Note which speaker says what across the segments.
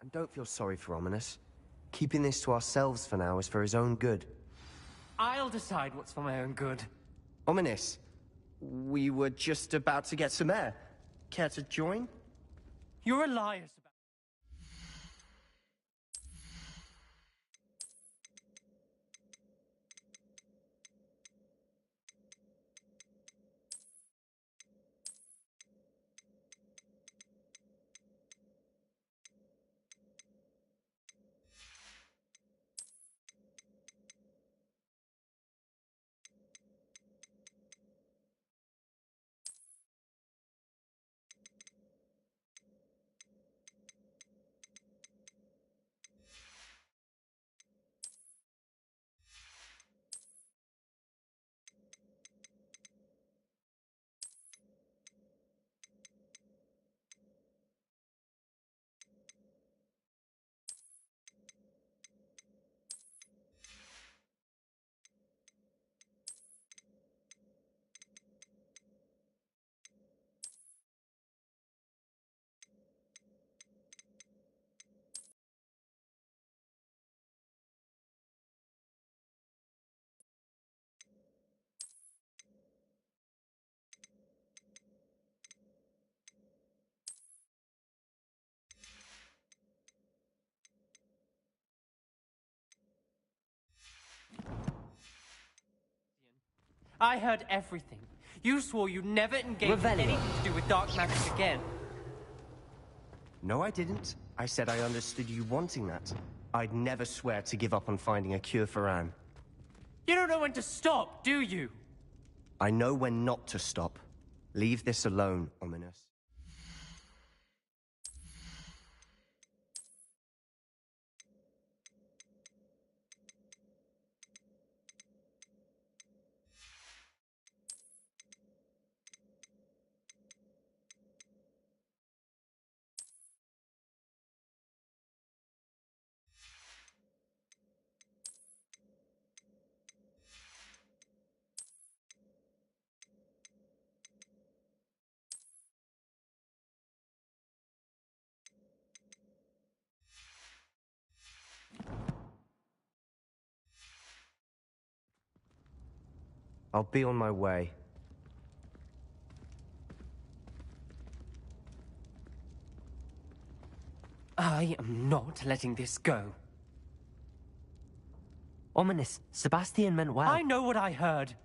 Speaker 1: And don't feel sorry for Ominous. Keeping this to ourselves for now is for his own good.
Speaker 2: I'll decide what's for my own good.
Speaker 1: Ominous, we were just about to get some air. Care to join?
Speaker 2: You're a liar, Sebastian. I heard everything. You swore you'd never engage in anything to do with dark magic again.
Speaker 1: No, I didn't. I said I understood you wanting that. I'd never swear to give up on finding a cure for Anne.
Speaker 2: You don't know when to stop, do you?
Speaker 1: I know when not to stop. Leave this alone, Ominous. I'll be on my way.
Speaker 2: I am not letting this go.
Speaker 3: Ominous, Sebastian meant well.
Speaker 2: I know what I heard.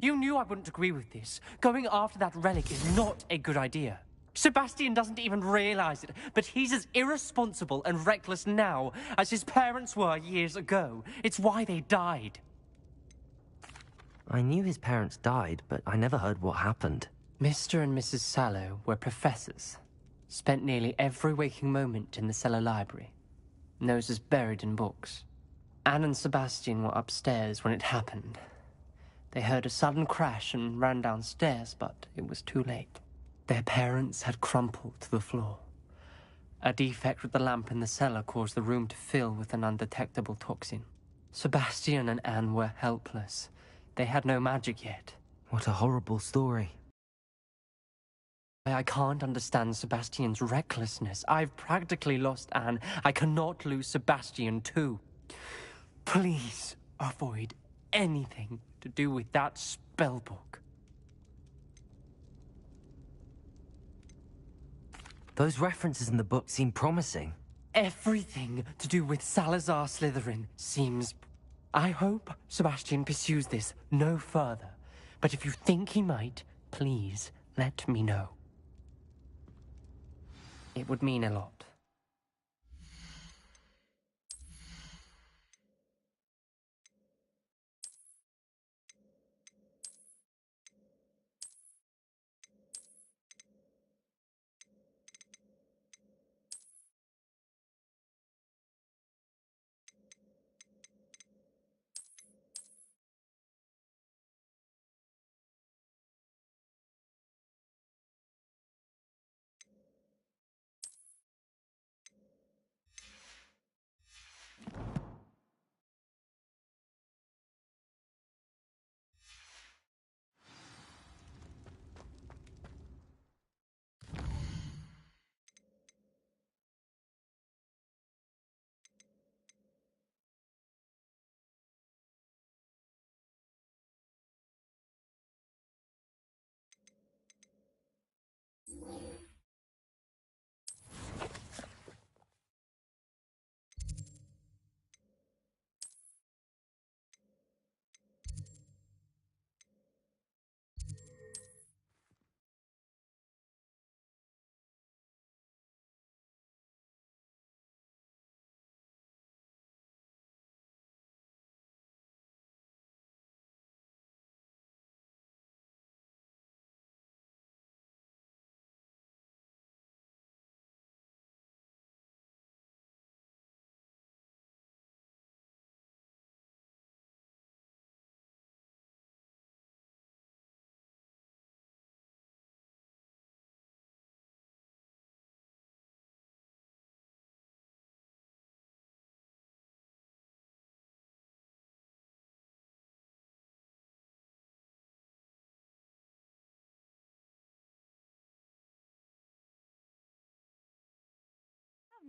Speaker 2: You knew I wouldn't agree with this. Going after that relic is not a good idea. Sebastian doesn't even realize it, but he's as irresponsible and reckless now as his parents were years ago. It's why they died.
Speaker 3: I knew his parents died, but I never heard what happened.
Speaker 2: Mr. and Mrs. Sallow were professors. Spent nearly every waking moment in the cellar library. Noses buried in books. Anne and Sebastian were upstairs when it happened. They heard a sudden crash and ran downstairs, but it was too late. Their parents had crumpled to the floor. A defect with the lamp in the cellar caused the room to fill with an undetectable toxin. Sebastian and Anne were helpless. They had no magic yet.
Speaker 3: What a horrible story.
Speaker 2: I can't understand Sebastian's recklessness. I've practically lost Anne. I cannot lose Sebastian too. Please avoid anything to do with that spellbook.
Speaker 3: Those references in the book seem promising.
Speaker 2: Everything to do with Salazar Slytherin seems... I hope Sebastian pursues this no further. But if you think he might, please let me know. It would mean a lot.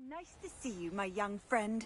Speaker 4: Nice to see you, my young friend.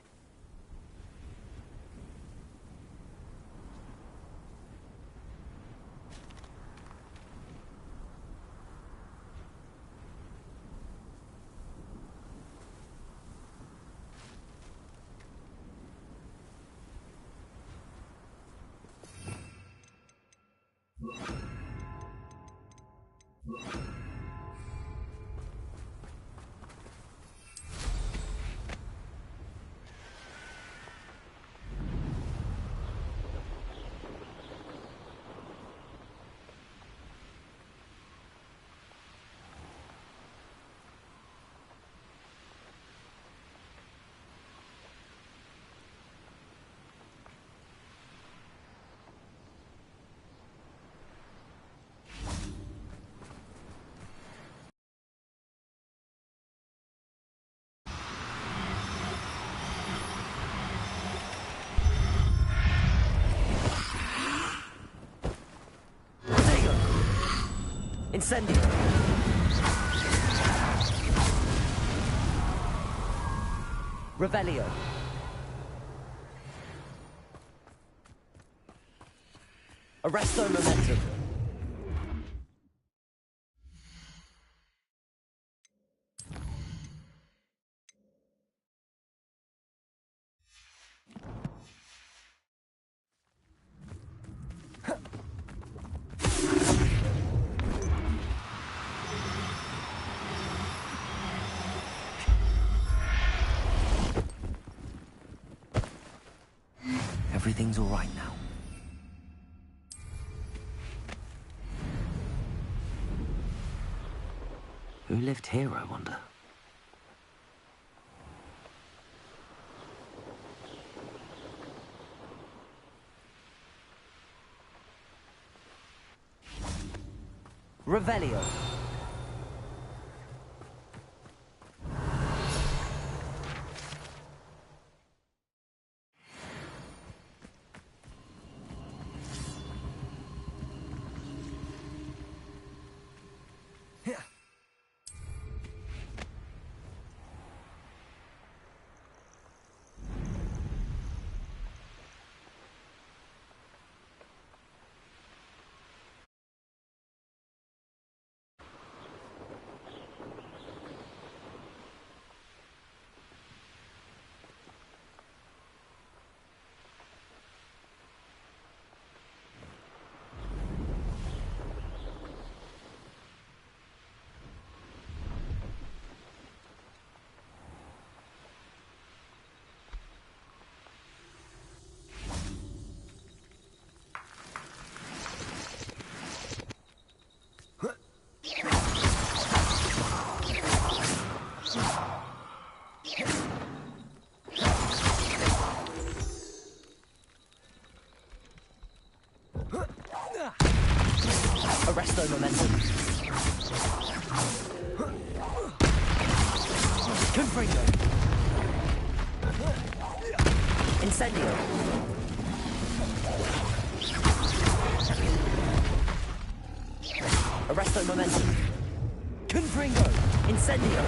Speaker 3: Incendio! Revelio! Arresto momentum! Everything's all right now. Who lived here, I wonder? Revelio. Arresto momentum. Confringo. Incendio. Arresto momentum. Confringo. Incendio.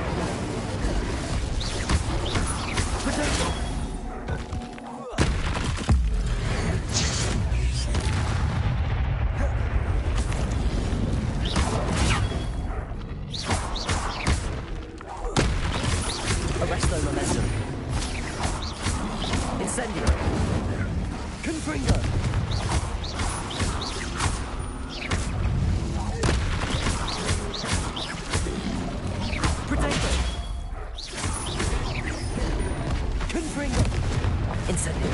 Speaker 3: Potato. Arresto momentum. Incendio. Confringo. Potato. Confringo. Incendio.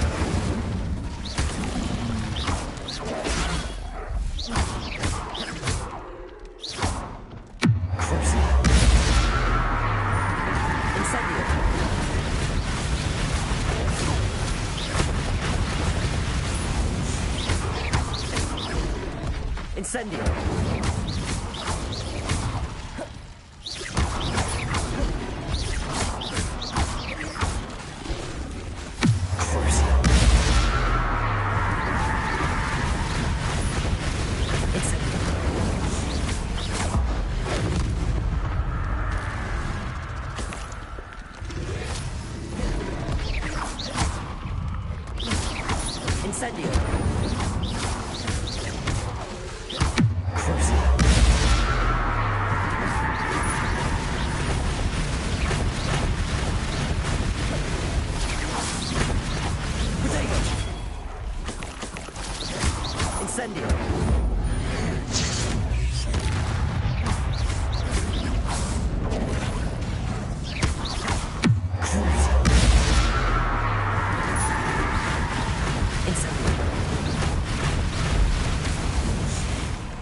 Speaker 3: Incendio. Incendio! Incendio!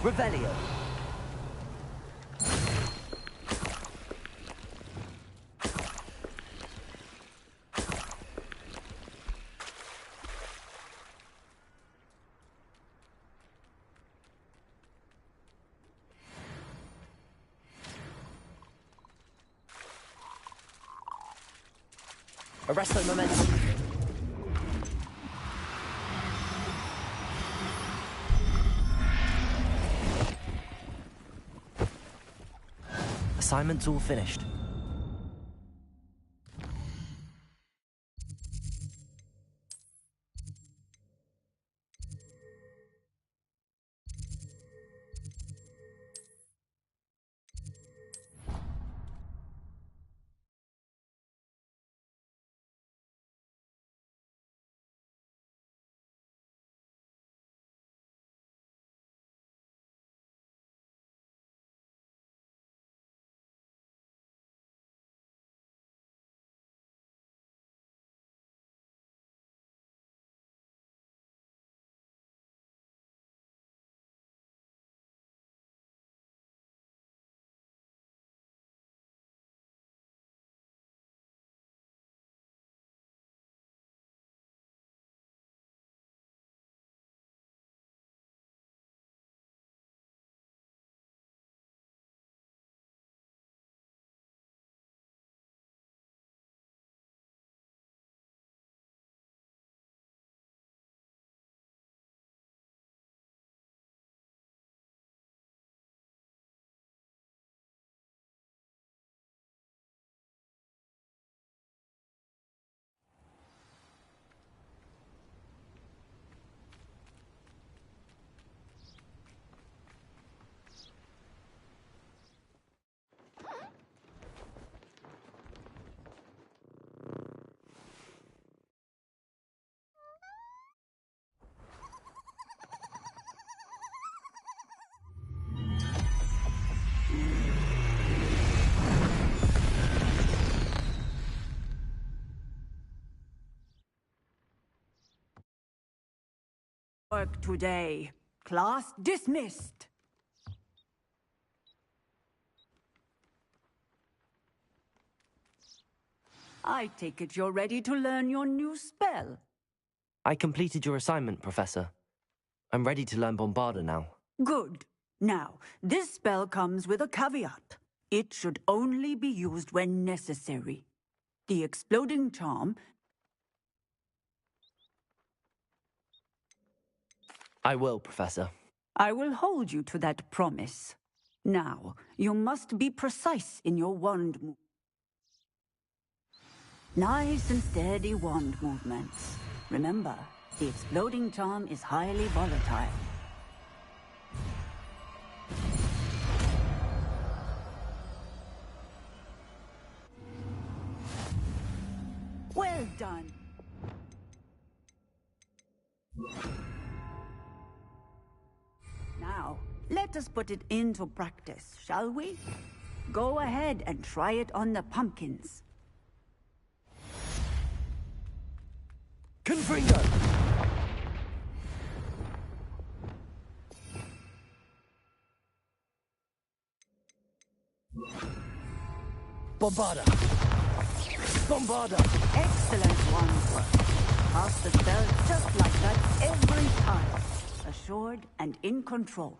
Speaker 3: Revelio. Arresto momentum. Assignment's all finished.
Speaker 4: Work today. Class dismissed. I take it you're ready to learn your new spell.
Speaker 3: I completed your assignment, Professor. I'm ready to learn Bombarda now.
Speaker 4: Good. Now, this spell comes with a caveat. It should only be used when necessary. The exploding charm...
Speaker 3: I will, Professor.
Speaker 4: I will hold you to that promise. Now, you must be precise in your wand move. Nice and steady wand movements. Remember, the exploding charm is highly volatile. Well done. Now, let us put it into practice, shall we? Go ahead and try it on the pumpkins.
Speaker 3: Confringo! Bombarda! Bombarda!
Speaker 4: Excellent wand work. Pass the spell just like that every time. Assured and in control.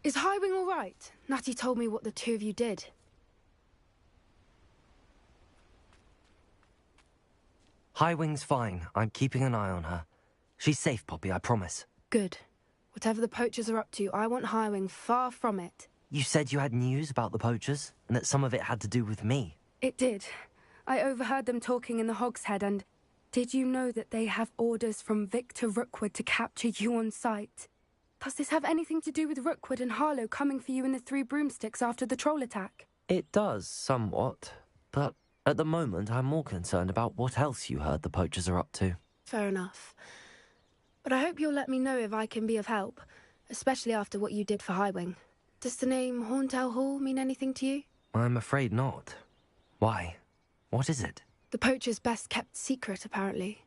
Speaker 5: Is Highwing all right? Natty told me what the two of you did.
Speaker 3: Highwing's fine. I'm keeping an eye on her. She's safe, Poppy, I promise.
Speaker 5: Good. Whatever the poachers are up to, I want Highwing far from it.
Speaker 3: You said you had news about the poachers, and that some of it had to do with me.
Speaker 5: It did. I overheard them talking in the Hogshead, and did you know that they have orders from Victor Rookwood to capture you on sight? Does this have anything to do with Rookwood and Harlow coming for you in the Three Broomsticks after the troll attack?
Speaker 3: It does, somewhat. But at the moment, I'm more concerned about what else you heard the poachers are up to.
Speaker 5: Fair enough. But I hope you'll let me know if I can be of help, especially after what you did for Highwing. Does the name Horntail Hall mean anything to you?
Speaker 3: I'm afraid not. Why? What is it?
Speaker 5: The poacher's best-kept secret, apparently.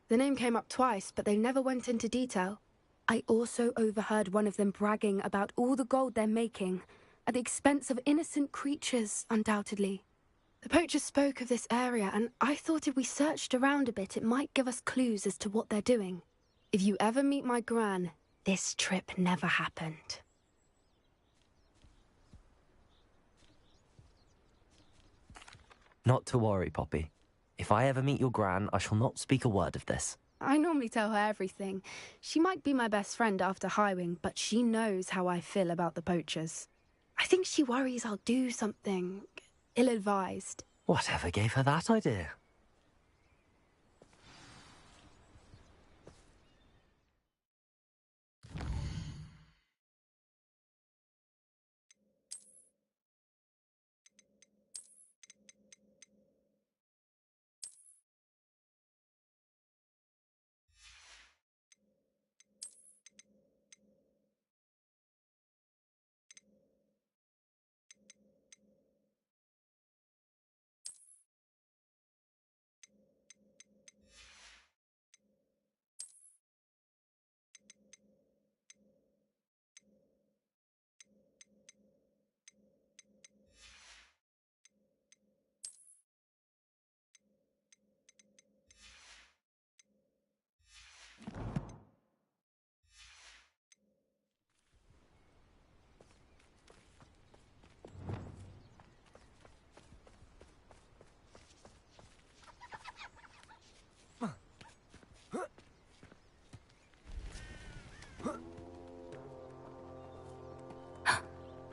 Speaker 5: The name came up twice, but they never went into detail. I also overheard one of them bragging about all the gold they're making, at the expense of innocent creatures, undoubtedly. The poachers spoke of this area, and I thought if we searched around a bit, it might give us clues as to what they're doing. If you ever meet my gran, this trip never happened.
Speaker 3: Not to worry, Poppy. If I ever meet your gran, I shall not speak a word of this.
Speaker 5: I normally tell her everything. She might be my best friend after Highwing, but she knows how I feel about the poachers. I think she worries I'll do something ill-advised.
Speaker 3: Whatever gave her that idea?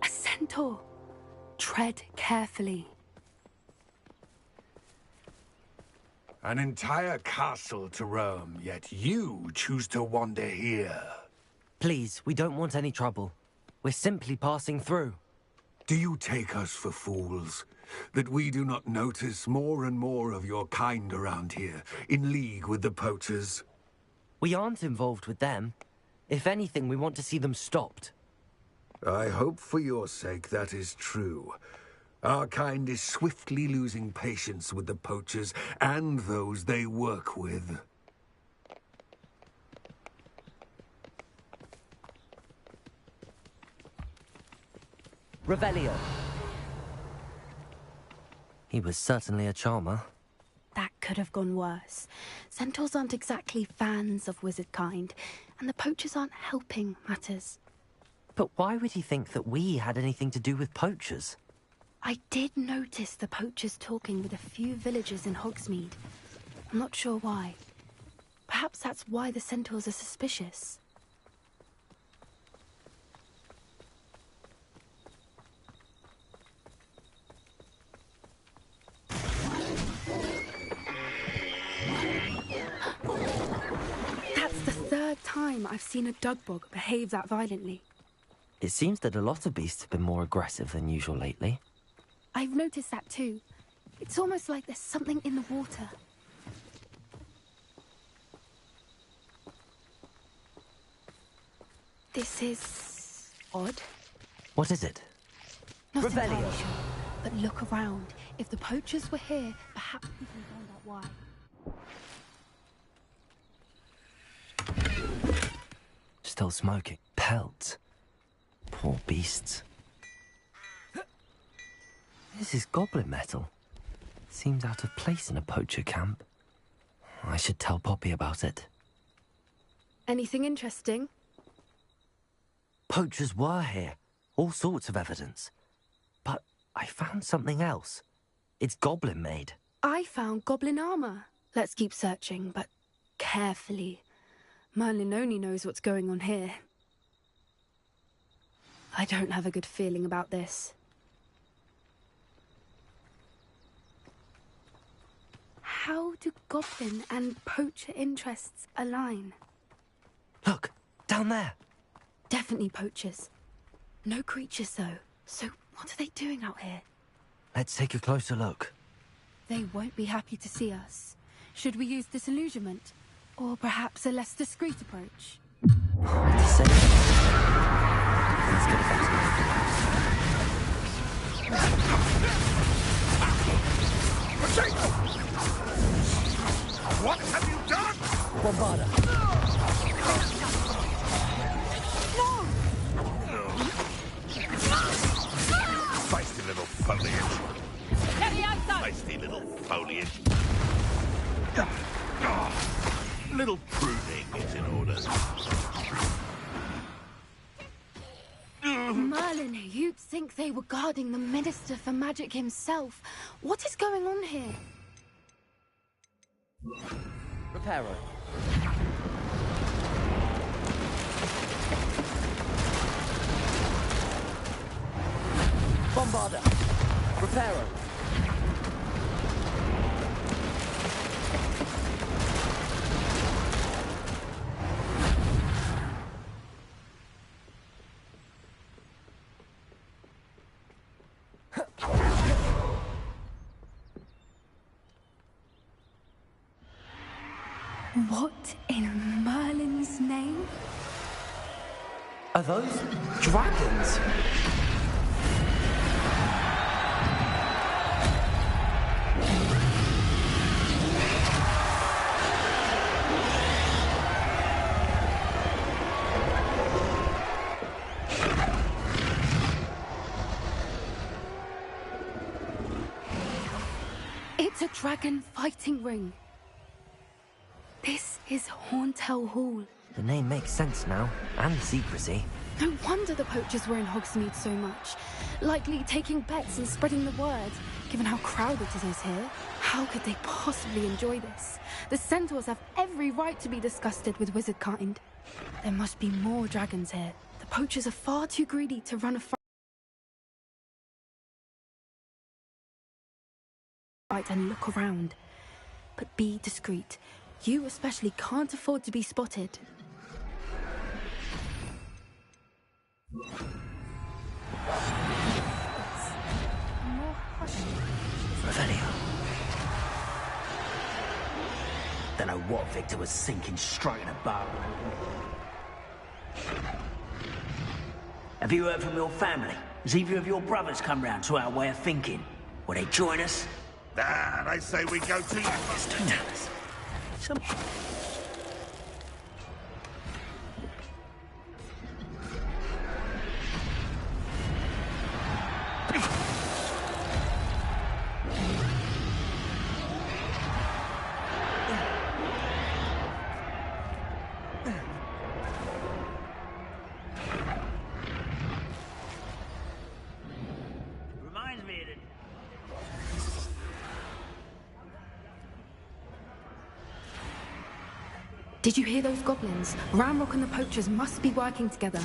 Speaker 5: A centaur! Tread carefully.
Speaker 6: An entire castle to roam, yet you choose to wander here.
Speaker 3: Please, we don't want any trouble. We're simply passing through.
Speaker 6: Do you take us for fools? That we do not notice more and more of your kind around here, in league with the poachers?
Speaker 3: We aren't involved with them. If anything, we want to see them stopped.
Speaker 6: I hope for your sake that is true. Our kind is swiftly losing patience with the poachers and those they work with.
Speaker 3: Revelio. He was certainly a charmer.
Speaker 5: That could have gone worse. Centaurs aren't exactly fans of wizard kind, and the poachers aren't helping matters.
Speaker 3: But why would he think that we had anything to do with poachers?
Speaker 5: I did notice the poachers talking with a few villagers in Hogsmeade. I'm not sure why. Perhaps that's why the centaurs are suspicious. That's the third time I've seen a dugbog behave that violently.
Speaker 3: It seems that a lot of beasts have been more aggressive than usual lately.
Speaker 5: I've noticed that too. It's almost like there's something in the water. This is odd.
Speaker 3: What is it?
Speaker 5: Not
Speaker 3: Revelio.
Speaker 5: entirely sure, but look around. If the poachers were here, perhaps we can find out why.
Speaker 3: Still smoking. Pelts. Poor beasts. This is goblin metal. Seems out of place in a poacher camp. I should tell Poppy about it.
Speaker 5: Anything interesting?
Speaker 3: Poachers were here. All sorts of evidence. But I found something else. It's goblin made.
Speaker 5: I found goblin armor. Let's keep searching, but carefully. Merlin only knows what's going on here. I don't have a good feeling about this. How do goblin and poacher interests align?
Speaker 3: Look, down there.
Speaker 5: Definitely poachers. No creatures, though. So what are they doing out here?
Speaker 3: Let's take a closer look.
Speaker 5: They won't be happy to see us. Should we use disillusionment? Or perhaps a less discreet approach?
Speaker 3: Let's get it back.
Speaker 6: What have you done?
Speaker 3: Bombarda.
Speaker 6: Feisty little foliage. Feisty little foliage. Little pruning is in order.
Speaker 5: Merlin, you'd think they were guarding the Minister for Magic himself. What is going on here?
Speaker 3: Reparo. Bombarda. Reparo.
Speaker 5: What in Merlin's name?
Speaker 3: Are those dragons?
Speaker 5: It's a dragon fighting ring. This is Horntail Hall.
Speaker 3: The name makes sense now, and the secrecy.
Speaker 5: No wonder the poachers were in Hogsmeade so much. Likely taking bets and spreading the word, given how crowded it is here. How could they possibly enjoy this? The centaurs have every right to be disgusted with wizard kind. There must be more dragons here. The poachers are far too greedy to run a fight and look around. But be discreet. You especially can't afford to be spotted.
Speaker 3: Revelio.
Speaker 7: Don't know what Victor was sinking straight in a boat. Have you heard from your family? Has either of your brothers come round to our way of thinking? Will they join us?
Speaker 6: Nah, they say we go to you.
Speaker 7: Yes, don't tell us. Some... Reminds me of the...
Speaker 5: Did you hear those goblins? Ramrock and the poachers must be working together.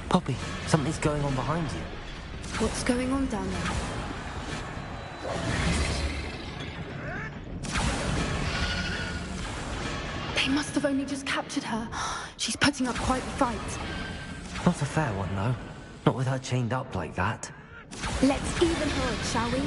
Speaker 3: Poppy, something's going on behind you.
Speaker 5: What's going on down there? They must have only just captured her. She's putting up quite the fight.
Speaker 3: Not a fair one, though. Not with her chained up like that.
Speaker 5: Let's even her up, shall we?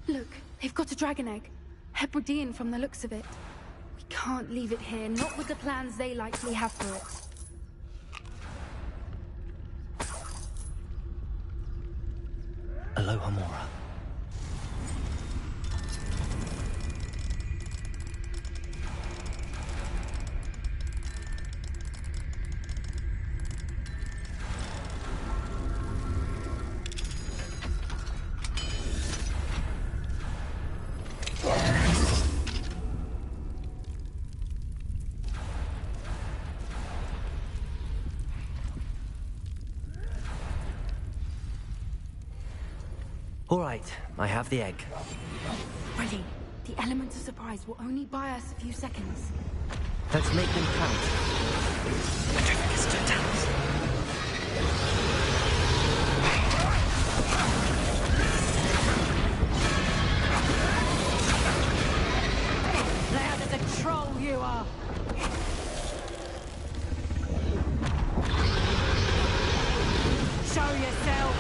Speaker 5: Look, they've got a dragon egg. Hebridean from the looks of it. We can't leave it here, not with the plans they likely have for it.
Speaker 3: Aloha Mora. All right, I have the egg.
Speaker 5: Ready. The element of surprise will only buy us a few seconds.
Speaker 3: Let's make them count.
Speaker 4: Loud as a troll you are! Show yourself!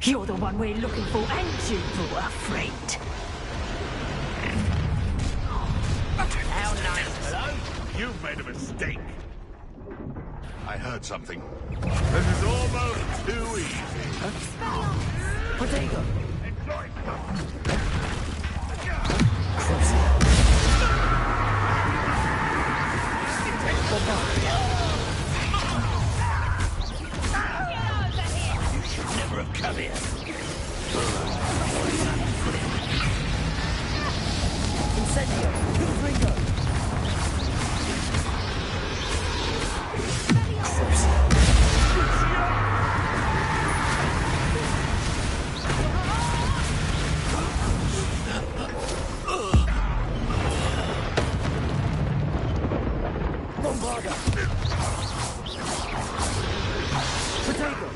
Speaker 4: You're the one we're looking for, and you brought a friend.
Speaker 7: How nice.
Speaker 8: Hello? You've made a mistake. I heard something. This is almost too easy.
Speaker 3: Potato!
Speaker 7: Never have come here.
Speaker 3: Incendio! Ringo! Bombarda! Potato!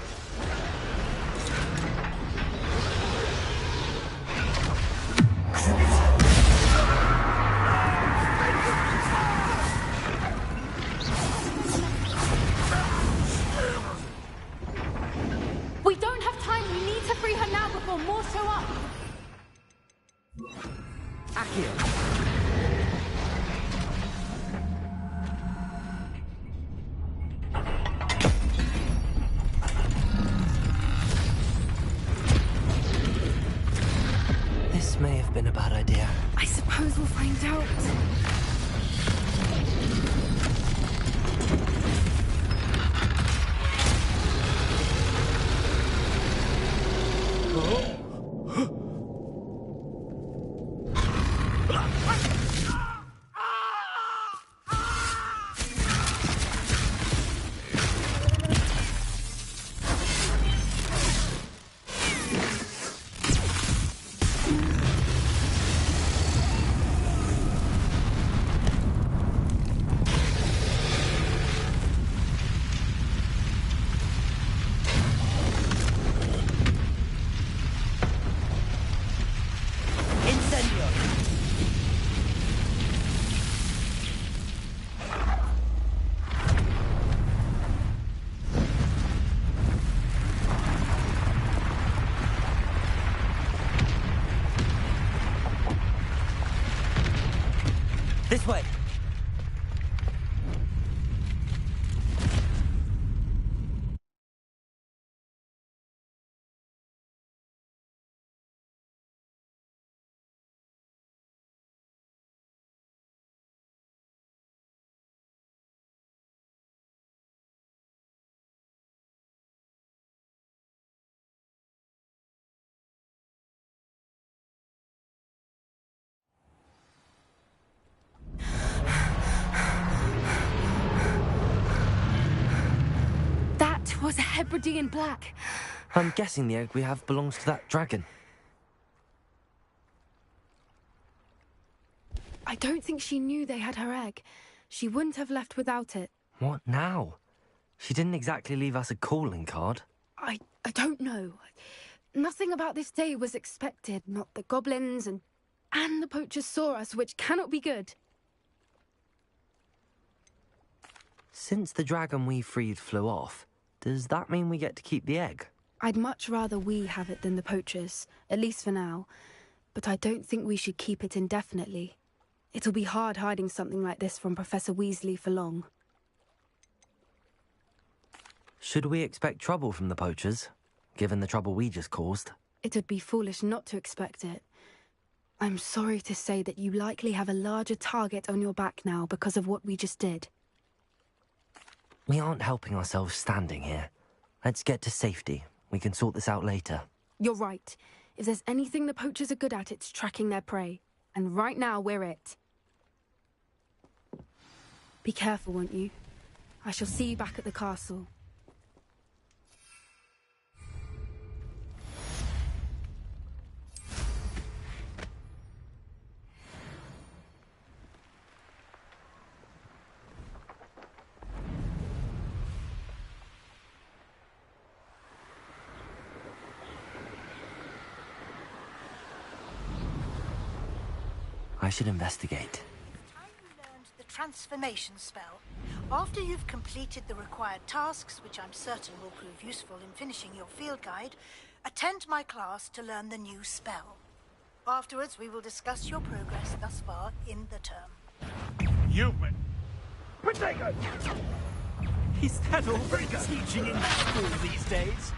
Speaker 5: We don't have time. We need to free her now before more show up.
Speaker 3: Accio! This may have been a bad idea.
Speaker 5: I suppose we'll find out.
Speaker 3: This way!
Speaker 5: That was a Hebridean black.
Speaker 3: I'm guessing the egg we have belongs to that dragon.
Speaker 5: I don't think she knew they had her egg. She wouldn't have left without it.
Speaker 3: What now? She didn't exactly leave us a calling card.
Speaker 5: I don't know. Nothing about this day was expected. Not the goblins and the poachers saw us, which cannot be good.
Speaker 3: Since the dragon we freed flew off, does that mean we get to keep the egg?
Speaker 5: I'd much rather we have it than the poachers, at least for now. But I don't think we should keep it indefinitely. It'll be hard hiding something like this from Professor Weasley for long.
Speaker 3: Should we expect trouble from the poachers, given the trouble we just caused?
Speaker 5: It would be foolish not to expect it. I'm sorry to say that you likely have a larger target on your back now because of what we just did.
Speaker 3: We aren't helping ourselves standing here. Let's get to safety. We can sort this out later.
Speaker 5: You're right. If there's anything the poachers are good at, it's tracking their prey. And right now, we're it. Be careful, won't you? I shall see you back at the castle.
Speaker 3: I should investigate.
Speaker 9: Time you learned the transformation spell. After you've completed the required tasks, which I'm certain will prove useful in finishing your field guide, attend my class to learn the new spell. Afterwards, we will discuss your progress thus far in the term.
Speaker 8: You've been... Potato!
Speaker 7: Is that all they're teaching in school these days?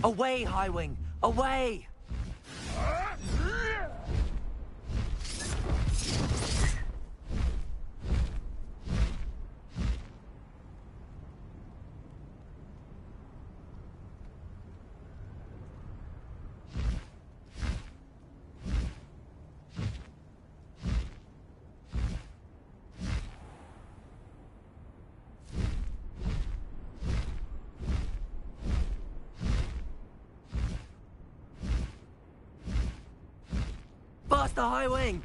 Speaker 3: Away, Highwing! Away! Blast the Highwing!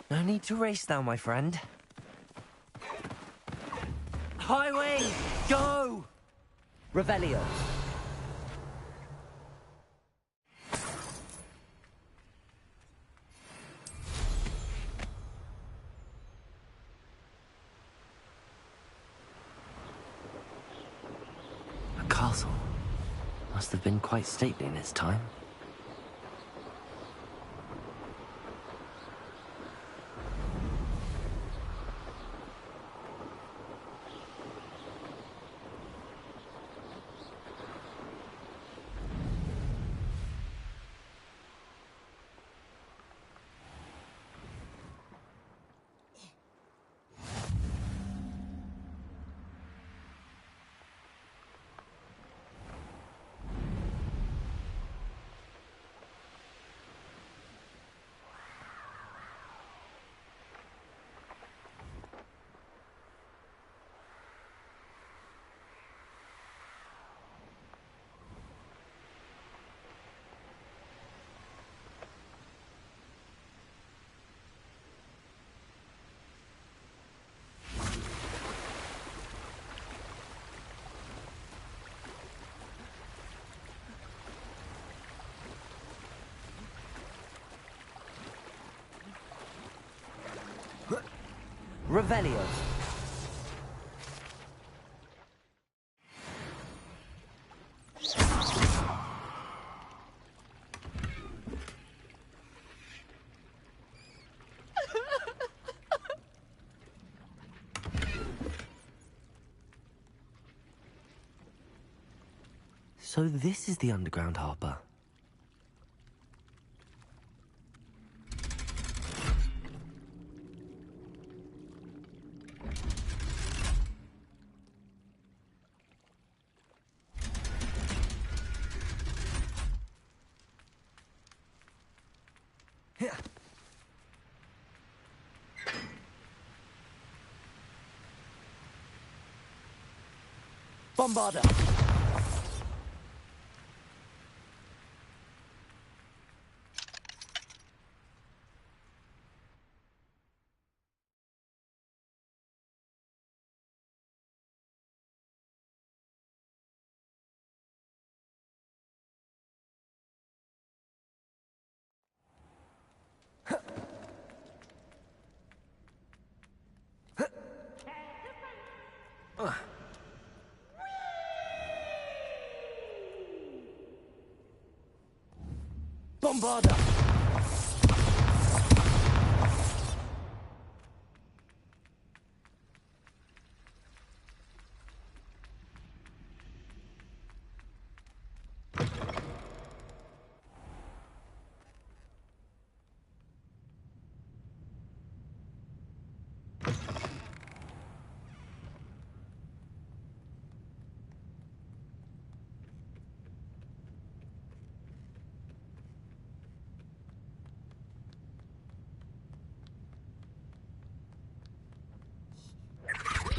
Speaker 3: No need to race now, my friend. Highway, go! Revelio. A castle. Must have been quite stately in its time. Revelio. So this is the underground harbour. Bombarder! Bombarder!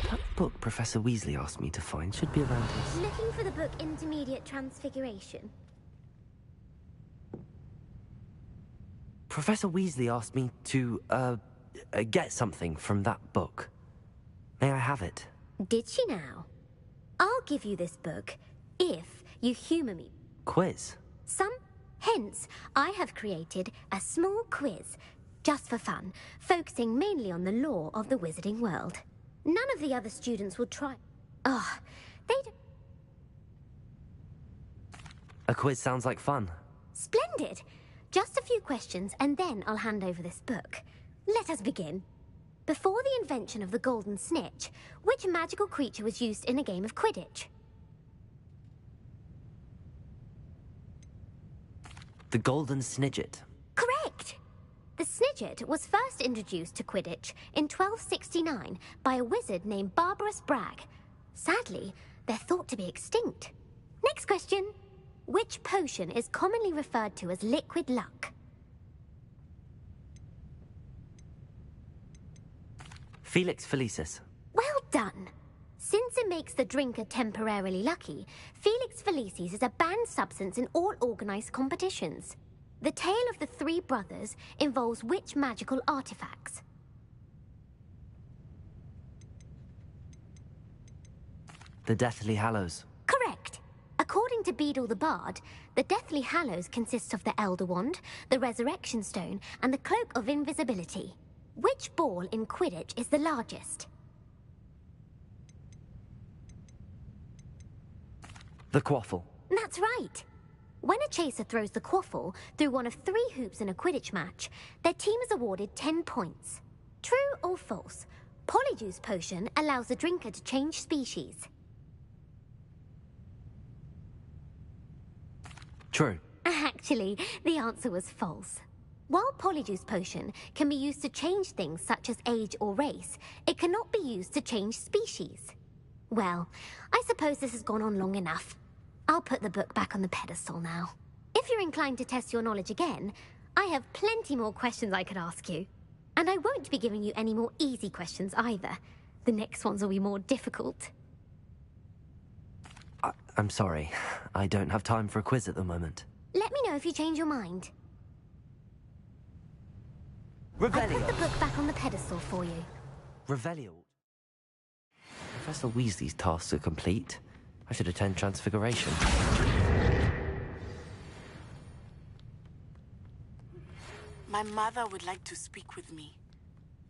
Speaker 3: That book Professor Weasley asked me to find should be around his...
Speaker 10: Looking for the book Intermediate Transfiguration?
Speaker 3: Professor Weasley asked me to, get something from that book. May I have it?
Speaker 10: Did she now? I'll give you this book if you humour me.
Speaker 3: Quiz?
Speaker 10: Hence, I have created a small quiz, just for fun, focusing mainly on the lore of the wizarding world. None of the other students will try... they'd...
Speaker 3: A quiz sounds like fun.
Speaker 10: Splendid! Just a few questions, and then I'll hand over this book. Let us begin. Before the invention of the golden snitch, which magical creature was used in a game of Quidditch?
Speaker 3: The golden snidget.
Speaker 10: Correct! The snidget was first introduced to Quidditch in 1269 by a wizard named Barbarous Bragg. Sadly, they're thought to be extinct. Next question. Which potion is commonly referred to as liquid luck?
Speaker 3: Felix Felicis.
Speaker 10: Well done. Since it makes the drinker temporarily lucky, Felix Felicis is a banned substance in all organized competitions. The tale of the three brothers involves which magical artifacts?
Speaker 3: The Deathly Hallows.
Speaker 10: Correct. According to Beedle the Bard, the Deathly Hallows consists of the Elder Wand, the Resurrection Stone, and the Cloak of Invisibility. Which ball in Quidditch is the largest?
Speaker 3: The Quaffle.
Speaker 10: That's right. When a chaser throws the quaffle through one of 3 hoops in a Quidditch match, their team is awarded 10 points. True or false? Polyjuice Potion allows the drinker to change species.
Speaker 3: True.
Speaker 10: Actually, the answer was false. While Polyjuice Potion can be used to change things such as age or race, it cannot be used to change species. Well, I suppose this has gone on long enough. I'll put the book back on the pedestal now. If you're inclined to test your knowledge again, I have plenty more questions I could ask you. And I won't be giving you any more easy questions either. The next ones will be more difficult.
Speaker 3: I'm sorry. I don't have time for a quiz at the moment.
Speaker 10: Let me know if you change your mind.
Speaker 3: Revelio.
Speaker 10: I put the book back on the pedestal for you.
Speaker 3: Revelio. Professor Weasley's tasks are complete. I should attend Transfiguration.
Speaker 11: My mother would like to speak with me.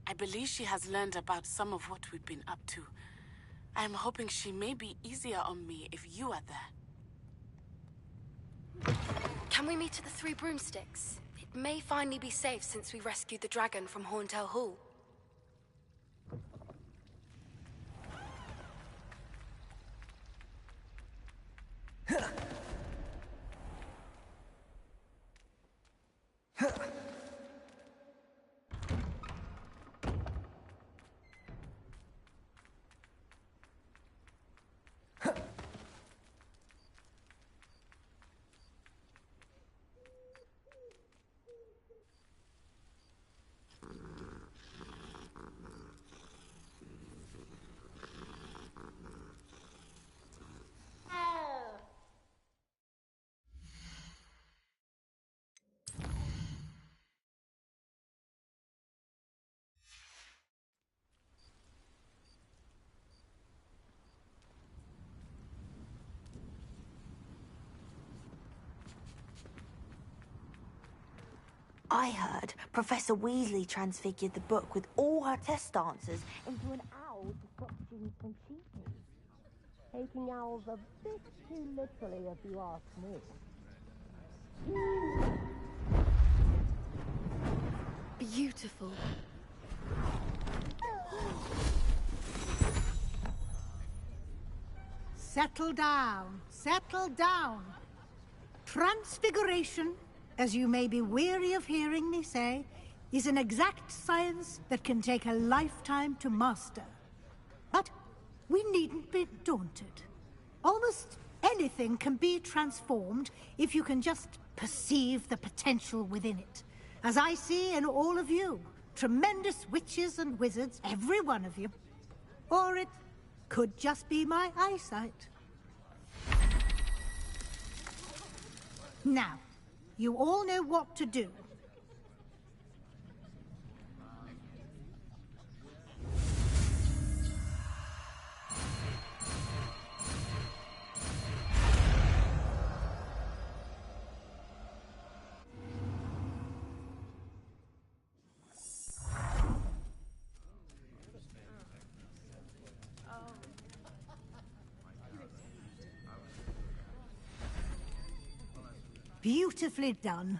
Speaker 11: I believe she has learned about some of what we've been up to. I am hoping she may be easier on me if you are there.
Speaker 5: Can we meet at the Three Broomsticks? It may finally be safe since we rescued the dragon from Horntail Hall.
Speaker 12: I heard Professor Weasley transfigured the book with all her test answers into an owl to stop students from cheating. Taking owls a bit too literally, if you ask me.
Speaker 5: Beautiful.
Speaker 9: Settle down. Settle down. Transfiguration, as you may be weary of hearing me say, is an exact science that can take a lifetime to master. But we needn't be daunted. Almost anything can be transformed if you can just perceive the potential within it. As I see in all of you, tremendous witches and wizards, every one of you. Or it could just be my eyesight. Now, you all know what to do. Beautifully done.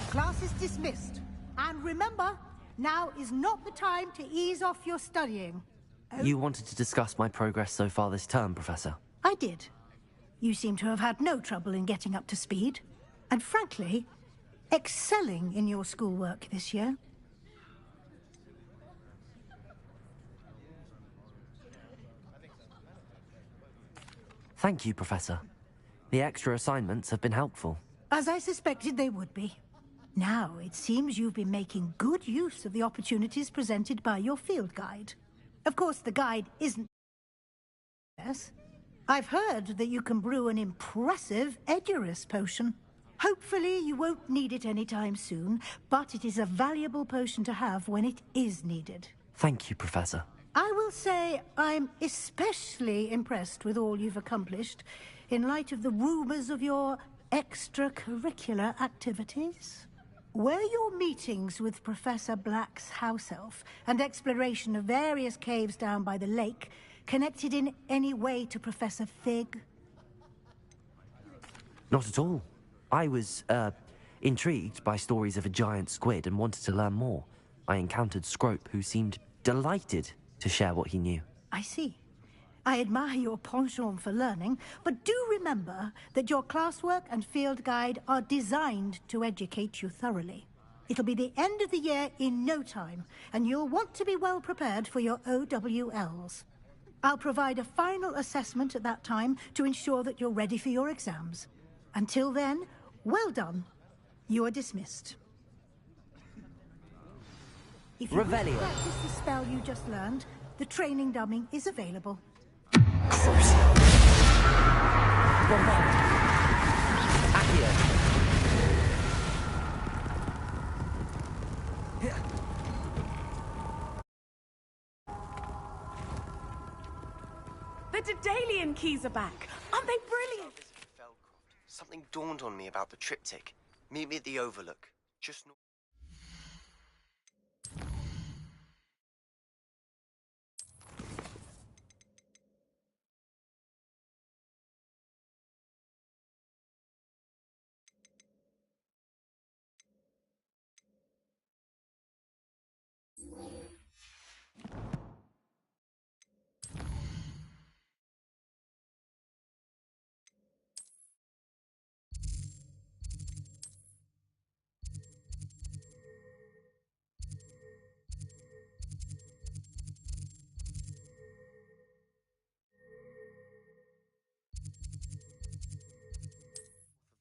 Speaker 9: Class is dismissed. And remember, now is not the time to ease off your studying.
Speaker 3: You wanted to discuss my progress so far this term, Professor?
Speaker 9: I did. You seem to have had no trouble in getting up to speed. And frankly, excelling in your schoolwork this year.
Speaker 3: Thank you, Professor. The extra assignments have been helpful.
Speaker 9: As I suspected they would be. Now, it seems you've been making good use of the opportunities presented by your field guide. Of course, the guide isn't... Yes? I've heard that you can brew an impressive Edurus potion. Hopefully, you won't need it anytime soon, but it is a valuable potion to have when it is needed.
Speaker 3: Thank you, Professor.
Speaker 9: I will say I'm especially impressed with all you've accomplished in light of the rumors of your extracurricular activities. Were your meetings with Professor Black's house elf and exploration of various caves down by the lake connected in any way to Professor Fig?
Speaker 3: Not at all. I was, intrigued by stories of a giant squid and wanted to learn more. I encountered Scrope, who seemed delighted to share what he knew.
Speaker 9: I see. I admire your penchant for learning, but do remember that your classwork and field guide are designed to educate you thoroughly. It'll be the end of the year in no time, and you'll want to be well prepared for your OWLs. I'll provide a final assessment at that time to ensure that you're ready for your exams. Until then, well done. You are dismissed. If you wish to practice the spell you just learned, the training dummy is available.
Speaker 11: The Daedalian keys are back. Aren't they brilliant?
Speaker 1: Something dawned on me about the triptych. Meet me at the Overlook. just...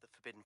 Speaker 1: the forbidden...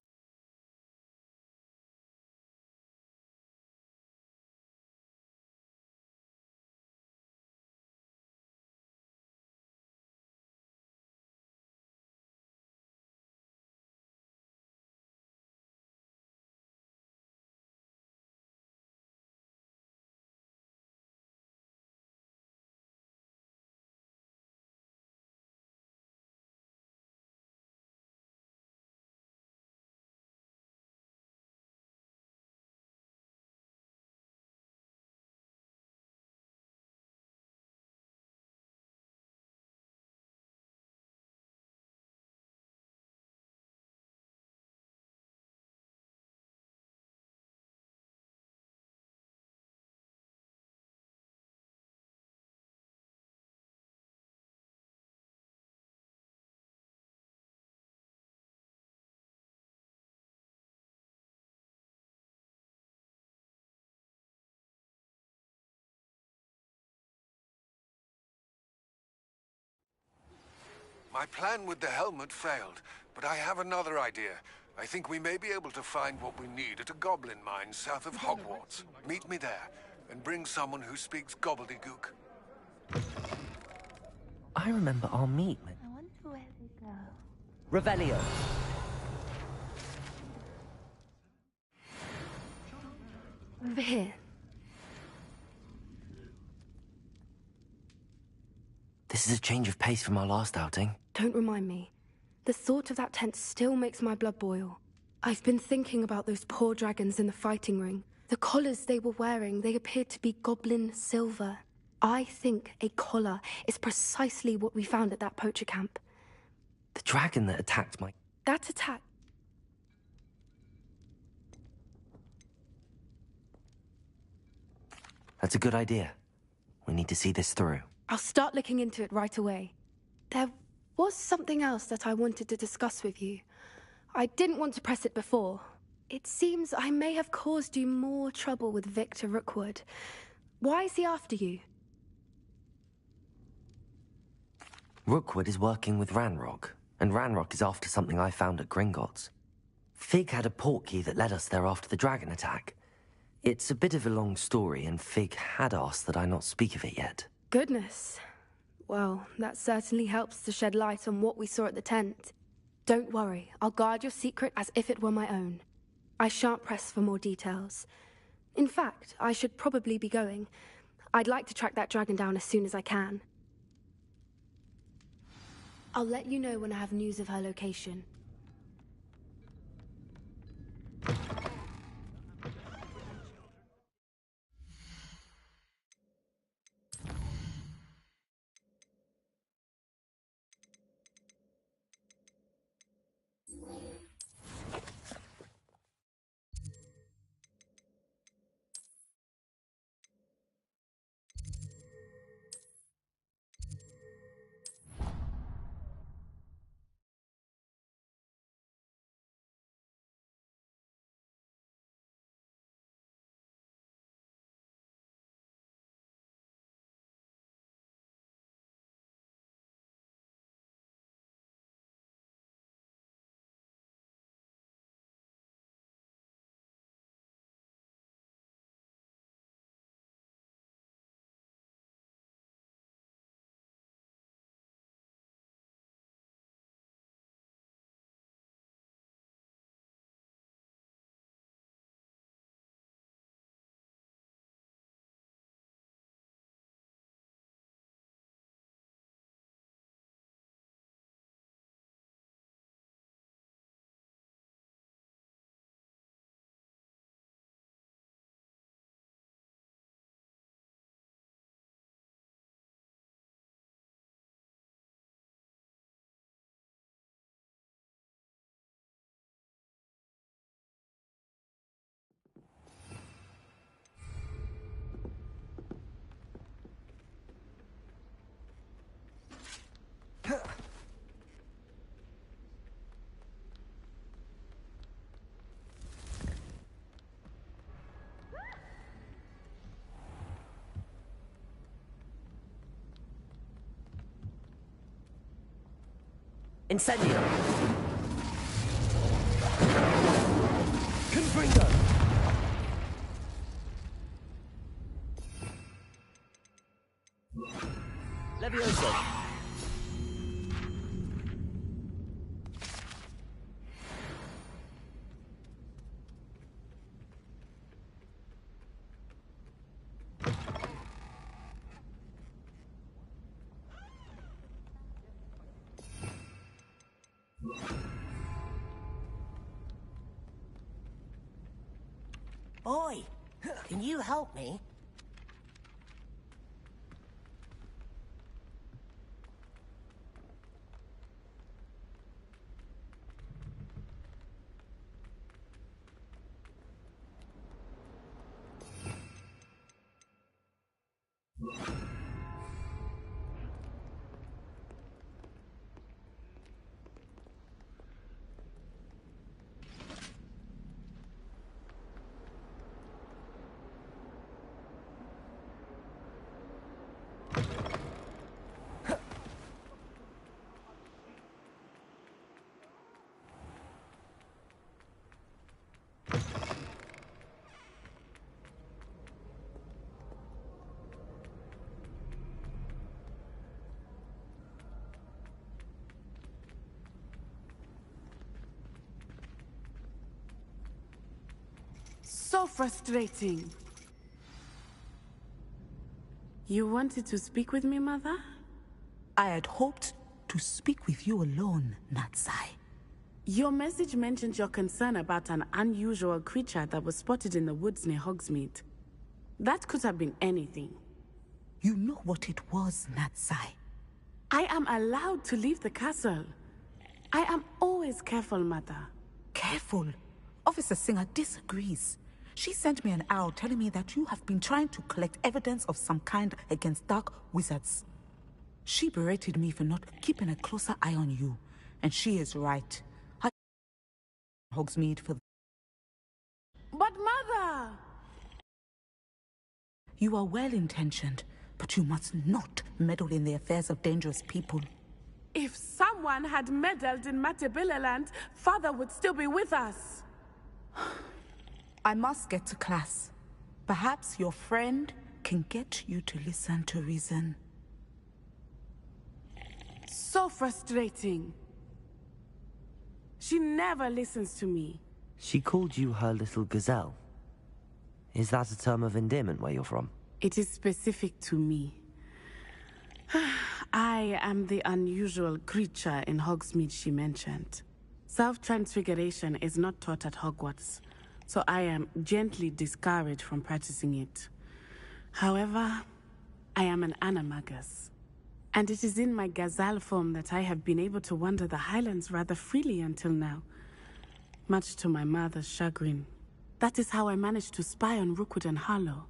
Speaker 6: My plan with the helmet failed, but I have another idea. I think we may be able to find what we need at a goblin mine south of Hogwarts. Meet me there, and bring someone who speaks gobbledygook.
Speaker 3: I remember our meet.
Speaker 12: I wonder where they go.
Speaker 3: Revelio.
Speaker 5: Over here.
Speaker 3: This is a change of pace from our last outing.
Speaker 5: Don't remind me. The thought of that tent still makes my blood boil. I've been thinking about those poor dragons in the fighting ring. The collars they were wearing, they appeared to be goblin silver. I think a collar is precisely what we found at that poacher camp.
Speaker 3: The dragon that attacked my...
Speaker 5: That attack...
Speaker 3: That's a good idea. We need to see this through.
Speaker 5: I'll start looking into it right away. There was something else that I wanted to discuss with you. I didn't want to press it before. It seems I may have caused you more trouble with Victor Rookwood. Why is he after you?
Speaker 3: Rookwood is working with Ranrock, and Ranrock is after something I found at Gringotts. Fig had a portkey that led us there after the dragon attack. It's a bit of a long story, and Fig had asked that I not speak of it yet.
Speaker 5: Goodness. Well, that certainly helps to shed light on what we saw at the tent. Don't worry, I'll guard your secret as if it were my own. I shan't press for more details. In fact, I should probably be going. I'd like to track that dragon down as soon as I can. I'll let you know when I have news of her location.
Speaker 3: Incendio!
Speaker 1: Confringo!
Speaker 3: Levioso!
Speaker 12: Oi, can you help me?
Speaker 11: So frustrating. You wanted to speak with me, Mother?
Speaker 13: I had hoped to speak with you alone, Natsai.
Speaker 11: Your message mentioned your concern about an unusual creature that was spotted in the woods near Hogsmeade. That could have been anything.
Speaker 13: You know what it was, Natsai.
Speaker 11: I am allowed to leave the castle. I am always careful, Mother.
Speaker 13: Careful? Officer Singer disagrees. She sent me an owl telling me that you have been trying to collect evidence of some kind against dark wizards. She berated me for not keeping a closer eye on you, and she is right. I Hogsmeade for...
Speaker 11: But Mother!
Speaker 13: You are well-intentioned, but you must not meddle in the affairs of dangerous people.
Speaker 11: If someone had meddled in Matabeleland, Father would still be with us.
Speaker 13: I must get to class. Perhaps your friend can get you to listen to reason.
Speaker 11: So frustrating. She never listens to me.
Speaker 3: She called you her little gazelle. Is that a term of endearment where you're from?
Speaker 11: It is specific to me. I am the unusual creature in Hogsmeade she mentioned. Self-transfiguration is not taught at Hogwarts, so I am gently discouraged from practicing it. However, I am an animagus, and it is in my gazelle form that I have been able to wander the Highlands rather freely until now, much to my mother's chagrin. That is how I managed to spy on Rookwood and Harlow.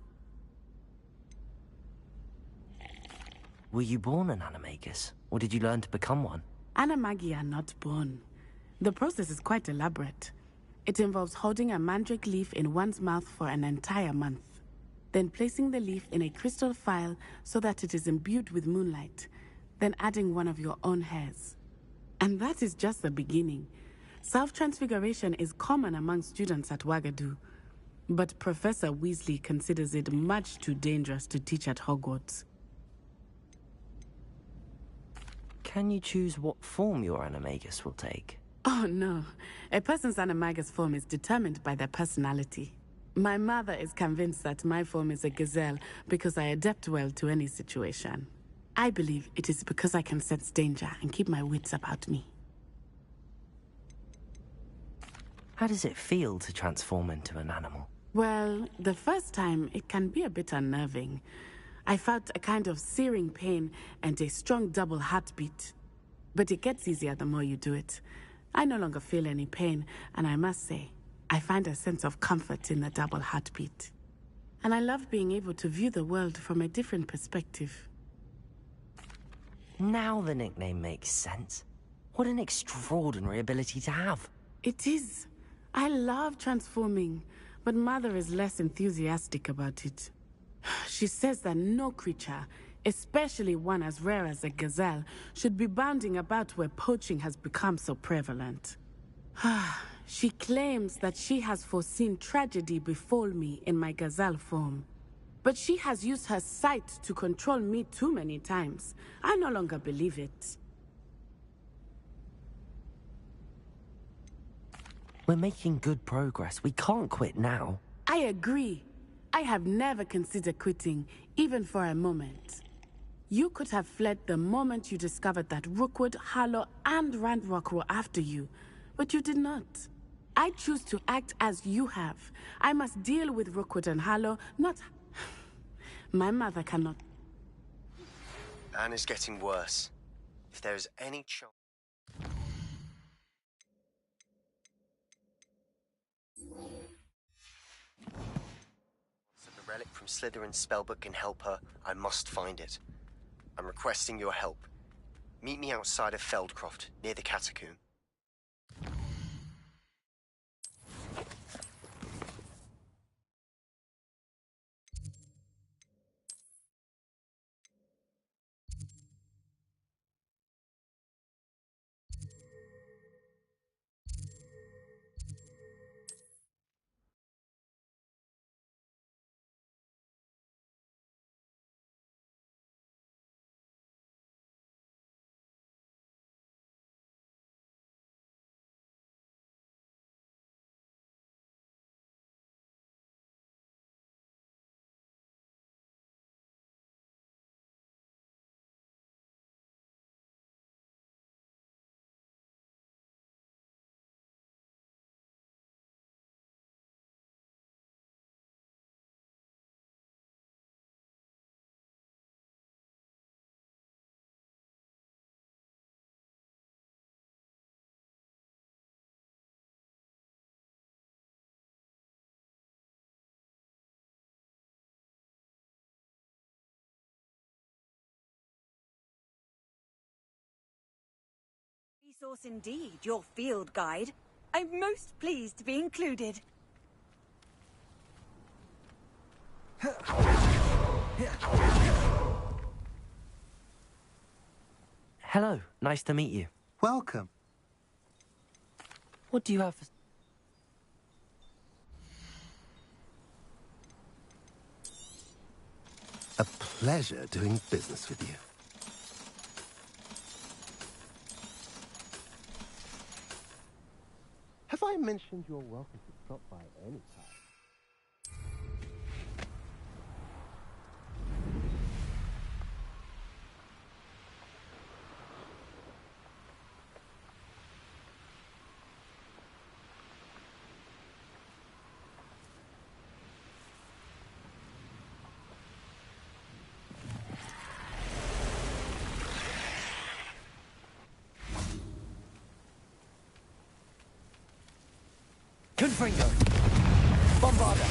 Speaker 3: Were you born an animagus, or did you learn to become one?
Speaker 11: Animagi are not born. The process is quite elaborate. It involves holding a mandrake leaf in one's mouth for an entire month, then placing the leaf in a crystal phial so that it is imbued with moonlight, then adding one of your own hairs. And that is just the beginning. Self-transfiguration is common among students at Wagadu, but Professor Weasley considers it much too dangerous to teach at Hogwarts.
Speaker 3: Can you choose what form your animagus will take?
Speaker 11: Oh no, a person's animagus form is determined by their personality. My mother is convinced that my form is a gazelle because I adapt well to any situation. I believe it is because I can sense danger and keep my wits about me.
Speaker 3: How does it feel to transform into an animal?
Speaker 11: Well, the first time it can be a bit unnerving. I felt a kind of searing pain and a strong double heartbeat. But it gets easier the more you do it. I no longer feel any pain, and I must say, I find a sense of comfort in the double heartbeat. And I love being able to view the world from a different perspective.
Speaker 3: Now the nickname makes sense. What an extraordinary ability to have.
Speaker 11: It is. I love transforming, but Mother is less enthusiastic about it. She says that no creature, especially one as rare as a gazelle, should be bounding about where poaching has become so prevalent. She claims that she has foreseen tragedy befall me in my gazelle form. But she has used her sight to control me too many times. I no longer believe it.
Speaker 3: We're making good progress. We can't quit now.
Speaker 11: I agree. I have never considered quitting, even for a moment. You could have fled the moment you discovered that Rookwood, Harlow, and Randrock were after you, but you did not. I choose to act as you have. I must deal with Rookwood and Harlow, not... My mother cannot...
Speaker 1: Anne is getting worse. If there is any chance... So the relic from Slytherin's spellbook can help her, I must find it. I'm requesting your help. Meet me outside of Feldcroft, near the catacomb.
Speaker 4: Resource indeed, your field guide. I'm most pleased to be included.
Speaker 3: Hello, nice to meet you.
Speaker 14: Welcome.
Speaker 3: What do you have for...
Speaker 14: A pleasure doing business with you. Have I mentioned you're welcome to stop by any time?
Speaker 3: Confringo! Bombarda!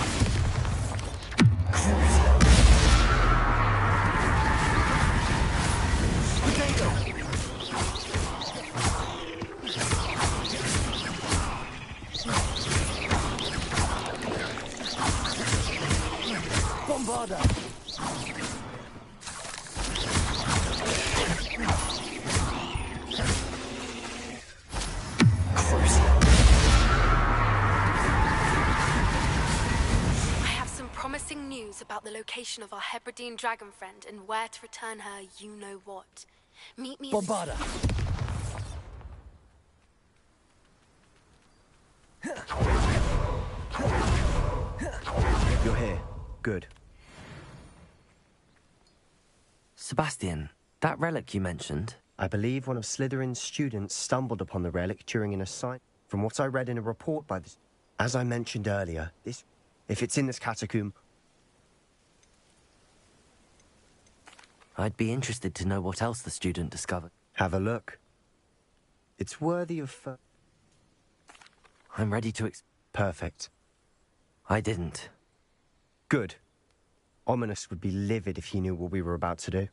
Speaker 3: Potato! Bombarda!
Speaker 5: Promising news about the location of our Hebridean dragon friend and where to return her you-know-what. Meet me...
Speaker 3: Bombarda!
Speaker 1: You're here. Good.
Speaker 3: Sebastian, that relic you mentioned...
Speaker 1: I believe one of Slytherin's students stumbled upon the relic during an assignment. From what I read in a report by this... As I mentioned earlier, this... If it's in this catacomb...
Speaker 3: I'd be interested to know what else the student discovered.
Speaker 1: Have a look. It's worthy of...
Speaker 3: I'm ready to
Speaker 1: Perfect.
Speaker 3: I didn't.
Speaker 1: Good. Ominous would be livid if he knew what we were about to do.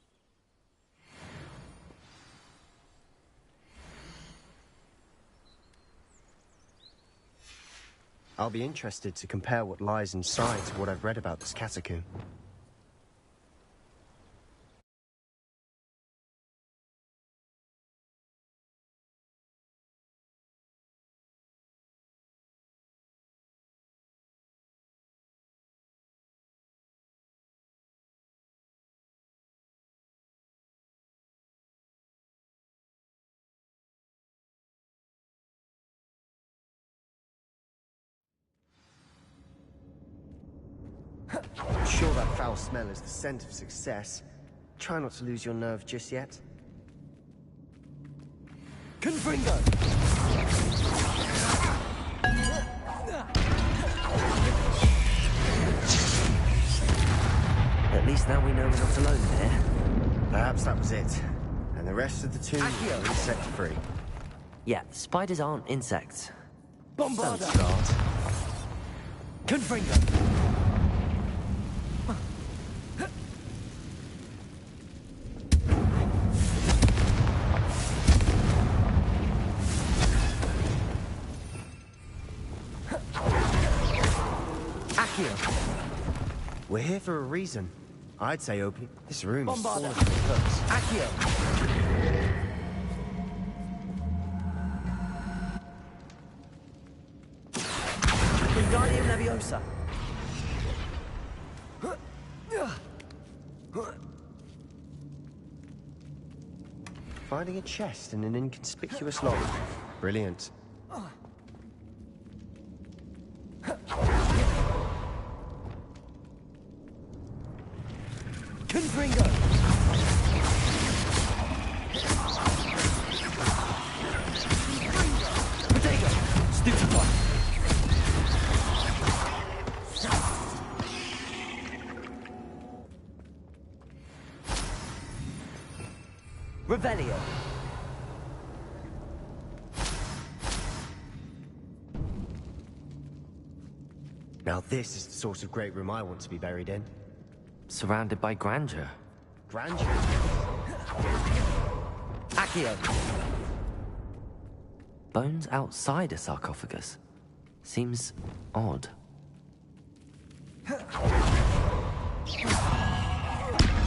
Speaker 1: I'll be interested to compare what lies inside to what I've read about this catacomb. sure that foul smell is the scent of success. Try not to lose your nerve just yet. Confringo!
Speaker 3: At least now we know we're not alone there.
Speaker 1: Perhaps that was it. And the rest of the tomb
Speaker 3: Accio!
Speaker 1: is insect-free.
Speaker 3: Yeah, spiders aren't insects.
Speaker 1: Bombarda! Start.
Speaker 3: Confringo!
Speaker 1: We're here for a reason. I'd say open. This room is full
Speaker 3: Bombarda.
Speaker 1: of hooks.
Speaker 3: Accio! Wingardium Leviosa!
Speaker 1: Finding a chest in an inconspicuous log. Brilliant.
Speaker 3: Confringo! Potato! Stupefy! Revelio!
Speaker 1: Now this is the sort of great room I want to be buried in.
Speaker 3: Surrounded by grandeur.
Speaker 1: Grandeur?
Speaker 3: Accio! Bones outside a sarcophagus. Seems odd.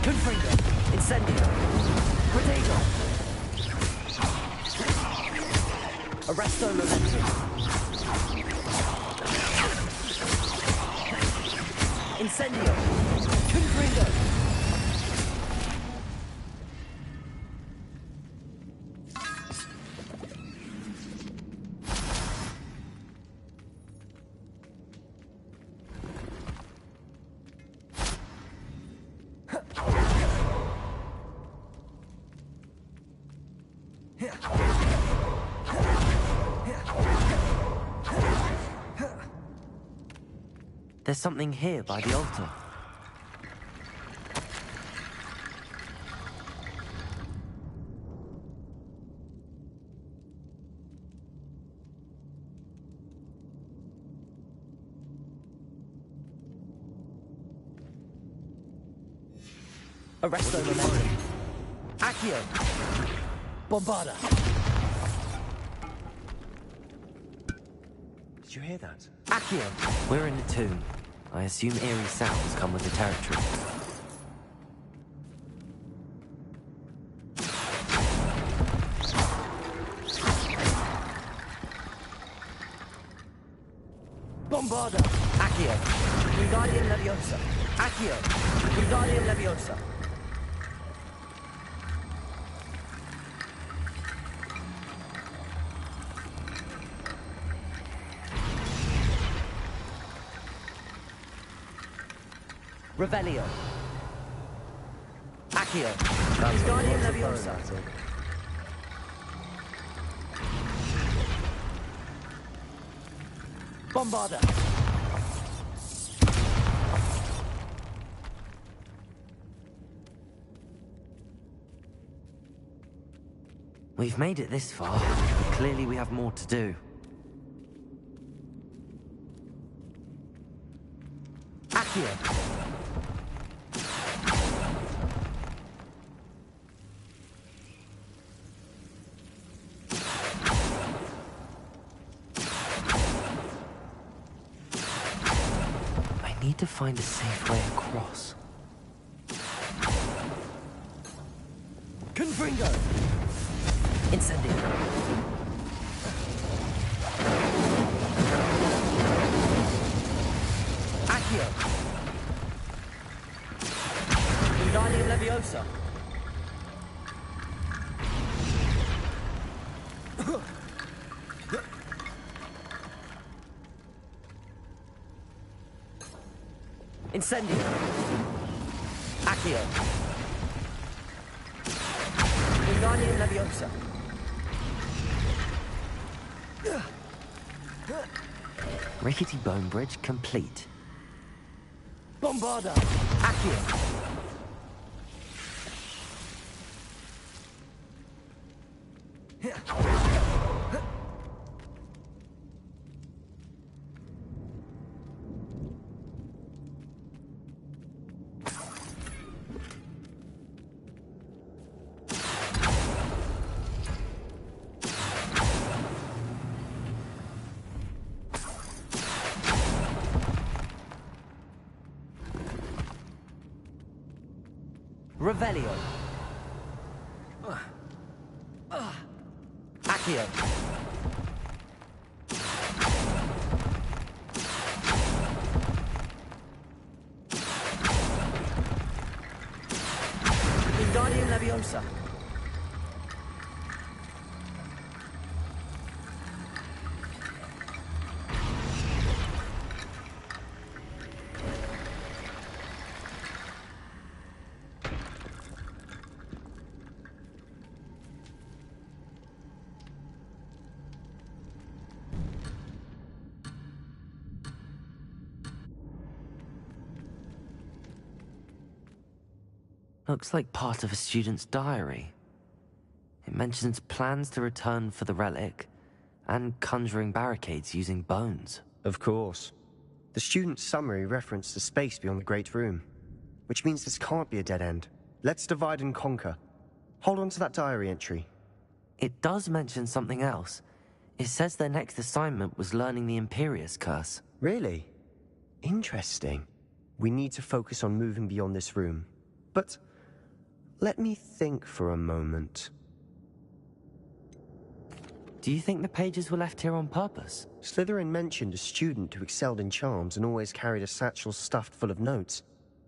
Speaker 3: Confringo! Incendio! Protego! Arresto Momentum! Incendio! Confringo! There's something here by the altar. Arresto Momentum. Accio! Bombarda!
Speaker 1: Did you hear that?
Speaker 3: Accio! We're in the tomb. I assume eerie sounds come with the territory. Bombarda! Accio! Wingardium Leviosa! Accio! Wingardium Leviosa! Revelio. Accio. Wingardium Leviosa. Bombarda. We've made it this far, but clearly we have more to do. Accio. I need to find a safe way across. Confringo! Incendio! Accio! Wingardium Leviosa! Incendio. Accio. Wingardium Leviosa. Rickety bone bridge complete. Bombarda. Accio. Revelio. Accio. Wingardium Leviosa. Looks like part of a student's diary. It mentions plans to return for the relic and conjuring barricades using bones.
Speaker 1: Of course. The student's summary referenced the space beyond the Great Room, which means this can't be a dead end. Let's divide and conquer. Hold on to that diary entry.
Speaker 3: It does mention something else. It says their next assignment was learning the Imperious Curse.
Speaker 1: Really? Interesting. We need to focus on moving beyond this room. But let me think for a moment.
Speaker 3: Do you think the pages were left here on purpose?
Speaker 1: Slytherin mentioned a student who excelled in charms and always carried a satchel stuffed full of notes.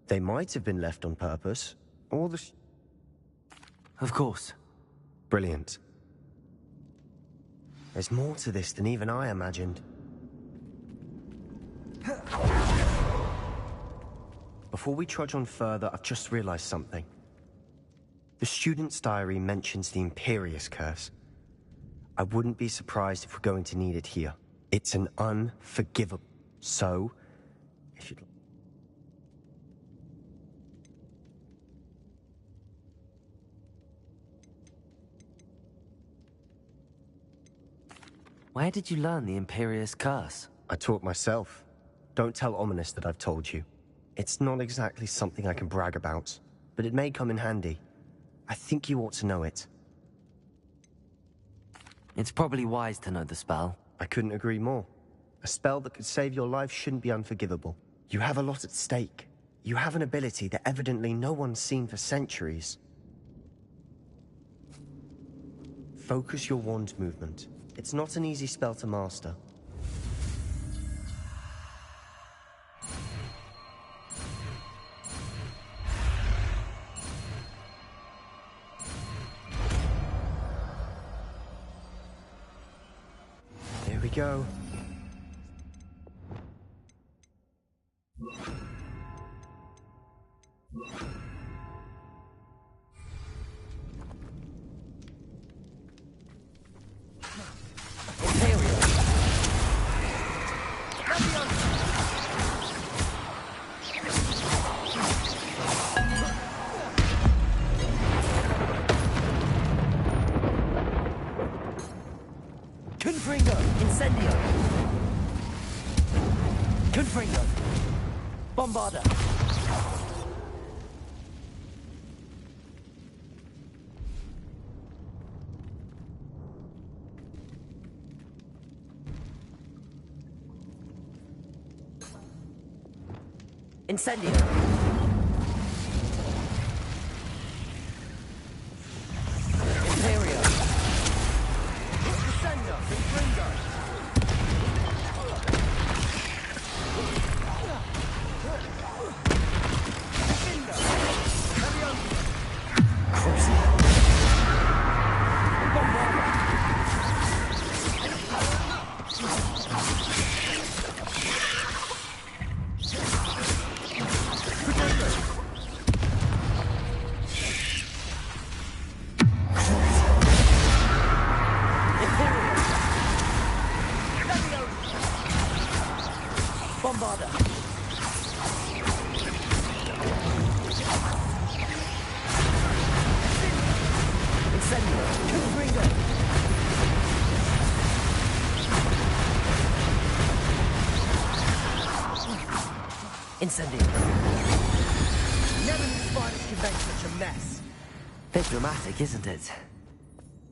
Speaker 1: They might have been left on purpose, or the...
Speaker 3: Of course.
Speaker 1: Brilliant. There's more to this than even I imagined. Before we trudge on further, I've just realized something. The student's diary mentions the Imperious Curse. I wouldn't be surprised if we're going to need it here. It's an unforgivable... So, if you'd...
Speaker 3: Where did you learn the Imperious Curse?
Speaker 1: I taught myself. Don't tell Ominous that I've told you. It's not exactly something I can brag about, but it may come in handy. I think you ought to know it.
Speaker 3: It's probably wise to know the spell.
Speaker 1: I couldn't agree more. A spell that could save your life shouldn't be unforgivable. You have a lot at stake. You have an ability that evidently no one's seen for centuries. Focus your wand movement. It's not an easy spell to master. There we go.
Speaker 3: Confringo! Incendio! Confringo! Bombarda! Incendio! Imperio! Descendo! Confringo! Incendio.
Speaker 15: Never knew spiders could make such a mess.
Speaker 3: Bit dramatic, isn't it?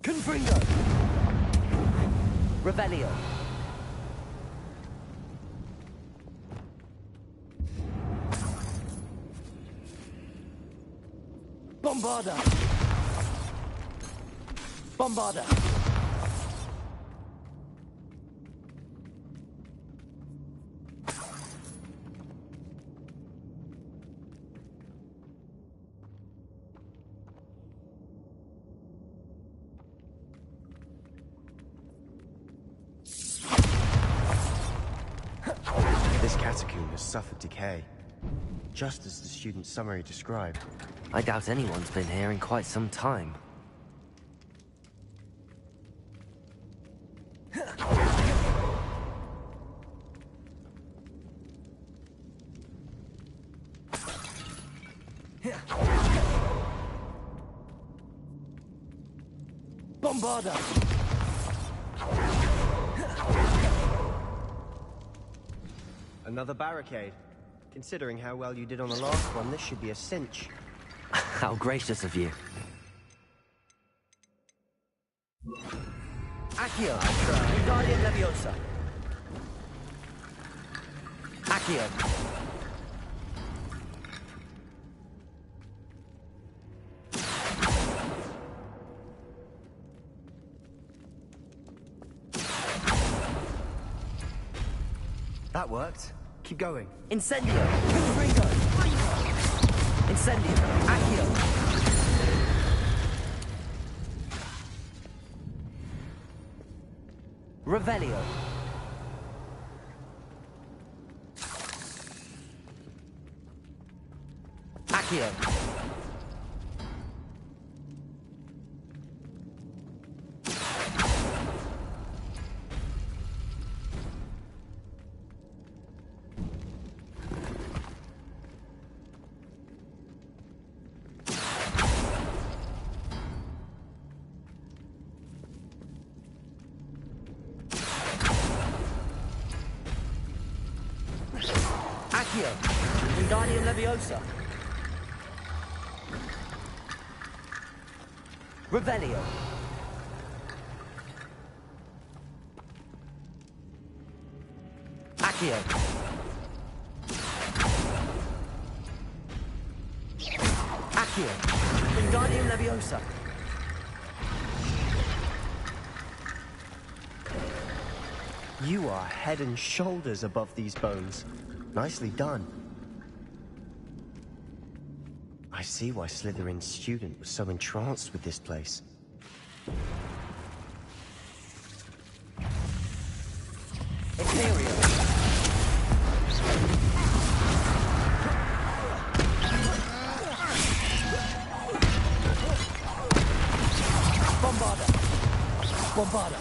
Speaker 15: Confringo.
Speaker 3: Revelio.
Speaker 15: Bombarda. Bombarda.
Speaker 1: This catacomb has suffered decay, just as the student's summary described.
Speaker 3: I doubt anyone's been here in quite some time.
Speaker 15: Bombarda.
Speaker 1: Another barricade. Considering how well you did on the last one, this should be a cinch.
Speaker 3: How gracious of you.
Speaker 15: Accio. Wingardium Leviosa.
Speaker 3: Accio.
Speaker 1: That worked. Keep going.
Speaker 15: Incendio. Confringo.
Speaker 3: Incendio.
Speaker 15: Accio.
Speaker 3: Revelio. Accio.
Speaker 15: Accio. Wingardium Leviosa.
Speaker 3: Revelio. Accio.
Speaker 15: Accio. Wingardium Leviosa.
Speaker 1: You are head and shoulders above these bones. Nicely done. I see why Slytherin's student was so entranced with this place.
Speaker 15: Imperial. Bombarda. Bombarda.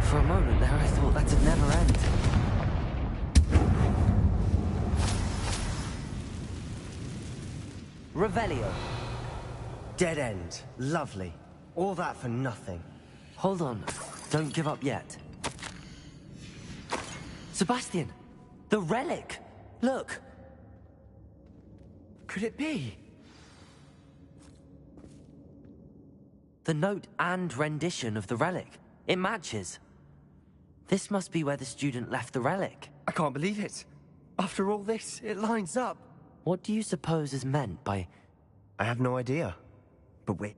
Speaker 3: For a moment there, I thought that'd never end. Revelio.
Speaker 1: Dead end. Lovely. All that for nothing.
Speaker 3: Hold on. Don't give up yet. Sebastian! The relic! Look!
Speaker 1: Could it be?
Speaker 3: The note and rendition of the relic. It matches. This must be where the student left the relic.
Speaker 1: I can't believe it. After all this, it lines up.
Speaker 3: What do you suppose is meant by...
Speaker 1: I have no idea. But wait.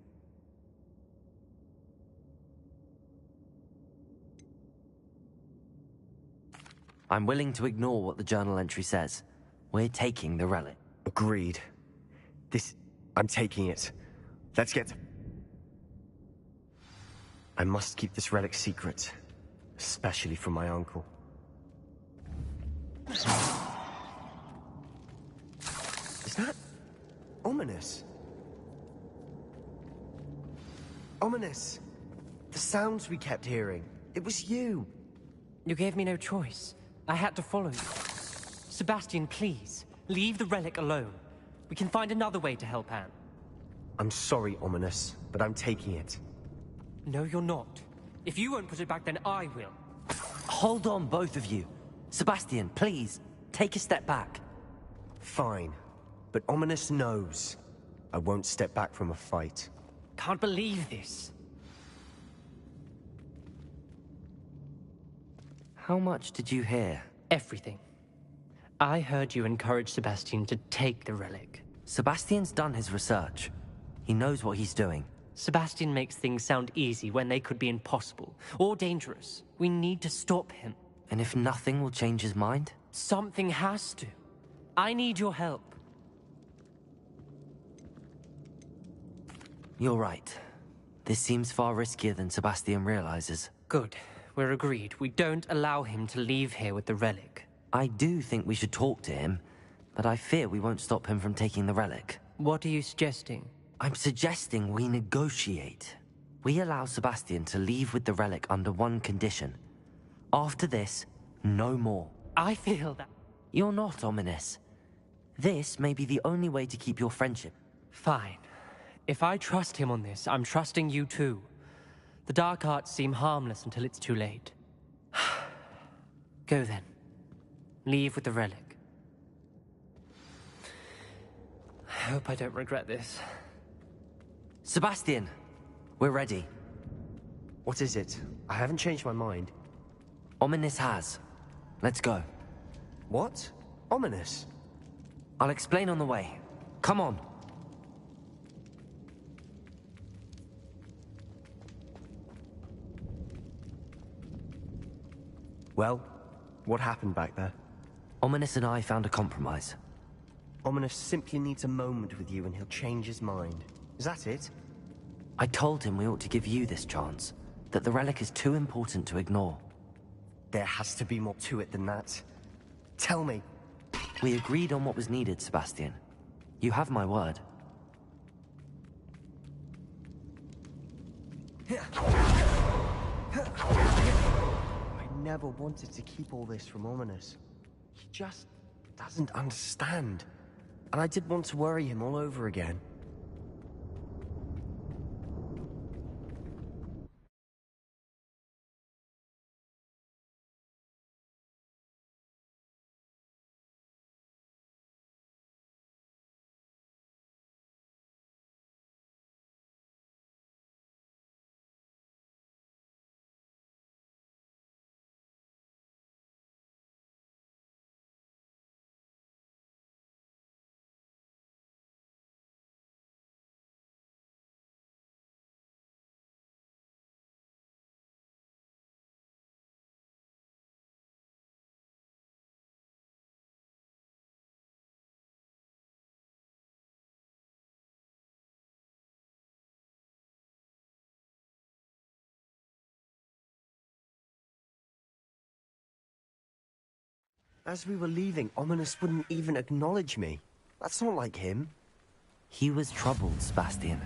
Speaker 3: I'm willing to ignore what the journal entry says. We're taking the relic.
Speaker 1: Agreed. I'm taking it. Let's get... I must keep this relic secret, especially from my uncle. Is that ominous? Ominous! The sounds we kept hearing. It was you.
Speaker 2: You gave me no choice. I had to follow you. Sebastian, please, leave the relic alone. We can find another way to help Anne.
Speaker 1: I'm sorry, Ominous, but I'm taking it.
Speaker 2: No, you're not. If you won't put it back, then I will.
Speaker 3: Hold on, both of you. Sebastian, please, take a step back.
Speaker 1: Fine, but Ominous knows I won't step back from a fight.
Speaker 2: Can't believe this.
Speaker 3: How much did you hear?
Speaker 2: Everything. I heard you encourage Sebastian to take the relic.
Speaker 3: Sebastian's done his research. He knows what he's doing.
Speaker 2: Sebastian makes things sound easy when they could be impossible or dangerous. We need to stop him.
Speaker 3: And if nothing will change his mind?
Speaker 2: Something has to. I need your help.
Speaker 3: You're right. This seems far riskier than Sebastian realizes.
Speaker 2: Good. We're agreed. We don't allow him to leave here with the relic.
Speaker 3: I do think we should talk to him, but I fear we won't stop him from taking the relic.
Speaker 2: What are you suggesting?
Speaker 3: I'm suggesting we negotiate. We allow Sebastian to leave with the relic under one condition. After this, no more.
Speaker 2: I feel that...
Speaker 3: You're not ominous. This may be the only way to keep your friendship.
Speaker 2: Fine. If I trust him on this, I'm trusting you too. The dark arts seem harmless until it's too late. Go then. Leave with the relic. I hope I don't regret this.
Speaker 3: Sebastian, we're ready.
Speaker 1: What is it? I haven't changed my mind.
Speaker 3: Ominous has. Let's go.
Speaker 1: What? Ominous?
Speaker 3: I'll explain on the way. Come on.
Speaker 1: Well, what happened back there?
Speaker 3: Ominous and I found a compromise.
Speaker 1: Ominous simply needs a moment with you and he'll change his mind. Is that it?
Speaker 3: I told him we ought to give you this chance. That the relic is too important to ignore.
Speaker 1: There has to be more to it than that. Tell me.
Speaker 3: We agreed on what was needed, Sebastian. You have my word.
Speaker 1: I never wanted to keep all this from Ominous. He just doesn't understand. And I did want to worry him all over again. As we were leaving, Ominous wouldn't even acknowledge me. That's not like him.
Speaker 3: He was troubled, Sebastian.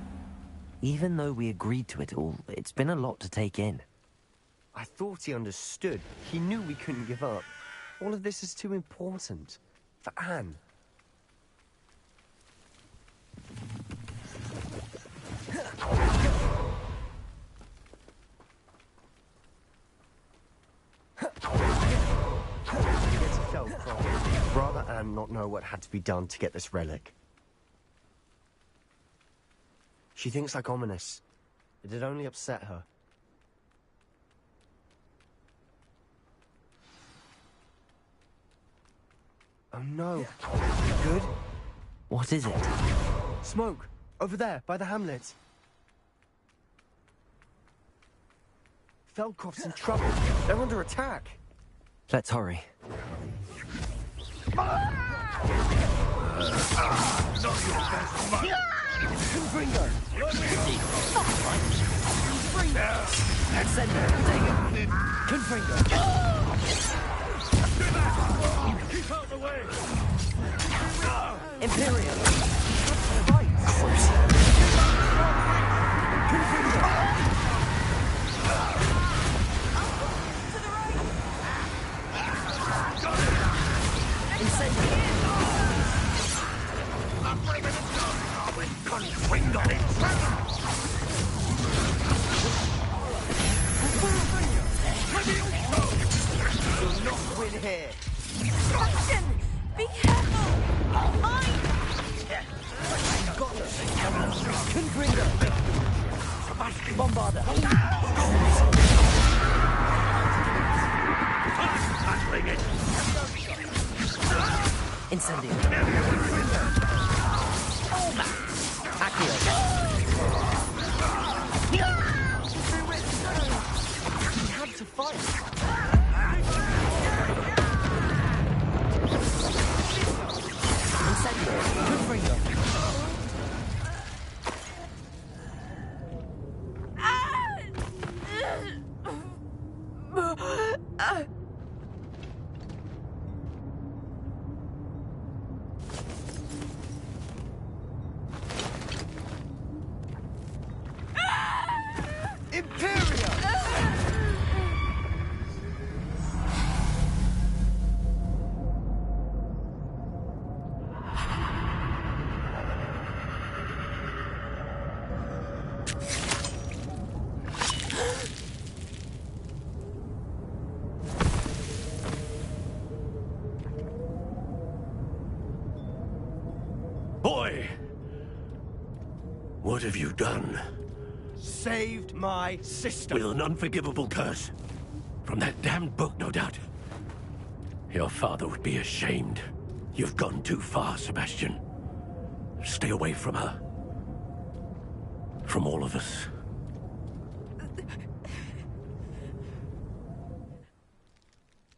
Speaker 3: Even though we agreed to it all, it's been a lot to take in.
Speaker 1: I thought he understood. He knew we couldn't give up. All of this is too important. For Anne. Rather Anne not know what had to be done to get this relic. She thinks like Ominous. It'd only upset her. Oh no. You good?
Speaker 3: What is it?
Speaker 1: Smoke! Over there, by the hamlet. Feldcroft's in trouble. They're under attack.
Speaker 3: Let's hurry.
Speaker 15: Bingo! Keep out the way!
Speaker 3: Imperium!
Speaker 15: You'll not win here.
Speaker 12: Sebastian! Be careful! Mine!
Speaker 15: Got them. Confringo. Sebastian. Bombarder. Tackling it.
Speaker 3: Incendio.
Speaker 15: Accio. He had to fight.
Speaker 8: Boy! What have you done?
Speaker 15: Saved my sister.
Speaker 8: With an unforgivable curse. From that damned book, no doubt. Your father would be ashamed. You've gone too far, Sebastian. Stay away from her. From all of us.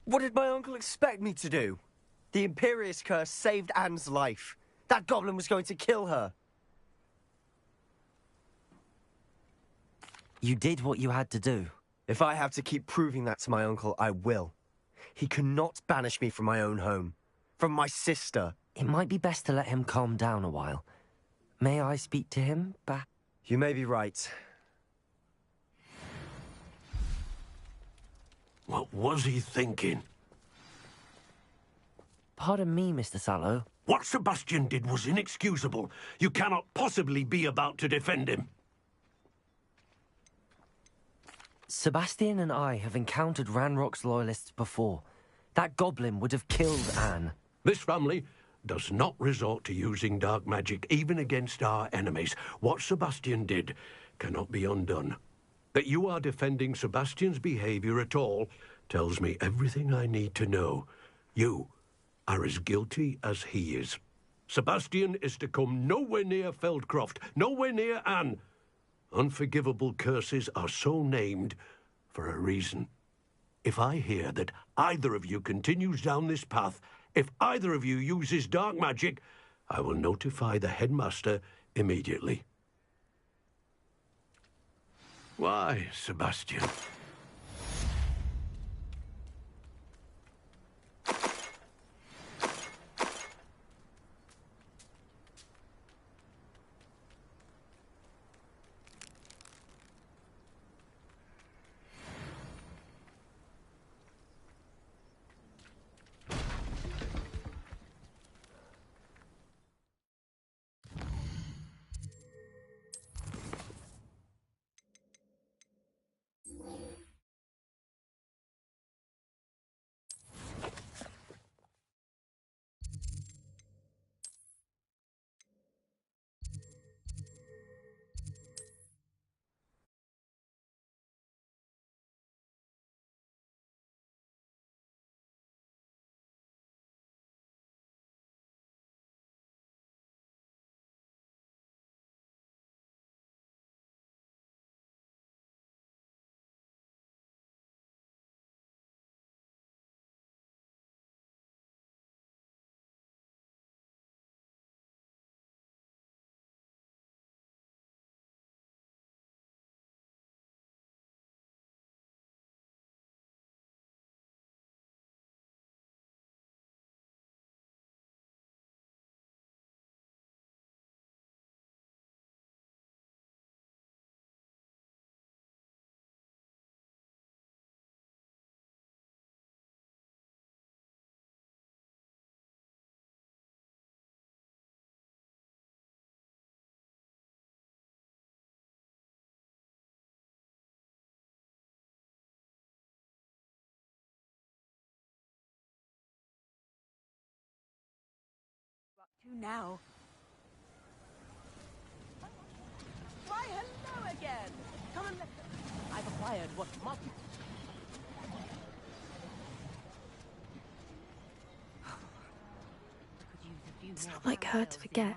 Speaker 1: What did my uncle expect me to do? The Imperious curse saved Anne's life. That goblin was going to kill her.
Speaker 3: You did what you had to do.
Speaker 1: If I have to keep proving that to my uncle, I will. He cannot banish me from my own home. From my sister.
Speaker 3: It might be best to let him calm down a while. May I speak to him,
Speaker 1: You may be right.
Speaker 8: What was he thinking?
Speaker 3: Pardon me, Mr. Sallow.
Speaker 8: What Sebastian did was inexcusable. You cannot possibly be about to defend him.
Speaker 3: Sebastian and I have encountered Ranrock's loyalists before. That goblin would have killed Anne.
Speaker 8: This family does not resort to using dark magic, even against our enemies. What Sebastian did cannot be undone. That you are defending Sebastian's behavior at all tells me everything I need to know. You are as guilty as he is. Sebastian is to come nowhere near Feldcroft, nowhere near Anne. Unforgivable curses are so named for a reason. If I hear that either of you continues down this path, if either of you uses dark magic, I will notify the headmaster immediately. Why, Sebastian?
Speaker 12: Now.
Speaker 16: Why, hello again! Come and let I've acquired what must...
Speaker 5: It's not like her to forget.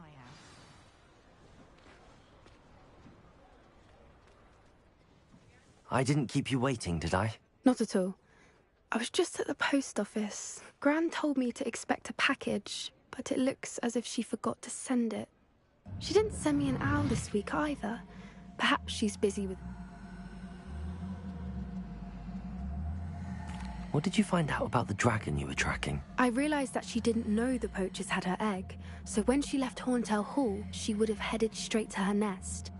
Speaker 3: I didn't keep you waiting, did I?
Speaker 5: Not at all. I was just at the post office. Gran told me to expect a package, but it looks as if she forgot to send it. She didn't send me an owl this week either. Perhaps she's busy with...
Speaker 3: What did you find out about the dragon you were tracking?
Speaker 5: I realized that she didn't know the poachers had her egg, so when she left Horntail Hall, she would have headed straight to her nest.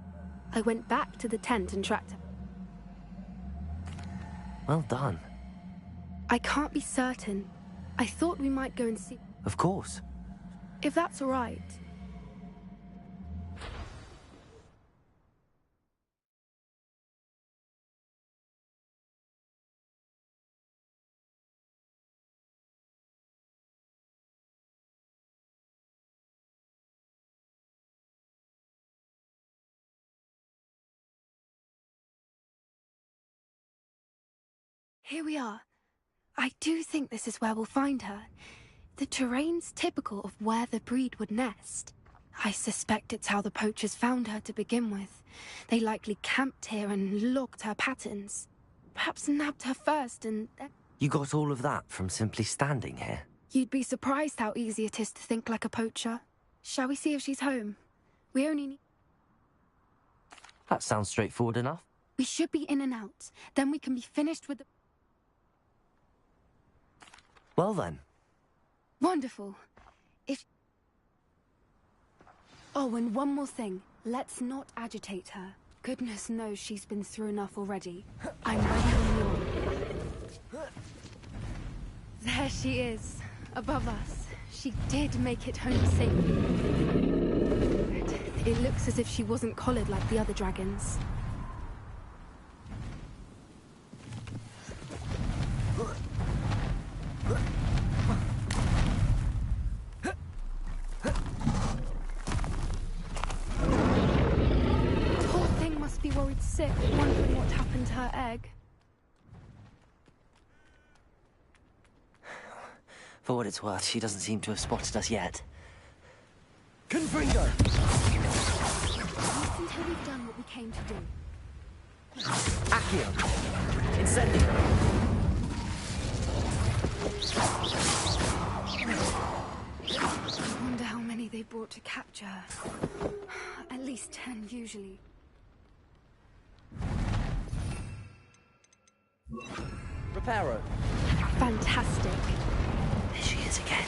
Speaker 5: I went back to the tent and tracked her.
Speaker 3: Well done.
Speaker 5: I can't be certain. I thought we might go and see...
Speaker 3: Of course.
Speaker 5: If that's all right. Here we are. I do think this is where we'll find her. The terrain's typical of where the breed would nest. I suspect it's how the poachers found her to begin with. They likely camped here and logged her patterns. Perhaps nabbed her first and then...
Speaker 3: You got all of that from simply standing here?
Speaker 5: You'd be surprised how easy it is to think like a poacher. Shall we see if she's home? We only need...
Speaker 3: That sounds straightforward enough.
Speaker 5: We should be in and out. Then we can be finished with the...
Speaker 3: Well then.
Speaker 5: Wonderful. Oh, and one more thing. Let's not agitate her. Goodness knows she's been through enough already. I'm ready when you are. There she is, above us. She did make it home safely. It looks as if she wasn't collared like the other dragons. Worried sick, wondering what happened to her egg.
Speaker 3: For what it's worth, she doesn't seem to have spotted us yet.
Speaker 15: Confringo!
Speaker 5: Wait until we've done what we came to do.
Speaker 15: Accio! Incendio!
Speaker 5: I wonder how many they brought to capture her. At least 10, usually.
Speaker 15: Reparo.
Speaker 5: Fantastic.
Speaker 3: There she is again.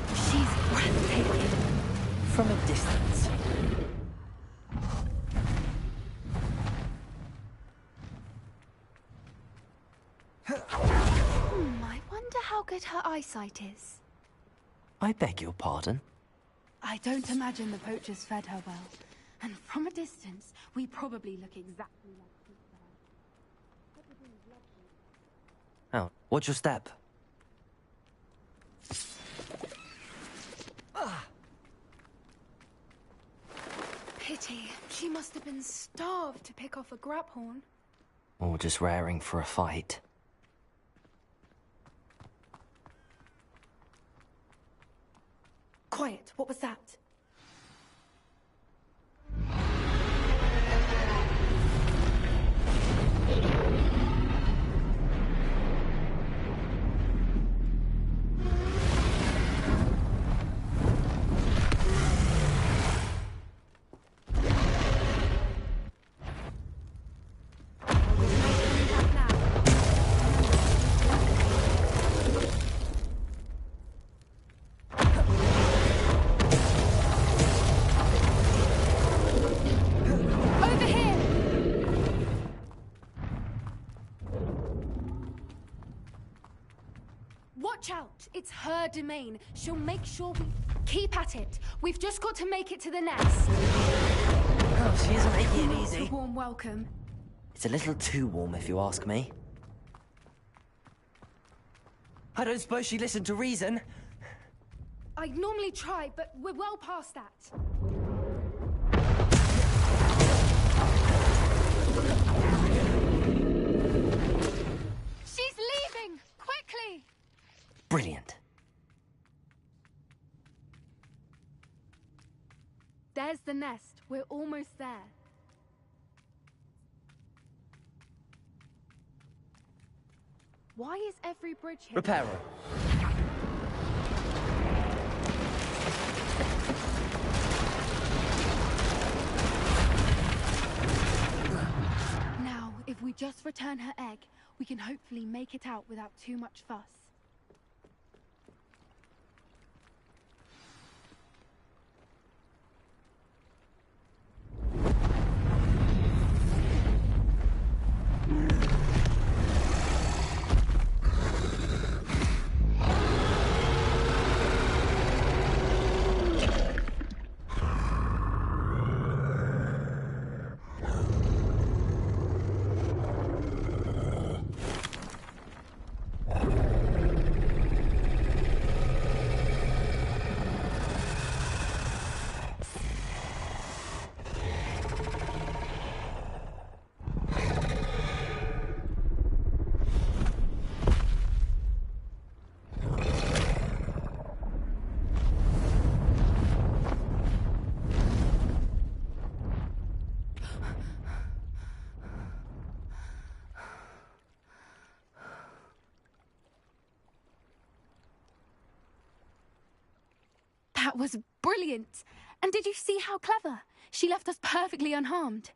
Speaker 5: She's breathtaking.
Speaker 3: From a distance.
Speaker 5: I wonder how good her eyesight is.
Speaker 3: I beg your pardon?
Speaker 5: I don't imagine the poachers fed her well. And from a distance, we probably look exactly like
Speaker 3: Oh, what's your step?
Speaker 5: Pity. She must have been starved to pick off a graphorn.
Speaker 3: Or just raring for a fight.
Speaker 5: Quiet. What was that? Watch out! It's her domain. She'll make sure we... Keep at it. We've just got to make it to the nest.
Speaker 3: Oh, she isn't making it easy.
Speaker 5: A warm welcome.
Speaker 3: It's a little too warm, if you ask me. I don't suppose she listened to reason.
Speaker 5: I'd normally try, but we're well past that. She's leaving! Quickly!
Speaker 3: Brilliant.
Speaker 5: There's the nest. We're almost there. Why is every bridge here?
Speaker 2: Reparo.
Speaker 5: Now, if we just return her egg, we can hopefully make it out without too much fuss. That was brilliant! And did you see how clever? She left us perfectly unharmed.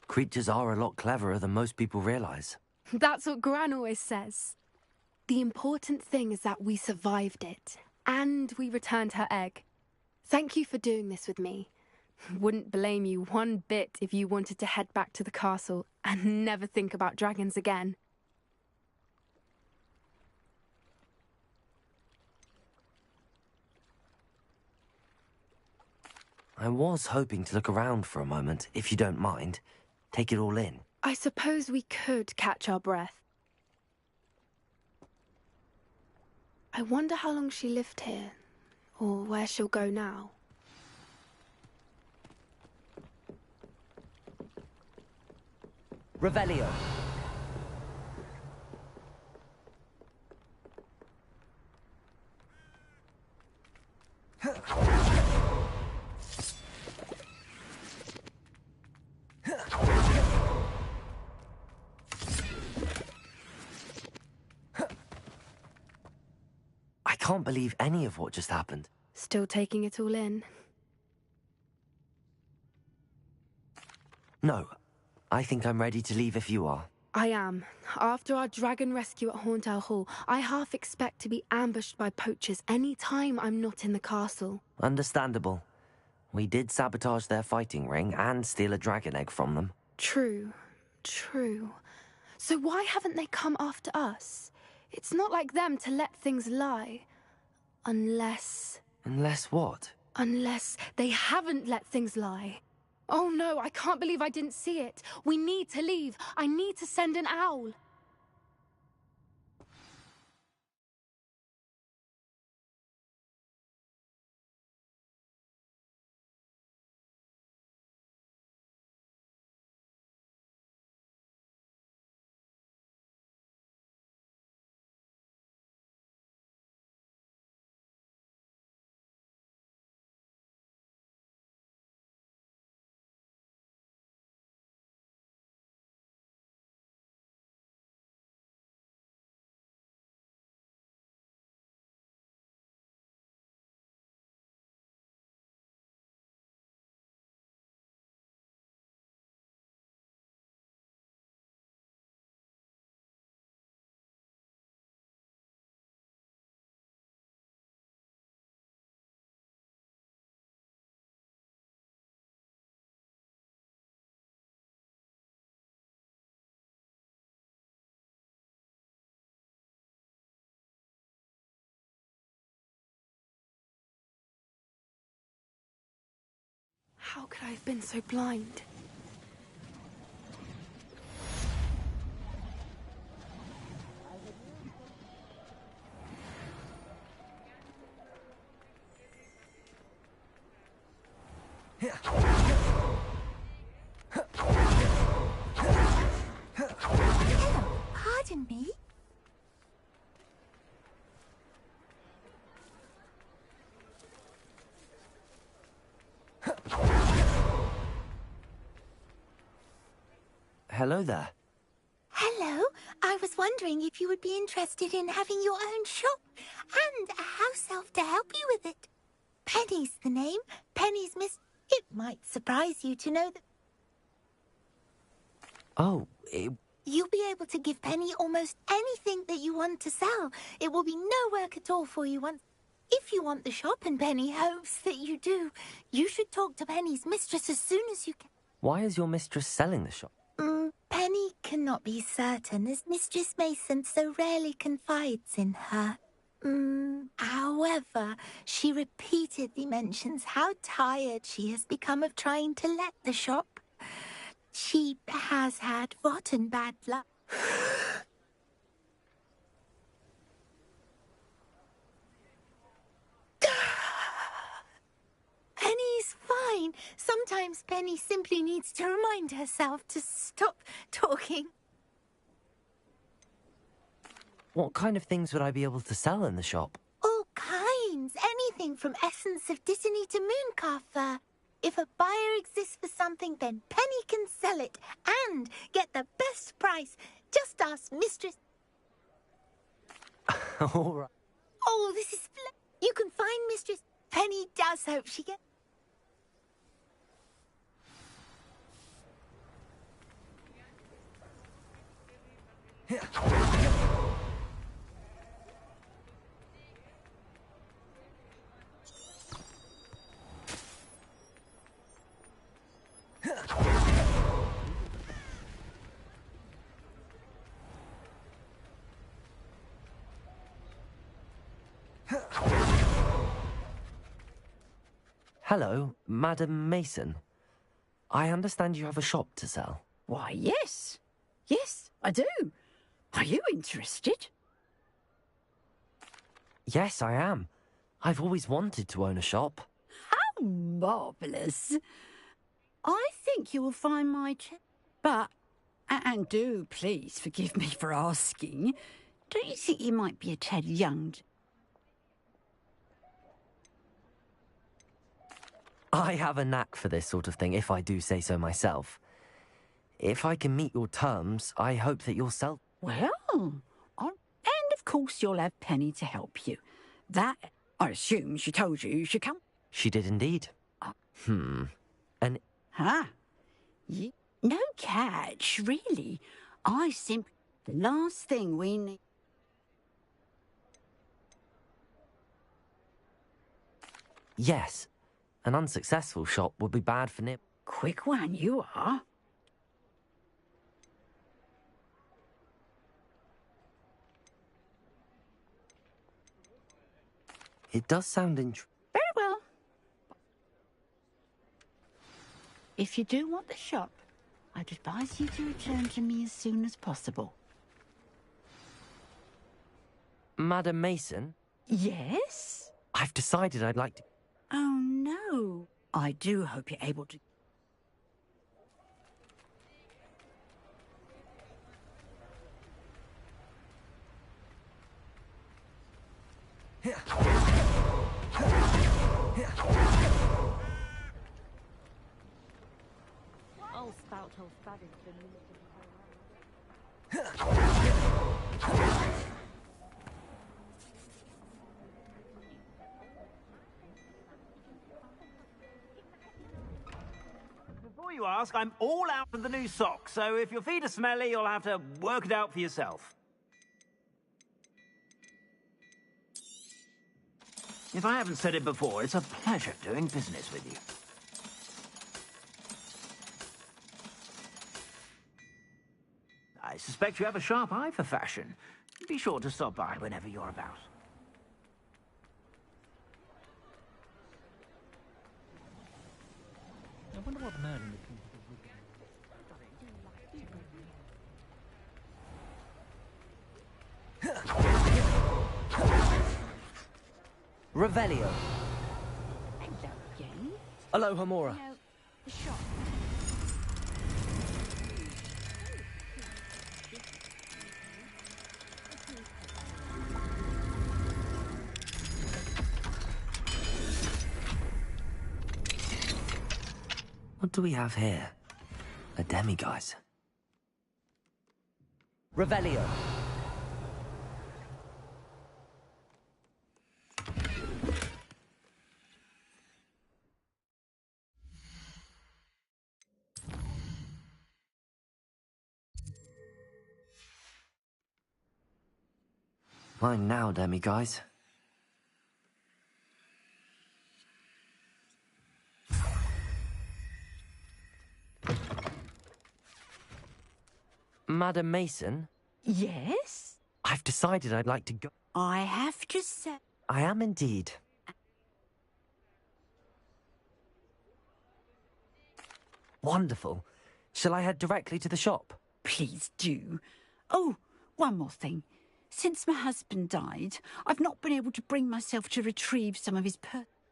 Speaker 3: Creatures are a lot cleverer than most people realize.
Speaker 5: That's what Gran always says. The important thing is that we survived it, and we returned her egg. Thank you for doing this with me. Wouldn't blame you one bit if you wanted to head back to the castle and never think about dragons again.
Speaker 3: I was hoping to look around for a moment, if you don't mind. Take it all in.
Speaker 5: I suppose we could catch our breath. I wonder how long she lived here, or where she'll go now.
Speaker 2: Revelio.
Speaker 3: I can't believe any of what just happened.
Speaker 5: Still taking it all in.
Speaker 3: No, I think I'm ready to leave if you are.
Speaker 5: I am. After our dragon rescue at Hauntow Hall, I half expect to be ambushed by poachers any time I'm not in the castle.
Speaker 3: Understandable. We did sabotage their fighting ring and steal a dragon egg from them.
Speaker 5: True. True. So why haven't they come after us? It's not like them to let things lie. Unless...
Speaker 3: Unless what?
Speaker 5: Unless they haven't let things lie. Oh no, I can't believe I didn't see it. We need to leave. I need to send an owl. How could I have been so blind?
Speaker 3: hello there.
Speaker 17: Hello. I was wondering if you would be interested in having your own shop and a house elf to help you with it. Penny's the name. Penny's Miss... It might surprise you to know that...
Speaker 3: Oh,
Speaker 17: You'll be able to give Penny almost anything that you want to sell. It will be no work at all for you once... If you want the shop and Penny hopes that you do, you should talk to Penny's mistress as soon as you can.
Speaker 3: why is your mistress selling the shop?
Speaker 17: Penny cannot be certain, as Mistress Mason so rarely confides in her. However, she repeatedly mentions how tired she has become of trying to let the shop. She has had rotten bad luck. Penny's fine. Sometimes Penny simply needs to remind herself to stop talking.
Speaker 3: What kind of things would I be able to sell in the shop?
Speaker 17: All kinds. Anything from essence of Disney to mooncalf fur. If a buyer exists for something, then Penny can sell it and get the best price. Just ask Mistress...
Speaker 3: All right.
Speaker 17: Oh, this is... You can find Mistress... Penny does hope she gets...
Speaker 3: Hello, Madam Mason. I understand you have a shop to sell.
Speaker 18: Why, yes. Yes, I do. Are you interested?
Speaker 3: Yes, I am. I've always wanted to own a shop.
Speaker 18: How marvellous. I think you will find my but, and do please forgive me for asking, don't you think you might be a tad young?
Speaker 3: I have a knack for this sort of thing, if I do say so myself. If I can meet your terms, I hope that you'll sell...
Speaker 18: Well, and of course you'll have Penny to help you. That, I assume she told you should come.
Speaker 3: She did indeed. And...
Speaker 18: No catch, really. I simply... The last thing we need...
Speaker 3: Yes. An unsuccessful shop would be bad for Nip.
Speaker 18: Quick one, you are.
Speaker 3: It does sound
Speaker 18: Very well. If you do want the shop, I'd advise you to return to me as soon as possible.
Speaker 3: Madam Mason?
Speaker 18: Yes?
Speaker 3: I've decided I'd like to...
Speaker 18: Oh, no. I do hope you're able to...
Speaker 16: I'll spout old Paddington.
Speaker 19: Before you ask, I'm all out of the new socks, so if your feet are smelly, you'll have to work it out for yourself. If I haven't said it before, it's a pleasure doing business with you. I suspect you have a sharp eye for fashion. Be sure to stop by whenever you're about.
Speaker 20: I wonder what Merlin
Speaker 3: Revelio.
Speaker 18: Hello again.
Speaker 3: Aloha Mora.
Speaker 18: No, the shop.
Speaker 3: What do we have here? A demiguise. Revelio. Mine now, demi-guys. Madam Mason?
Speaker 18: Yes?
Speaker 3: I've decided I'd like to go.
Speaker 18: I have to say...
Speaker 3: I am indeed. Wonderful. Shall I head directly to the shop?
Speaker 18: Please do. Oh, one more thing. Since my husband died, I've not been able to bring myself to retrieve some of his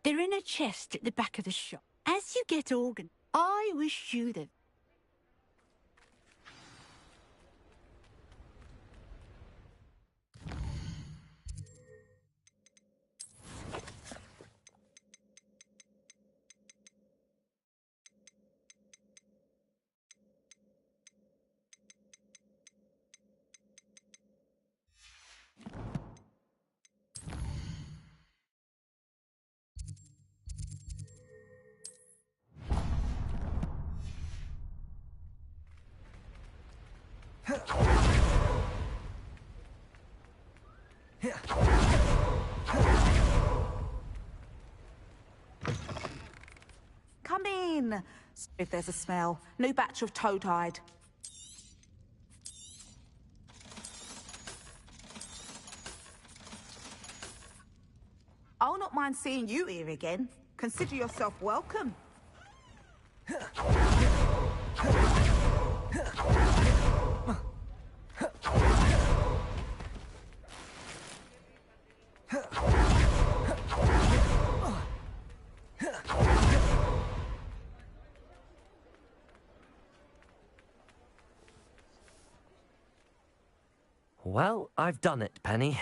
Speaker 18: They're in a chest at the back of the shop. As you get organ, I wish you the...
Speaker 13: Come in. If there's a smell. New batch of toad-hide. I'll not mind seeing you here again. Consider yourself welcome.
Speaker 3: Well, I've done it, Penny.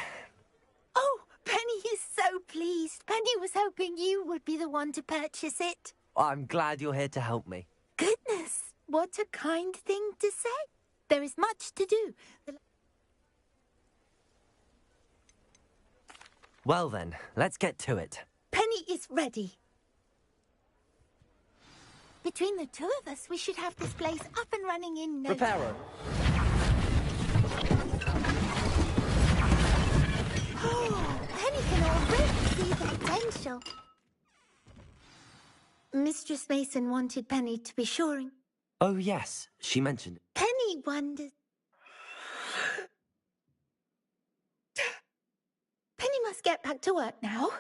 Speaker 17: Oh, Penny is so pleased. Penny was hoping you would be the one to purchase it.
Speaker 3: I'm glad you're here to help me.
Speaker 17: Goodness, what a kind thing to say. There is much to do.
Speaker 3: Well then, let's get to it.
Speaker 17: Penny is ready. Between the two of us, we should have this place up and running in no time.
Speaker 3: Reparo.
Speaker 17: Penny can already see the potential. Mistress Mason wanted Penny to be shoring.
Speaker 3: Oh yes, she mentioned it.
Speaker 17: Penny wonders... Penny must get back to work now.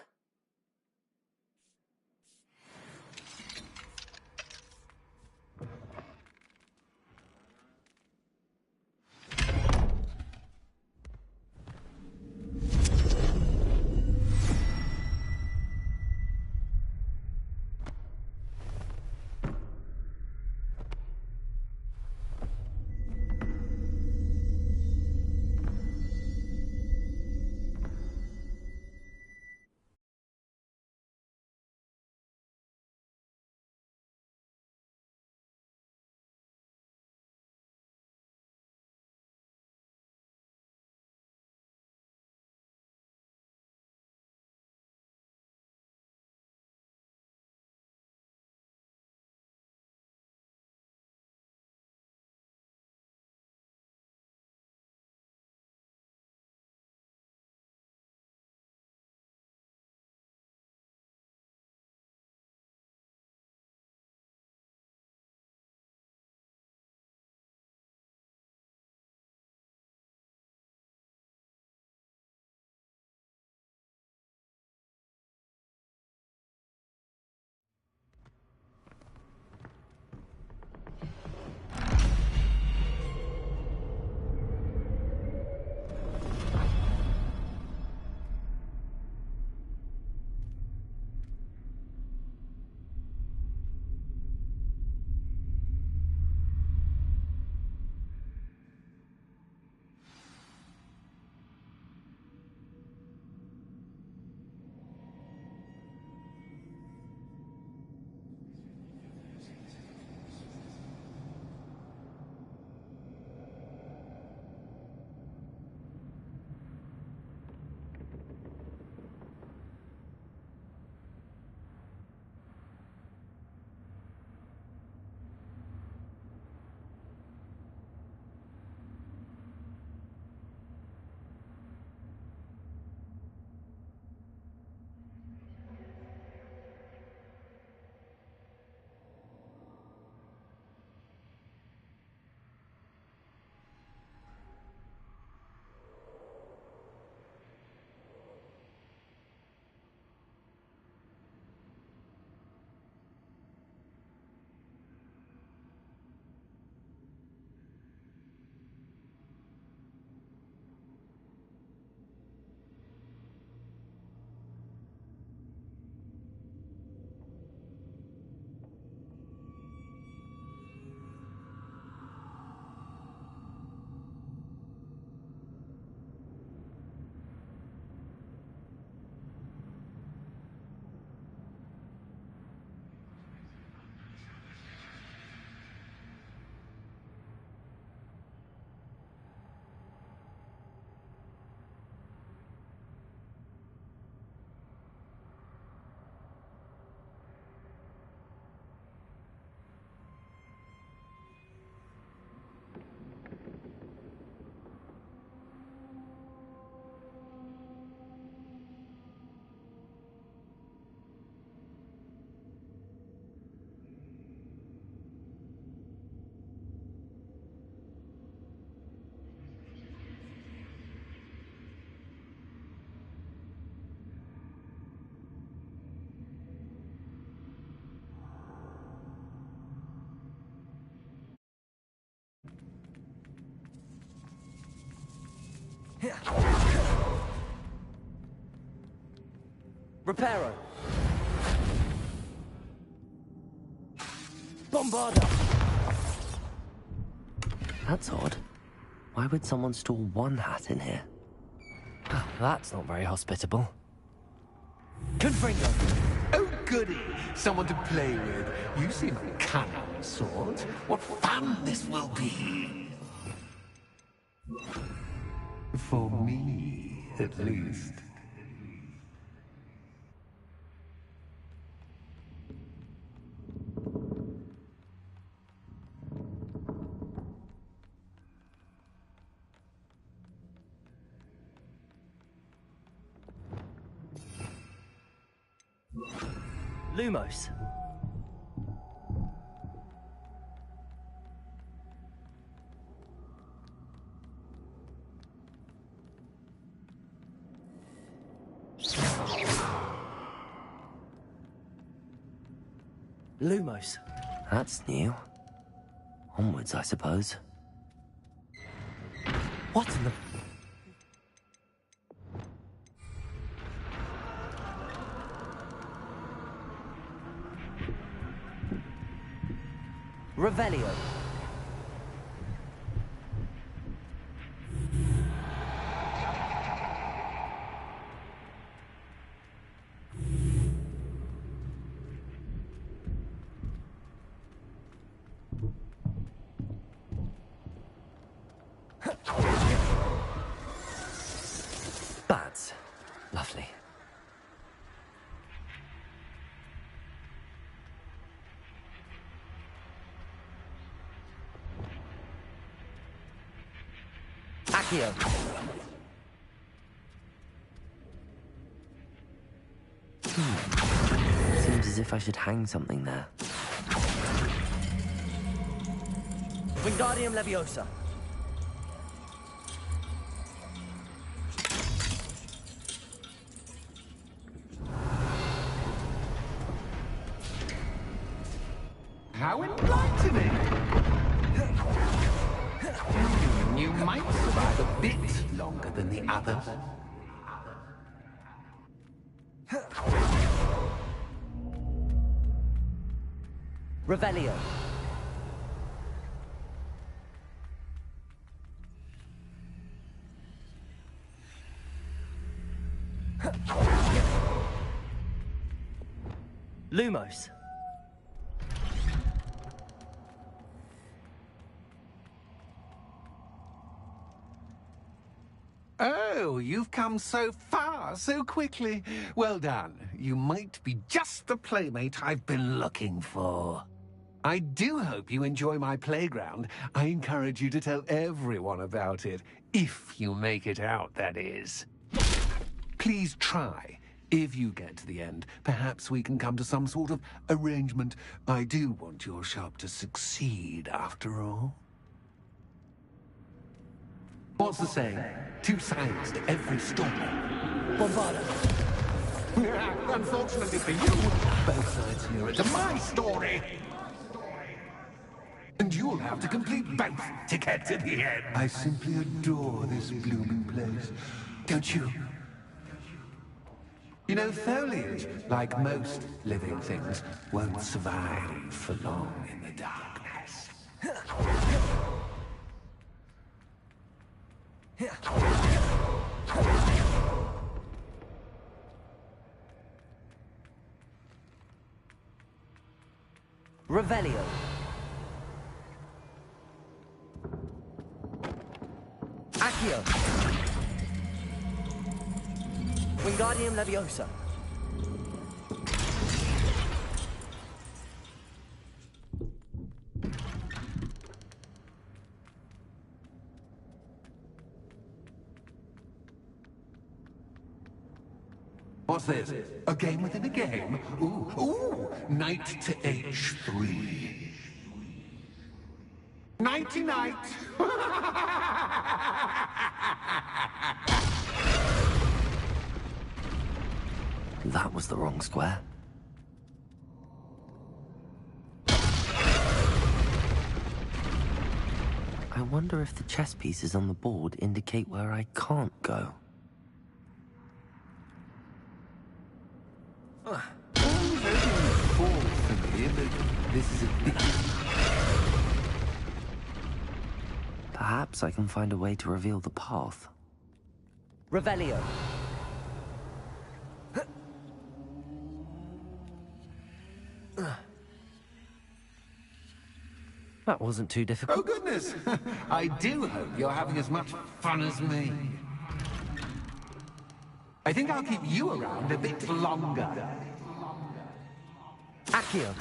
Speaker 3: Reparo. Bombarda. That's odd. Why would someone store one hat in here? Oh, that's not very hospitable. Confringo.
Speaker 6: Oh, goody! Someone to play with. You seem a cunning sort. What fun this will be! For me, at least.
Speaker 3: Lumos. Lumos. That's new. Onwards, I suppose. What in the... Revelio. Bats. Lovely. Accio. Seems as if I should hang something there. Wingardium Leviosa.
Speaker 6: How enlightening! You might survive a bit longer than the others.
Speaker 3: Revelio. Lumos.
Speaker 6: Oh, you've come so far, so quickly. Well done. You might be just the playmate I've been looking for. I do hope you enjoy my playground. I encourage you to tell everyone about it. If you make it out, that is. Please try. If you get to the end, perhaps we can come to some sort of arrangement. I do want your shop to succeed, after all. What's the saying? Two sides to every story.
Speaker 3: Bombarda.
Speaker 6: Unfortunately for you, both sides hear it to my story. And you'll have to complete both to get to the end. I simply adore this blooming place. Don't you? You know, foliage, like most living things, won't survive for long in the darkness.
Speaker 3: Revelio. Accio. Wingardium Leviosa.
Speaker 6: What's this? A game within a game? Ooh, knight to H3. Nighty-night!
Speaker 3: That was the wrong square. I wonder if the chess pieces on the board indicate where I can't go.
Speaker 14: This is a big...
Speaker 3: Perhaps I can find a way to reveal the path.
Speaker 19: Revelio.
Speaker 3: That wasn't too difficult.
Speaker 14: Oh, goodness! I do hope you're having as much fun as me. I think I'll keep you around a bit longer.
Speaker 19: Accio.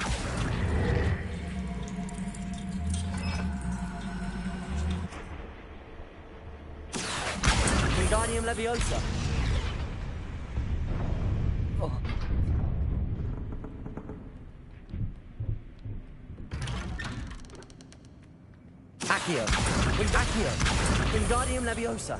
Speaker 19: Wingardium Leviosa. Oh. Accio. Accio. Wingardium Leviosa.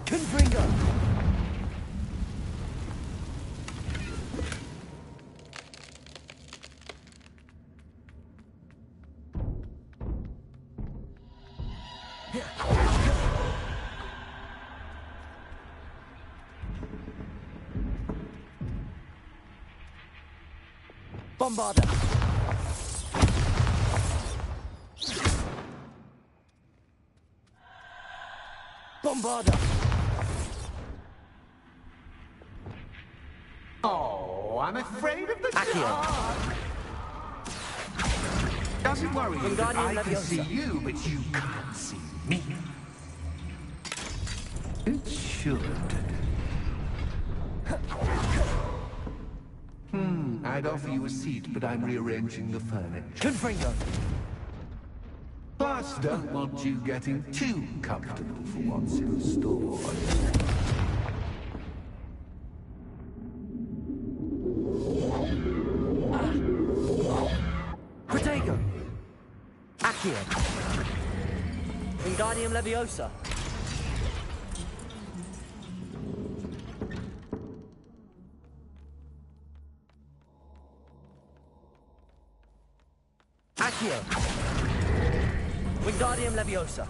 Speaker 19: Confringo. Bombarda. Bombarda.
Speaker 14: Oh, I'm afraid of the dark. Doesn't worry you that I can see you, but you can't see me. It should. I'd offer you a seat, but I'm rearranging the furniture.
Speaker 19: Confringo.
Speaker 14: Plus, don't want you getting too comfortable for what's in store.
Speaker 19: Protego. Accio. Wingardium Leviosa. Accio. Wingardium Leviosa.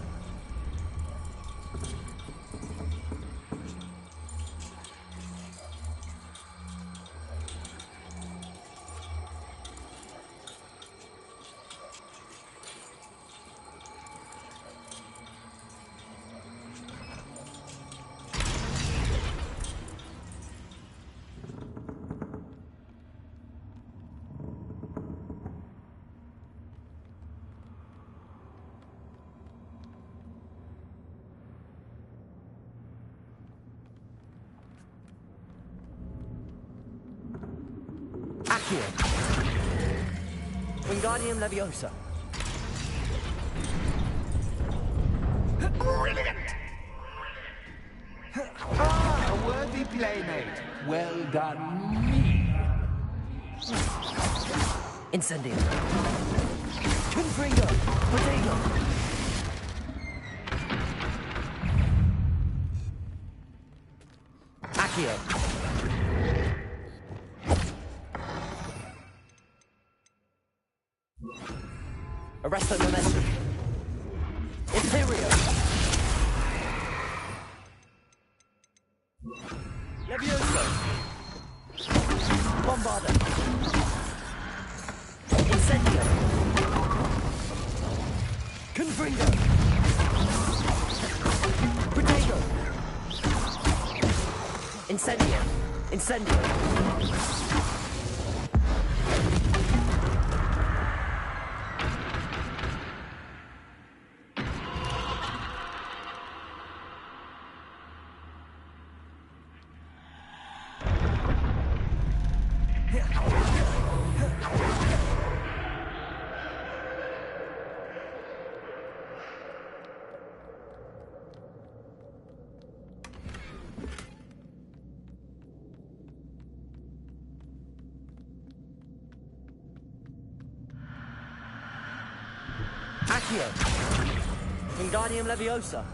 Speaker 19: Accio. Wingardium Leviosa.
Speaker 14: Brilliant! Ah, a worthy playmate. Well done, me.
Speaker 19: Incendio. Confringo. Protego. Accio. Arresto Momentum. Imperio. Levioso. Bombarda. Incendio. Confringo. Protego. Incendio. Incendio. Accio. Wingardium Leviosa.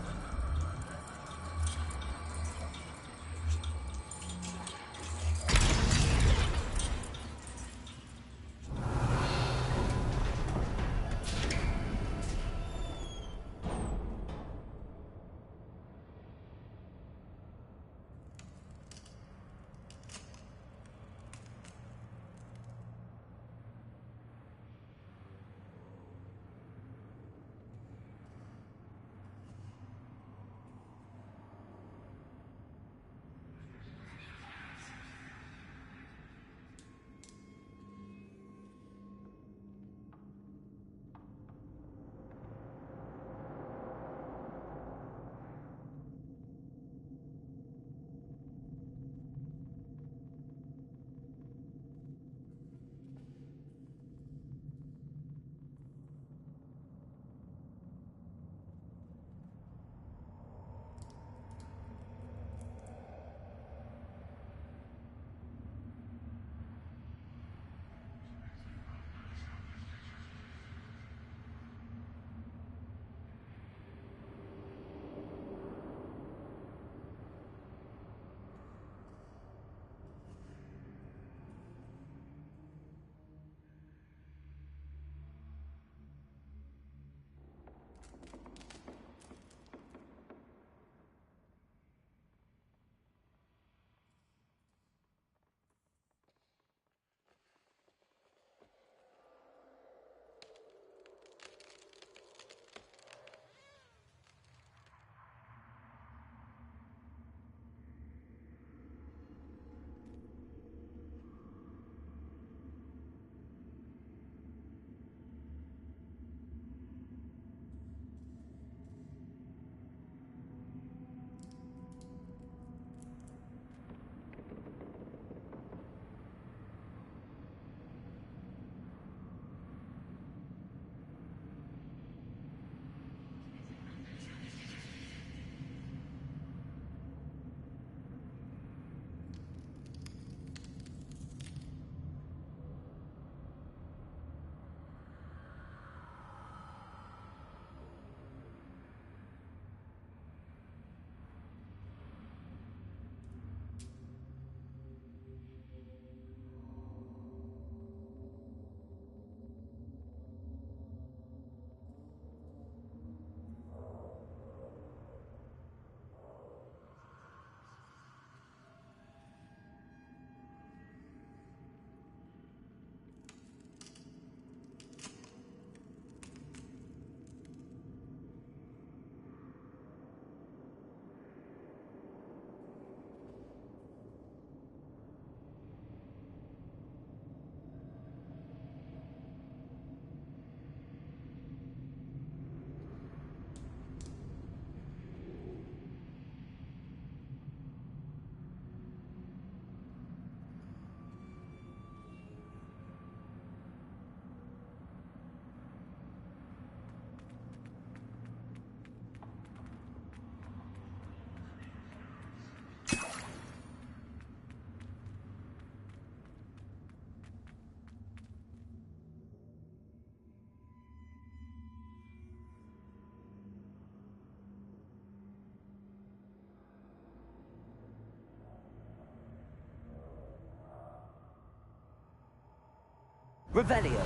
Speaker 3: Revelio.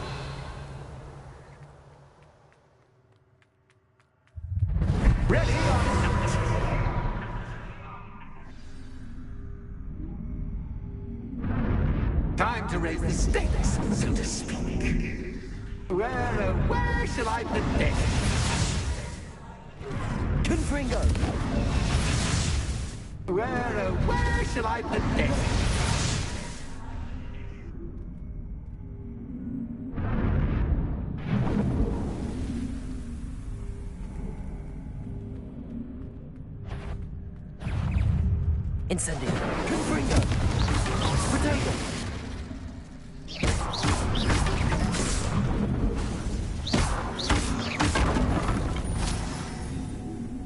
Speaker 14: Ready or not? Time to raise the stakes, so to speak. Where shall I put this?
Speaker 3: Confringo.
Speaker 14: Where shall I put this?
Speaker 3: Incendio. Confringo. Potato.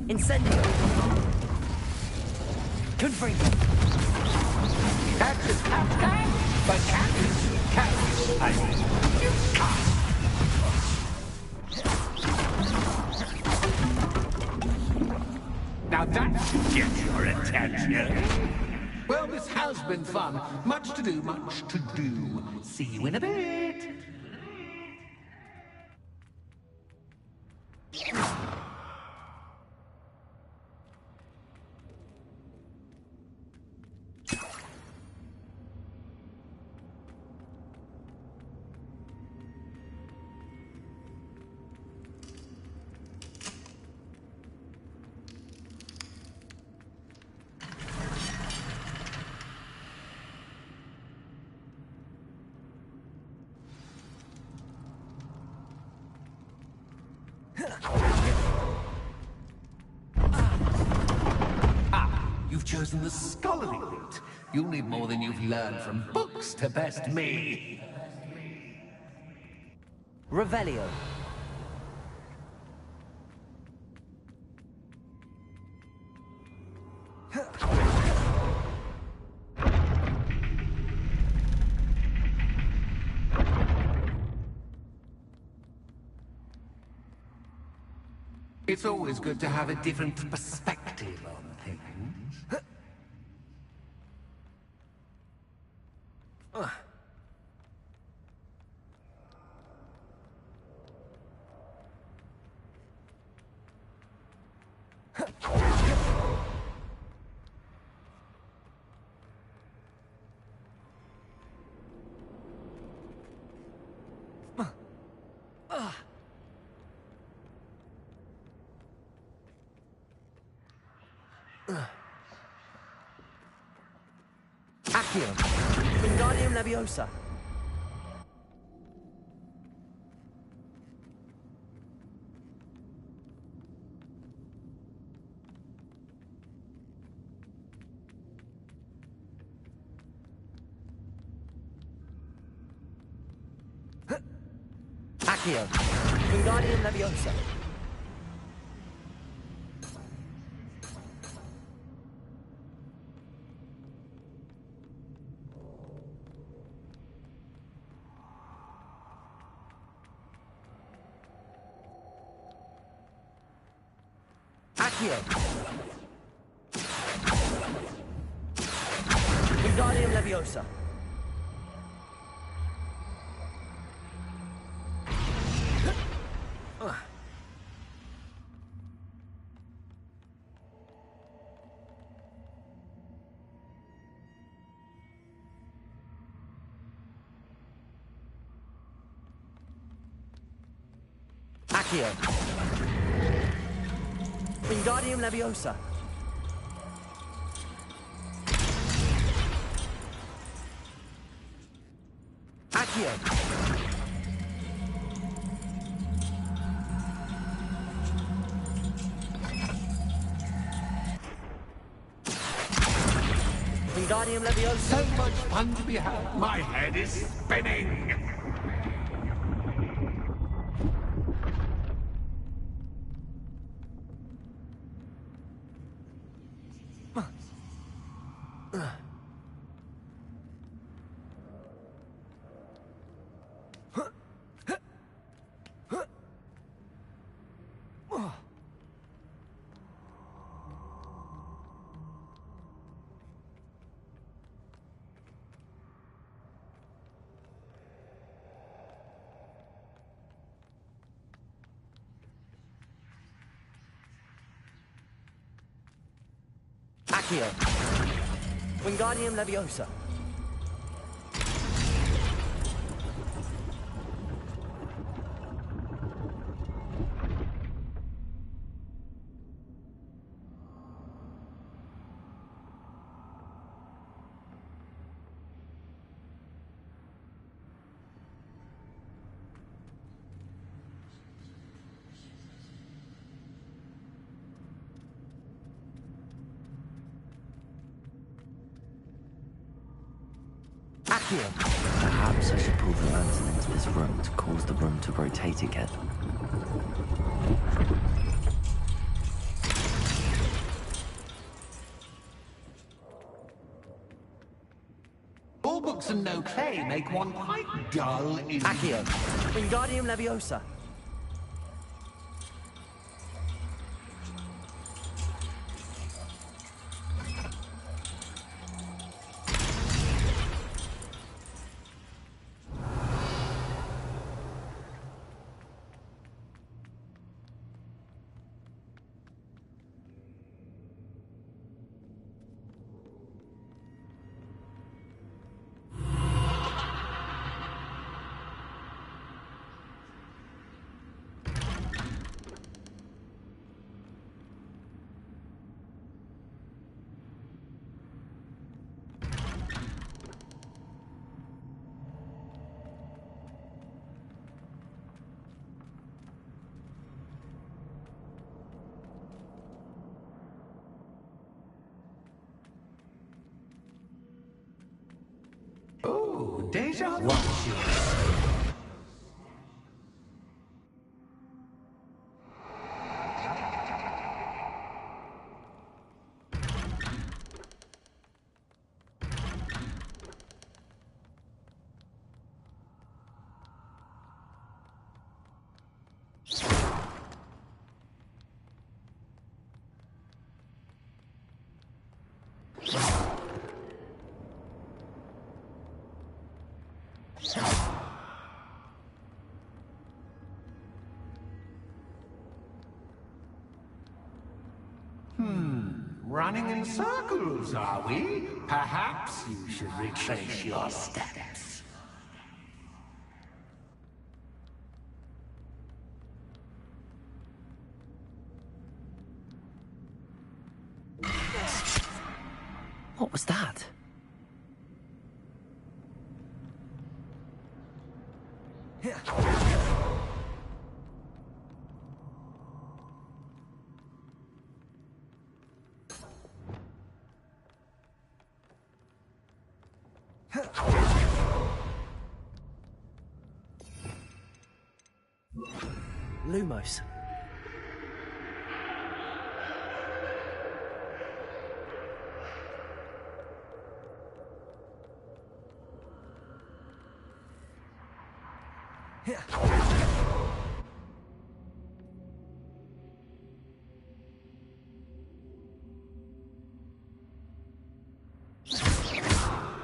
Speaker 3: Incendio. Confringo.
Speaker 14: Catch is can, but catch I mean, you can't. Now that should get your attention. Well, this has been fun. Much to do, much to do. See you in a bit. You've chosen the scholarly route. You'll need more than you've learned from books to best me.
Speaker 3: Revelio.
Speaker 14: It's always good to have a different perspective on things.
Speaker 3: Accio. Wingardium Leviosa. Accio. Wingardium Leviosa. Accio. Wingardium Leviosa. Accio. Wingardium Leviosa. Accio. Wingardium Leviosa.
Speaker 14: So much fun to be had. My head is spinning.
Speaker 3: Accio. Wingardium Leviosa. Perhaps I should pull the lantern into this room to cause the room to rotate again.
Speaker 14: All books and no clay make one quite dull in...
Speaker 3: Accio. Wingardium Leviosa.
Speaker 14: Oh, deja vu. Running in circles, are we? Perhaps you should retrace your steps.
Speaker 3: What was that? Lumos.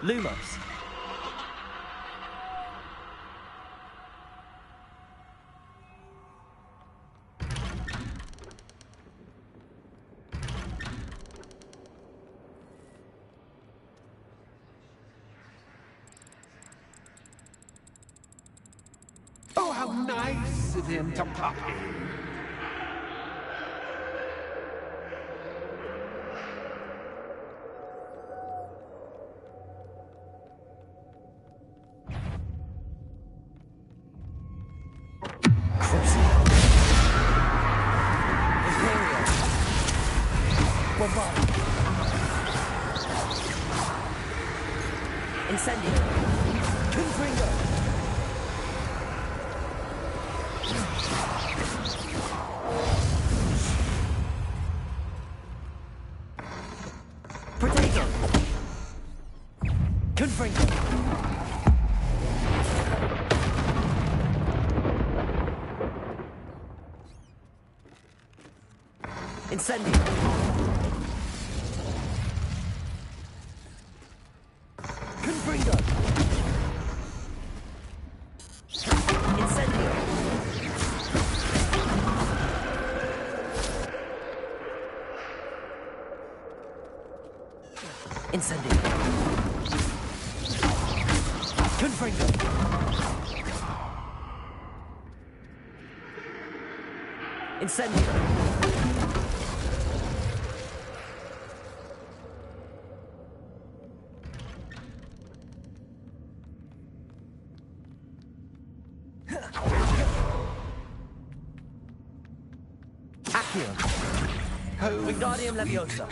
Speaker 3: Lumos.
Speaker 14: Oh, how nice of him to pop in.
Speaker 3: Incendio. Confringo. Protego. Confringo. Incendio. Confringo. Incendio. Incendio. Confringo. Incendio. Wingardium Leviosa.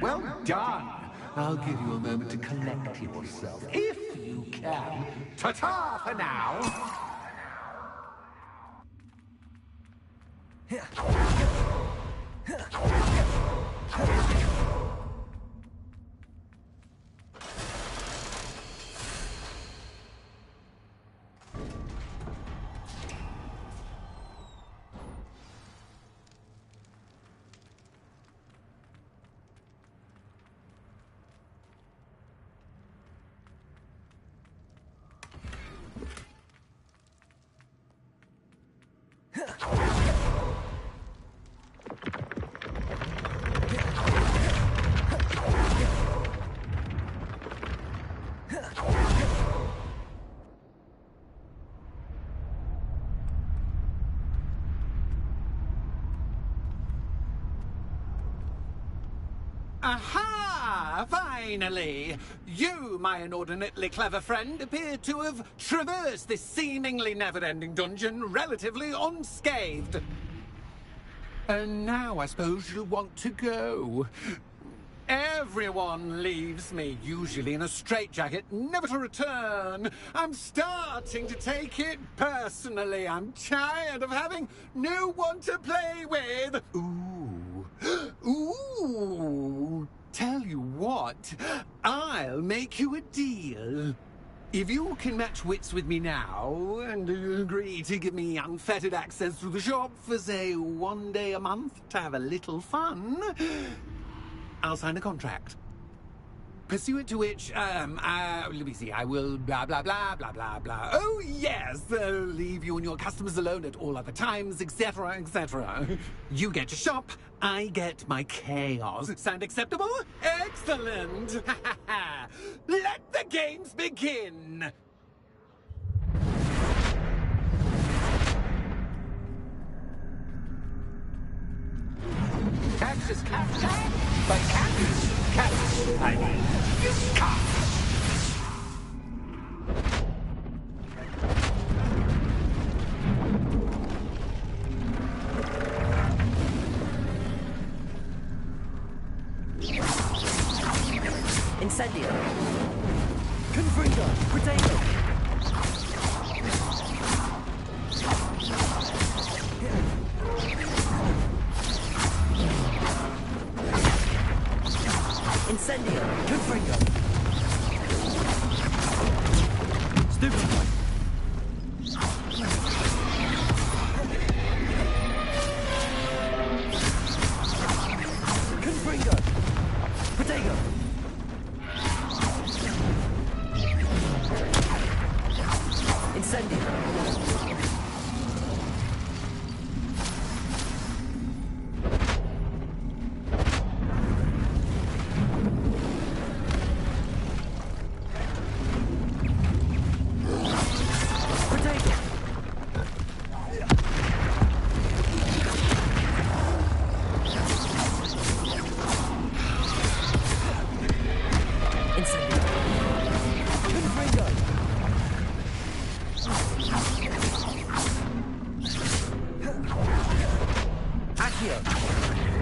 Speaker 14: Well done. I'll give you a moment to collect yourself, if you can. Ta-ta for now. Aha! Finally! You, my inordinately clever friend, appear to have traversed this seemingly never-ending dungeon relatively unscathed. And now I suppose you'll want to go. Everyone leaves me, usually in a straitjacket, never to return. I'm starting to take it personally. I'm tired of having no one to play with. Ooh, tell you what, I'll make you a deal. If you can match wits with me now, and agree to give me unfettered access to the shop for, say, 1 day a month to have a little fun, I'll sign a contract. Pursuant to which, let me see, I will blah, blah, blah, blah, blah, blah. Oh, yes, leave you and your customers alone at all other times, etc., etc. You get your shop, I get my chaos. Sound acceptable? Excellent! Let the games begin! Cactus, cactus, but cactus, cactus, I mean, you can't.
Speaker 3: Incendio. Confringo. Potato. Incendio. Confringo. Stupefy. Confringo. Potato. Incendio.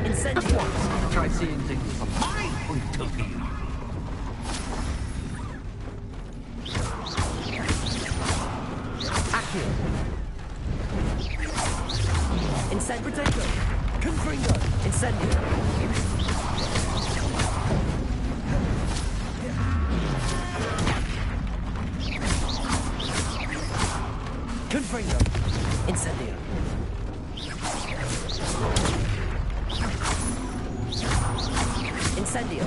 Speaker 7: Incendio! Try seeing things from my point of view. Accio. Incendio. Confringo. Incendio. Confringo. Incendio. Incendio.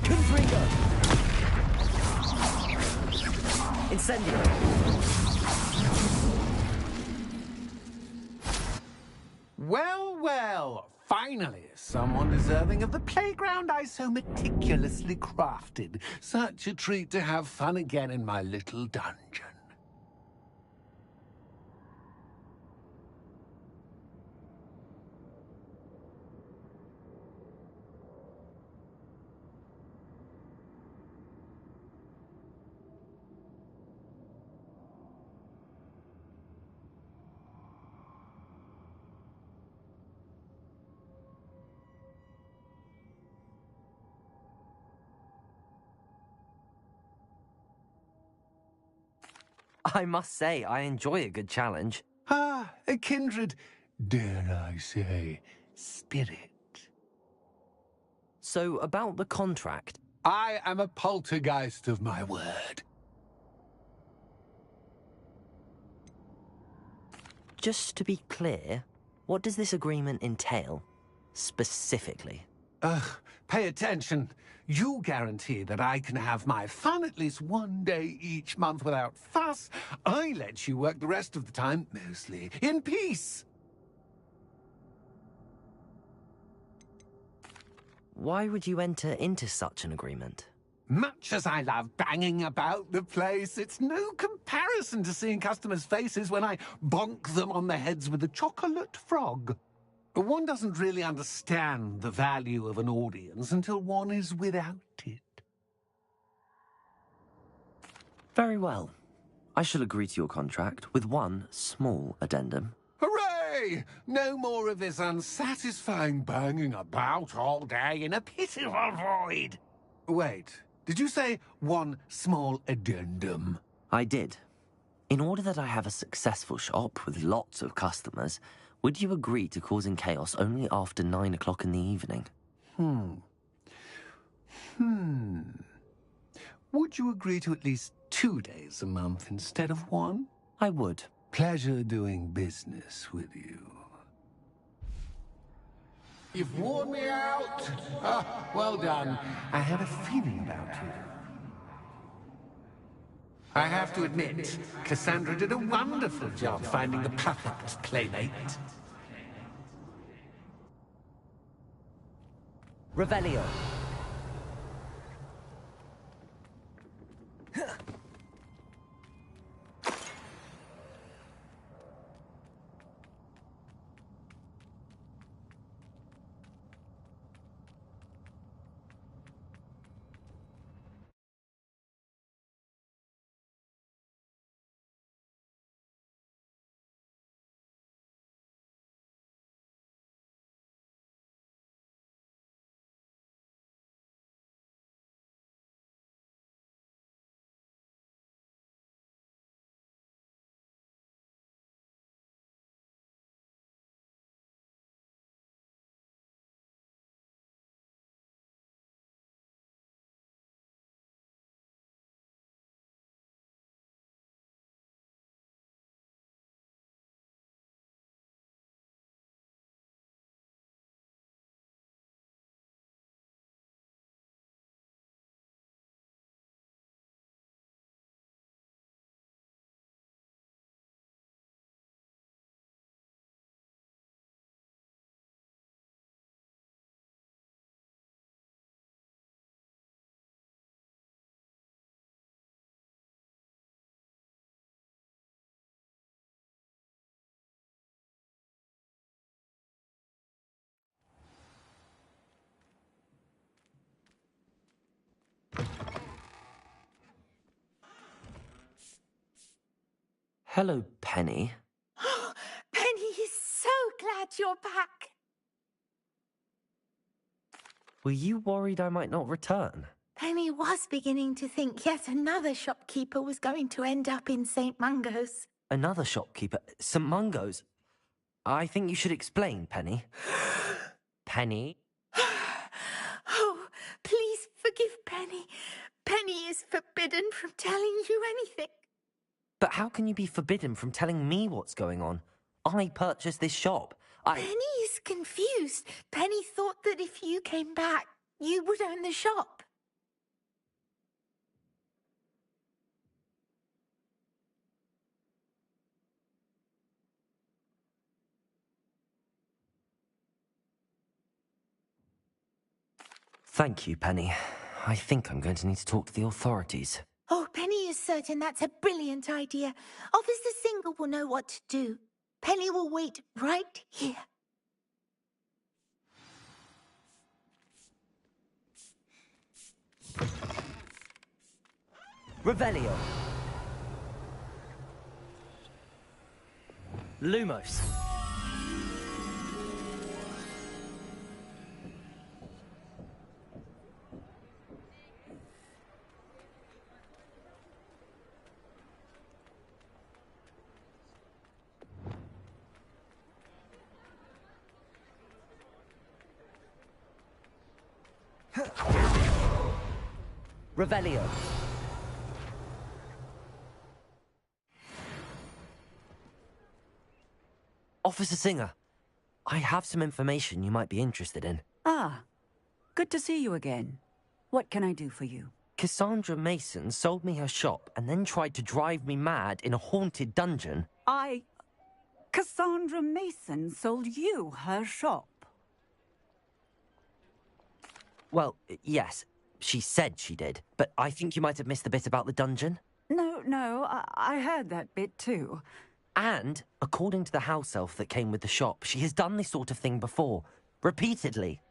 Speaker 7: Confringo. Incendio.
Speaker 14: Well, well, finally, someone deserving of the playground I so meticulously crafted. Such a treat to have fun again in my little dungeon.
Speaker 3: I must say, I enjoy a good challenge.
Speaker 14: Ah, a kindred, dare I say, spirit.
Speaker 3: So, about the contract.
Speaker 14: I am a poltergeist of my word.
Speaker 3: Just to be clear, what does this agreement entail, specifically?
Speaker 14: Pay attention. You guarantee that I can have my fun at least one day each month without fuss. I let you work the rest of the time, mostly in peace.
Speaker 3: Why would you enter into such an agreement?
Speaker 14: Much as I love banging about the place, it's no comparison to seeing customers' faces when I bonk them on the heads with a chocolate frog. One doesn't really understand the value of an audience until one is without it.
Speaker 3: Very well. I shall agree to your contract with one small addendum.
Speaker 14: Hooray! No more of this unsatisfying banging about all day in a pitiful void. Wait, did you say one small addendum?
Speaker 3: I did. In order that I have a successful shop with lots of customers, would you agree to causing chaos only after 9 o'clock in the evening?
Speaker 14: Would you agree to at least 2 days a month instead of one?
Speaker 3: I would.
Speaker 14: Pleasure doing business with you. You've worn me out. Ah, well done. I had a feeling about you. I have to admit, Cassandra did a wonderful job finding the perfect playmate.
Speaker 3: Revelio. Hello, Penny.
Speaker 12: Penny, got your back.
Speaker 3: Were you worried I might not return?
Speaker 17: Penny was beginning to think yet another shopkeeper was going to end up in St. Mungo's.
Speaker 3: Another shopkeeper? St. Mungo's? I think you should explain, Penny. Penny?
Speaker 17: Oh, please forgive Penny. Penny is forbidden from telling you anything.
Speaker 3: But how can you be forbidden from telling me what's going on? I purchased this shop.
Speaker 17: Penny is confused. Penny thought that if you came back, you would own the shop.
Speaker 3: Thank you, Penny. I think I'm going to need to talk to the authorities.
Speaker 17: Oh, Penny is certain that's a brilliant idea. Officer Singer will know what to do. Penny will wait right here.
Speaker 3: Revelio. Lumos. Revelio. Officer Singer, I have some information you might be interested in.
Speaker 20: Ah, good to see you again. What can I do for you?
Speaker 3: Cassandra Mason sold me her shop and then tried to drive me mad in a haunted dungeon.
Speaker 20: Cassandra Mason sold you her shop?
Speaker 3: Well, yes, she said she did, but I think you might have missed the bit about the dungeon.
Speaker 20: No, I heard that bit too.
Speaker 3: And, according to the house elf that came with the shop, she has done this sort of thing before. Repeatedly.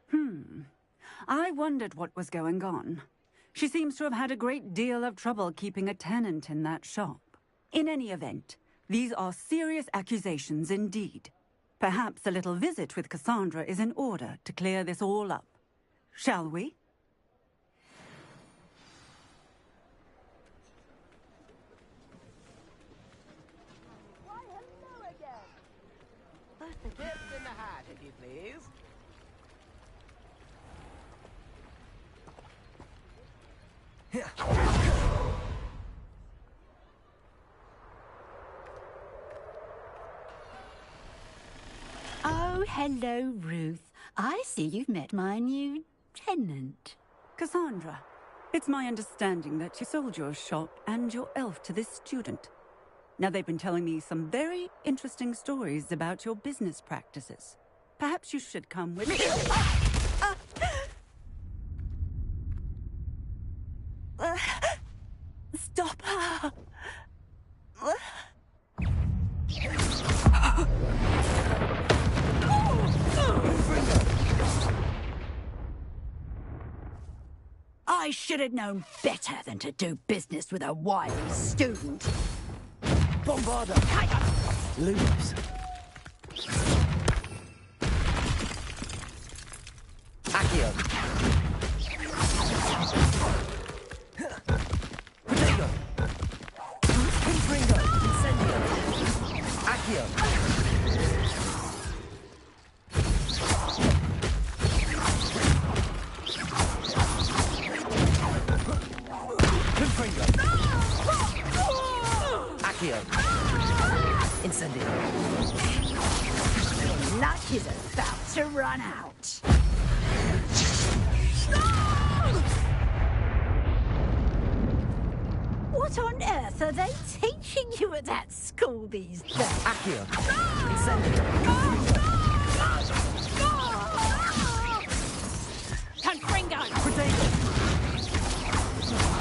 Speaker 20: I wondered what was going on. She seems to have had a great deal of trouble keeping a tenant in that shop. In any event, these are serious accusations indeed. Perhaps a little visit with Cassandra is in order to clear this all up. Shall we?
Speaker 16: Tips in the hat, if you please.
Speaker 18: Oh, hello, Ruth. I see you've met my new tenant.
Speaker 20: Cassandra, it's my understanding that you sold your shop and your elf to this student. Now, they've been telling me some very interesting stories about your business practices. Perhaps you should come with me.
Speaker 12: Stop her!
Speaker 18: I should have known better than to do business with a wily student.
Speaker 3: Bombarda! Lumos. Accio. Protego. Confringo. Incendio. Accio. Confringo. Accio. Incendio.
Speaker 18: Your luck is about to run out. What on earth are they teaching you at that school these days?
Speaker 3: Accio. Incendio.
Speaker 18: Confringo!
Speaker 3: Protego.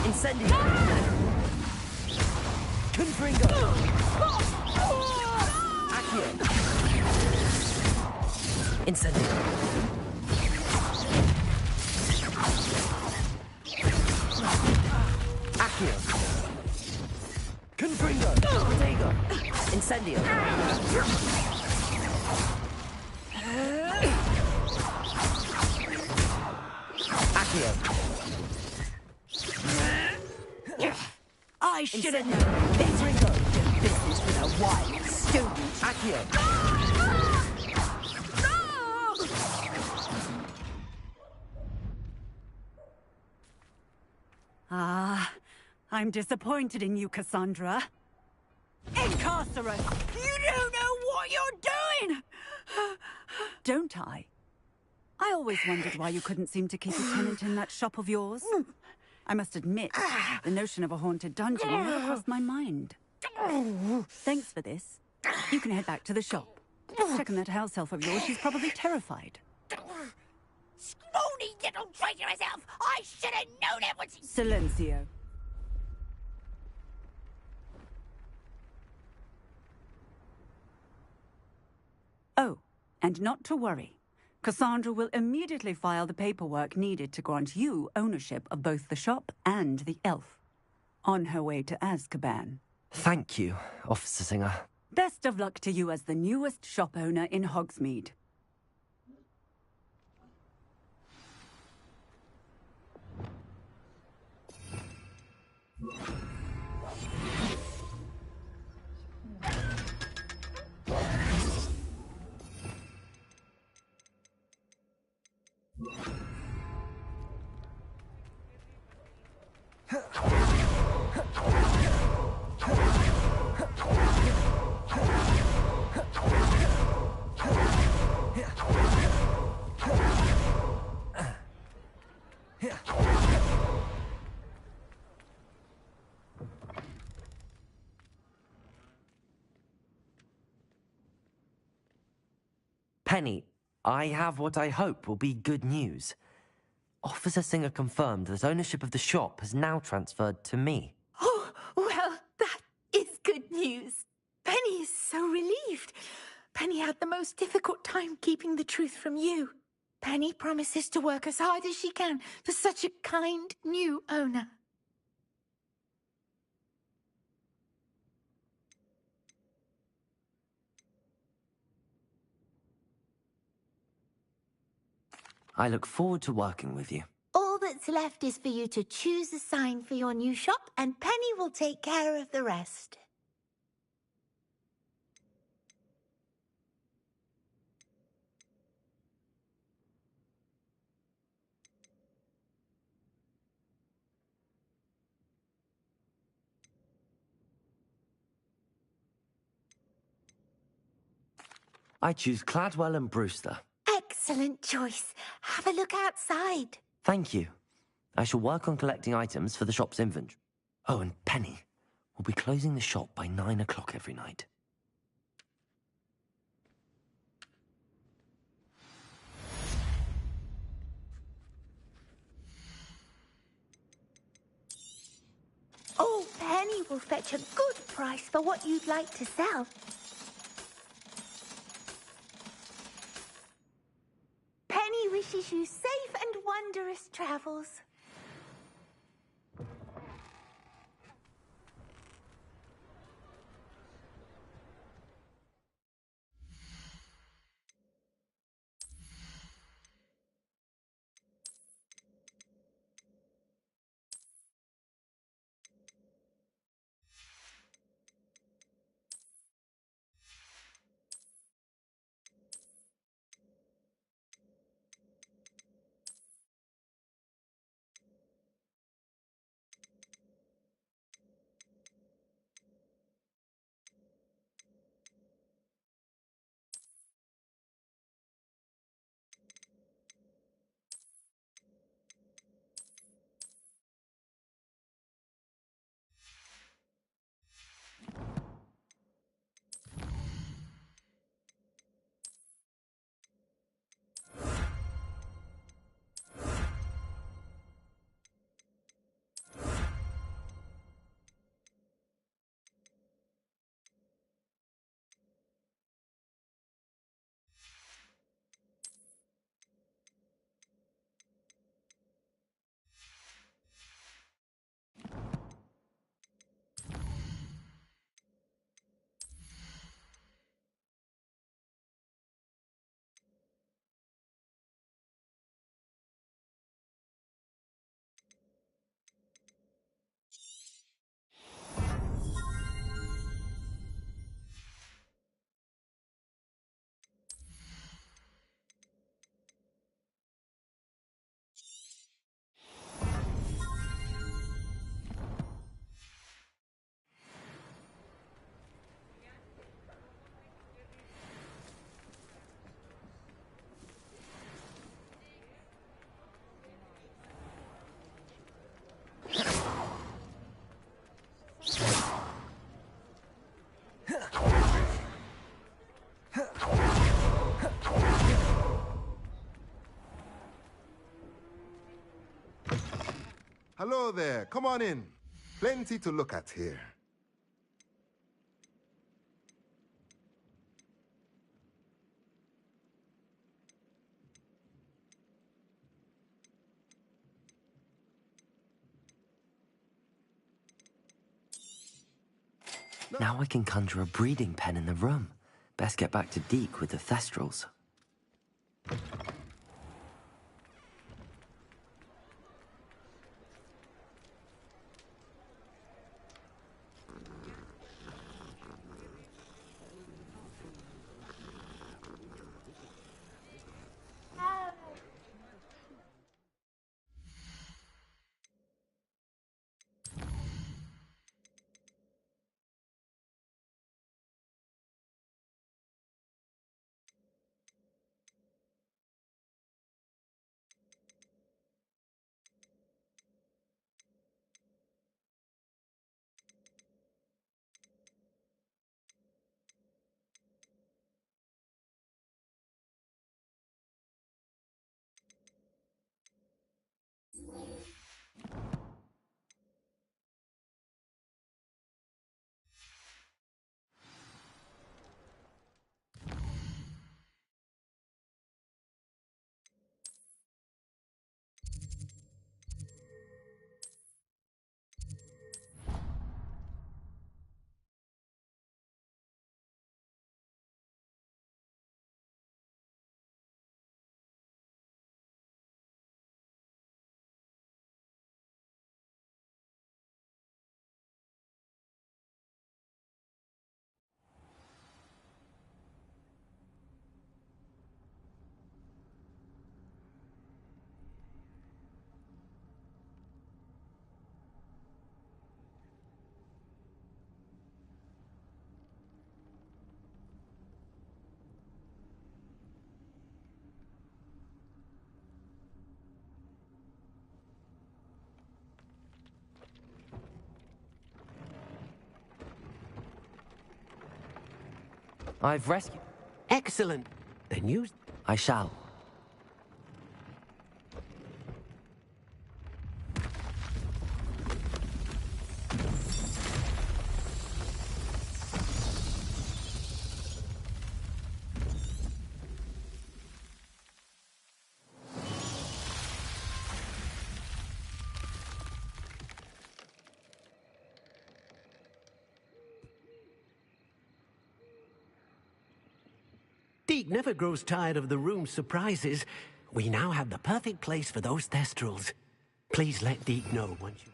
Speaker 3: Incendio. Confringo. Accio. Incendio. Accio. Confringo. Protego. Incendio.
Speaker 18: should have known better to do business with a wild student.
Speaker 15: Accio!
Speaker 20: Ah, I'm disappointed in you, Cassandra. Incarcerate! You don't know what you're doing! Don't I? I always wondered why you couldn't seem to keep a tenant in that shop of yours. I must admit, the notion of a haunted dungeon never crossed my mind. Thanks for this. You can head back to the shop. Check on that house elf of yours, she's probably terrified.
Speaker 17: Scrawny little traitor herself! I should have known it was...
Speaker 20: Silencio. Oh, and not to worry. Cassandra will immediately file the paperwork needed to grant you ownership of both the shop and the elf. On her way to Azkaban.
Speaker 3: Thank you, Officer Singer.
Speaker 20: Best of luck to you as the newest shop owner in Hogsmeade.
Speaker 3: Penny, I have what I hope will be good news. Officer Singer confirmed that ownership of the shop has now transferred to me.
Speaker 17: Oh, well, that is good news. Penny is so relieved. Penny had the most difficult time keeping the truth from you. Penny promises to work as hard as she can for such a kind new owner.
Speaker 3: I look forward to working with you.
Speaker 17: All that's left is for you to choose a sign for your new shop, and Penny will take care of the rest.
Speaker 3: I choose Cladwell and Brewster.
Speaker 17: Excellent choice. Have a look outside.
Speaker 3: Thank you. I shall work on collecting items for the shop's inventory. Oh, and Penny, we'll be closing the shop by 9 o'clock every night.
Speaker 17: Oh, Penny will fetch a good price for what you'd like to sell. Penny wishes you safe and wondrous travels.
Speaker 21: Hello there. Come on in. Plenty to look at here.
Speaker 3: Now I can conjure a breeding pen in the room. Best get back to Deke with the Thestrals. I've rescued...
Speaker 8: Excellent. Then use...
Speaker 3: I shall.
Speaker 8: Deke never grows tired of the room's surprises. We now have the perfect place for those Thestrals. Please let Deke know once you...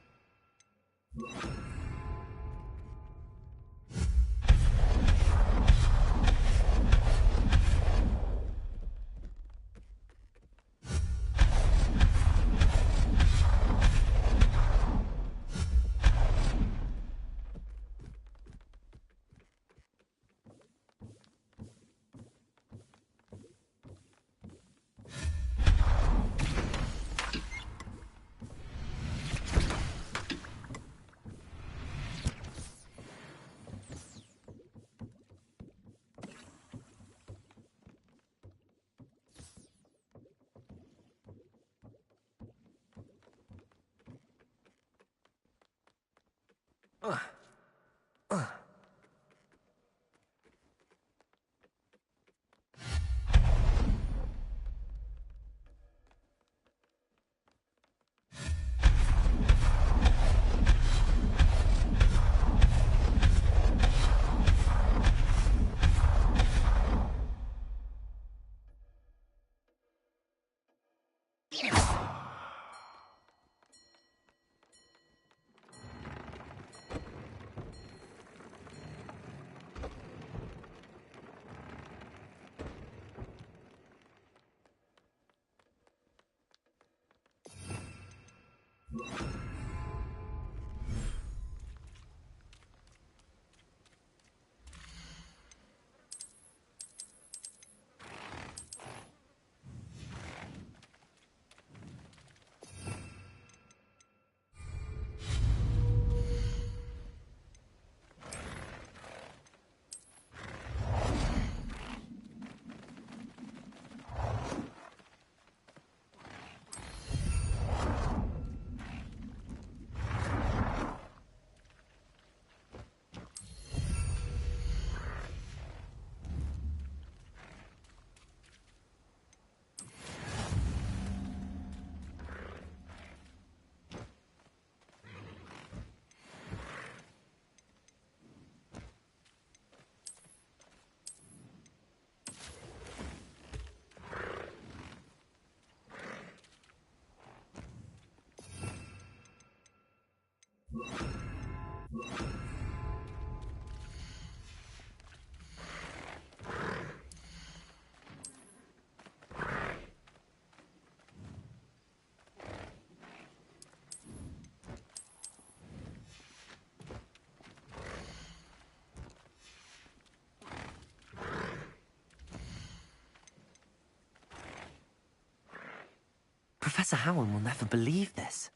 Speaker 3: Professor Howard will never believe this.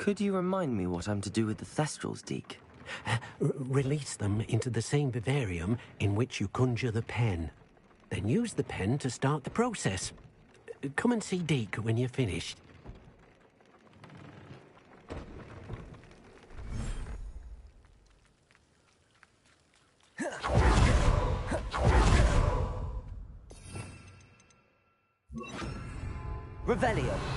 Speaker 3: Could you remind me what I'm to do with the Thestrals, Deke?
Speaker 8: Release them into the same vivarium in which you conjure the pen. Then use the pen to start the process. Come and see Deke when you're finished.
Speaker 3: Revelio.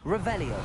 Speaker 3: Revelio.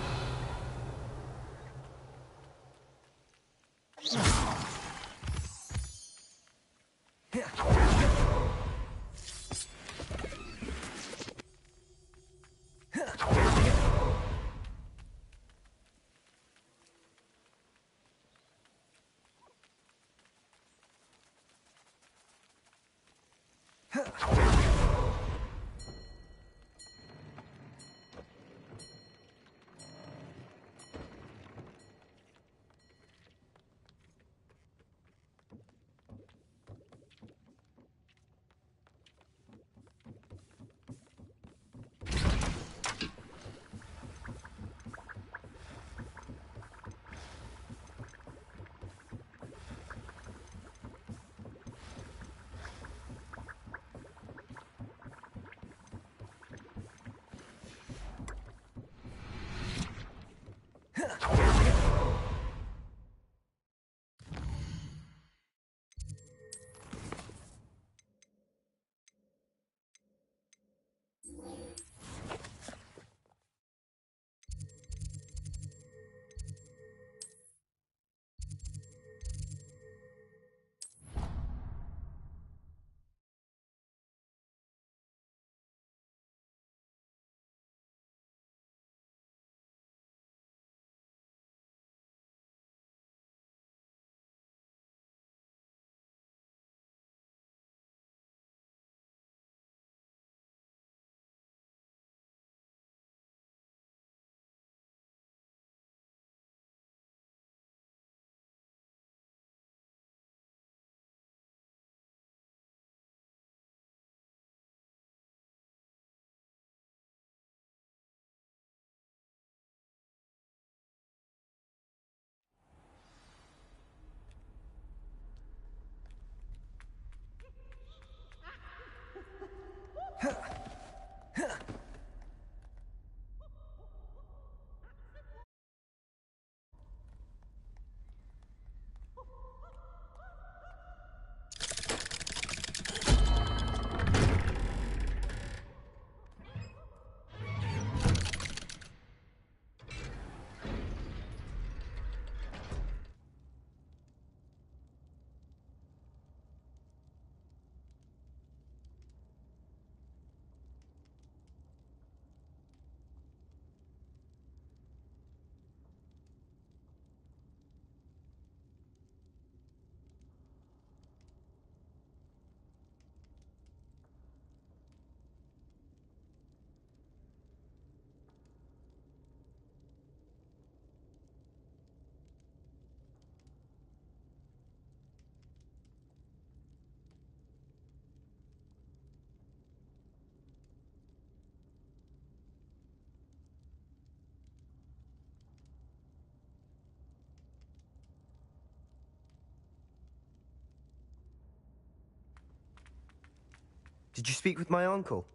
Speaker 1: Did you speak with my uncle?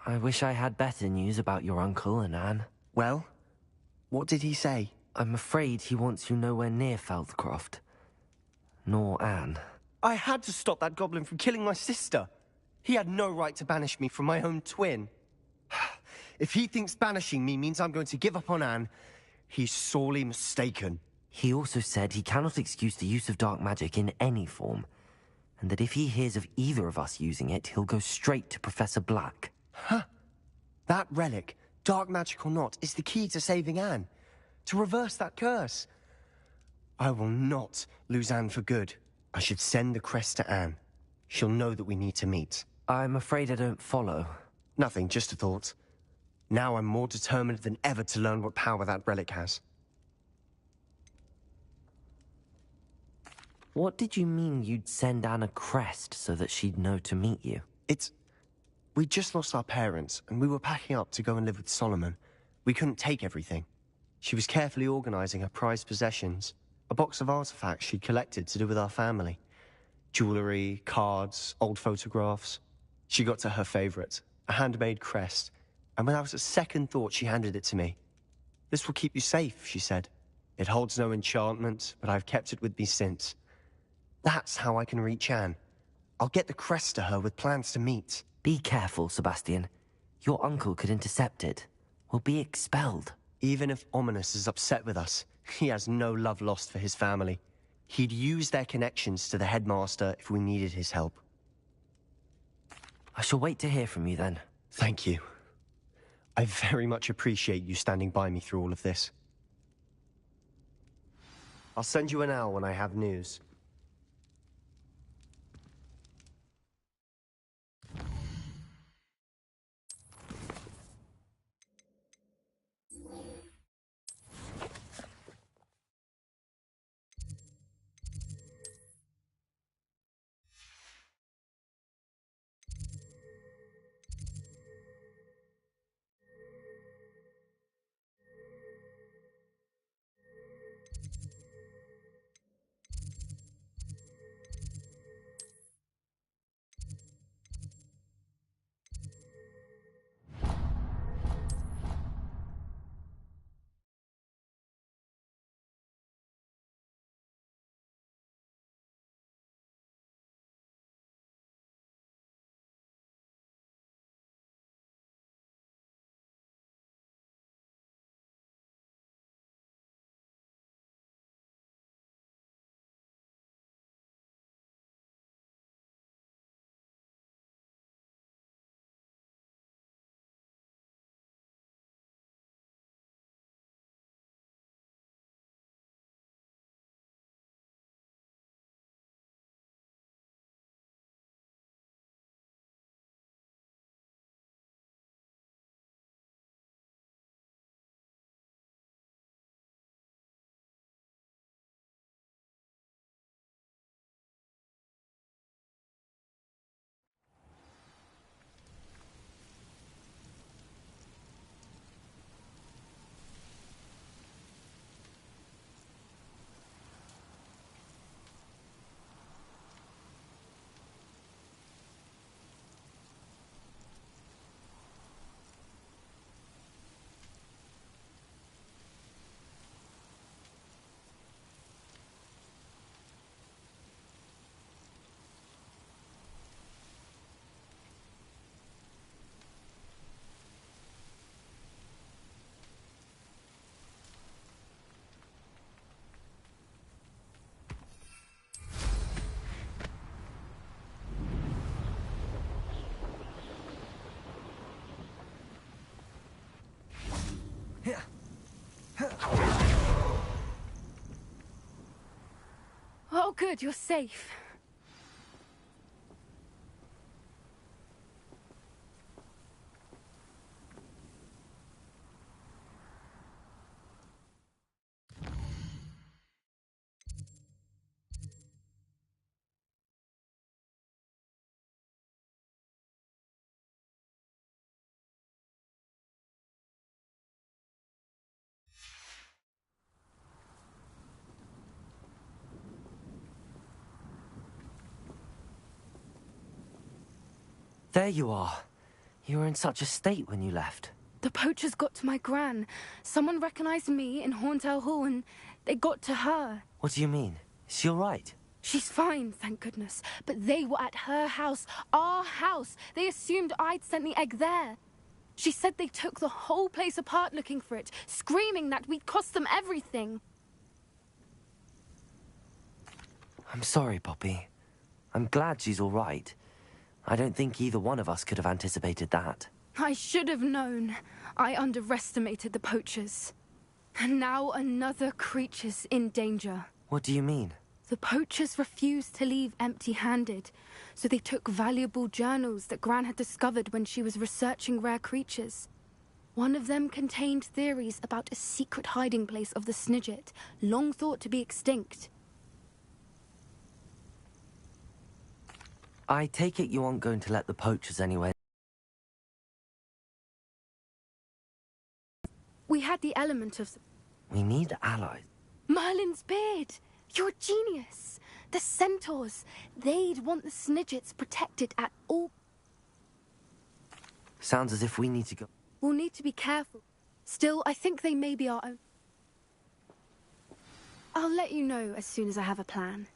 Speaker 3: I wish I had better news about your uncle and Anne.
Speaker 1: Well, what did he say?
Speaker 3: I'm afraid he wants you nowhere near Feldcroft. Nor Anne.
Speaker 1: I had to stop that goblin from killing my sister. He had no right to banish me from my own twin. If he thinks banishing me means I'm going to give up on Anne, he's sorely mistaken.
Speaker 3: He also said he cannot excuse the use of dark magic in any form, and that if he hears of either of us using it, he'll go straight to Professor Black.
Speaker 1: Huh? That relic, dark magic or not, is the key to saving Anne. To reverse that curse. I will not lose Anne for good. I should send the crest to Anne. She'll know that we need to meet.
Speaker 3: I'm afraid I don't follow.
Speaker 1: Nothing, just a thought. Now I'm more determined than ever to learn what power that relic has.
Speaker 3: What did you mean you'd send Anne a crest so that she'd know to meet you?
Speaker 1: We just lost our parents, and we were packing up to go and live with Solomon. We couldn't take everything. She was carefully organizing her prized possessions, a box of artifacts she'd collected to do with our family. Jewelry, cards, old photographs. She got to her favorite, a handmade crest, and without a second thought she handed it to me. This will keep you safe, she said. It holds no enchantment, but I've kept it with me since. That's how I can reach Anne. I'll get the crest to her with plans to meet.
Speaker 3: Be careful, Sebastian. Your uncle could intercept it. We'll be expelled.
Speaker 1: Even if Ominous is upset with us, he has no love lost for his family. He'd use their connections to the headmaster if we needed his help.
Speaker 3: I shall wait to hear from you then.
Speaker 1: Thank you. I very much appreciate you standing by me through all of this. I'll send you an owl when I have news.
Speaker 5: Oh, good, you're safe.
Speaker 3: There you are. You were in such a state when you left.
Speaker 5: The poachers got to my gran. Someone recognized me in Horntail Hall and they got to her.
Speaker 3: What do you mean? Is she all right?
Speaker 5: She's fine, thank goodness. But they were at her house, our house. They assumed I'd sent the egg there. She said they took the whole place apart looking for it, screaming that we'd cost them everything.
Speaker 3: I'm sorry, Poppy. I'm glad she's all right. I don't think either one of us could have anticipated that.
Speaker 5: I should have known. I underestimated the poachers. And now another creature's in danger.
Speaker 3: What do you mean?
Speaker 5: The poachers refused to leave empty-handed, so they took valuable journals that Gran had discovered when she was researching rare creatures. One of them contained theories about a secret hiding place of the Snidget, long thought to be extinct.
Speaker 3: I take it you aren't going to let the poachers anyway.
Speaker 5: We had the element of...
Speaker 3: We need allies.
Speaker 5: Merlin's beard! You're a genius! The centaurs! They'd want the Snidgets protected at all...
Speaker 3: Sounds as if we need to go...
Speaker 5: We'll need to be careful. Still, I think they may be our own. I'll let you know as soon as I have a plan.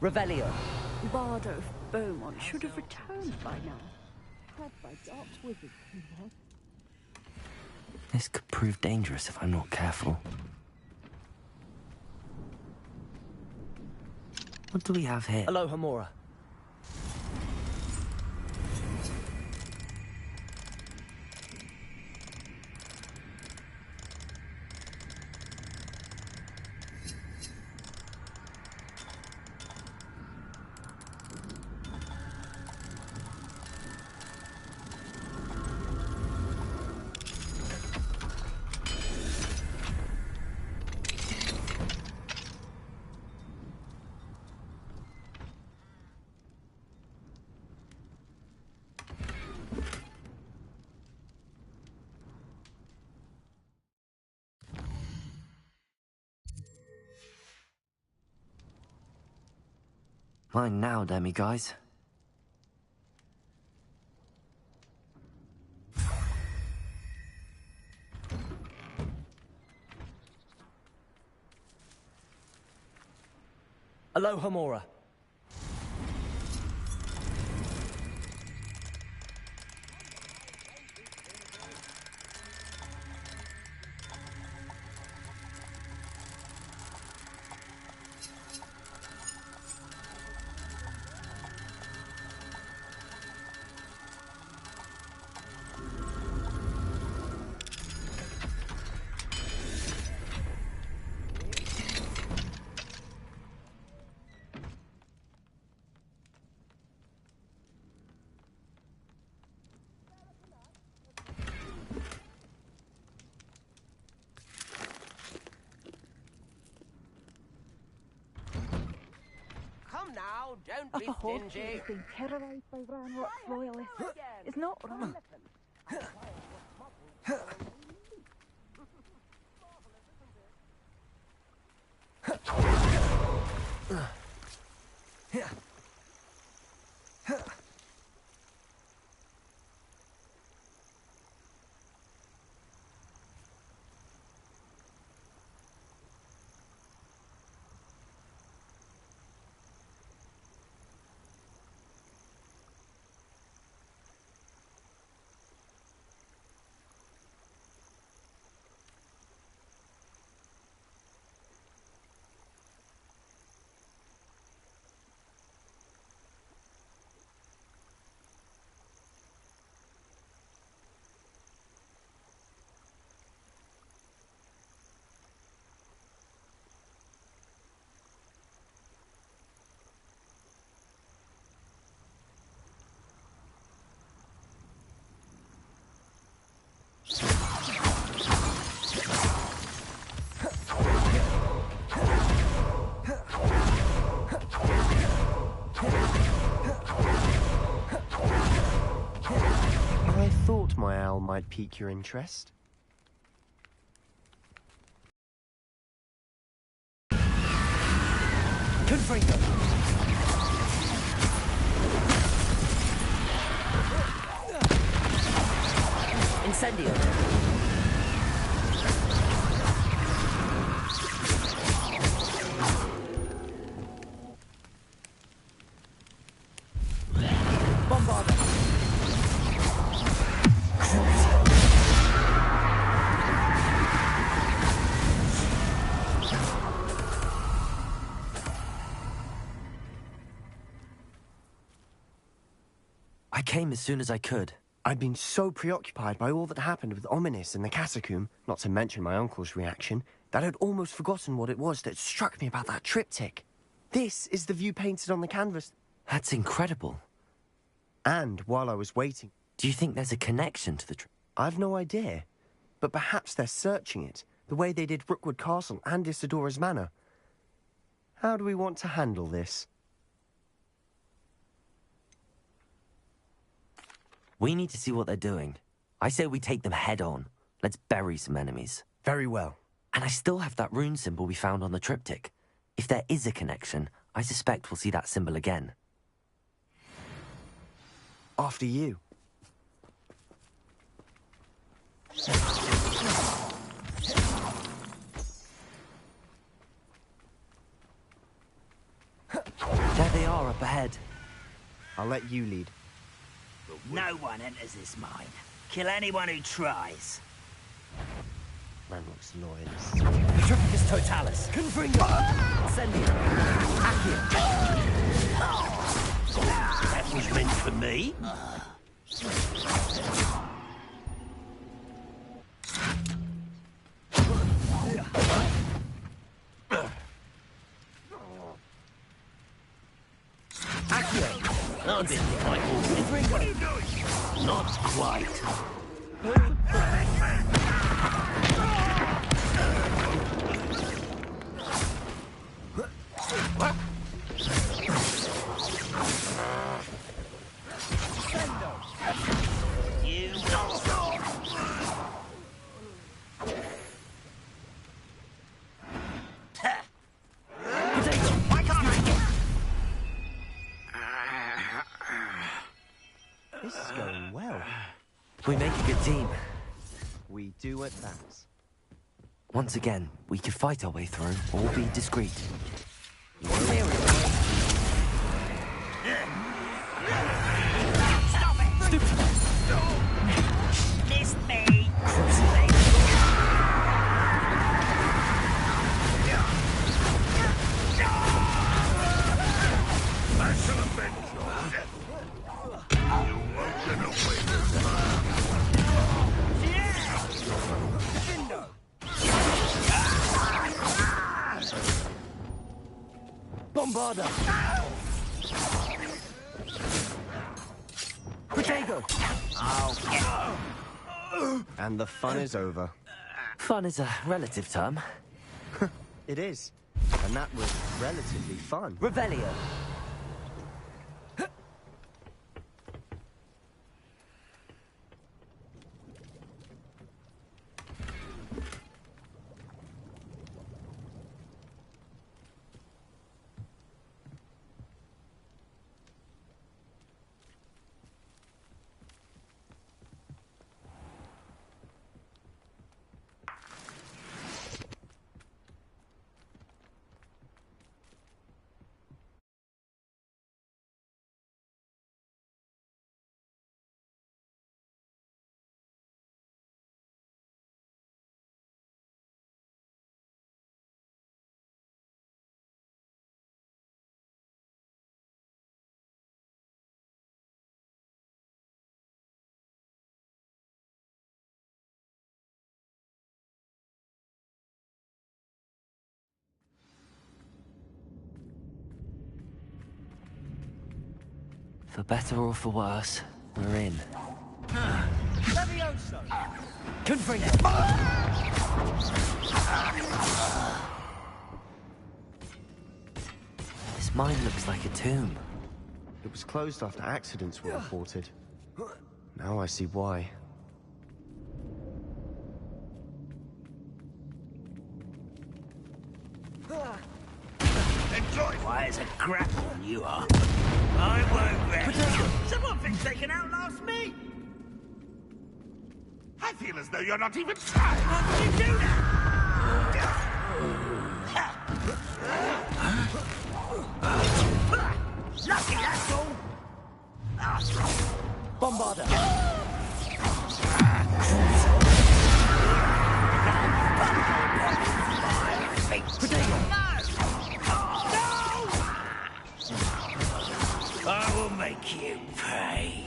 Speaker 18: Revelio. Bardo Beaumont should have returned by now. Had by dark wizards, you know.
Speaker 3: This could prove dangerous if I'm not careful. What do we have here?
Speaker 15: Aloha Mora.
Speaker 3: Mine now, Demi guys.
Speaker 15: Aloha Mora.
Speaker 16: now, don't be
Speaker 10: A horse
Speaker 16: stingy.
Speaker 10: has been terrorised by Ranrock's loyalists. It's not right.
Speaker 1: I thought my owl might pique your interest. Confringo!
Speaker 3: Incendio!
Speaker 15: Bombarda!
Speaker 3: I came as soon as I could.
Speaker 1: I'd been so preoccupied by all that happened with Ominis and the catacomb, not to mention my uncle's reaction, that I'd almost forgotten what it was that struck me about that triptych. This is the view painted on the canvas.
Speaker 3: That's incredible.
Speaker 1: And while I was waiting...
Speaker 3: Do you think there's a connection to the
Speaker 1: I've no idea. But perhaps they're searching it, the way they did Rookwood Castle and Isidora's Manor. How do we want to handle this?
Speaker 3: We need to see what they're doing. I say we take them head on. Let's bury some enemies.
Speaker 1: Very well.
Speaker 3: And I still have that rune symbol we found on the triptych. If there is a connection, I suspect we'll see that symbol again.
Speaker 1: After you.
Speaker 3: There they are up ahead.
Speaker 1: I'll let you lead.
Speaker 7: No one enters this mine. Kill anyone who tries.
Speaker 1: Ranrock's loyalist.
Speaker 15: Petrificus totalis. Confringo! Incendio! Accio!
Speaker 7: That was meant for me.
Speaker 15: Not quite.
Speaker 1: This is going well.
Speaker 3: We make a good team.
Speaker 1: We do at that.
Speaker 3: Once again, we can fight our way through, or be discreet.
Speaker 7: Stop it! Missed me!
Speaker 6: I shall avenge your death. You won't get away this time.
Speaker 15: Bombarda! Protego!
Speaker 1: And the fun is over.
Speaker 3: Fun is a relative term.
Speaker 1: It is. And that was relatively fun.
Speaker 3: Revelio. For better or for worse, we're in.
Speaker 15: Levioso!
Speaker 3: Confringo! This mine looks like a tomb.
Speaker 1: It was closed after accidents were reported. Now I see why.
Speaker 7: Why, it's a grapple you are. I won't rest. Someone thinks they can outlast me.
Speaker 9: I feel as though you're not even trying.
Speaker 7: How can you do that? Lucky, that's all.
Speaker 15: Bombarda!
Speaker 7: I will make you pay.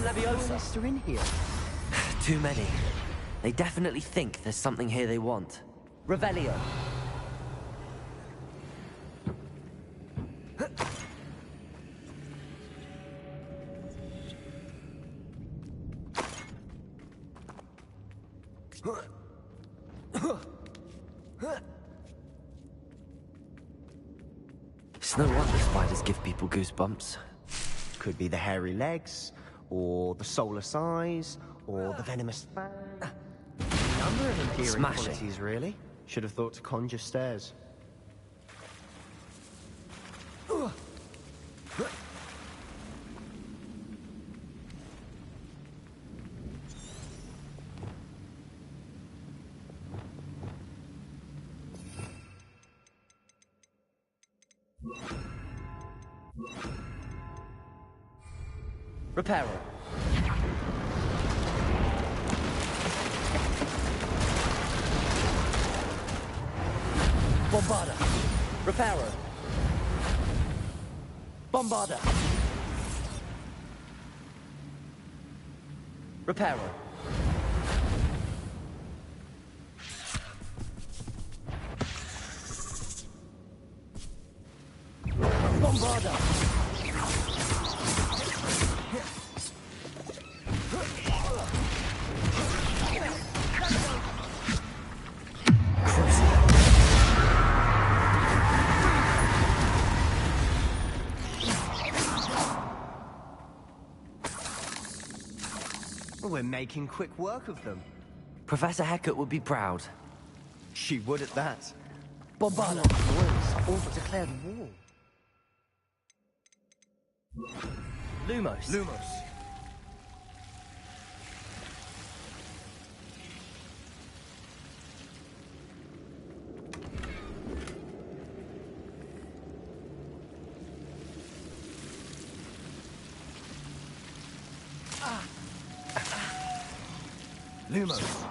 Speaker 1: Leviosa in here.
Speaker 3: Too many. They definitely think there's something here they want.
Speaker 15: Revelio.
Speaker 3: It's no wonder spiders give people goosebumps.
Speaker 1: Could be the hairy legs, or the soulless eyes, or the venomous fang. Number of endearing
Speaker 3: Smashing.
Speaker 1: qualities, really. Should have thought to conjure stairs.
Speaker 15: Reparo. Bombarda. Reparo. Bombarda. Reparo. Bombarda.
Speaker 1: We're making quick work of them.
Speaker 3: Professor Hecat would be proud.
Speaker 1: She would at that.
Speaker 15: Bombarda.
Speaker 1: Boys, all but declared war.
Speaker 15: Lumos.
Speaker 1: Lumos.
Speaker 15: Lumos.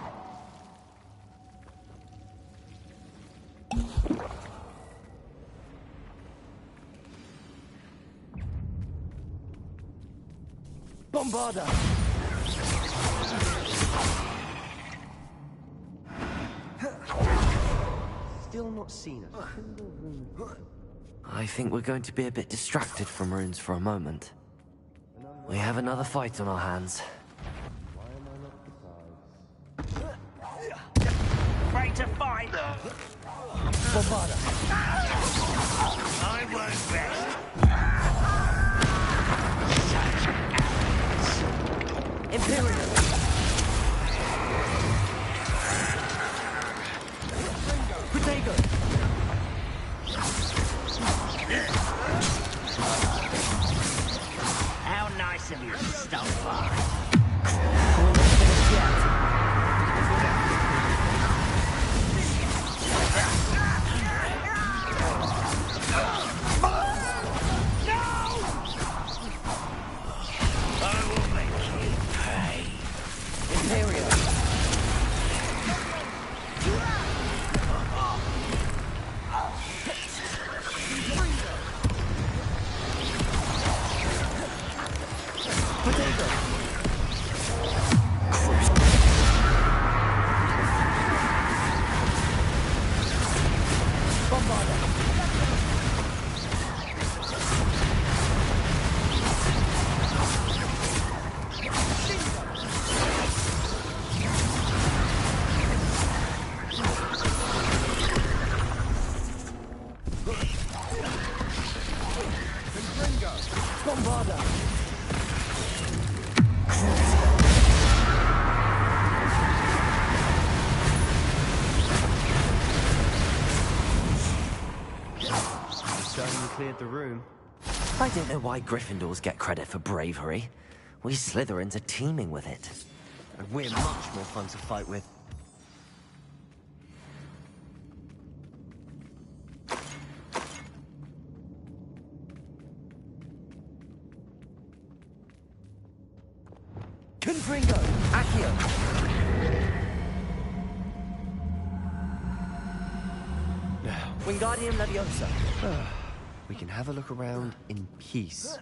Speaker 15: Bombarda.
Speaker 1: Still not seen us.
Speaker 3: I think we're going to be a bit distracted from runes for a moment. We have another fight on our hands.
Speaker 7: Afraid to fight?
Speaker 15: Bombarda.
Speaker 7: I won't rest.
Speaker 15: Imperial. Protego.
Speaker 7: How nice of you to stop by. I will make you pay.
Speaker 1: cleared the room.
Speaker 3: I don't know why Gryffindors get credit for bravery. We Slytherins are teeming with it.
Speaker 1: And we're much more fun to fight with.
Speaker 3: Confringo! Accio!
Speaker 1: Now,
Speaker 3: Wingardium Leviosa.
Speaker 1: we can have a look around in peace.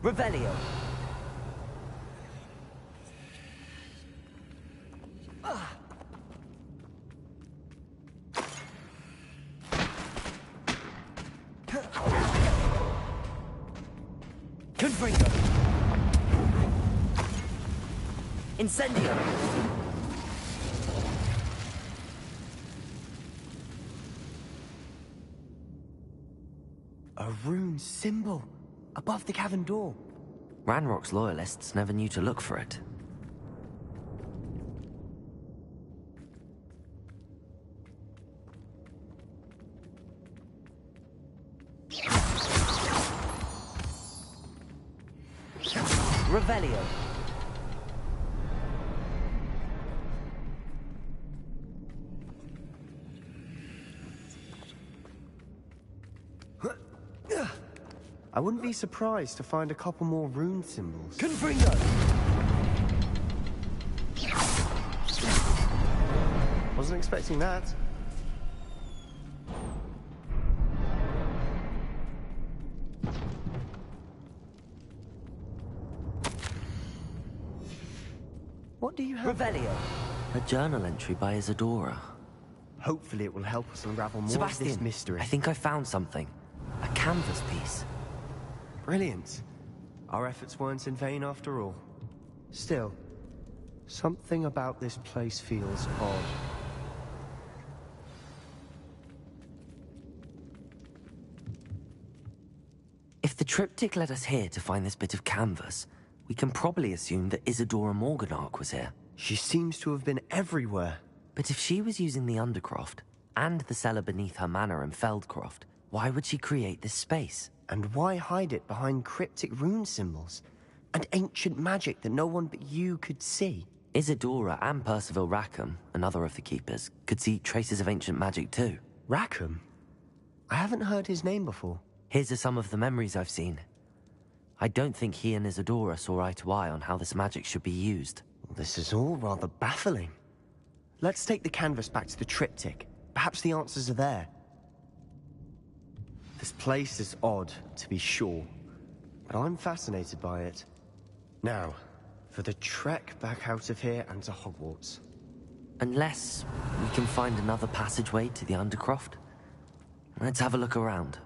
Speaker 3: Revelio. Confringo. Incendio.
Speaker 1: A rune symbol above the cavern door.
Speaker 3: Ranrock's loyalists never knew to look for it. Revelio.
Speaker 1: I wouldn't be surprised to find a couple more rune symbols.
Speaker 3: Confringo!
Speaker 1: Wasn't expecting that. What do you have?
Speaker 3: Revelio. A journal entry by Isadora.
Speaker 1: Hopefully it will help us unravel more
Speaker 3: Sebastian,
Speaker 1: of this mystery.
Speaker 3: I think I found something. A canvas piece.
Speaker 1: Brilliant. Our efforts weren't in vain after all. Still, something about this place feels odd.
Speaker 3: If the triptych led us here to find this bit of canvas, we can probably assume that Isadora Morganach was here.
Speaker 1: She seems to have been everywhere.
Speaker 3: But if she was using the Undercroft, and the cellar beneath her manor in Feldcroft, why would she create this space?
Speaker 1: And why hide it behind cryptic rune symbols? And ancient magic that no one but you could see?
Speaker 3: Isadora and Percival Rackham, another of the Keepers, could see traces of ancient magic too.
Speaker 1: Rackham? I haven't heard his name before.
Speaker 3: Here's are some of the memories I've seen. I don't think he and Isadora saw eye to eye on how this magic should be used.
Speaker 1: This is all rather baffling. Let's take the canvas back to the triptych. Perhaps the answers are there. This place is odd, to be sure, but I'm fascinated by it. Now, for the trek back out of here and to Hogwarts.
Speaker 3: Unless we can find another passageway to the Undercroft. Let's have a look around.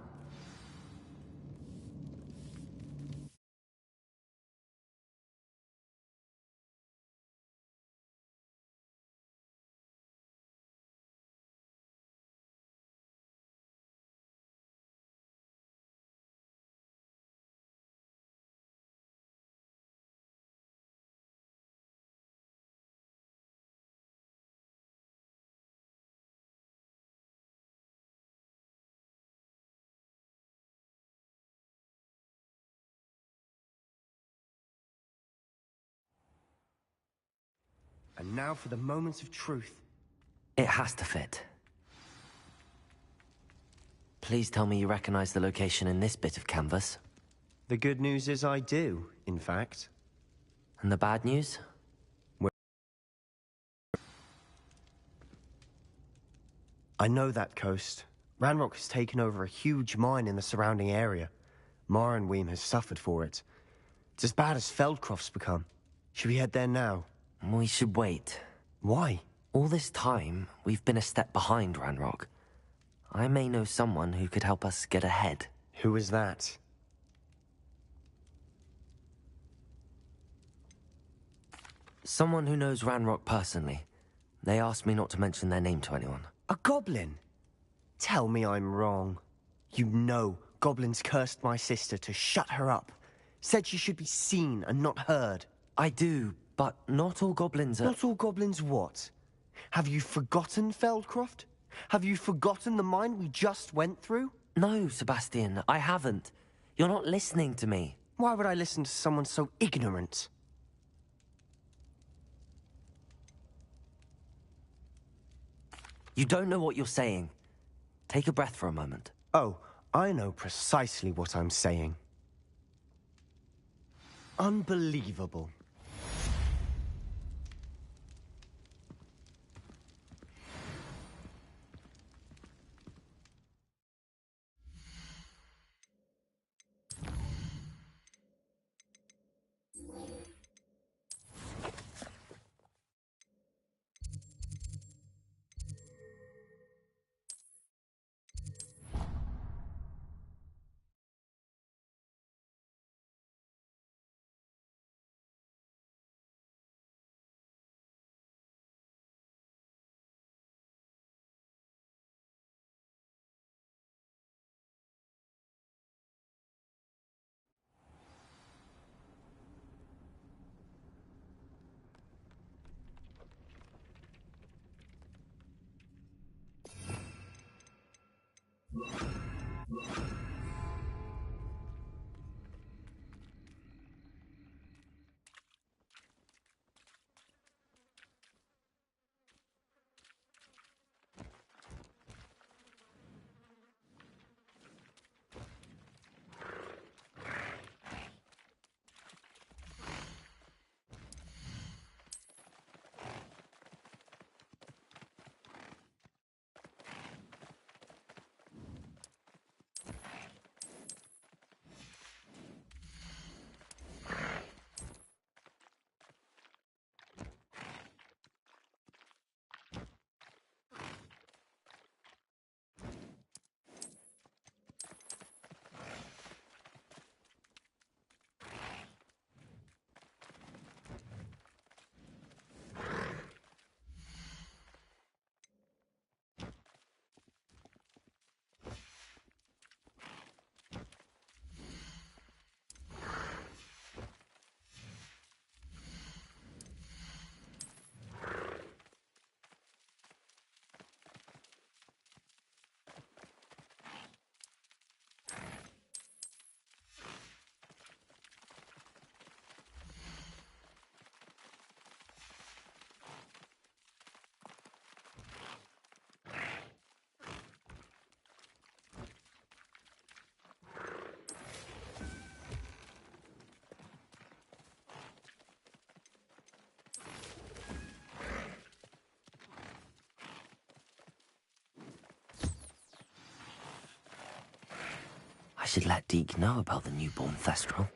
Speaker 1: And now for the moment of truth.
Speaker 3: It has to fit. Please tell me you recognize the location in this bit of canvas.
Speaker 1: The good news is I do, in fact.
Speaker 3: And the bad news?
Speaker 1: I know that coast. Ranrock has taken over a huge mine in the surrounding area. Mornweem has suffered for it. It's as bad as Feldcroft's become. Should we head there now?
Speaker 3: We should wait.
Speaker 1: Why?
Speaker 3: All this time, we've been a step behind Ranrock. I may know someone who could help us get ahead.
Speaker 1: Who is that?
Speaker 3: Someone who knows Ranrock personally. They asked me not to mention their name to anyone.
Speaker 1: A goblin? Tell me I'm wrong. You know goblins cursed my sister to shut her up. Said she should be seen and not heard.
Speaker 3: I do, but not all goblins are...
Speaker 1: Not all goblins what? Have you forgotten, Feldcroft? Have you forgotten the mine we just went through?
Speaker 3: No, Sebastian, I haven't. You're not listening to me.
Speaker 1: Why would I listen to someone so ignorant?
Speaker 3: You don't know what you're saying. Take a breath for a moment.
Speaker 1: Oh, I know precisely what I'm saying. Unbelievable.
Speaker 3: I should let Deke know about the newborn Thestral.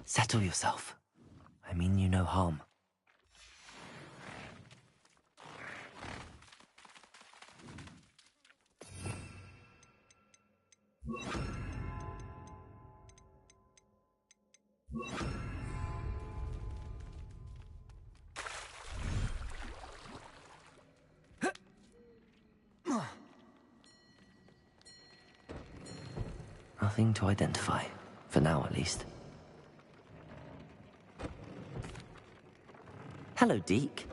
Speaker 3: Settle yourself. I mean you no harm. Nothing to identify, for now at least. Hello, Deke.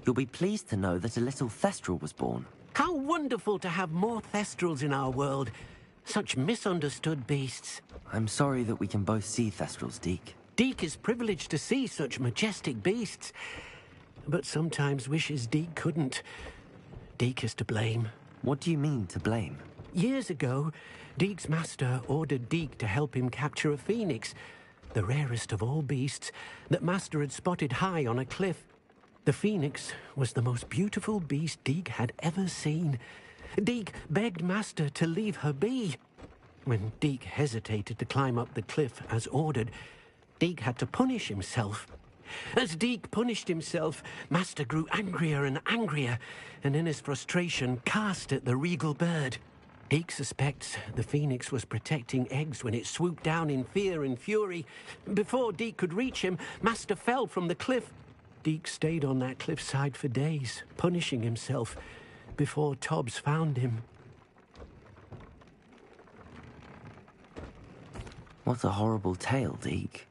Speaker 3: You'll be pleased to know that a little Thestral was born.
Speaker 8: How wonderful to have more Thestrals in our world. Such misunderstood beasts.
Speaker 3: I'm sorry that we can both see Thestrals, Deke.
Speaker 8: Deke is privileged to see such majestic beasts, but sometimes wishes Deke couldn't. Deke is to blame.
Speaker 3: What do you mean, to blame?
Speaker 8: Years ago, Deke's master ordered Deke to help him capture a phoenix, the rarest of all beasts, that master had spotted high on a cliff. The phoenix was the most beautiful beast Deke had ever seen. Deke begged master to leave her be. When Deke hesitated to climb up the cliff as ordered, Deke had to punish himself. As Deke punished himself, master grew angrier and angrier, and in his frustration cast at the regal bird. Deke suspects the phoenix was protecting eggs when it swooped down in fear and fury. Before Deke could reach him, master fell from the cliff. Deke stayed on that cliffside for days, punishing himself, before Tobbs found him.
Speaker 3: What a horrible tale, Deke.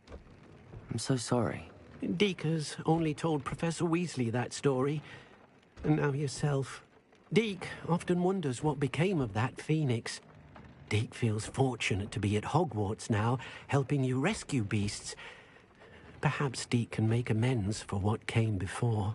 Speaker 3: I'm so sorry.
Speaker 8: Deke has only told Professor Weasley that story, and now yourself. Deke often wonders what became of that phoenix. Deke feels fortunate to be at Hogwarts now, helping you rescue beasts. Perhaps Deke can make amends for what came before.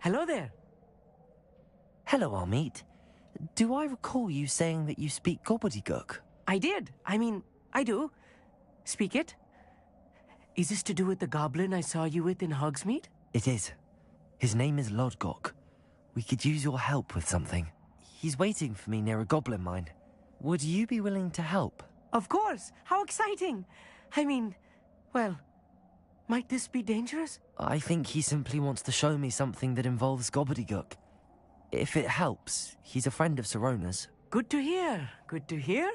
Speaker 3: Hello there. Hello, Armit. Do I recall you saying that you speak gobbledygook?
Speaker 11: I did. I mean, I do. Speak it. Is this to do with the goblin I saw you with in Hogsmeade?
Speaker 3: It is. His name is Lodgok. We could use your help with something. He's waiting for me near a goblin mine. Would you be willing to help?
Speaker 11: Of course. How exciting. I mean, well, might this be dangerous?
Speaker 3: I think he simply wants to show me something that involves gobbledygook. If it helps, he's a friend of Sirona's.
Speaker 11: Good to hear. Good to hear.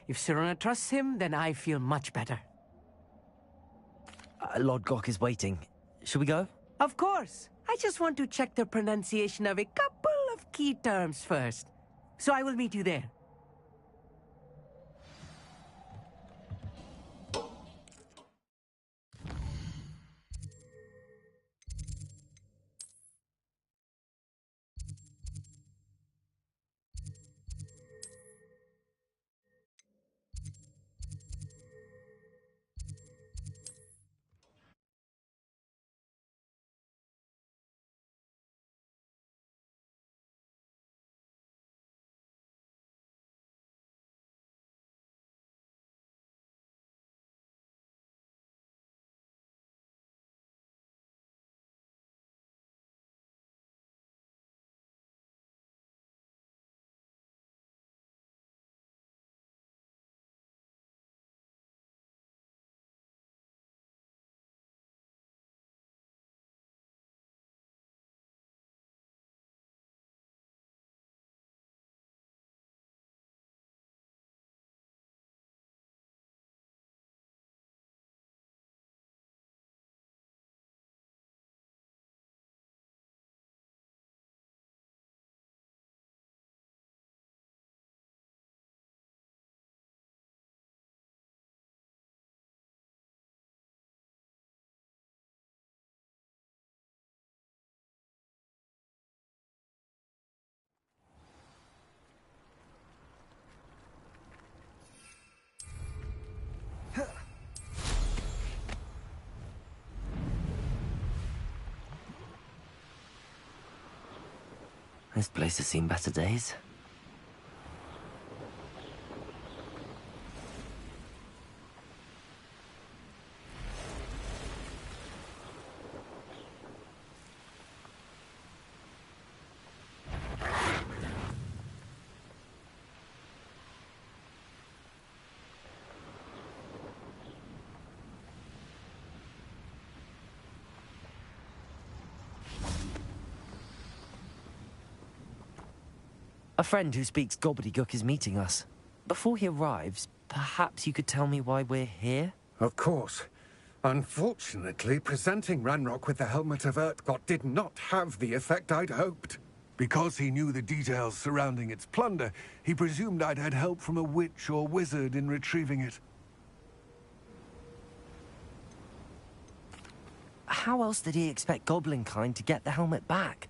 Speaker 11: If Sirona trusts him, then I feel much better.
Speaker 3: Lodgok is waiting. Shall we go?
Speaker 11: Of course. I just want to check the pronunciation of a couple of key terms first. So I will meet you there.
Speaker 3: This place has seen better days. A friend who speaks gobbledygook is meeting us. Before he arrives, perhaps you could tell me why we're here?
Speaker 6: Of course. Unfortunately, presenting Ranrock with the Helmet of Urtkot did not have the effect I'd hoped. Because he knew the details surrounding its plunder, he presumed I'd had help from a witch or wizard in retrieving it.
Speaker 3: How else did he expect Goblinkind to get the helmet back?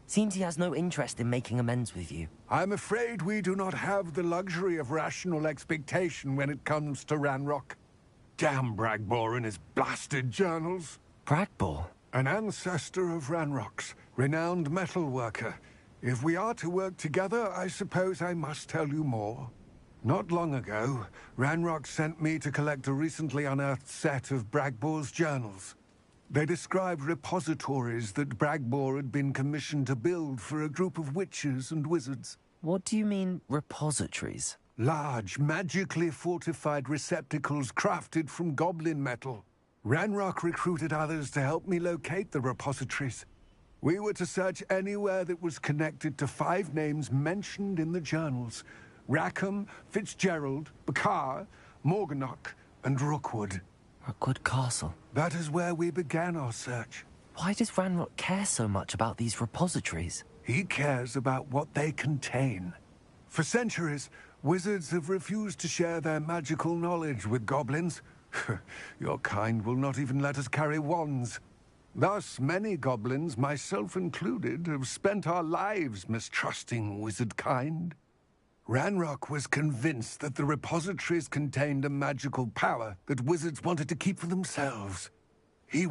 Speaker 3: Seems he has no interest in making amends with you.
Speaker 6: I'm afraid we do not have the luxury of rational expectation when it comes to Ranrock. Damn Bragbor and his blasted journals.
Speaker 3: Bragbor?
Speaker 6: An ancestor of Ranrock's, renowned metal worker. If we are to work together, I suppose I must tell you more. Not long ago, Ranrock sent me to collect a recently unearthed set of Bragbor's journals. They described repositories that Bragbor had been commissioned to build for a group of witches and wizards.
Speaker 3: What do you mean, repositories?
Speaker 6: Large, magically fortified receptacles crafted from goblin metal. Ranrock recruited others to help me locate the repositories. We were to search anywhere that was connected to 5 names mentioned in the journals. Rackham, Fitzgerald, Bakar, Morganach, and Rookwood.
Speaker 3: Rookwood Castle?
Speaker 6: That is where we began our search.
Speaker 3: Why does Ranrock care so much about these repositories?
Speaker 6: He cares about what they contain. For centuries, wizards have refused to share their magical knowledge with goblins. Your kind will not even let us carry wands. Thus, many goblins, myself included, have spent our lives mistrusting wizard kind. Ranrock was convinced that the repositories contained a magical power that wizards wanted to keep for themselves. He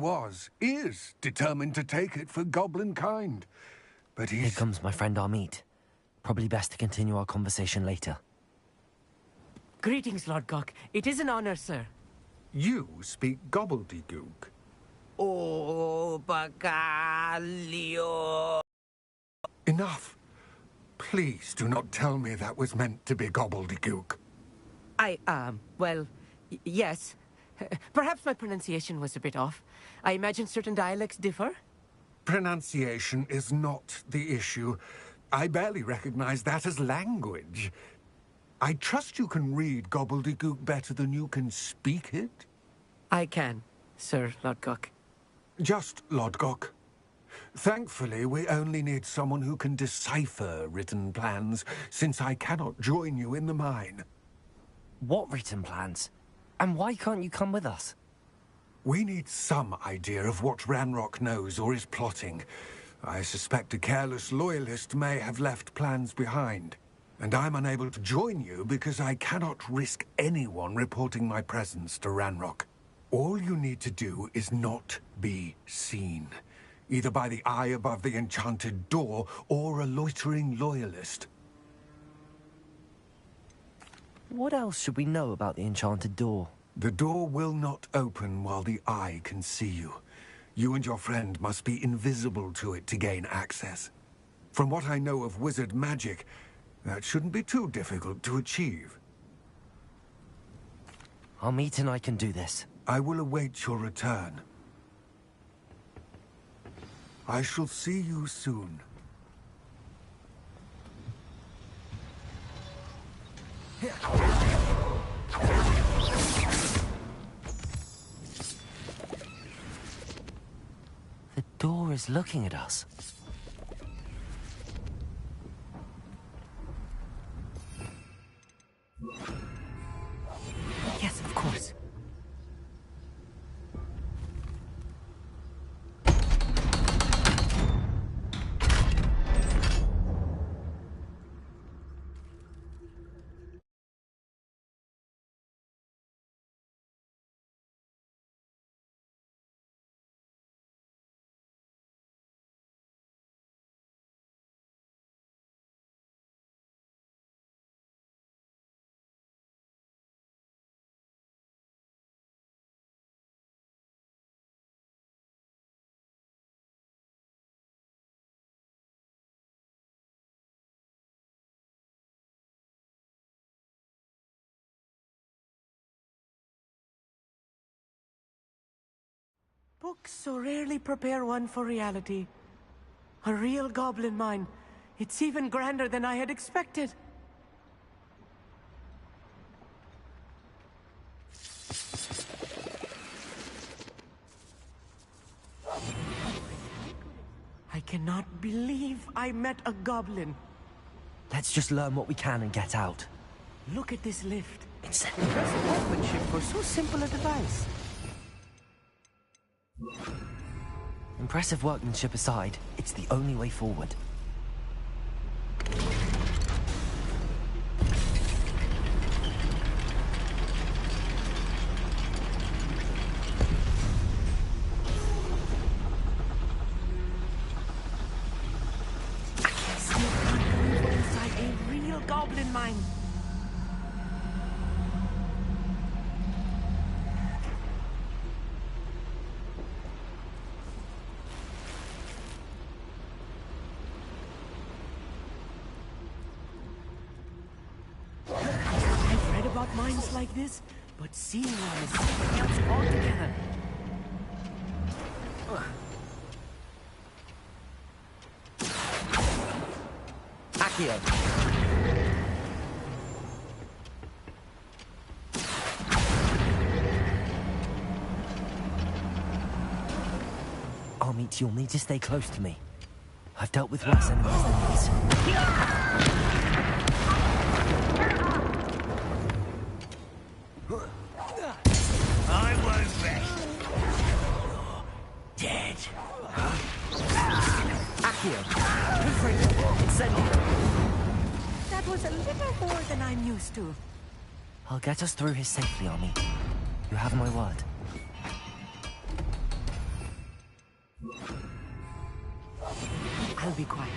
Speaker 6: is determined to take it for goblin kind. But
Speaker 3: Here comes my friend Amit. Probably best to continue our conversation later.
Speaker 11: Greetings, Lord Gok. It is an honor, sir.
Speaker 6: You speak gobbledygook.
Speaker 11: Oh, Bagalio.
Speaker 6: Enough. Please do not tell me that was meant to be gobbledygook.
Speaker 11: Well, yes. Perhaps my pronunciation was a bit off. I imagine certain dialects differ?
Speaker 6: Pronunciation is not the issue. I barely recognize that as language. I trust you can read gobbledygook better than you can speak it?
Speaker 11: I can, Sir Lodgok.
Speaker 6: Just Lodgok. Thankfully, we only need someone who can decipher written plans, since I cannot join you in the mine.
Speaker 3: What written plans? And why can't you come with us?
Speaker 6: We need some idea of what Ranrock knows or is plotting. I suspect a careless loyalist may have left plans behind. And I'm unable to join you because I cannot risk anyone reporting my presence to Ranrock. All you need to do is not be seen. Either by the eye above the enchanted door, or a loitering loyalist.
Speaker 3: What else should we know about the enchanted door?
Speaker 6: The door will not open while the eye can see you. You and your friend must be invisible to it to gain access. From what I know of wizard magic, that shouldn't be too difficult to achieve.
Speaker 3: Amit and I can do this.
Speaker 6: I will await your return. I shall see you soon.
Speaker 3: The door is looking at us.
Speaker 11: Yes, of course. Books so rarely prepare one for reality. A real goblin mine. It's even grander than I had expected. I cannot believe I met a goblin.
Speaker 3: Let's just learn what we can and get out.
Speaker 11: Look at this lift.
Speaker 3: It's
Speaker 11: impressive workmanship for so simple a device.
Speaker 3: Impressive workmanship aside, it's the only way forward.
Speaker 11: Inside a real goblin mine. I've read about mines like this, but seeing one is something else altogether.
Speaker 3: Accio. Armit, you'll need to stay close to me. I've dealt with worse enemies than these.
Speaker 7: I won't rest. You're dead.
Speaker 3: Accio. Incendio.
Speaker 11: That was a little more than I'm used to.
Speaker 3: I'll get us through here safely, Armit. You have my word.
Speaker 11: I'll be quiet.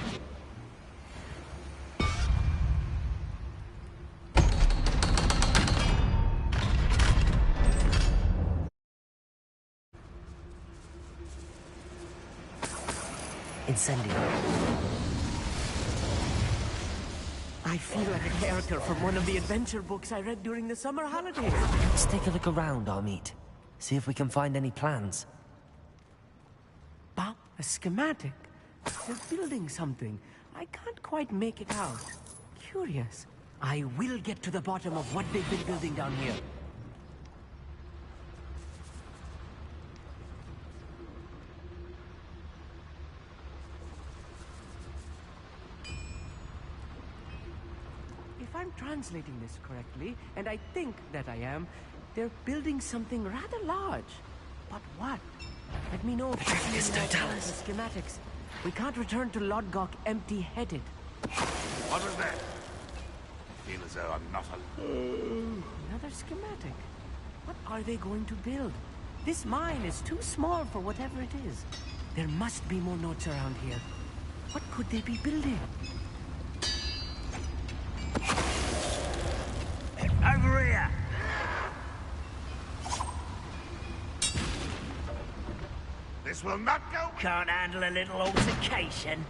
Speaker 3: Incendio.
Speaker 11: I feel like a character from one of the adventure books I read during the summer holidays.
Speaker 3: Let's take a look around, Armit. See if we can find any plans.
Speaker 11: Bob, a schematic. They're building something. I can't quite make it out. Curious. I will get to the bottom of what they've been building down here. If I'm translating this correctly, and I think that I am, they're building something rather large. But what? Let me know if you see more plans and schematics. We can't return to Lodgok empty-headed.
Speaker 9: What was that? I feel as though I'm not alone.
Speaker 11: Another schematic. What are they going to build? This mine is too small for whatever it is. There must be more notes around here. What could they be building?
Speaker 7: Over here!
Speaker 9: This will not go.
Speaker 7: Can't handle a little altercation.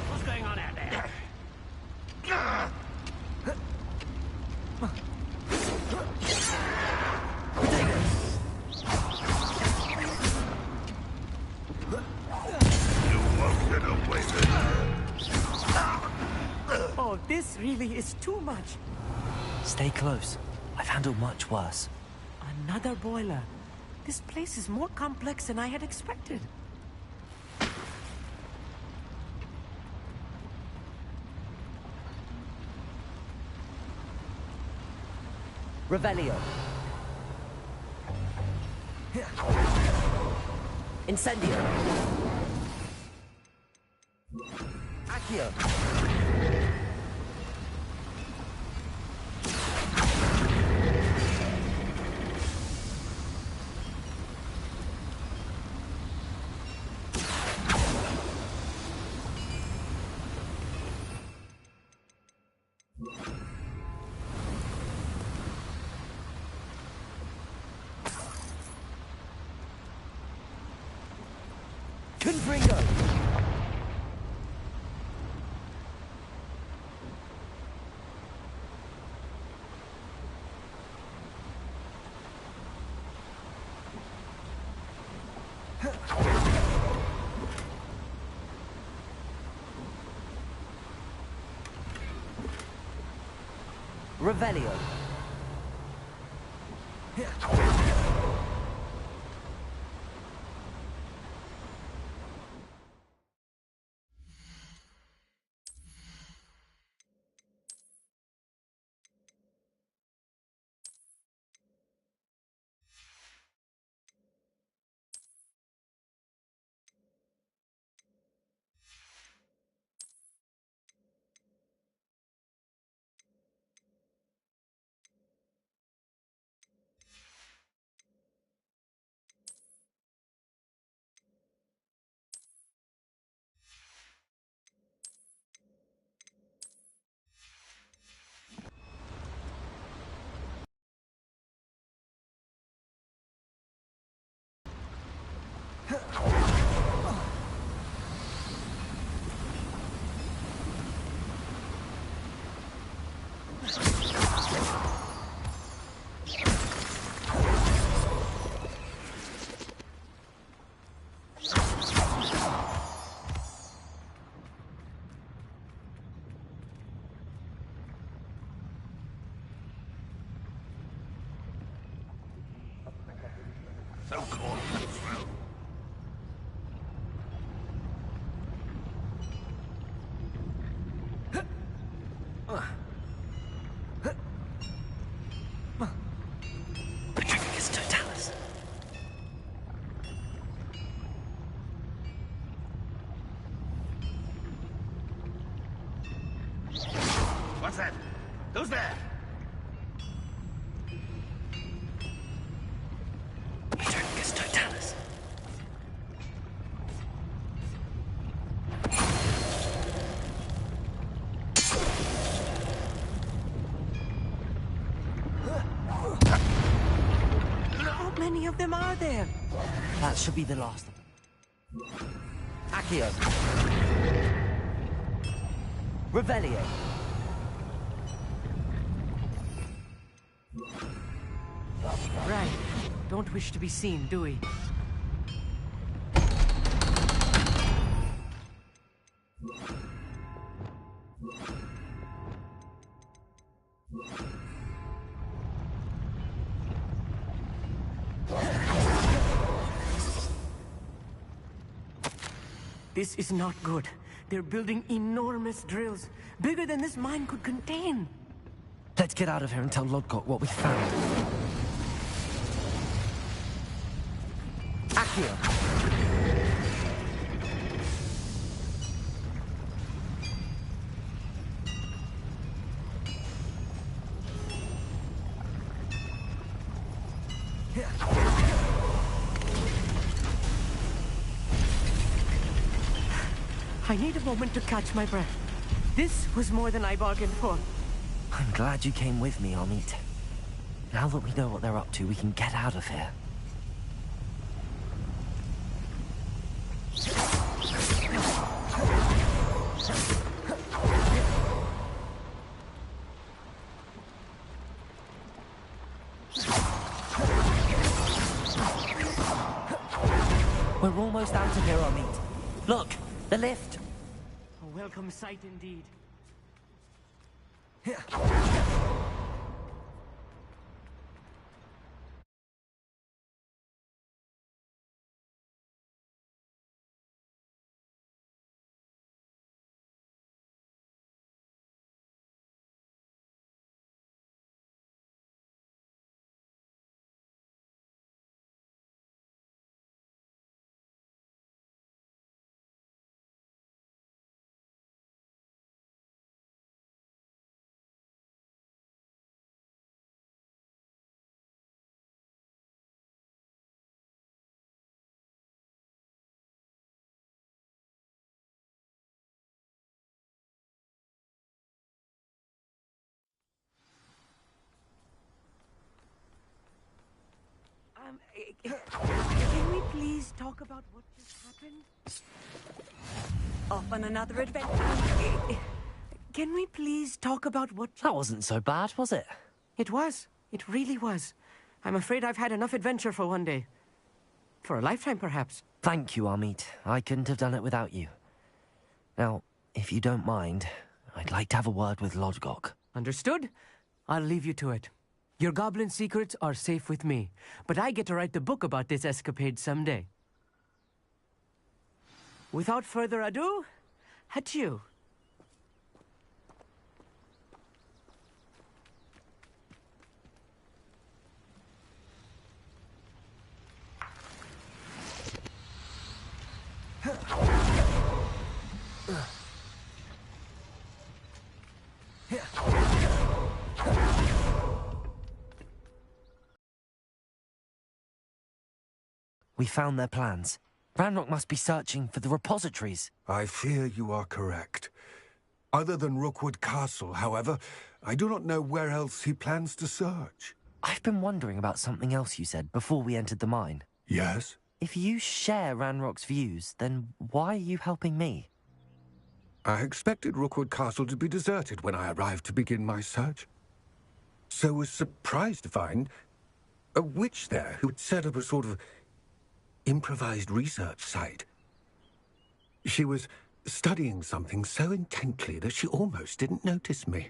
Speaker 7: What's going on out there?
Speaker 11: Oh, this really is too much.
Speaker 3: Stay close. I've handled much worse.
Speaker 11: Another boiler. This place is more complex than I had expected.
Speaker 3: Revelio. Incendio. Accio. Revelio.
Speaker 9: So cool.
Speaker 3: Petrificus totalis.
Speaker 9: What's that? Who's there?
Speaker 3: Petrificus totalis.
Speaker 11: How many of them are there?
Speaker 3: That should be the last. Accio. Revelio.
Speaker 11: Right. Don't wish to be seen, do we? This is not good. They're building enormous drills, bigger than this mine could contain.
Speaker 3: Let's get out of here and tell Lodgott what we found. Accio.
Speaker 11: I need a moment to catch my breath. This was more than I bargained for.
Speaker 3: I'm glad you came with me, Amit. Now that we know what they're up to, we can get out of here. We're almost out of here, Amit. Look, the lift.
Speaker 11: A welcome sight indeed. Can we please talk about what just happened?
Speaker 20: Off on another adventure.
Speaker 11: Can we please talk about what...
Speaker 3: That wasn't so bad, was it?
Speaker 11: It was. It really was. I'm afraid I've had enough adventure for one day. For a lifetime, perhaps.
Speaker 3: Thank you, Amit. I couldn't have done it without you. Now, if you don't mind, I'd like to have a word with Lodgok.
Speaker 11: Understood? I'll leave you to it. Your goblin secrets are safe with me, but I get to write the book about this escapade someday. Without further ado, adieu.
Speaker 3: We found their plans. Ranrock must be searching for the repositories.
Speaker 6: I fear you are correct. Other than Rookwood Castle, however, I do not know where else he plans to search.
Speaker 3: I've been wondering about something else you said before we entered the mine.
Speaker 6: Yes?
Speaker 3: If you share Ranrock's views, then why are you helping me?
Speaker 6: I expected Rookwood Castle to be deserted when I arrived to begin my search. So was surprised to find a witch there who had set up a sort of improvised research site. She was studying something so intently that she almost didn't notice me.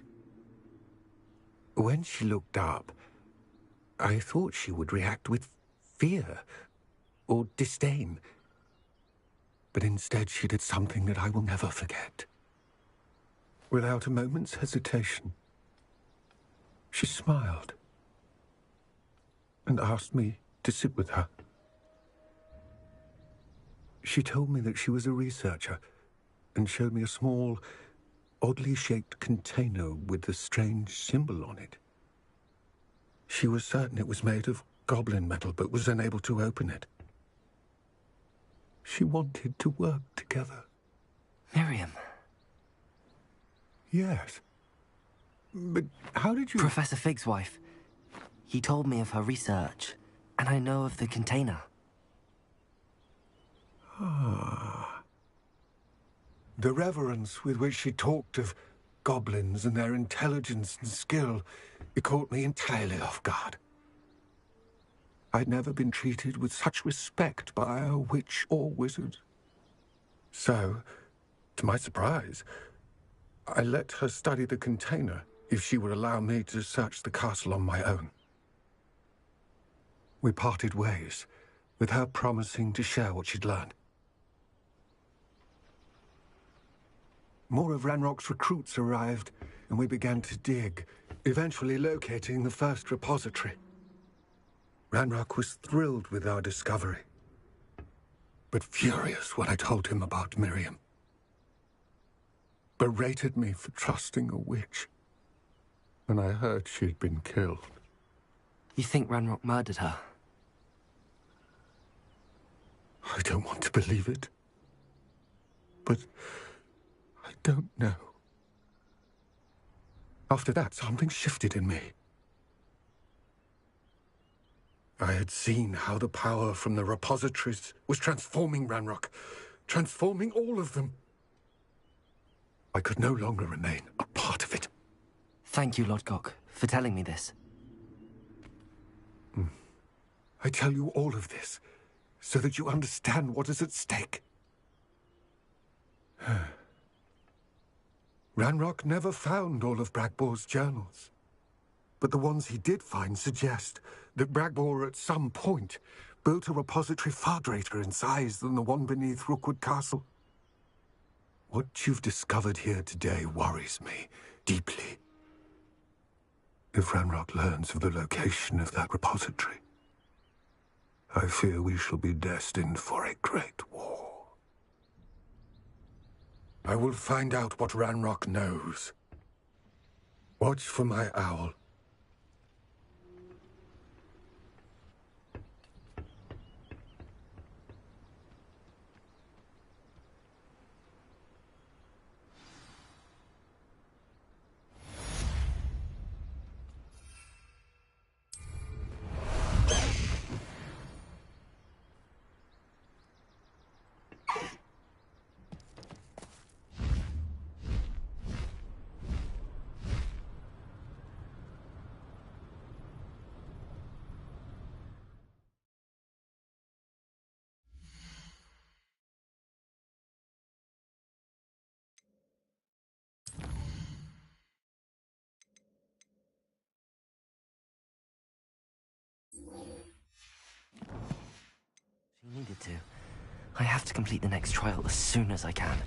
Speaker 6: When she looked up, I thought she would react with fear or disdain. But instead she did something that I will never forget. Without a moment's hesitation, she smiled and asked me to sit with her. She told me that she was a researcher and showed me a small, oddly shaped container with a strange symbol on it. She was certain it was made of goblin metal, but was unable to open it. She wanted to work together.
Speaker 3: Miriam.
Speaker 6: Yes. But how did you...
Speaker 3: Professor Fig's wife. He told me of her research, and I know of the container.
Speaker 6: Ah. The reverence with which she talked of goblins and their intelligence and skill, it caught me entirely off guard. I'd never been treated with such respect by a witch or wizard. So, to my surprise, I let her study the container if she would allow me to search the castle on my own. We parted ways, with her promising to share what she'd learned. More of Ranrock's recruits arrived, and we began to dig, eventually locating the first repository. Ranrock was thrilled with our discovery, but furious when I told him about Miriam. Berated me for trusting a witch, and I heard she'd been killed.
Speaker 3: You think Ranrock murdered her?
Speaker 6: I don't want to believe it, but I don't know. After that, something shifted in me. I had seen how the power from the repositories was transforming Ranrock, transforming all of them. I could no longer remain a part of it.
Speaker 3: Thank you, Lodgok, for telling me this.
Speaker 6: I tell you all of this so that you understand what is at stake. Ranrock never found all of Bragbor's journals, but the ones he did find suggest that Bragbor at some point built a repository far greater in size than the one beneath Rookwood Castle. What you've discovered here today worries me deeply. If Ranrock learns of the location of that repository, I fear we shall be destined for a great war. I will find out what Ranrock knows. Watch for my owl.
Speaker 3: needed to. I have to complete the next trial as soon as I can.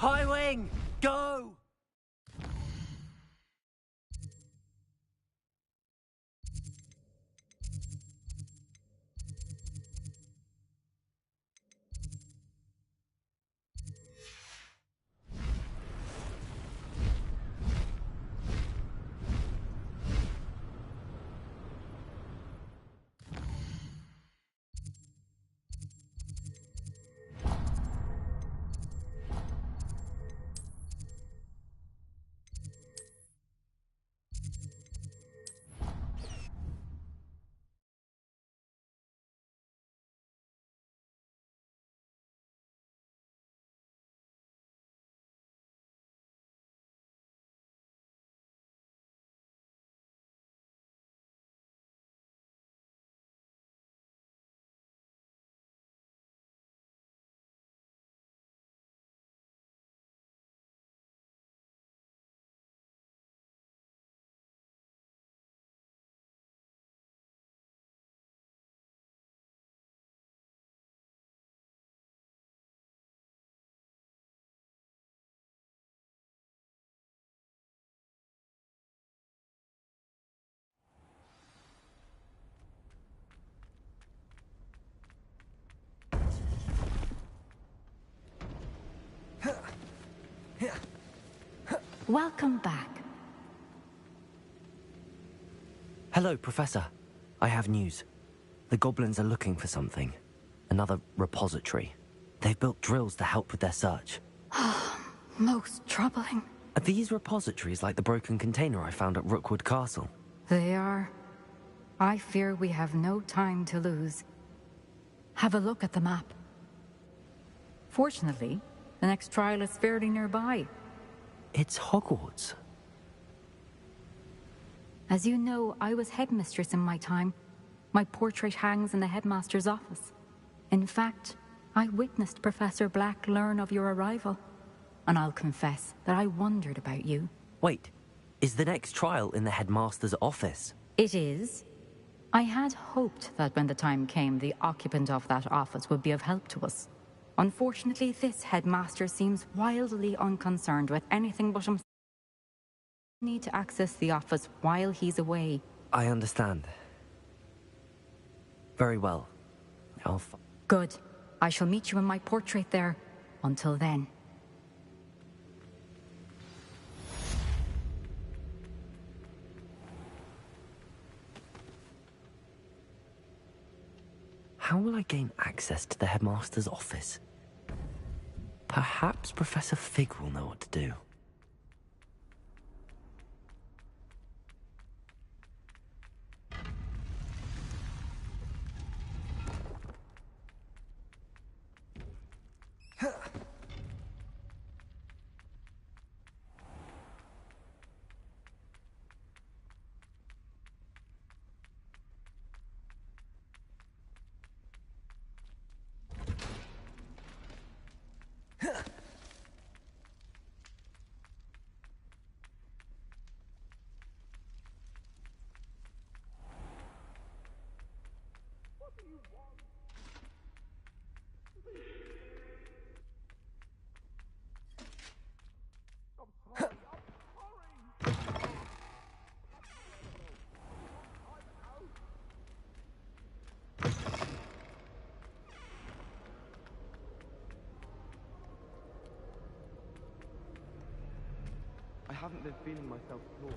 Speaker 2: High wing, go!
Speaker 18: Welcome back.
Speaker 3: Hello, Professor. I have news. The goblins are looking for something. Another repository. They've built drills to help with their search.
Speaker 18: Most troubling.
Speaker 3: Are these repositories like the broken container I found at Rookwood Castle?
Speaker 18: They are. I fear we have no time to lose. Have a look at the map. Fortunately, the next trial is fairly nearby.
Speaker 3: It's Hogwarts.
Speaker 18: As you know, I was headmistress in my time. My portrait hangs in the headmaster's office. In fact, I witnessed Professor Black learn of your arrival. And I'll confess that I wondered about you.
Speaker 3: Wait, is the next trial in the headmaster's office?
Speaker 18: It is. I had hoped that when the time came, the occupant of that office would be of help to us. Unfortunately, this headmaster seems wildly unconcerned with anything but himself. Need to access the office while he's away.
Speaker 3: I understand. Very well.
Speaker 18: Good. I shall meet you in my portrait there. Until then.
Speaker 3: How will I gain access to the headmaster's office? Perhaps Professor Fig will know what to do.
Speaker 4: haven't been feeling myself at all.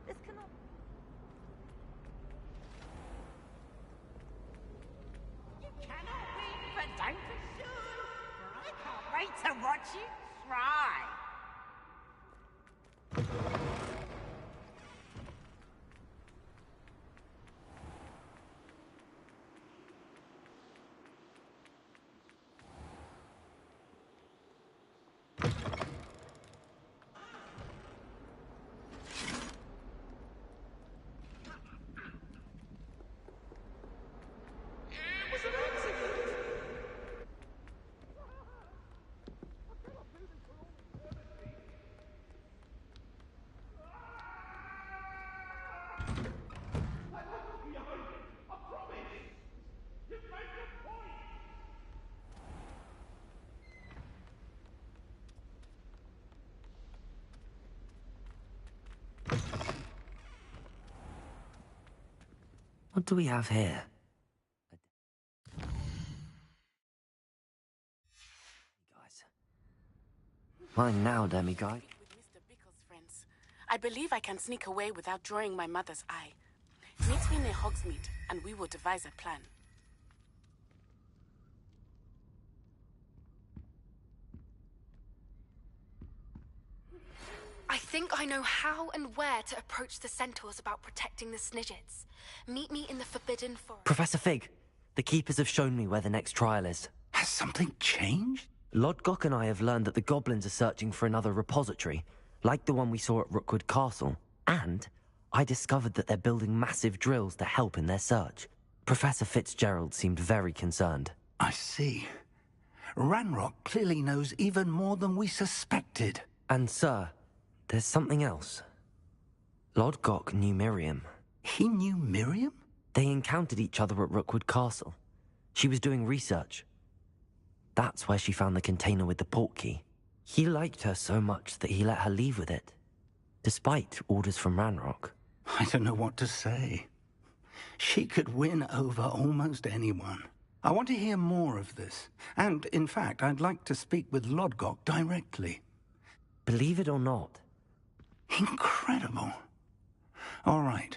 Speaker 12: This cannot... You cannot win, but don't pursue. For I can't wait to watch you try.
Speaker 3: What do we have here? Guys. Mine now, demiguy.
Speaker 22: With Mr. Bickle's friends. I believe I can sneak away without drawing my mother's eye. Meet me near Hogsmeade, and we will devise a plan.
Speaker 5: I think I know how and where to approach the centaurs about protecting the Snidgets. Meet me in the Forbidden Forest.
Speaker 3: Professor Fig, the Keepers have shown me where the next trial is.
Speaker 9: Has something changed?
Speaker 3: Lodgok and I have learned that the goblins are searching for another repository, like the one we saw at Rookwood Castle. And I discovered that they're building massive drills to help in their search. Professor Fitzgerald seemed very concerned.
Speaker 9: I see. Ranrock clearly knows even more than we suspected.
Speaker 3: And, sir, there's something else. Lodgok knew Miriam.
Speaker 9: He knew Miriam?
Speaker 3: They encountered each other at Rookwood Castle. She was doing research. That's where she found the container with the portkey. He liked her so much that he let her leave with it, despite orders from Ranrock.
Speaker 9: I don't know what to say. She could win over almost anyone. I want to hear more of this. And, in fact, I'd like to speak with Lodgok directly.
Speaker 3: Believe it or not.
Speaker 9: Incredible. All right.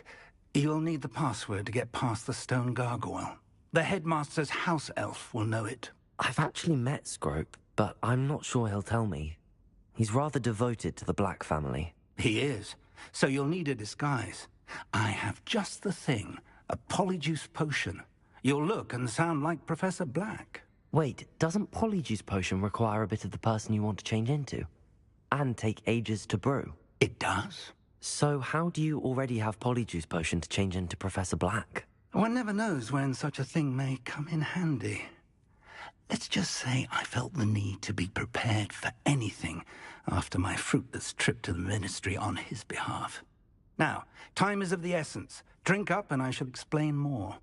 Speaker 9: You'll need the password to get past the stone gargoyle. The headmaster's house elf will know it.
Speaker 3: I've actually met Scrope, but I'm not sure he'll tell me. He's rather devoted to the Black family.
Speaker 9: He is. So you'll need a disguise. I have just the thing. A polyjuice potion. You'll look and sound like Professor Black.
Speaker 3: Wait, doesn't polyjuice potion require a bit of the person you want to change into? And take ages to brew?
Speaker 9: It does.
Speaker 3: So how do you already have polyjuice potion to change into Professor Black?
Speaker 9: One never knows when such a thing may come in handy. Let's just say I felt the need to be prepared for anything after my fruitless trip to the Ministry on his behalf. Now, time is of the essence. Drink up and I shall explain more.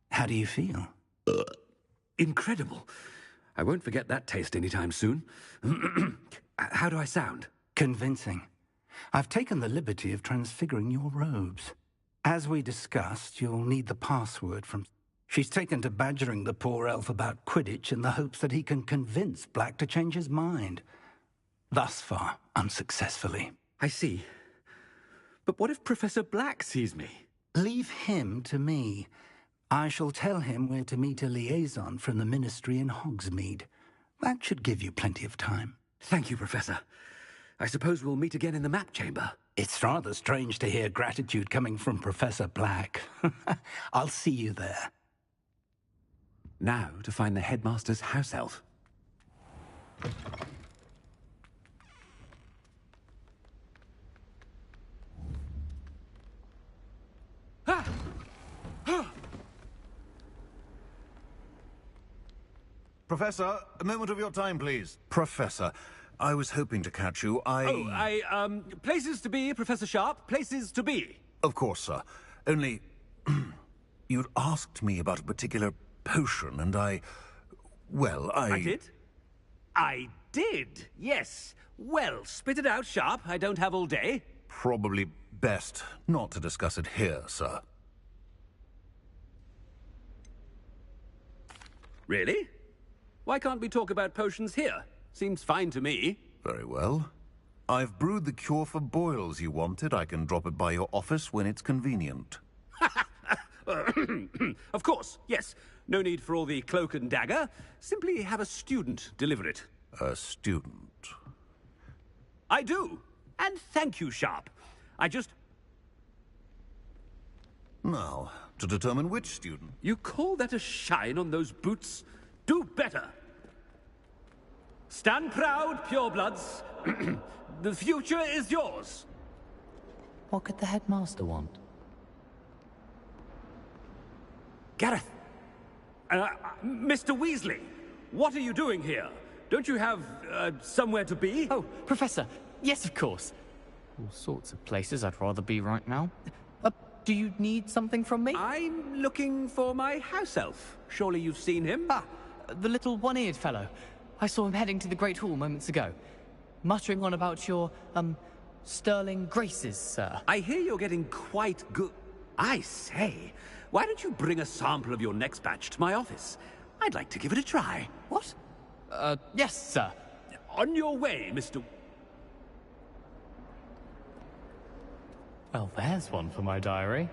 Speaker 9: How do you feel?
Speaker 23: Incredible. I won't forget that taste anytime soon. How do I sound?
Speaker 9: Convincing. I've taken the liberty of transfiguring your robes. As we discussed, you'll need the password from... She's taken to badgering the poor elf about Quidditch in the hopes that he can convince Black to change his mind. Thus far, unsuccessfully.
Speaker 23: I see. But what if Professor Black sees me?
Speaker 9: Leave him to me. I shall tell him we're to meet a liaison from the Ministry in Hogsmeade. That should give you plenty of time.
Speaker 23: Thank you, Professor. I suppose we'll meet again in the map chamber.
Speaker 9: It's rather strange to hear gratitude coming from Professor Black. I'll see you there.
Speaker 23: Now to find the headmaster's house elf.
Speaker 13: Professor, a moment of your time, please. Professor, I was hoping to catch you.
Speaker 23: Places to be, Professor Sharp. Places to be.
Speaker 13: Of course, sir. Only... you'd asked me about a particular potion, and I
Speaker 23: did? I did, yes. Well, spit it out, Sharp. I don't have all day.
Speaker 13: Probably best not to discuss it here, sir.
Speaker 23: Really? Why can't we talk about potions here? Seems fine to me.
Speaker 13: Very well. I've brewed the cure for boils you wanted. I can drop it by your office when it's convenient.
Speaker 23: Of course, yes. No need for all the cloak and dagger. Simply have a student deliver it.
Speaker 13: A student?
Speaker 23: I do. And thank you, Sharp. I just...
Speaker 13: Now, to determine which student...
Speaker 23: You call that a shine on those boots? Do better. Stand proud, purebloods. The future is yours.
Speaker 14: What could the headmaster want?
Speaker 23: Gareth. Mr. Weasley, what are you doing here? Don't you have, somewhere to be?
Speaker 2: Oh, Professor. Yes, of course. All sorts of places I'd rather be right now. Do you need something from me?
Speaker 23: I'm looking for my house elf. Surely you've seen him?
Speaker 2: Ah, the little one-eared fellow. I saw him heading to the Great Hall moments ago. Muttering on about your, sterling graces, sir.
Speaker 23: I hear you're getting quite good... I say, why don't you bring a sample of your next batch to my office? I'd like to give it a try.
Speaker 2: What? Yes, sir.
Speaker 23: On your way, Mr...
Speaker 2: Well, there's one for my diary.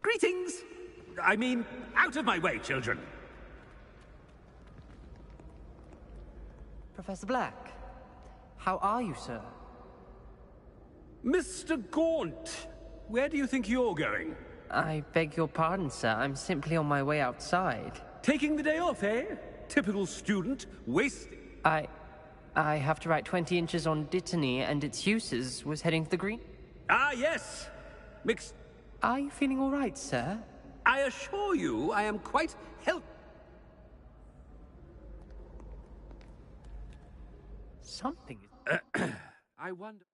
Speaker 23: Greetings! I mean, out of my way, children.
Speaker 2: Professor Black, how are you, sir?
Speaker 23: Mr. Gaunt, where do you think you're going?
Speaker 2: I beg your pardon, sir. I'm simply on my way outside.
Speaker 23: Taking the day off, eh? Typical student, wasting...
Speaker 2: I have to write 20 inches on Dittany and its uses. Was heading to the green?
Speaker 23: Ah, yes!
Speaker 2: Are you feeling all right, sir?
Speaker 23: I assure you, I am quite
Speaker 2: Something
Speaker 23: is... I wonder...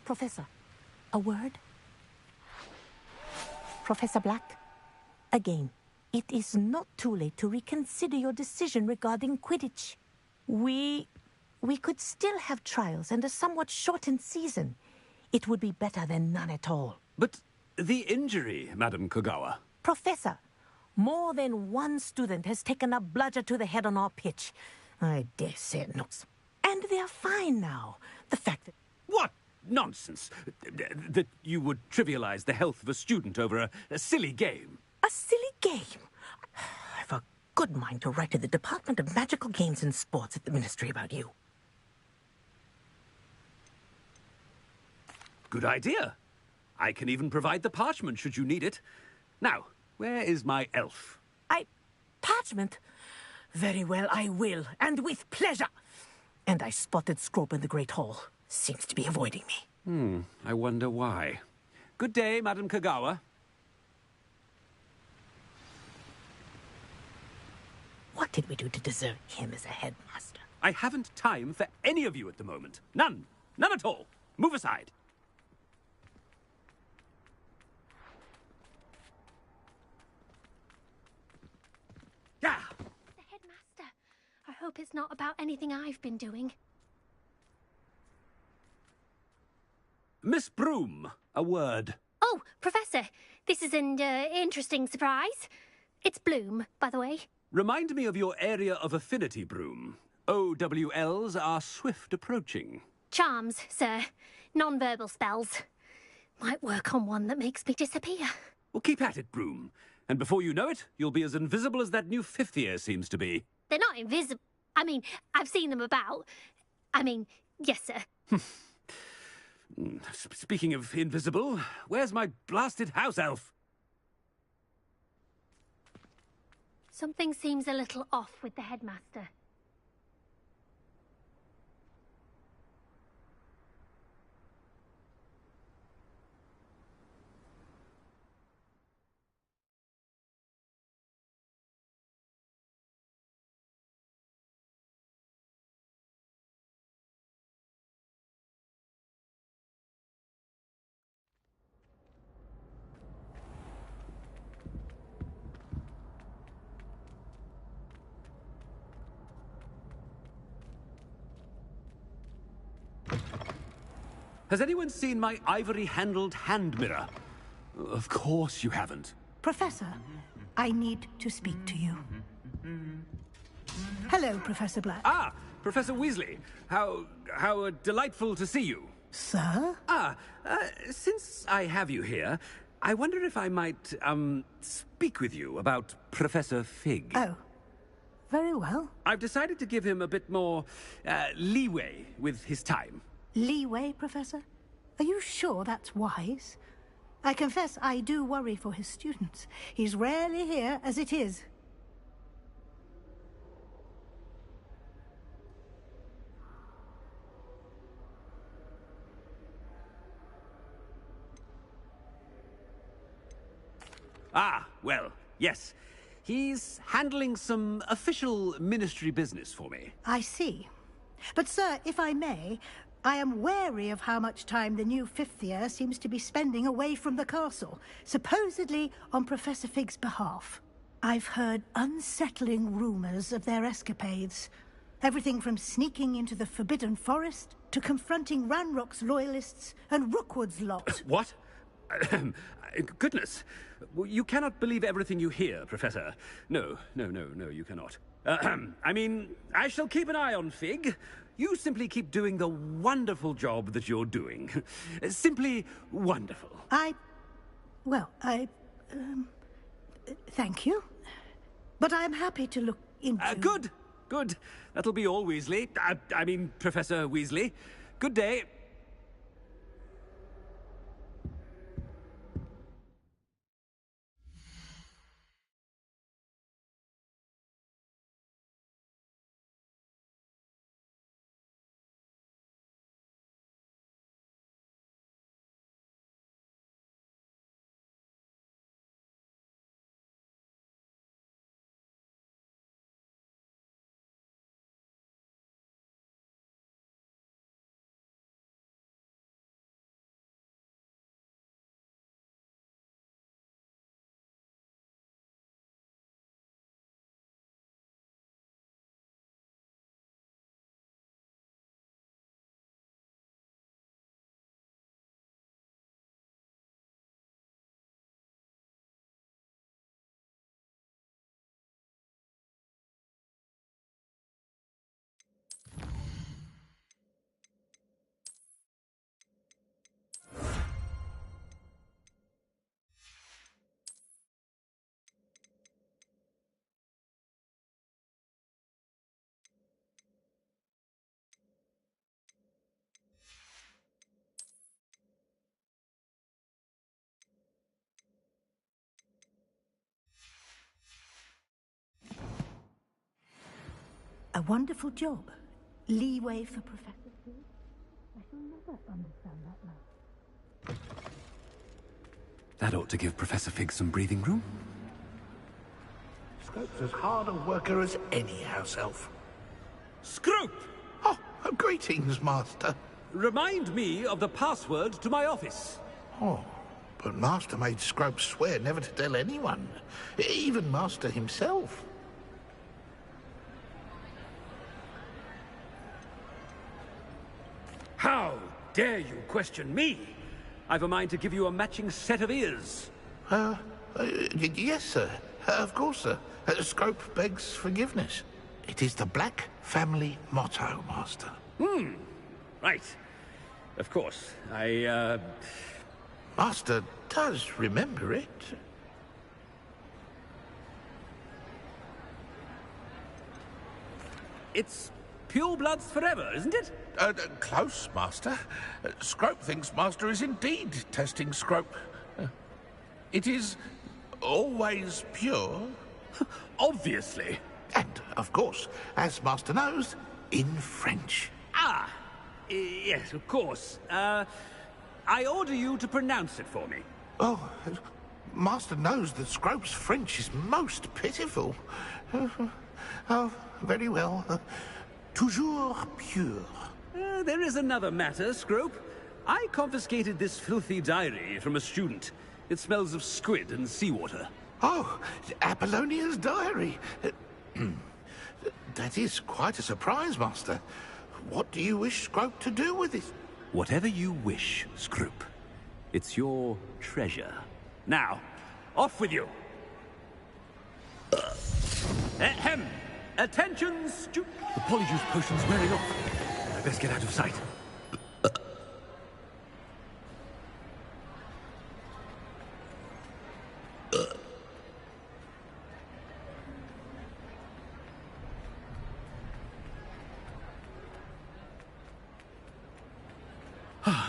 Speaker 12: Professor, a word? Professor Black, again, it is not too late to reconsider your decision regarding Quidditch. We could still have trials and a somewhat shortened season. It would be better than none at all.
Speaker 23: But the injury, Madam Kogawa...
Speaker 12: Professor, more than one student has taken a bludger to the head on our pitch. I dare say it not. And they're fine now. The fact that...
Speaker 23: What nonsense! That you would trivialize the health of a student over a silly game.
Speaker 12: A silly game? For
Speaker 17: good mind to write to the Department of Magical Games and Sports at the Ministry about you.
Speaker 23: Good idea. I can even provide the parchment should you need it. Now, where is my elf?
Speaker 17: Parchment? Very well, I will, and with pleasure. And I spotted Scrope in the Great Hall. Seems to be avoiding me.
Speaker 23: I wonder why. Good day, Madam Kagawa.
Speaker 17: What did we do to deserve him as a headmaster?
Speaker 23: I haven't time for any of you at the moment. None. None at all. Move aside. Yeah.
Speaker 19: The headmaster. I hope it's not about anything I've been doing.
Speaker 23: Miss Broom, a word.
Speaker 19: Oh, Professor, this is an interesting surprise. It's Bloom, by the way.
Speaker 23: Remind me of your area of affinity, Broom. OWLs are swift approaching.
Speaker 19: Charms, sir. Non-verbal spells. Might work on one that makes me disappear.
Speaker 23: Well, keep at it, Broom. And before you know it, you'll be as invisible as that new fifth year seems to be.
Speaker 19: They're not invisible. I mean, I've seen them about. I mean, yes, sir.
Speaker 23: Speaking of invisible, where's my blasted house elf?
Speaker 19: Something seems a little off with the headmaster.
Speaker 23: Has anyone seen my ivory-handled hand mirror? Of course you haven't.
Speaker 21: Professor, I need to speak to you. Hello, Professor Black.
Speaker 23: Ah, Professor Weasley. How delightful to see you.
Speaker 21: Sir?
Speaker 23: Since I have you here, I wonder if I might, speak with you about Professor Fig.
Speaker 21: Oh, very well.
Speaker 23: I've decided to give him a bit more, leeway with his time.
Speaker 21: Leeway, Professor? Are you sure that's wise? I confess I do worry for his students. He's rarely here as it is.
Speaker 23: Ah, well, yes. He's handling some official ministry business for me.
Speaker 21: I see. But, sir, if I may, I am wary of how much time the new fifth year seems to be spending away from the castle, supposedly on Professor Fig's behalf. I've heard unsettling rumors of their escapades. Everything from sneaking into the Forbidden Forest to confronting Ranrock's loyalists and Rookwood's lot.
Speaker 23: What? Goodness. You cannot believe everything you hear, Professor. No, you cannot. I mean, I shall keep an eye on Fig. You simply keep doing the wonderful job that you're doing. Simply wonderful.
Speaker 21: Thank you. But I'm happy to look into...
Speaker 23: Good. That'll be all, Weasley. I mean, Professor Weasley. Good day.
Speaker 21: A wonderful job. Leeway for Professor Fig. I shall never understand that man.
Speaker 10: That ought to give Professor Fig some breathing room.
Speaker 15: Scrope's as hard a worker as any house elf.
Speaker 23: Scrope!
Speaker 15: Oh, greetings, Master.
Speaker 23: Remind me of the password to my office.
Speaker 15: Oh, but Master made Scrope swear never to tell anyone, even Master himself.
Speaker 23: How dare you question me? I've a mind to give you a matching set of ears.
Speaker 15: Yes, sir. Of course, sir. Scrope begs forgiveness. It is the Black family motto, Master.
Speaker 23: Right. Of course.
Speaker 15: Master does remember it.
Speaker 23: It's purebloods forever, isn't it?
Speaker 15: Close, Master. Scrope thinks Master is indeed testing Scrope. It is always pure.
Speaker 23: Obviously.
Speaker 15: And, of course, as Master knows, in French.
Speaker 23: Ah! Yes, of course. I order you to pronounce it for me.
Speaker 15: Oh, Master knows that Scrope's French is most pitiful. Oh, very well. Toujours pure.
Speaker 23: There is another matter, Scrope. I confiscated this filthy diary from a student. It smells of squid and seawater.
Speaker 15: Oh, Apollonia's diary. That is quite a surprise, Master. What do you wish Scrope to do with it?
Speaker 23: Whatever you wish, Scrope. It's your treasure. Now, off with you. Ahem! Attention, The polyjuice potion's wearing off. I best get out of sight.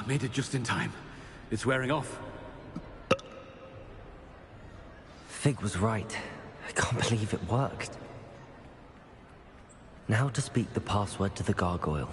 Speaker 23: Made it just in time. It's wearing off.
Speaker 3: Fig was right. I can't believe it worked. Now to speak the password to the gargoyle.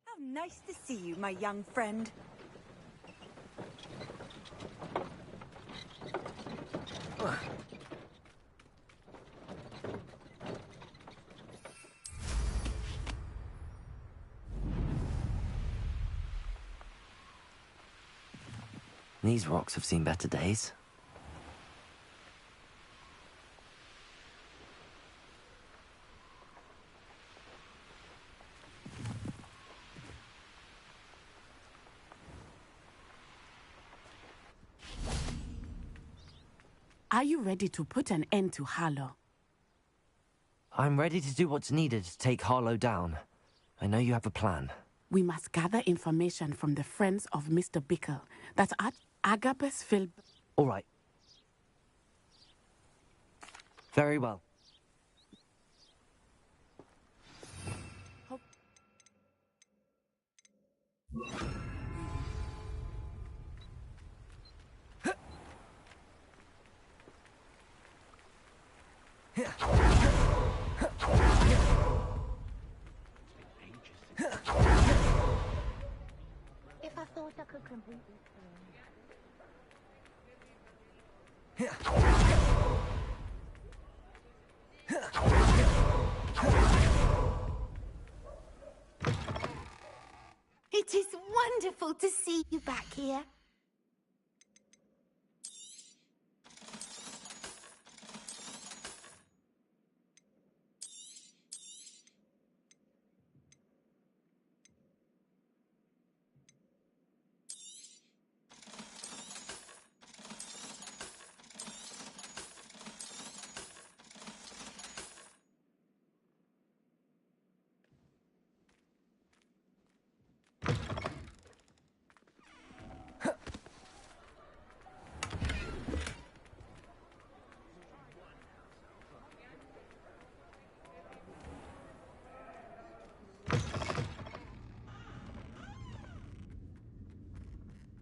Speaker 16: How nice to see you, my young friend.
Speaker 3: These rocks have seen better days.
Speaker 22: Are you ready to put an end to Harlow?
Speaker 3: I'm ready to do what's needed to take Harlow down. I know you have a plan.
Speaker 22: We must gather information from the friends of Mr. Bickle. That's at Agapes Phil.
Speaker 3: All right. Very well.
Speaker 12: If I thought I could complete this It is wonderful to see you back here.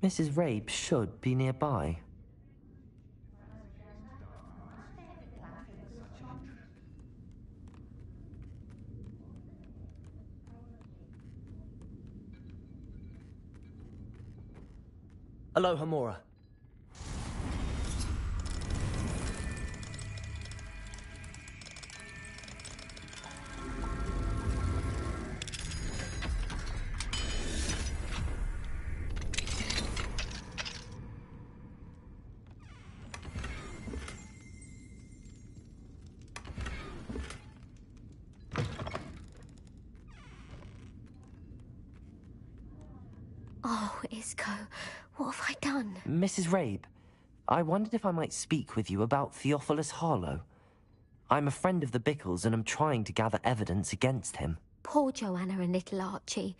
Speaker 3: Mrs. Rabe should be nearby.
Speaker 2: Aloha, Mora.
Speaker 19: Oh, Isco, what have I done?
Speaker 3: Mrs. Rabe, I wondered if I might speak with you about Theophilus Harlow. I'm a friend of the Bickles and I'm trying to gather evidence against him.
Speaker 19: Poor Joanna and little Archie.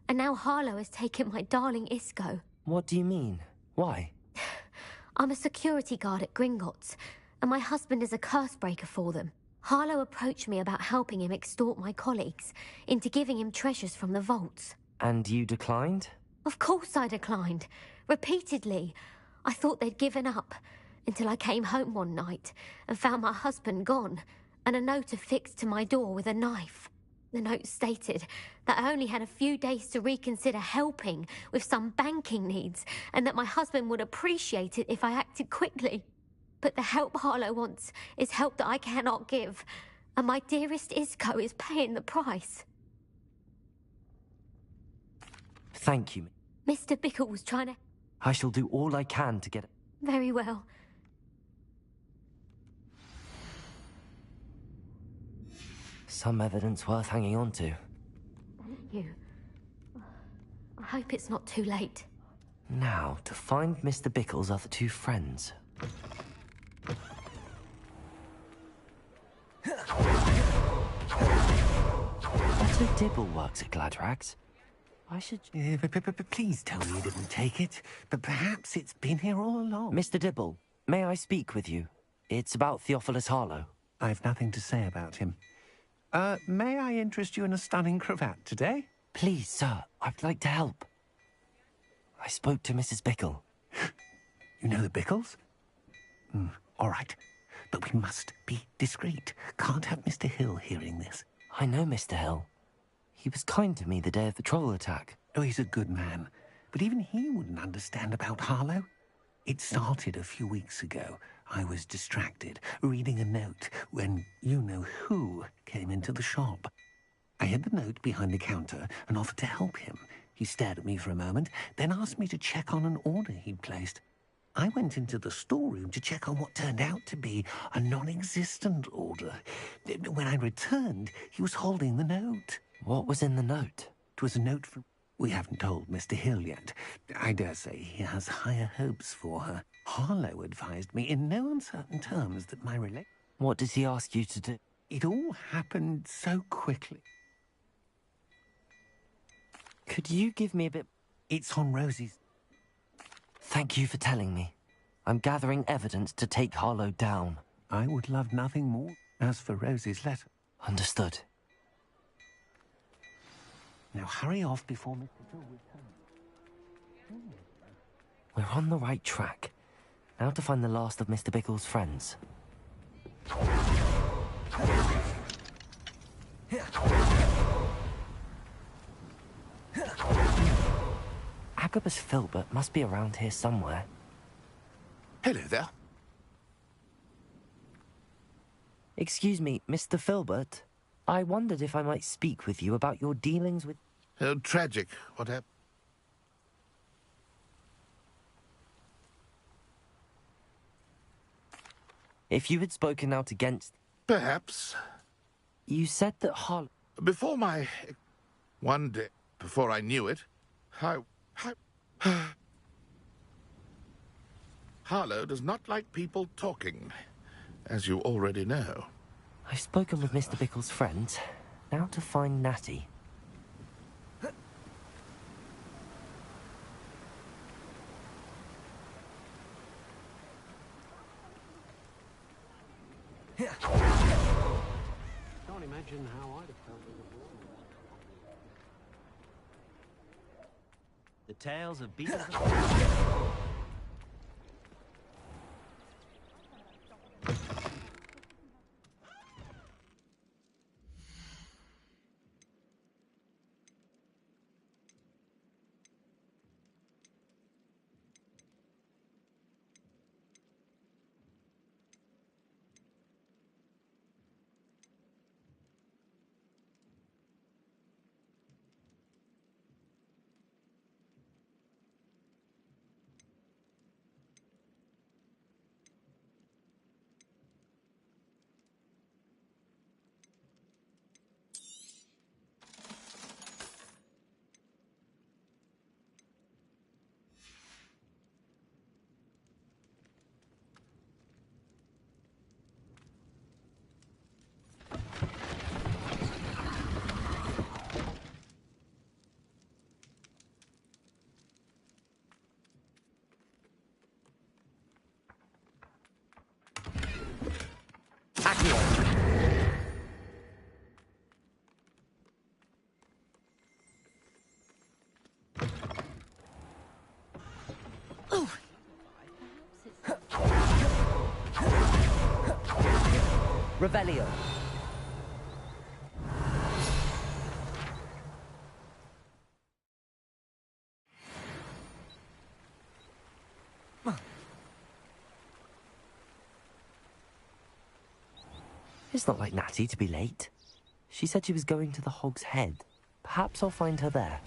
Speaker 19: And now Harlow has taken my darling Isco.
Speaker 3: What do you mean? Why?
Speaker 19: I'm a security guard at Gringotts, and my husband is a curse breaker for them. Harlow approached me about helping him extort my colleagues into giving him treasures from the vaults.
Speaker 3: And you declined?
Speaker 19: Of course I declined. Repeatedly. I thought they'd given up, until I came home one night and found my husband gone, and a note affixed to my door with a knife. The note stated that I only had a few days to reconsider helping with some banking needs, and that my husband would appreciate it if I acted quickly. But the help Harlow wants is help that I cannot give, and my dearest Isco is paying the price.
Speaker 3: Thank you.
Speaker 19: Mr. Bickle was trying to...
Speaker 3: I shall do all I can to get...
Speaker 19: Very well.
Speaker 3: Some evidence worth hanging on to.
Speaker 19: Thank you. I hope it's not too late.
Speaker 3: Now, to find Mr. Bickle's other two friends. Otto Dibble works at Gladrags. I should...
Speaker 1: Please tell me you didn't take it. But perhaps it's been here all along.
Speaker 3: Mr. Dibble, may I speak with you? It's about Theophilus Harlow.
Speaker 1: I've nothing to say about him. May I interest you in a stunning cravat today?
Speaker 3: Please, sir. I'd like to help. I spoke to Mrs. Bickle.
Speaker 1: You know the Bickles? All right. But we must be discreet. Can't have Mr. Hill hearing this.
Speaker 3: I know Mr. Hill. He was kind to me the day of the troll attack.
Speaker 1: Oh, he's a good man. But even he wouldn't understand about Harlow. It started a few weeks ago. I was distracted, reading a note, when you-know-who came into the shop. I hid the note behind the counter and offered to help him. He stared at me for a moment, then asked me to check on an order he'd placed. I went into the storeroom to check on what turned out to be a non-existent order. When I returned, he was holding the note.
Speaker 3: What was in the note?
Speaker 1: It was a note from... We haven't told Mr. Hill yet. I dare say he has higher hopes for her. Harlow advised me in no uncertain terms that my relation...
Speaker 3: What does he ask you to do?
Speaker 1: It all happened so quickly.
Speaker 3: Could you give me a bit...
Speaker 1: It's on Rosie's.
Speaker 3: Thank you for telling me. I'm gathering evidence to take Harlow down.
Speaker 1: I would love nothing more. As for Rosie's letter...
Speaker 3: Understood.
Speaker 1: Now hurry off before Mr. Phil returns.
Speaker 3: We're on the right track. Now to find the last of Mr. Bickle's friends. Agabus Filbert must be around here somewhere.
Speaker 15: Hello there.
Speaker 3: Excuse me, Mr. Filbert. I wondered if I might speak with you about your dealings with...
Speaker 15: Tragic. What happened?
Speaker 3: If you had spoken out against...
Speaker 15: Perhaps.
Speaker 3: You said that Harlow...
Speaker 15: Before my... One day, before I knew it, Harlow does not like people talking, as you already know.
Speaker 3: I've spoken with Mr. Bickle's friends. Now to find Natty.
Speaker 4: Can't imagine how I'd have felt as a boy.
Speaker 7: The tales of Beatles.
Speaker 3: Revelio. It's not like Natty to be late. She said she was going to the Hog's Head. Perhaps I'll find her there.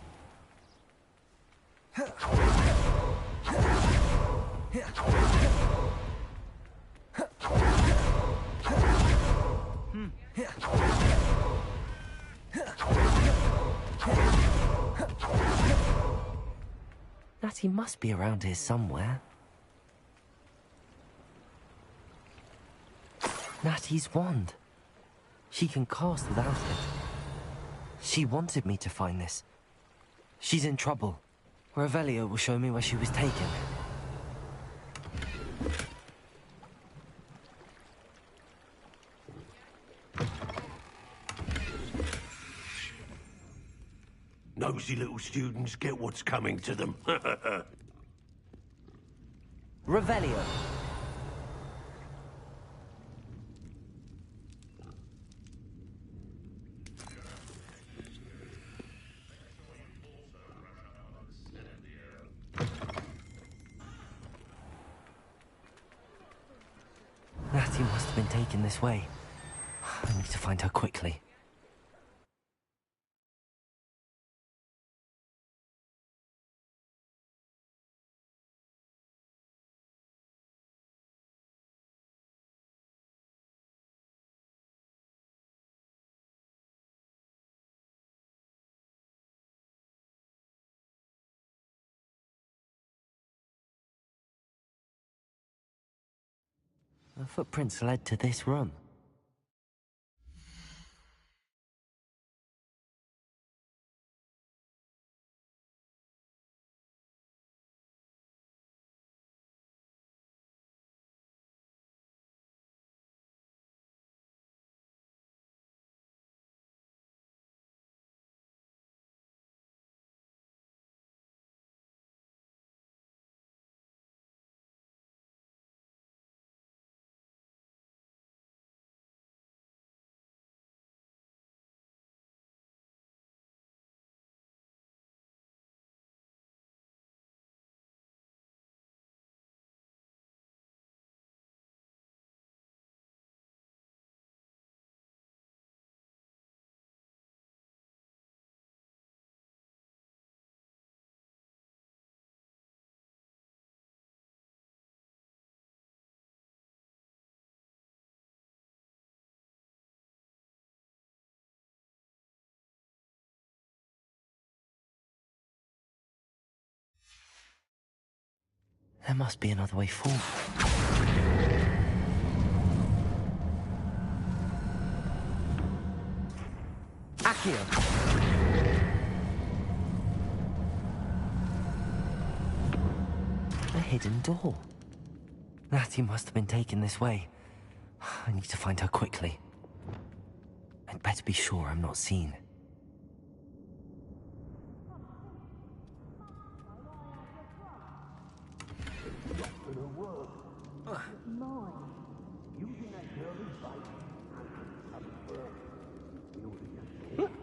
Speaker 3: Natty must be around here somewhere. Natty's wand. She can cast without it. She wanted me to find this. She's in trouble. Revelio will show me where she was taken.
Speaker 8: Nosy little students get what's coming to them.
Speaker 3: Revelio. Natty must have been taken this way. I need to find her quickly. The footprints led to this room. There must be another way forward. Accio! A hidden door. Natty must have been taken this way. I need to find her quickly. I'd better be sure I'm not seen.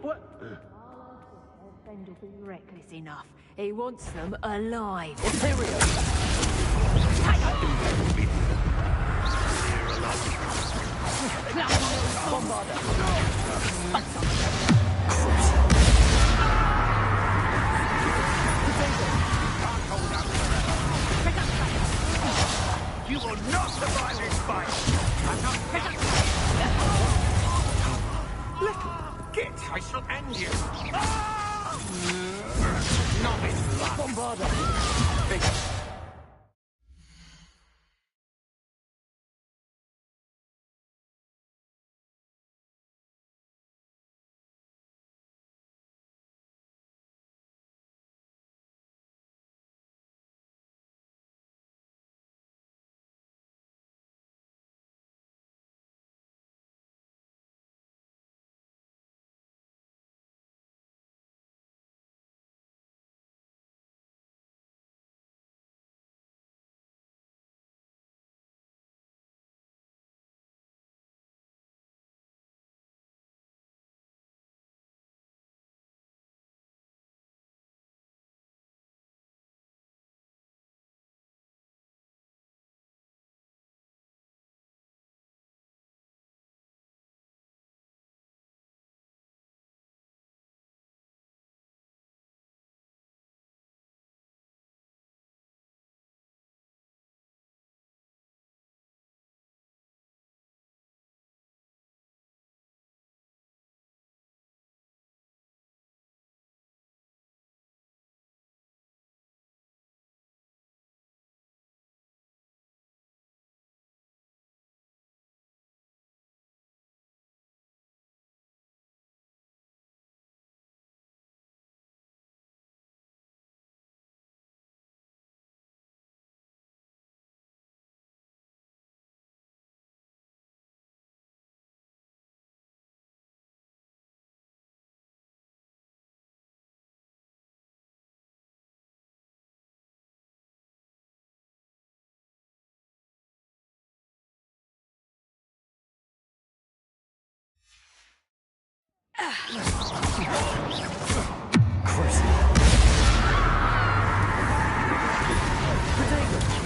Speaker 17: What? Friend will be reckless enough. He wants them alive. Imperial!
Speaker 8: You will not survive this fight! I'm not... Little git, I shall end you! Novice luck! Bombarda! Big...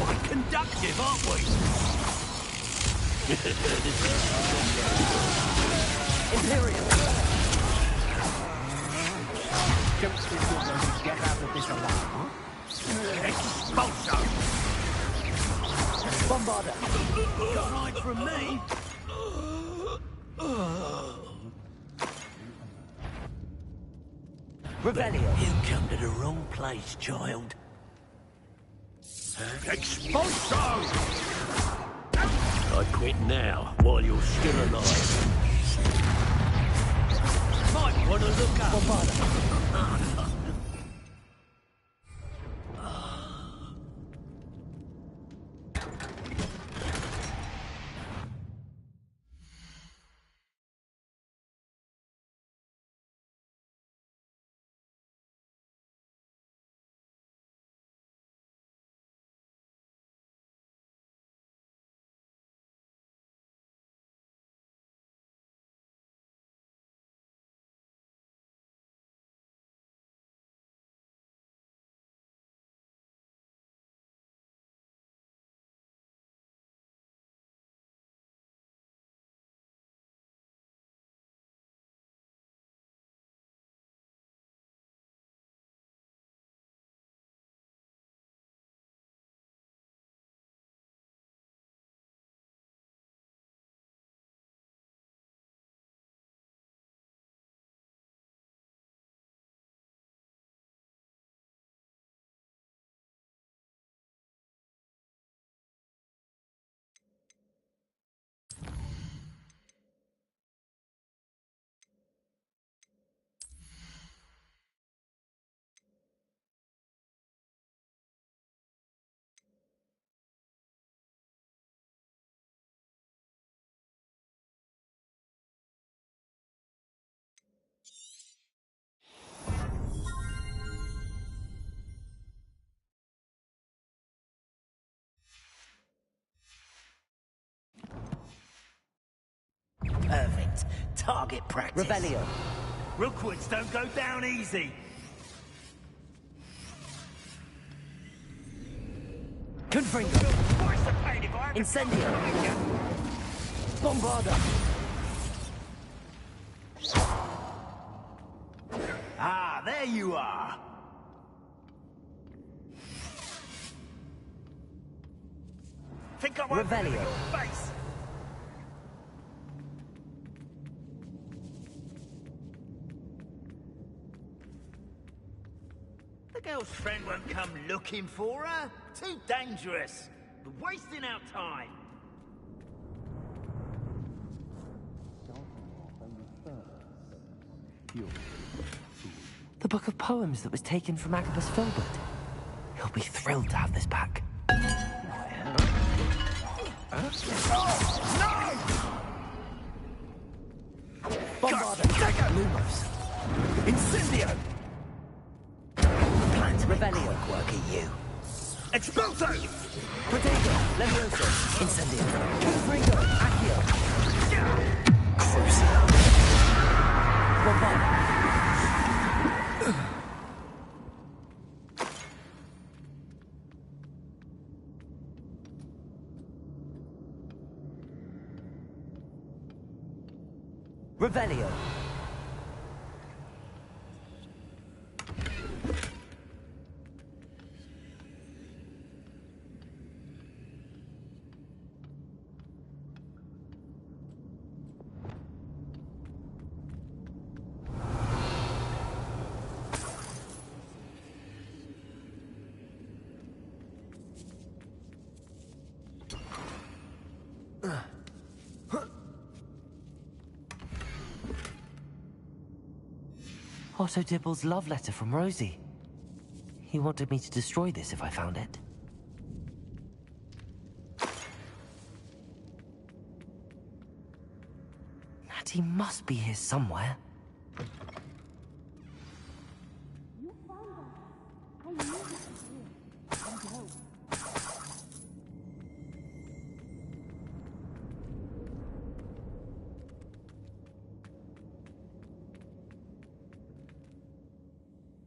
Speaker 8: Quite conductive, aren't we?
Speaker 17: Imperial!
Speaker 8: Don't think you're going to get out of this alive, huh? Expulso!
Speaker 17: Bombarda!
Speaker 8: Can't hide from me!
Speaker 17: Rebellion!
Speaker 8: You come to the wrong place, child. Expulso! I quit now, while you're still alive. Might want to look up. Bombarda!
Speaker 6: that. Target practice.
Speaker 3: Revelio.
Speaker 6: Rookwoods don't go down easy.
Speaker 3: Confringo. Incendio. Bombarda.
Speaker 6: Ah, there you are. Think I won't
Speaker 3: Revelio.
Speaker 6: your face. The girl's friend won't come looking for her. Too dangerous. We're wasting our time.
Speaker 3: The book of poems that was taken from Agabus Filbert. He'll be thrilled to have this back. Bombarda. Lumos.
Speaker 6: Incendio.
Speaker 3: Plan to Revelio.
Speaker 6: Work at you. Expulso.
Speaker 3: Protego. Levioso. Incendio. Confringo. Accio.
Speaker 6: Crucio.
Speaker 3: Bombarda. Revelio. Otto Dibble's love letter from Rosie. He wanted me to destroy this if I found it. Natty must be here somewhere.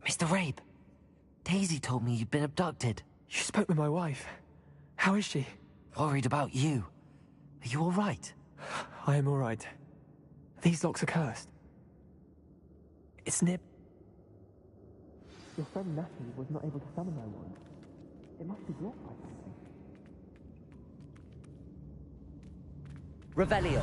Speaker 3: Mr. Rabe, Daisy told me you'd been abducted.
Speaker 2: You spoke with my wife. How is she?
Speaker 3: Worried about you. Are you all right?
Speaker 2: I am all right. These locks are cursed. It's Nib. Your friend Natty was not able to summon my wand. It must be blocked by something.
Speaker 3: Revelio.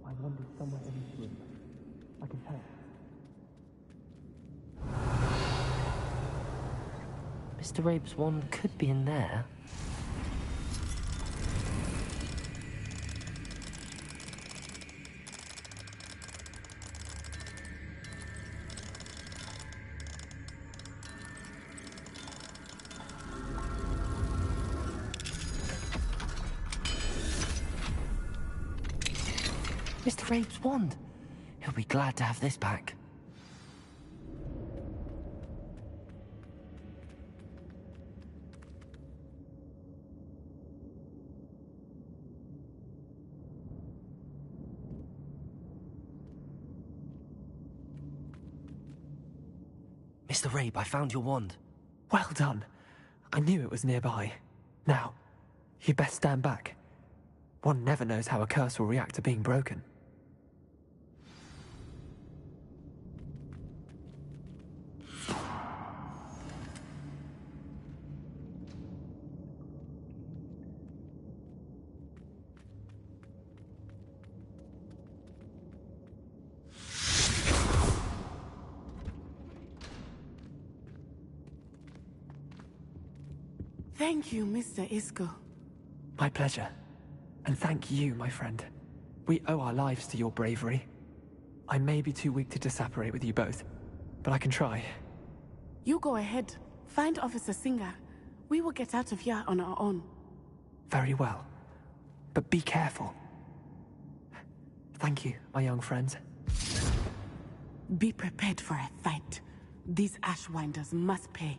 Speaker 2: My wand is somewhere in this room. I can tell.
Speaker 3: Mr. Rabe's wand could be in there. Mr. Rabe's wand. He'll be glad to have this back. Mr. Rabe, I found your wand.
Speaker 2: Well done. I knew it was nearby. Now, you'd best stand back. One never knows how a curse will react to being broken.
Speaker 22: Thank you, Mr. Isco.
Speaker 2: My pleasure. And thank you, my friend. We owe our lives to your bravery. I may be too weak to disapparate with you both, but I can try.
Speaker 22: You go ahead. Find Officer Singer. We will get out of here on our own.
Speaker 2: Very well. But be careful. Thank you, my young friends.
Speaker 22: Be prepared for a fight. These Ashwinders must pay.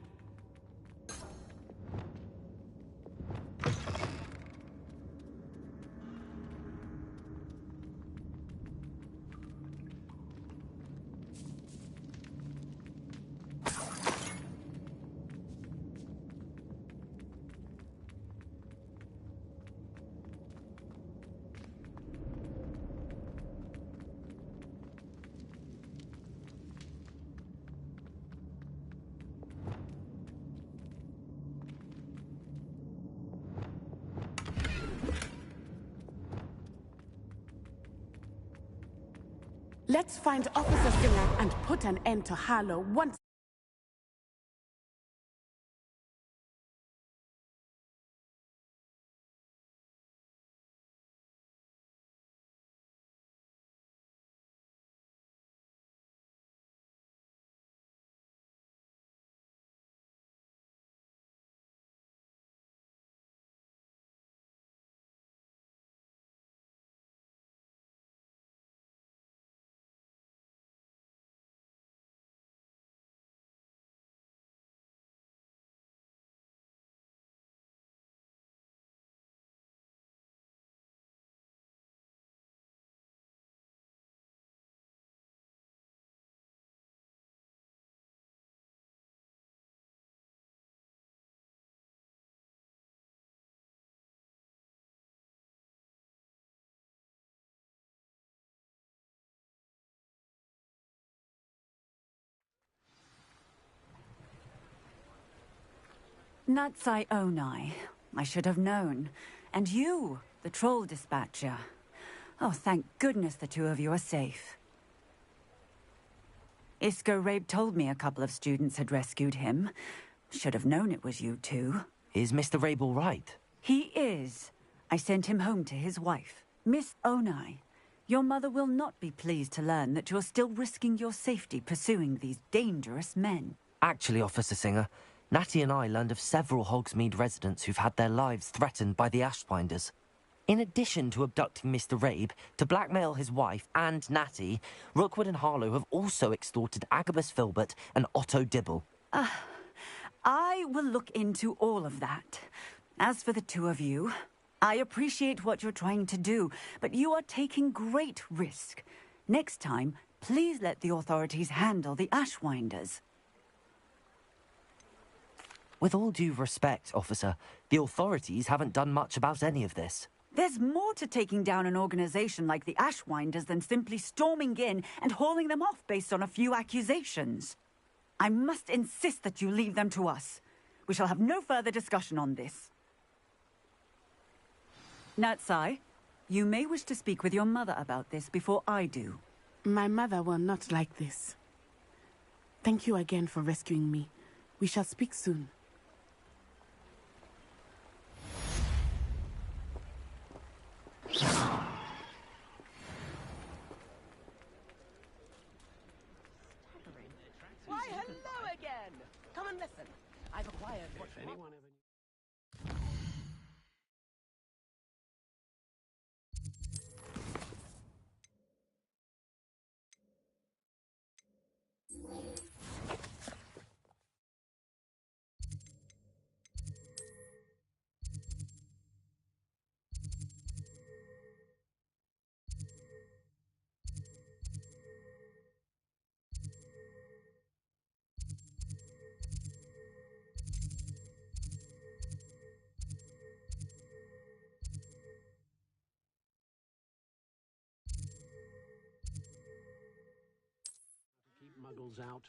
Speaker 22: Let's find Officer Singer and put an end to Harlow once.
Speaker 11: Natsai Onai. I should have known. And you, the troll dispatcher. Oh, thank goodness the two of you are safe. Isco Rabe told me a couple of students had rescued him. Should have known it was you two.
Speaker 3: Is Mr. Rabe all right?
Speaker 11: He is. I sent him home to his wife. Miss Onai, your mother will not be pleased to learn that you're still risking your safety pursuing these dangerous men.
Speaker 3: Actually, Officer Singer, Natty and I learned of several Hogsmeade residents who've had their lives threatened by the Ashwinders. In addition to abducting Mr. Rabe, to blackmail his wife and Natty, Rookwood and Harlow have also extorted Agabus Filbert and Otto Dibble.
Speaker 11: I will look into all of that. As for the two of you, I appreciate what you're trying to do, but you are taking great risk. Next time, please let the authorities handle the Ashwinders.
Speaker 3: With all due respect, officer, the authorities haven't done much about any of this.
Speaker 11: There's more to taking down an organization like the Ashwinders than simply storming in and hauling them off based on a few accusations. I must insist that you leave them to us. We shall have no further discussion on this. Natsai, you may wish to speak with your mother about this before I do.
Speaker 22: My mother will not like this. Thank you again for rescuing me. We shall speak soon.
Speaker 18: Why, hello again! Come and listen. I've acquired what anyone ever...
Speaker 8: Keep muggles out.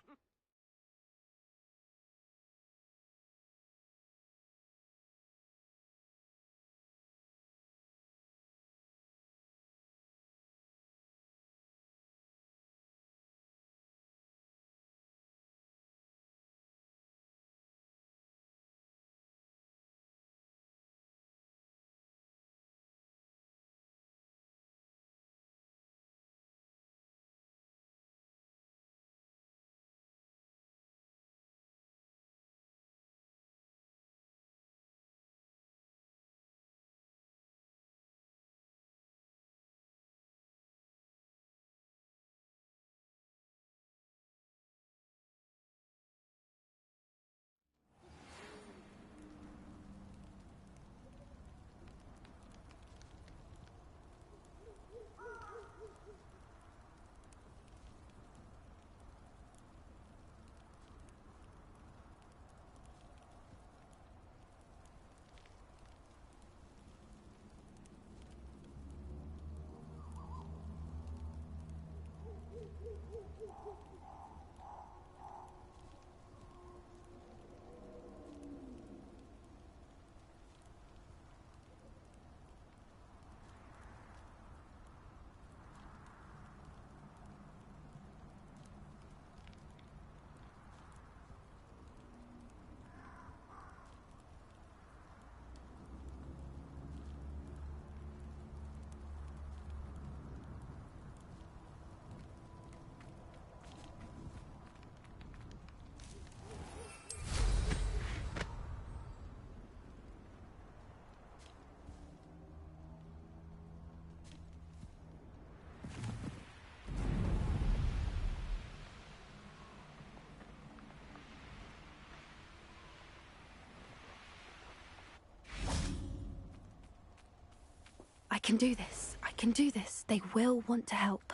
Speaker 5: can do this. I can do this. They will want to help.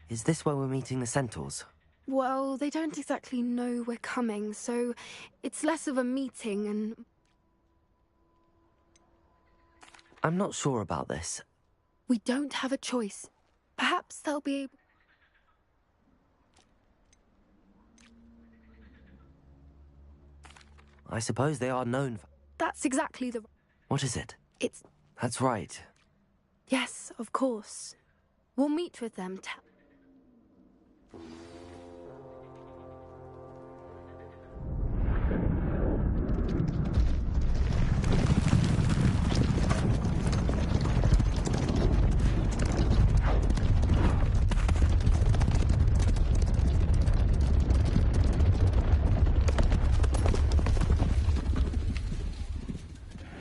Speaker 3: Is this where we're meeting the centaurs?
Speaker 5: Well, they don't exactly know we're coming, so it's less of a meeting and...
Speaker 3: I'm not sure about this.
Speaker 5: We don't have a choice. Perhaps they'll be able...
Speaker 3: I suppose they are known for...
Speaker 5: That's exactly the...
Speaker 3: What is it?
Speaker 5: It's...
Speaker 3: That's right.
Speaker 5: Yes, of course. We'll meet with them.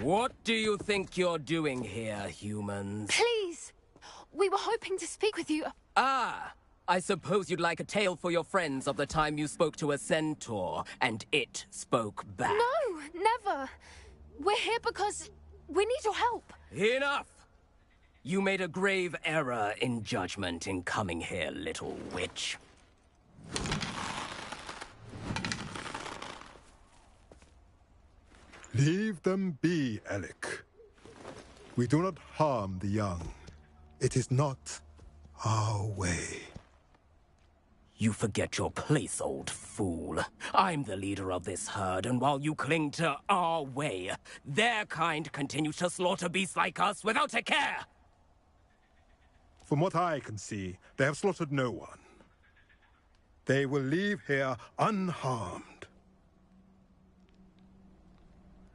Speaker 9: What do you think you're doing here, humans?
Speaker 5: Please! We were hoping to speak with you.
Speaker 9: Ah! I suppose you'd like a tale for your friends of the time you spoke to a centaur, and it spoke back.
Speaker 5: No, never! We're here because we need your help.
Speaker 9: Enough! You made a grave error in judgment in coming here, little witch.
Speaker 20: Leave them be, Alec. We do not harm the young. It is not our way.
Speaker 9: You forget your place, old fool. I'm the leader of this herd, and while you cling to our way, their kind continues to slaughter beasts like us without a care!
Speaker 20: From what I can see, they have slaughtered no one. They will leave here unharmed.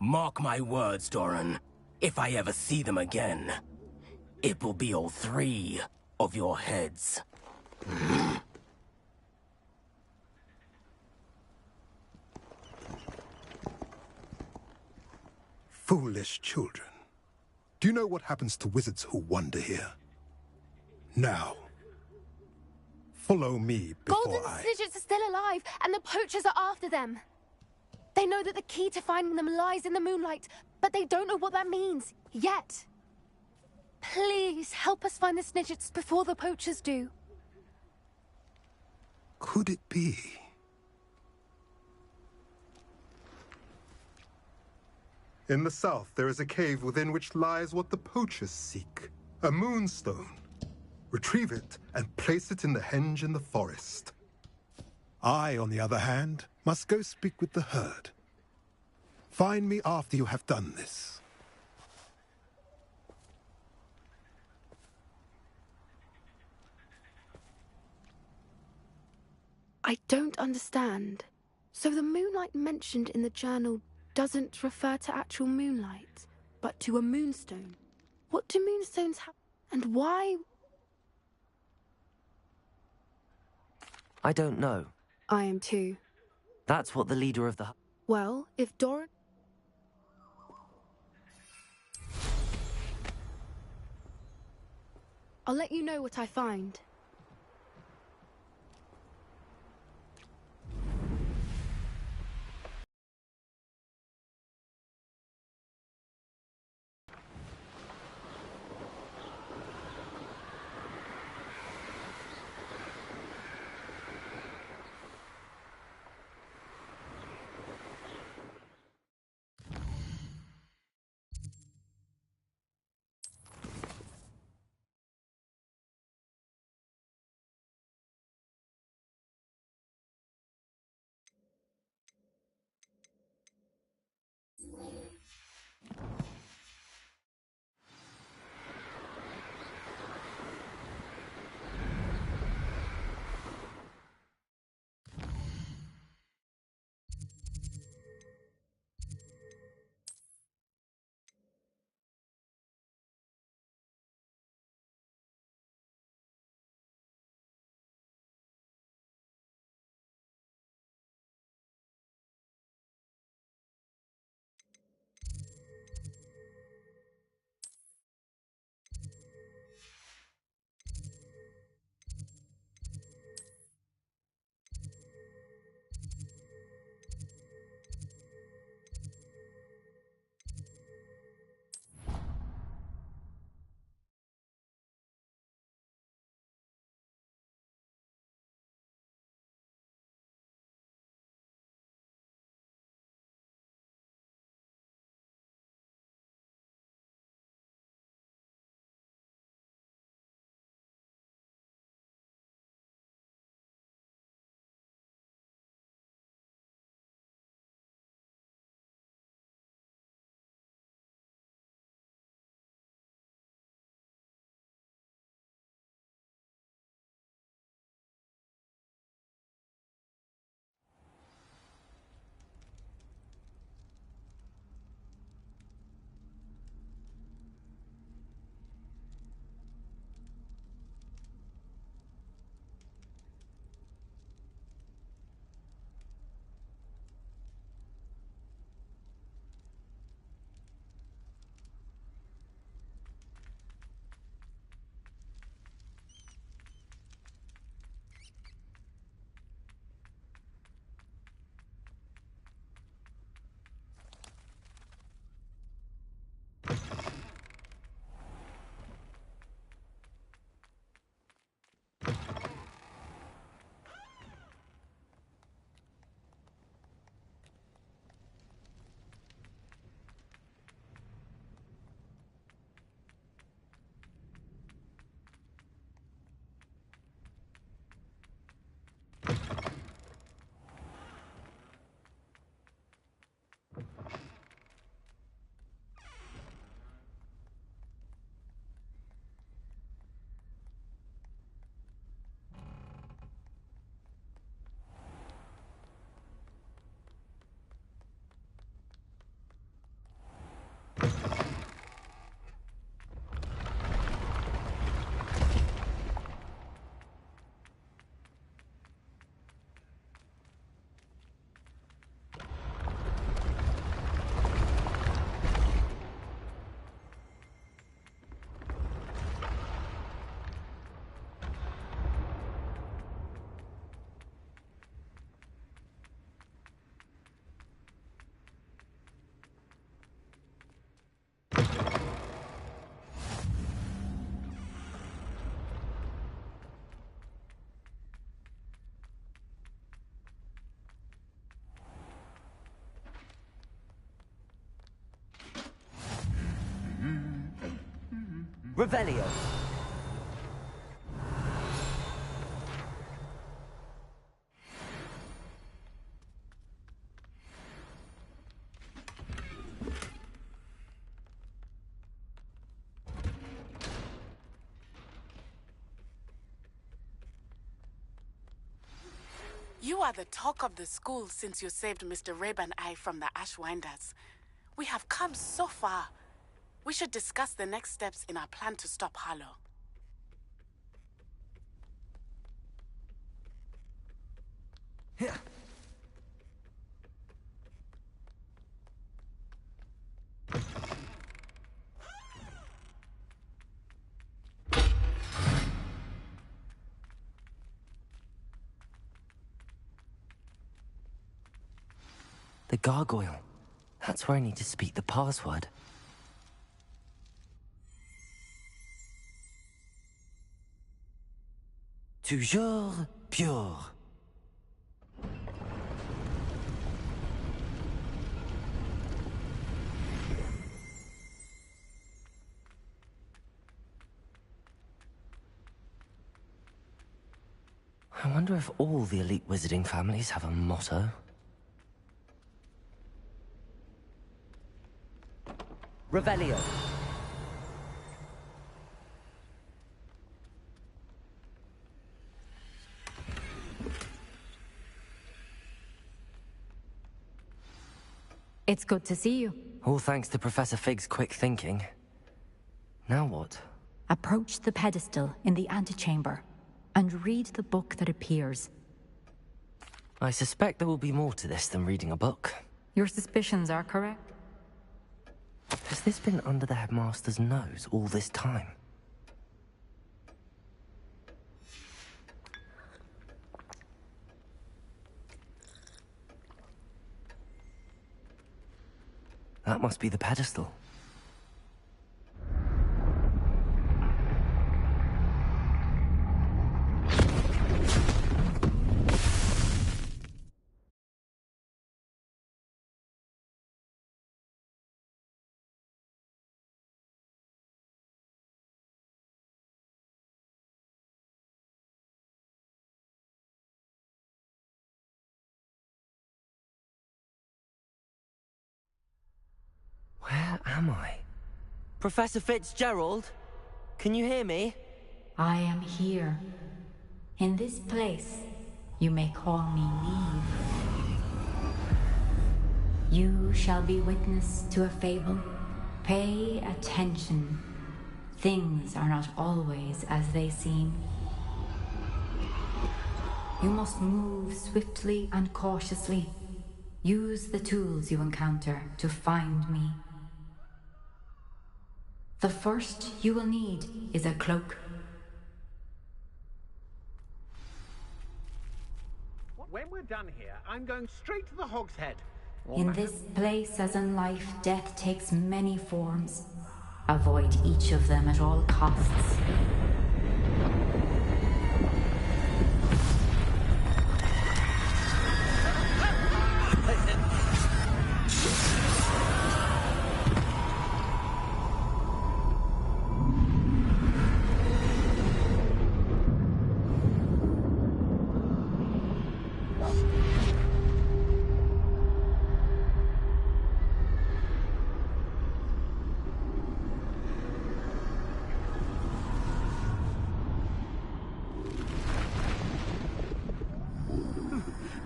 Speaker 9: Mark my words, Doran. If I ever see them again, it will be all 3 of your heads.
Speaker 20: Foolish children. Do you know what happens to wizards who wander here? Now, follow me before
Speaker 5: Golden Snidgets are still alive, and the poachers are after them. They know that the key to finding them lies in the moonlight, but they don't know what that means, yet. Please, help us find the Snidgets before the poachers do.
Speaker 20: Could it be? In the south, there is a cave within which lies what the poachers seek. A moonstone. Retrieve it and place it in the henge in the forest. I, on the other hand, must go speak with the herd. Find me after you have done this.
Speaker 5: I don't understand. So the moonlight mentioned in the journal doesn't refer to actual moonlight, but to a moonstone. What do moonstones have, and why?
Speaker 3: I don't know.
Speaker 5: I am too.
Speaker 3: That's what the leader of the...
Speaker 5: Well, if Doran... I'll let you know what I find.
Speaker 3: Revelio.
Speaker 22: You are the talk of the school since you saved Mr. Reb and I from the Ashwinders. We have come so far. We should discuss the next steps in our plan to stop Harlow.
Speaker 3: Here. The gargoyle. That's where I need to speak the password. Toujours pure. I wonder if all the elite wizarding families have a motto. Revelio.
Speaker 13: It's good to see you.
Speaker 3: All thanks to Professor Fig's quick thinking. Now what?
Speaker 13: Approach the pedestal in the antechamber and read the book that appears.
Speaker 3: I suspect there will be more to this than reading a book.
Speaker 13: Your suspicions are correct.
Speaker 3: Has this been under the headmaster's nose all this time? That must be the pedestal. Where am I? Professor Fitzgerald? Can you hear me?
Speaker 13: I am here. In this place, you may call me Neve. You shall be witness to a fable. Pay attention. Things are not always as they seem. You must move swiftly and cautiously. Use the tools you encounter to find me. The first you will need is a cloak.
Speaker 8: When we're done here, I'm going straight to the Hog's Head.
Speaker 13: In this place, as in life, death takes many forms. Avoid each of them at all costs.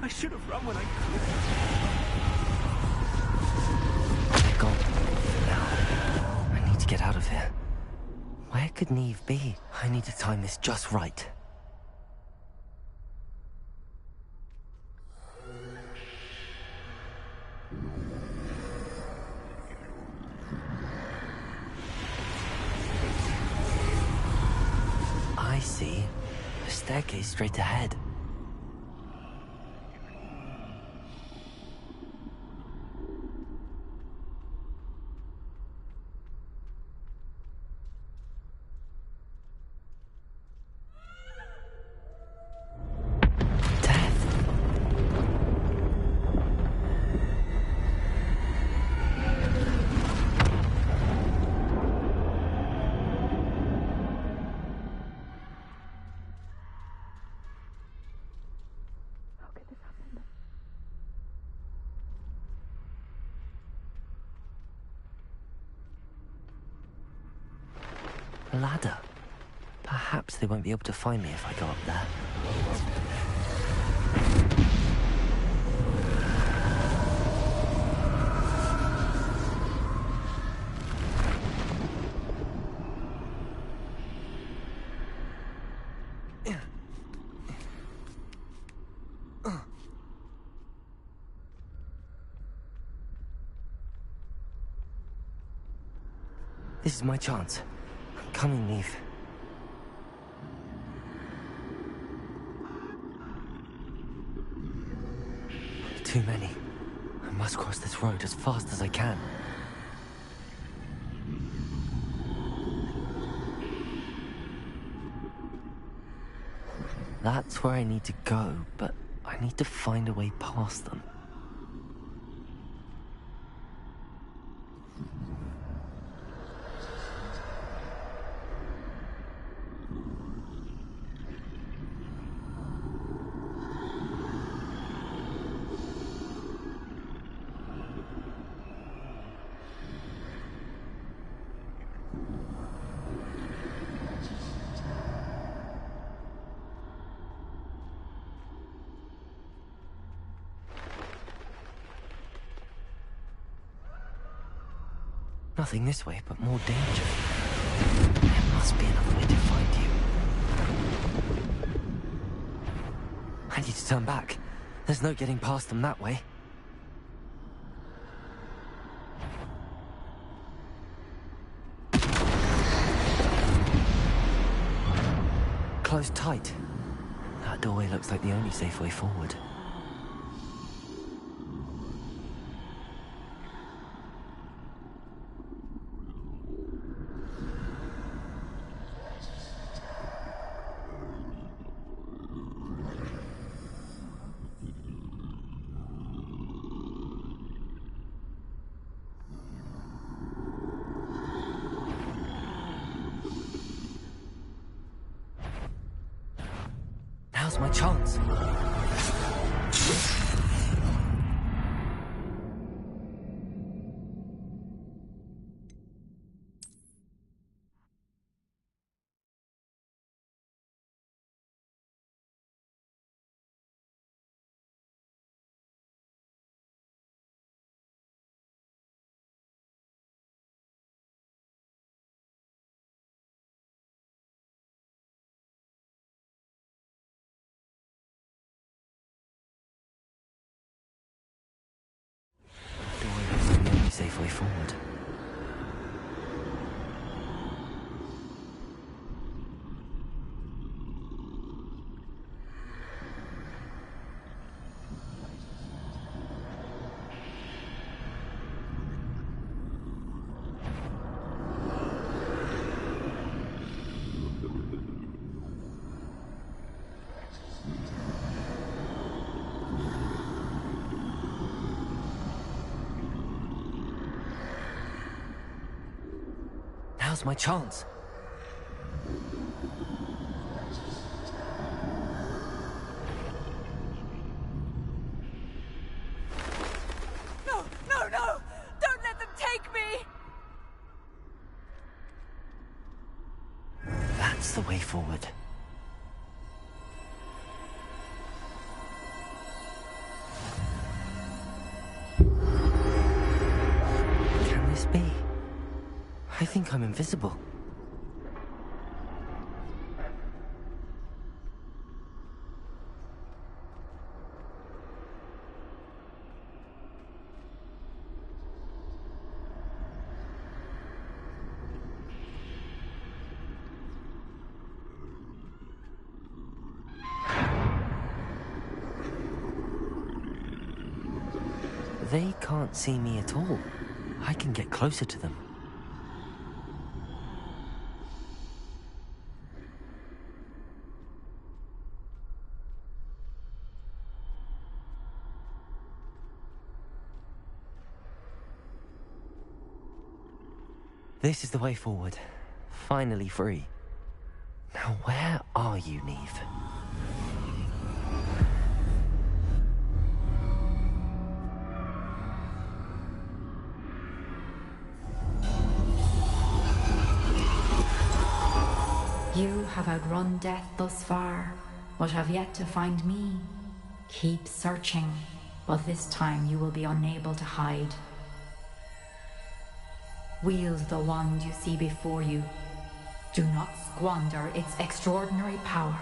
Speaker 8: I should have run when I could.
Speaker 3: God. Now, I need to get out of here. Where could Neve be? I need to time this just right. I see. A staircase straight ahead. A ladder. Perhaps they won't be able to find me if I go up there. This is my chance. Come and leave. Too many. I must cross this road as fast as I can. That's where I need to go, but I need to find a way past them. Nothing this way, but more danger. There must be another way to find you. I need to turn back. There's no getting past them that way. Closed tight. That doorway looks like the only safe way forward. Now's my chance. Safe way forward. Now's my chance.
Speaker 16: No, no, no! Don't let them take me!
Speaker 3: That's the way forward. Can this be? I think I'm invisible. They can't see me at all. I can get closer to them. This is the way forward. Finally free. Now where are you, Neve?
Speaker 13: You have outrun death thus far, but have yet to find me. Keep searching, but this time you will be unable to hide. Wield the wand you see before you. Do not squander its extraordinary power.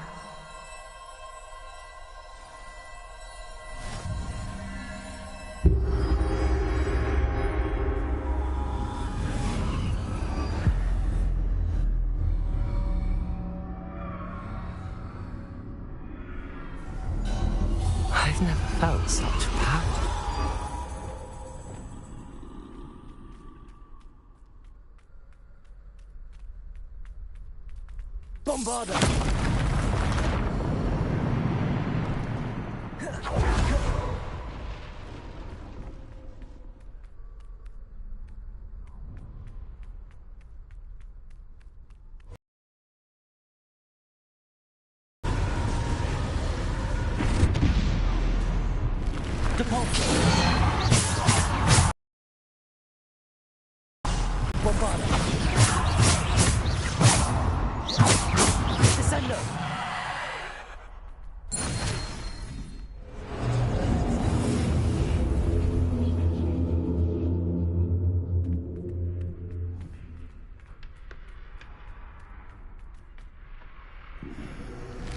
Speaker 3: I've never felt such power.
Speaker 9: Bombarda! Bombarda! Descendo!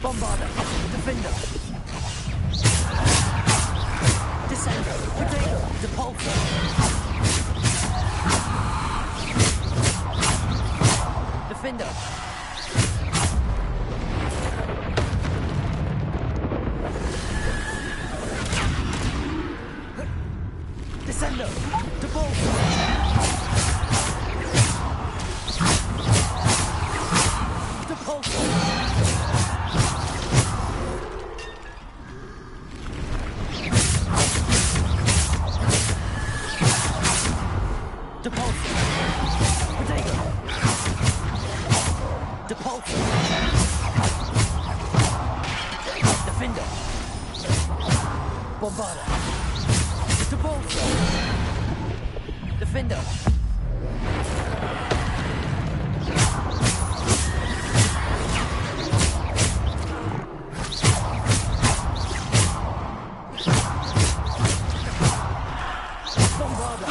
Speaker 9: Bombarda! Defender! Descendo! Potato! Depulso! Defender! Descendo! Depulso! Depulso! Depulso! Potato! Depulso! Defender! Bombarda! Depulso! Defender! Bombarda!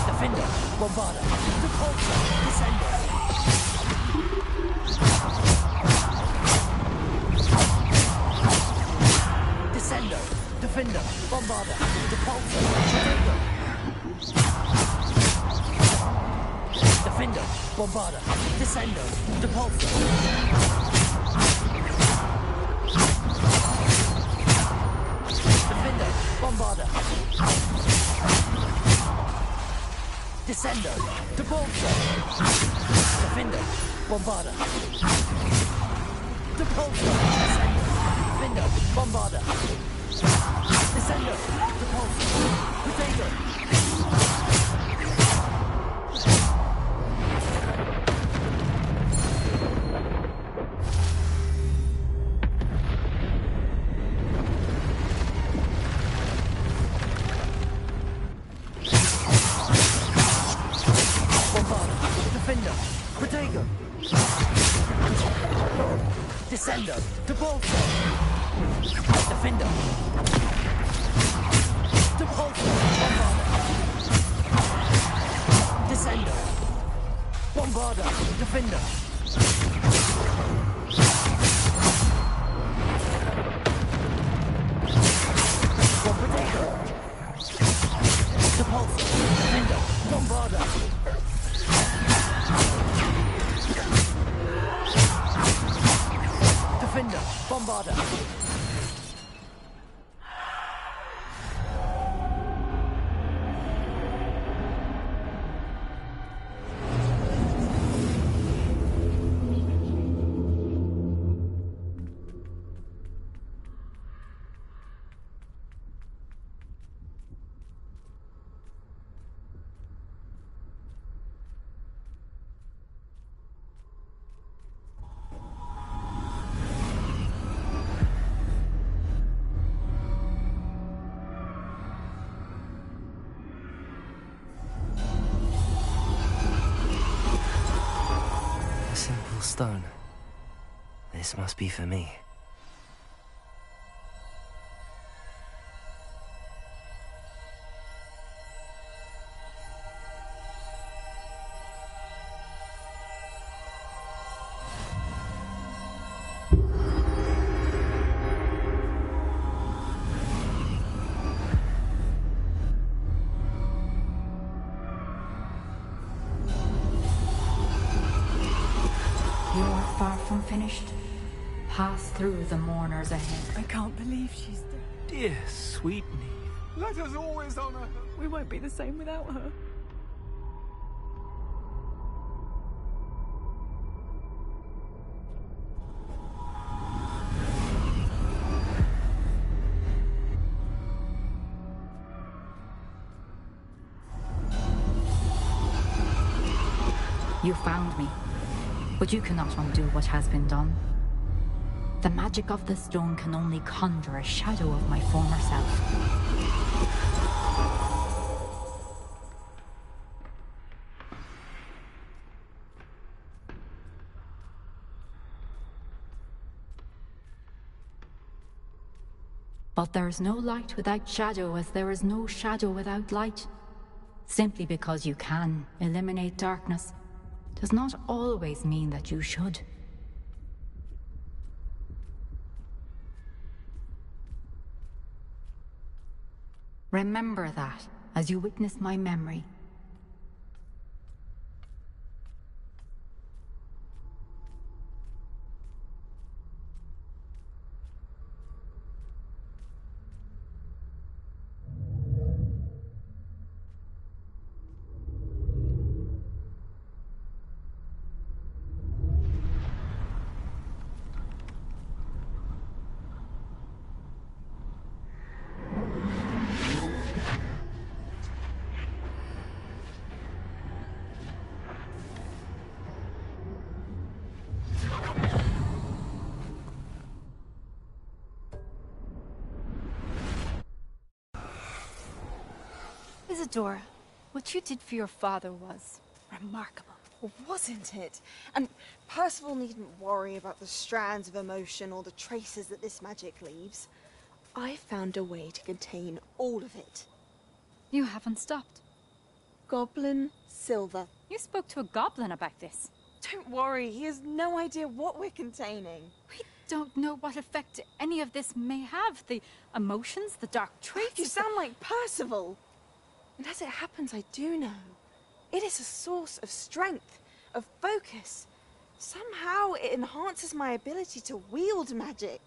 Speaker 9: Defender! Bombarda! Depulso! Descendo! Descendo! Defender! Bombarda! Depulso! Potato! Defender! Bombarda! Descendo! Depulso! Defender! Bombarda! Descendo! Depulso! Defender! Bombarda! Depulso! Descendo! Defender! Bombarda! Descendo! Depulso! Potato! Bombarda! Defender! Potato! Descendo! Depulso! Defender! Depulso! Bombarda! Ascender! Bombarder! Defender! Bombardator! Depulsor! Defender! Bombarder! Defender! Bombarder!
Speaker 3: Stone. This must be for me.
Speaker 13: You are far from finished. Pass through the mourners ahead.
Speaker 16: I can't believe she's dead.
Speaker 7: Dear, sweet Neve.
Speaker 16: Let us always honor her. We won't be the same without her.
Speaker 13: You found me, but you cannot undo what has been done. The magic of the stone can only conjure a shadow of my former self. But there is no light without shadow, as there is no shadow without light. Simply because you can eliminate darkness does not always mean that you should. Remember that as you witness my memory.
Speaker 10: Isadora, what you did for your father was remarkable.
Speaker 14: Well, wasn't it? And Percival needn't worry about the strands of emotion or the traces that this magic leaves. I found a way to contain all of it.
Speaker 10: You haven't stopped.
Speaker 14: Goblin Silver.
Speaker 10: You spoke to a goblin about this.
Speaker 14: Don't worry, he has no idea what we're containing.
Speaker 10: We don't know what effect any of this may have. The emotions, the dark traits.
Speaker 14: You sound like Percival. And as it happens, I do know. It is a source of strength, of focus. Somehow it enhances my ability to wield magic.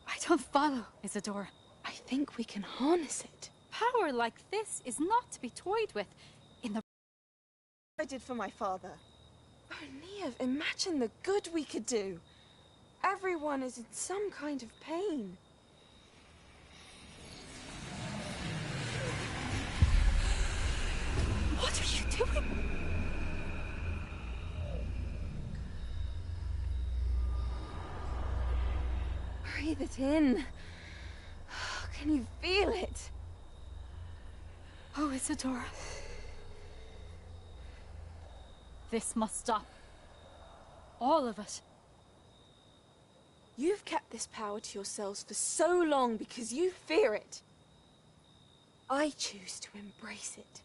Speaker 10: I don't follow, Isadora.
Speaker 14: I think we can harness it.
Speaker 10: Power like this is not to be toyed with. In the
Speaker 14: I did for my father. Oh, Neve, imagine the good we could do. Everyone is in some kind of pain.
Speaker 10: What are you doing?
Speaker 14: Breathe it in. Can you feel it?
Speaker 10: Oh, Isadora. This must stop. All of it.
Speaker 14: You've kept this power to yourselves for so long because you fear it. I choose to embrace it.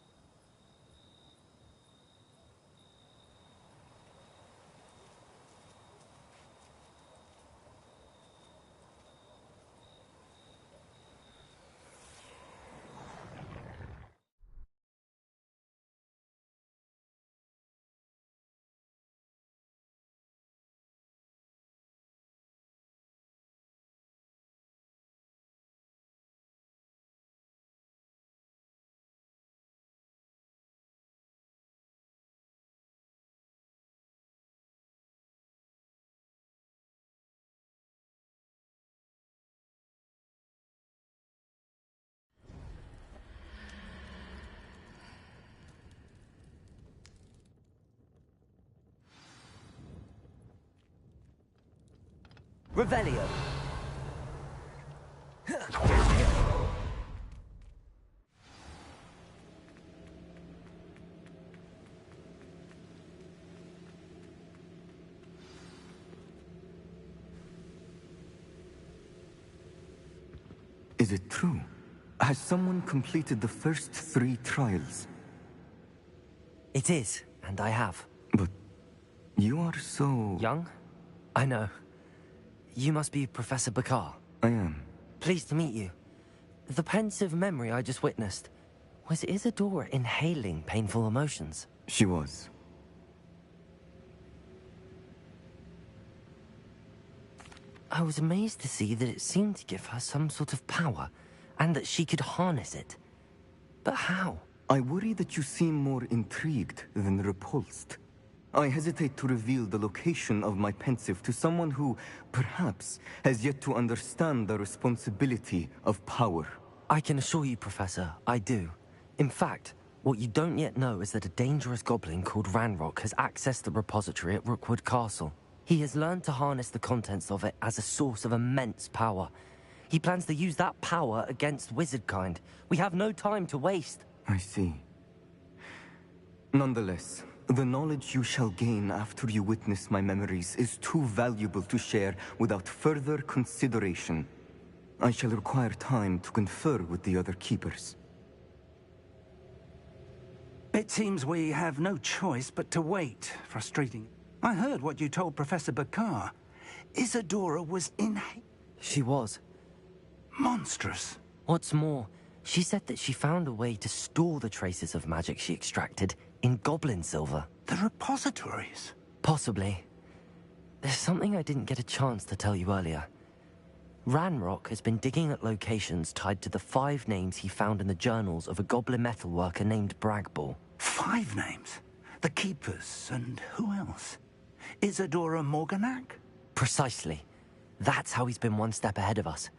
Speaker 3: Revelio.
Speaker 12: Is it true? Has someone completed the first 3 trials?
Speaker 3: It is, and I have.
Speaker 12: But you are so...
Speaker 3: Young? I know. You must be Professor Bakar.
Speaker 12: I am.
Speaker 3: Pleased to meet you. The pensive memory I just witnessed, was Isadora inhaling painful emotions?
Speaker 12: She was.
Speaker 3: I was amazed to see that it seemed to give her some sort of power, and that she could harness it. But how?
Speaker 12: I worry that you seem more intrigued than repulsed. I hesitate to reveal the location of my pensive to someone who, perhaps, has yet to understand the responsibility of power.
Speaker 3: I can assure you, Professor, I do. In fact, what you don't yet know is that a dangerous goblin called Ranrock has accessed the repository at Rookwood Castle. He has learned to harness the contents of it as a source of immense power. He plans to use that power against wizardkind. We have no time to waste.
Speaker 12: I see. Nonetheless, the knowledge you shall gain after you witness my memories is too valuable to share without further consideration. I shall require time to confer with the other keepers.
Speaker 8: It seems we have no choice but to wait. Frustrating. I heard what you told Professor Bakar. Isadora was in...
Speaker 3: She was.
Speaker 8: Monstrous.
Speaker 3: What's more, she said that she found a way to store the traces of magic she extracted in goblin silver.
Speaker 8: The repositories?
Speaker 3: Possibly. There's something I didn't get a chance to tell you earlier. Ranrock has been digging at locations tied to the 5 names he found in the journals of a goblin metalworker named Bragball.
Speaker 8: 5 names? The Keepers, and who else? Isadora Morganac?
Speaker 3: Precisely. That's how he's been one step ahead of us.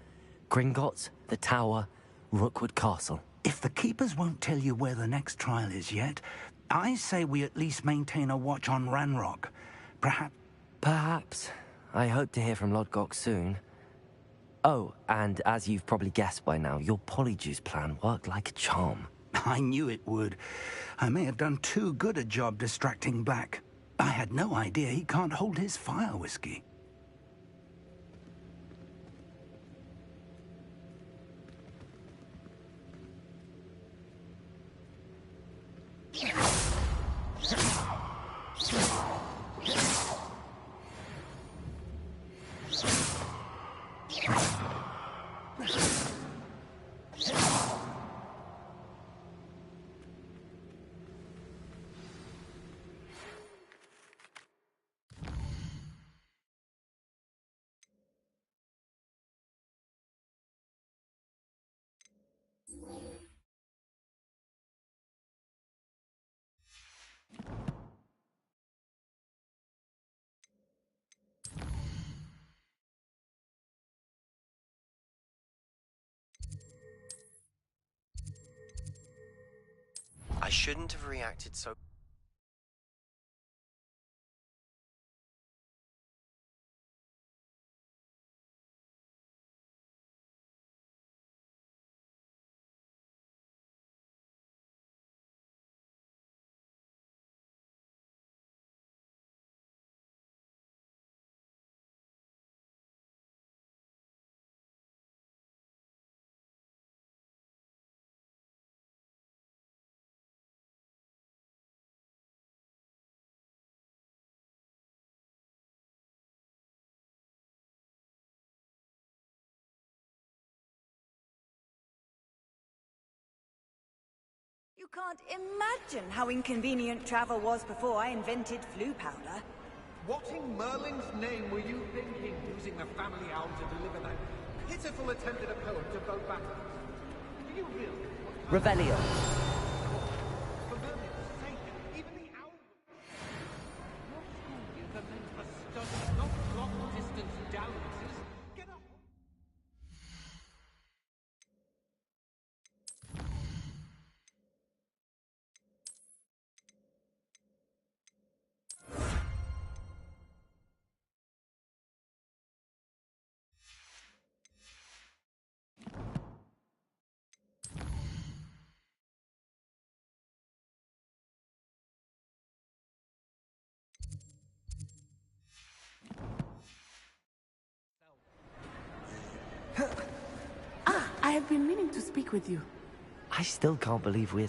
Speaker 3: Gringotts, the Tower, Rookwood Castle.
Speaker 8: If the Keepers won't tell you where the next trial is yet, I say we at least maintain a watch on Ranrock.
Speaker 3: Perhaps. I hope to hear from Lodgok soon. Oh, and as you've probably guessed by now, your Polyjuice plan worked like a charm.
Speaker 8: I knew it would. I may have done too good a job distracting Black. I had no idea he can't hold his fire whiskey.
Speaker 21: I shouldn't have reacted so...
Speaker 11: You can't imagine how inconvenient travel was before I invented flu powder.
Speaker 23: What in Merlin's name were you thinking, using the family owl to deliver that pitiful attempt at a poem to both battles? Do you really...
Speaker 3: Revelio.
Speaker 1: have been meaning to speak with you.
Speaker 3: I still can't believe we're...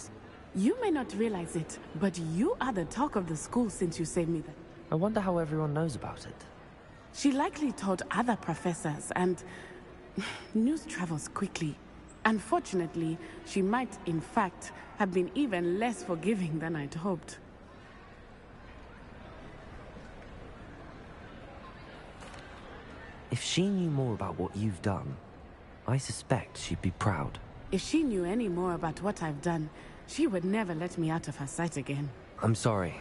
Speaker 1: You may not realize it, but you are the talk of the school since you saved me that.
Speaker 3: I wonder how everyone knows about it.
Speaker 1: She likely told other professors, and news travels quickly. Unfortunately, she might, in fact, have been even less forgiving than I'd hoped.
Speaker 3: If she knew more about what you've done, I suspect she'd be proud.
Speaker 1: If she knew any more about what I've done, she would never let me out of her sight again.
Speaker 3: I'm sorry.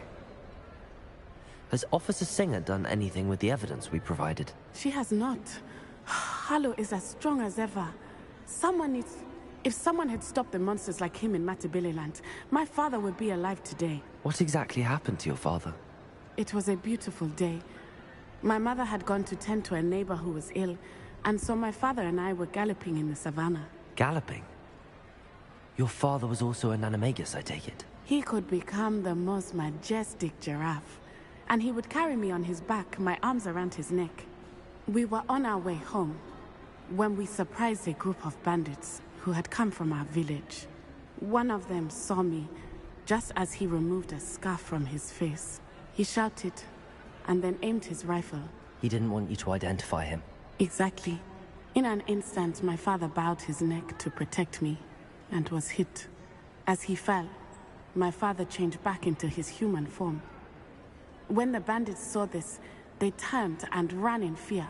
Speaker 3: Has Officer Singer done anything with the evidence we provided?
Speaker 1: She has not. Harlow is as strong as ever. If someone had stopped the monsters like him in Matabeleland, my father would be alive today.
Speaker 3: What exactly happened to your father?
Speaker 1: It was a beautiful day. My mother had gone to tend to a neighbor who was ill, and so my father and I were galloping in the savannah.
Speaker 3: Galloping? Your father was also an animagus, I take it?
Speaker 1: He could become the most majestic giraffe, and he would carry me on his back, my arms around his neck. We were on our way home when we surprised a group of bandits who had come from our village. One of them saw me just as he removed a scarf from his face. He shouted and then aimed his rifle.
Speaker 3: He didn't want you to identify him.
Speaker 1: Exactly. In an instant, my father bowed his neck to protect me and was hit. As he fell, my father changed back into his human form. When the bandits saw this, they turned and ran in fear.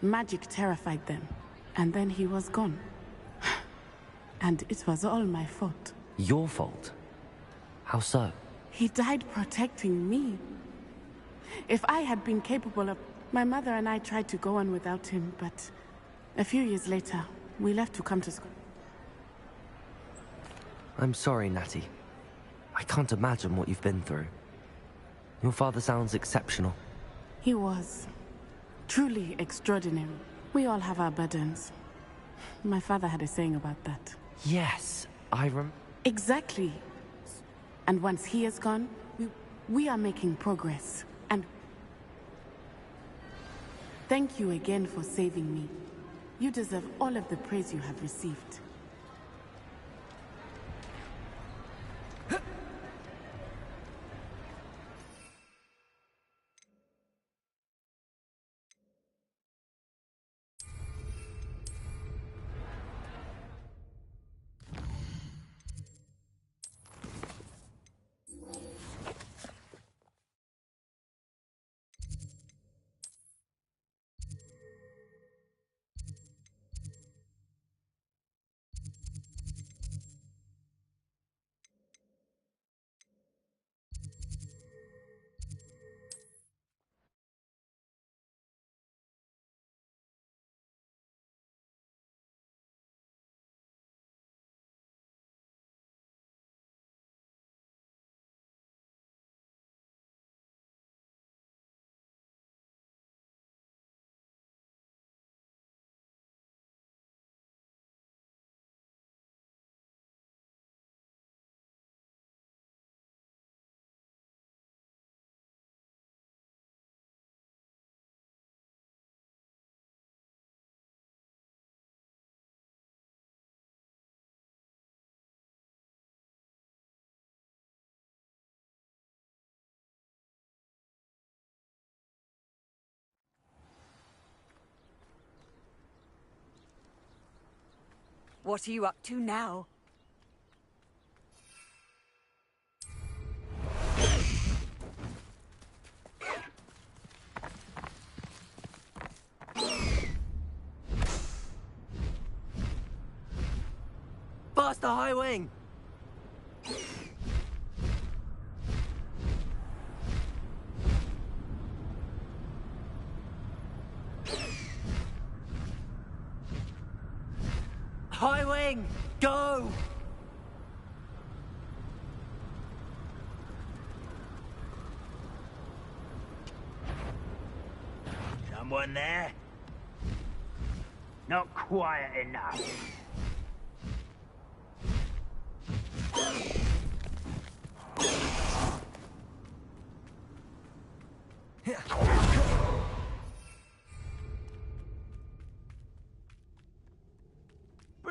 Speaker 1: Magic terrified them, and then he was gone. And it was all my fault.
Speaker 3: Your fault? How so?
Speaker 1: He died protecting me. If I had been capable of... My mother and I tried to go on without him, but a few years later, we left to come to school.
Speaker 3: I'm sorry, Natty. I can't imagine what you've been through. Your father sounds exceptional.
Speaker 1: He was. Truly extraordinary. We all have our burdens. My father had a saying about that.
Speaker 3: Yes,
Speaker 1: Exactly. And once he is gone, we are making progress. And thank you again for saving me. You deserve all of the praise you have received.
Speaker 11: What are you up to now?
Speaker 3: Faster, High Wing! High Wing, go!
Speaker 6: Someone there? Not quiet enough.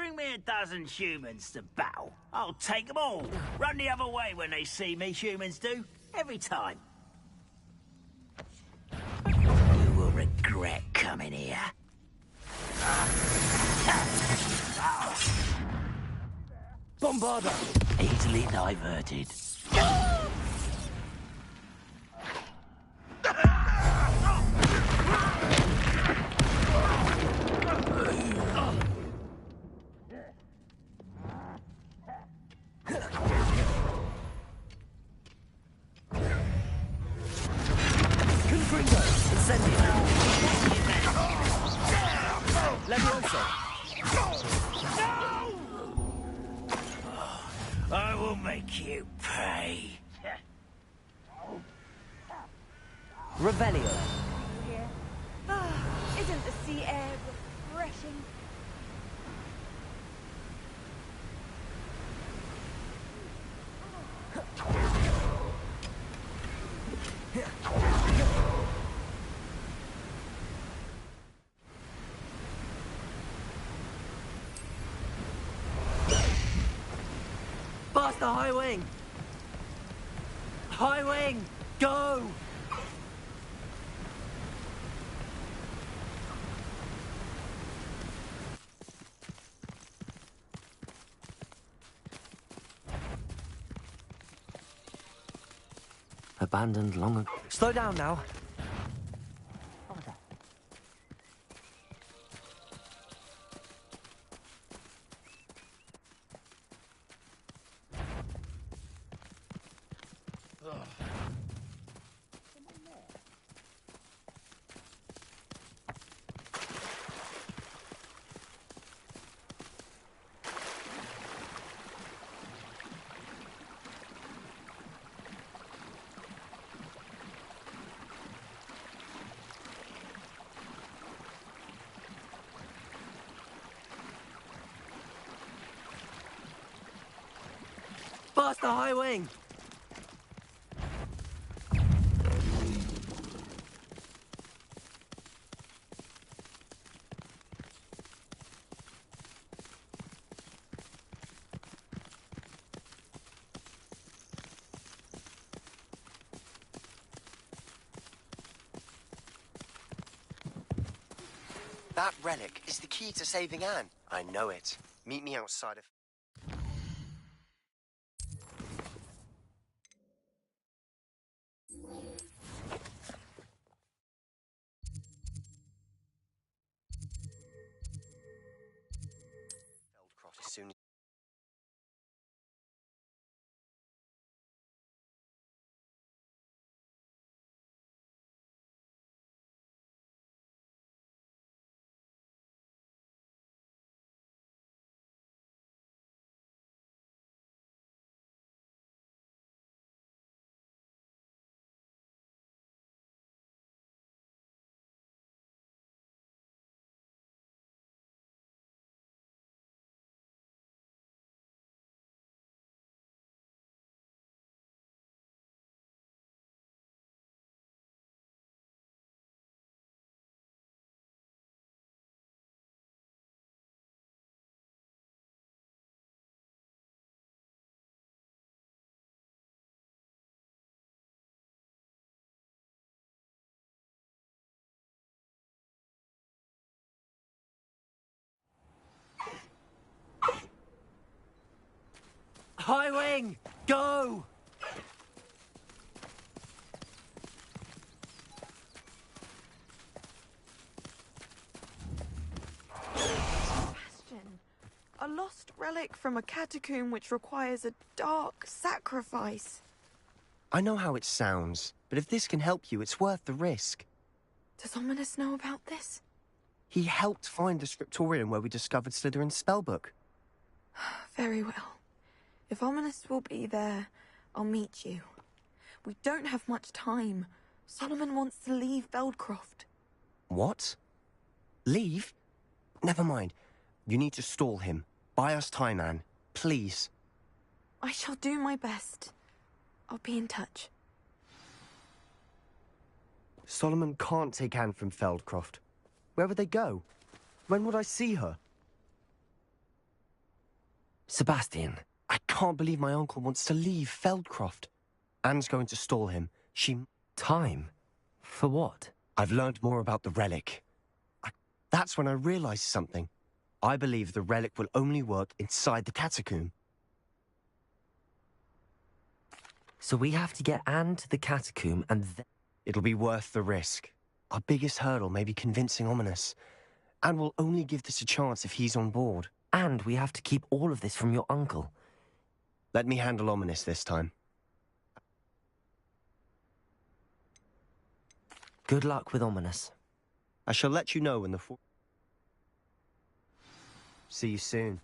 Speaker 6: Bring me a dozen humans to battle. I'll take them all. Run the other way when they see me, humans do. Every time. You will regret coming here.
Speaker 9: Bombarda!
Speaker 6: Easily diverted.
Speaker 9: Confringo! Incendio! Levioso!
Speaker 6: I will make you pay.
Speaker 9: Revelio!
Speaker 14: Isn't the sea air refreshing?
Speaker 9: Faster, High Wing! High Wing! Go!
Speaker 3: Abandoned long ago.
Speaker 9: Slow down now. Faster, High Wing!
Speaker 21: That relic is the key to saving Anne. I know it. Meet me outside of... Feldcroft as soon as...
Speaker 9: High Wing! Go!
Speaker 14: Bastion, a lost relic from a catacomb which requires a dark sacrifice.
Speaker 21: I know how it sounds, but if this can help you, it's worth the risk.
Speaker 14: Does Ominous know about this?
Speaker 21: He helped find the scriptorium where we discovered Slytherin's spellbook.
Speaker 14: Very well. If Ominous will be there, I'll meet you. We don't have much time. Solomon wants to leave Beldcroft.
Speaker 21: What? Leave? Never mind. You need to stall him. Buy us time, Anne. Please.
Speaker 14: I shall do my best. I'll be in touch.
Speaker 21: Solomon can't take Anne from Feldcroft. Where would they go? When would I see her?
Speaker 3: Sebastian.
Speaker 21: I can't believe my uncle wants to leave Feldcroft. Anne's going to stall him.
Speaker 3: Time? For what?
Speaker 21: I've learned more about the relic. That's when I realized something. I believe the relic will only work inside the catacomb.
Speaker 3: So we have to get Anne to the catacomb and then...
Speaker 21: It'll be worth the risk. Our biggest hurdle may be convincing Ominous. And we'll only give this a chance if he's on board.
Speaker 3: And we have to keep all of this from your uncle.
Speaker 21: Let me handle Ominous this time.
Speaker 3: Good luck with Ominous.
Speaker 21: I shall let you know when the... See you soon.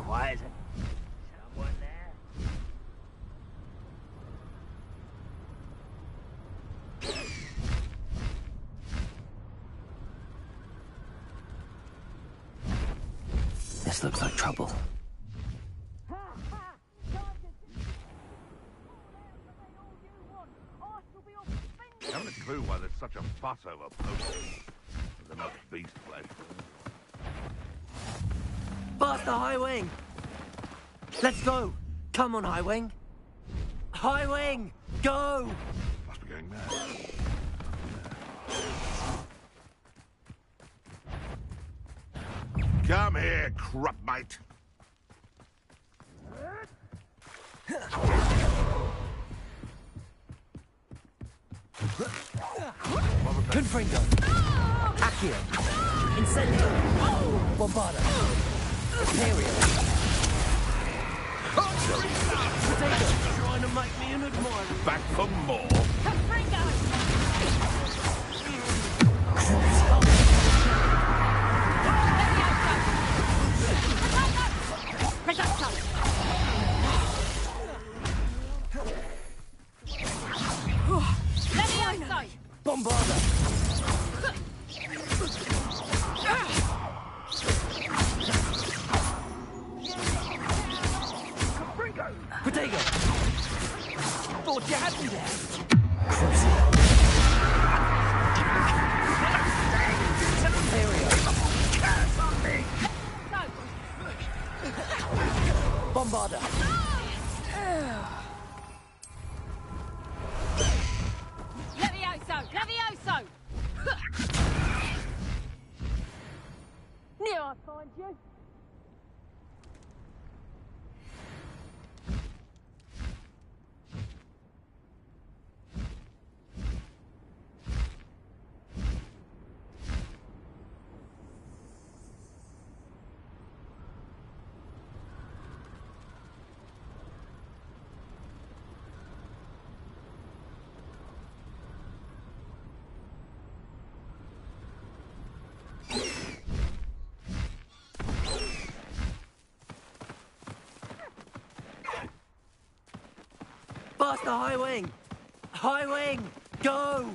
Speaker 6: Quiet. Someone there?
Speaker 3: This looks like trouble.
Speaker 4: Haven't a clue why there's such a fuss over poaching. There's enough beast flesh.
Speaker 3: Past the High Wing! Let's go! Come on, High Wing! High Wing! Go!
Speaker 4: Must be going mad. Come here, crop mate.
Speaker 3: Confringo! Accio! Incendio! Bombarda! Imperial!
Speaker 6: Trying to make me an admirer.
Speaker 4: Back for more.
Speaker 3: Bombarda! Potato! Thought you had me there! Bombarda!
Speaker 16: Levioso! Levioso! Knew I'd find you.
Speaker 21: Faster, High Wing! High Wing! Go!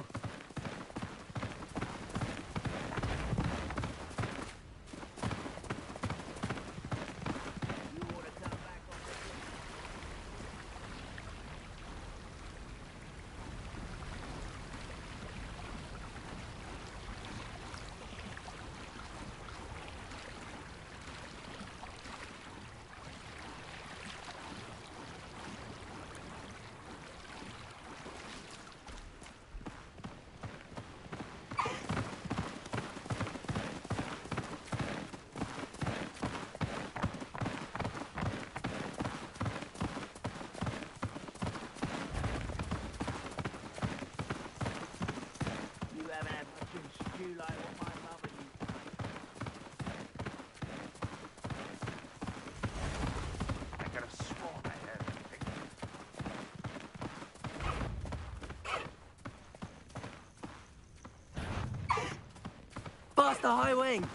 Speaker 21: Faster, High Wing!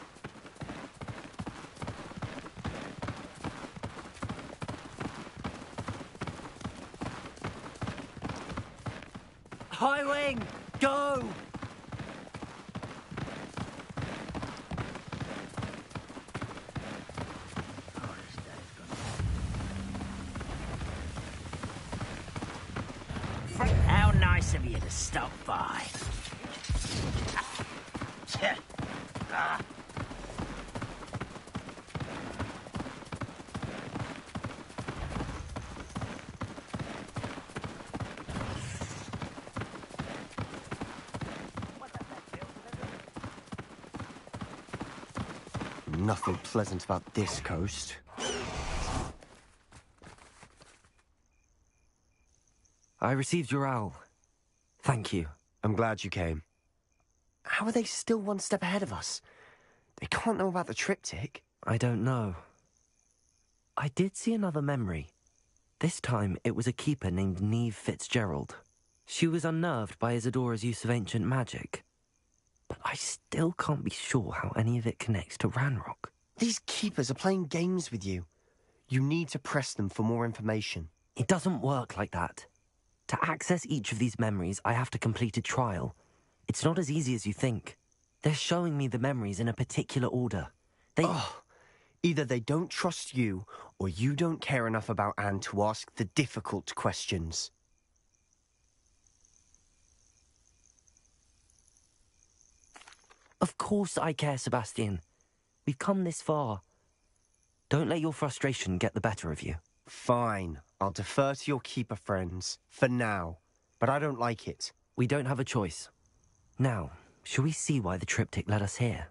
Speaker 21: High Wing! Go!
Speaker 6: How nice of you to stop by.
Speaker 21: Nothing pleasant about this coast.
Speaker 3: I received your owl. Thank you.
Speaker 21: I'm glad you came. How are they still one step ahead of us? They can't know about the triptych.
Speaker 3: I don't know. I did see another memory. This time it was a keeper named Neve Fitzgerald. She was unnerved by Isadora's use of ancient magic. But I still can't be sure how any of it connects to Ranrock.
Speaker 21: These keepers are playing games with you. You need to press them for more information.
Speaker 3: It doesn't work like that. To access each of these memories, I have to complete a trial. It's not as easy as you think. They're showing me the memories in a particular order.
Speaker 21: Either they don't trust you, or you don't care enough about Anne to ask the difficult questions.
Speaker 3: Of course I care, Sebastian. We've come this far. Don't let your frustration get the better of you.
Speaker 21: Fine. I'll defer to your keeper friends, for now. But I don't like it.
Speaker 3: We don't have a choice. Now, shall we see why the triptych led us here?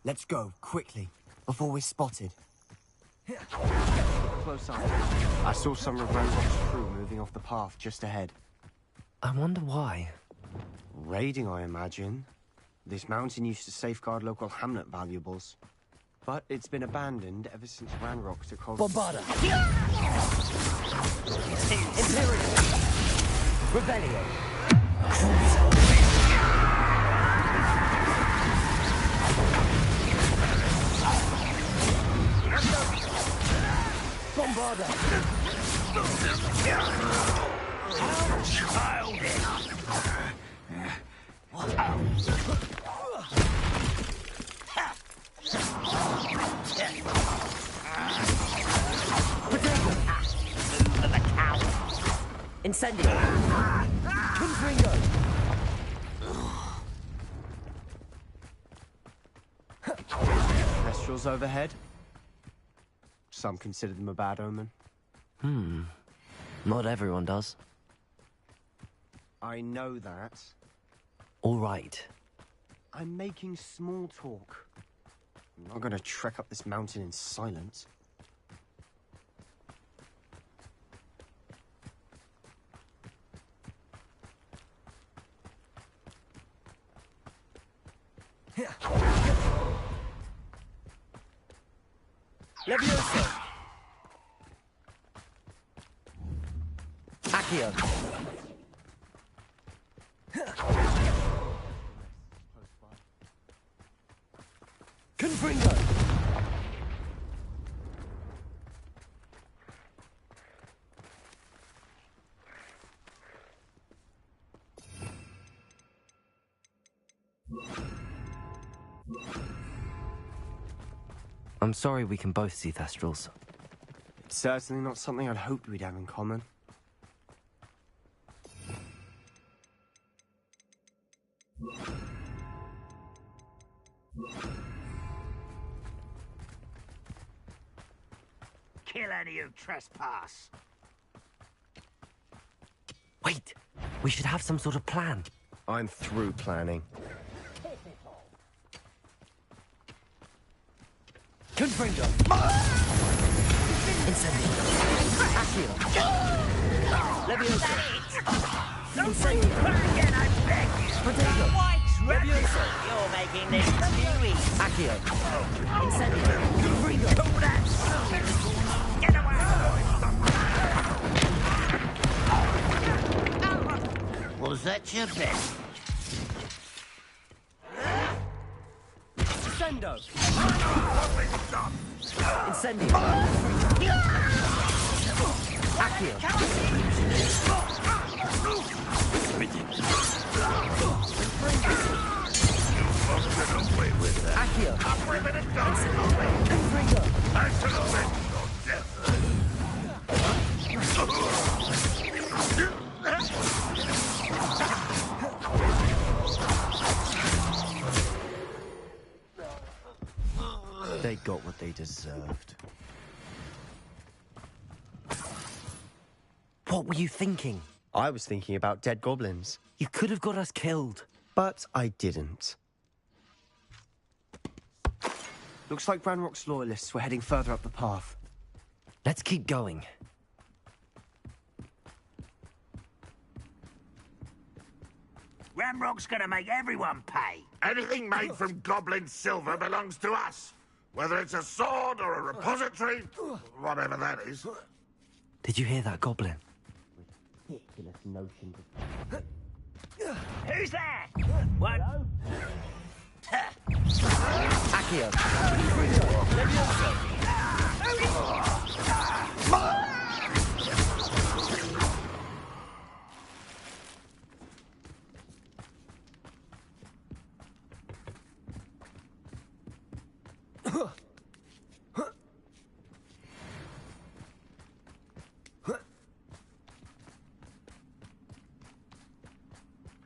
Speaker 21: Let's go, quickly, before we're spotted. Close up. I saw some of Ranrock's crew moving off the path just ahead.
Speaker 3: I wonder why.
Speaker 21: Raiding, I imagine. This mountain used to safeguard local hamlet valuables. But it's been abandoned ever since Ranrock took hold of...
Speaker 18: Bombarda! Imperial! Rebellion! Bombarda! Incendio! Confringo!
Speaker 21: Kestrels overhead? Some consider them a bad omen.
Speaker 3: Not everyone does.
Speaker 21: I know that.
Speaker 3: All right.
Speaker 21: I'm making small talk. I'm not gonna trek up this mountain in silence.
Speaker 18: Levioso! Accio! Confringo!
Speaker 3: I'm sorry we can both see Thestrals.
Speaker 21: It's certainly not something I'd hoped we'd have in common.
Speaker 6: Kill any who trespass.
Speaker 3: Wait! We should have some sort of plan.
Speaker 21: I'm through planning.
Speaker 3: Confringo! Incendio! Accio! Leviosa! Incendio!
Speaker 6: Again, I beg you.
Speaker 3: Potato! Leviosa!
Speaker 6: You're making this too easy.
Speaker 3: Accio! Incendio! Confringo!
Speaker 6: Get away! Was that your best?
Speaker 3: Sendo! Incendio! Accio! Accio! Confringo!
Speaker 21: They got what they deserved.
Speaker 3: What were you thinking?
Speaker 21: I was thinking about dead goblins.
Speaker 3: You could have got us killed.
Speaker 21: But I didn't. Looks like Ranrock's loyalists were heading further up the path.
Speaker 3: Let's keep going.
Speaker 6: Ramrock's gonna make everyone pay.
Speaker 4: Anything made from goblin silver belongs to us. Whether it's a sword or a repository, whatever that is.
Speaker 3: Did you hear that goblin?
Speaker 21: Ridiculous notion.
Speaker 6: Who's that? What?
Speaker 3: Accio!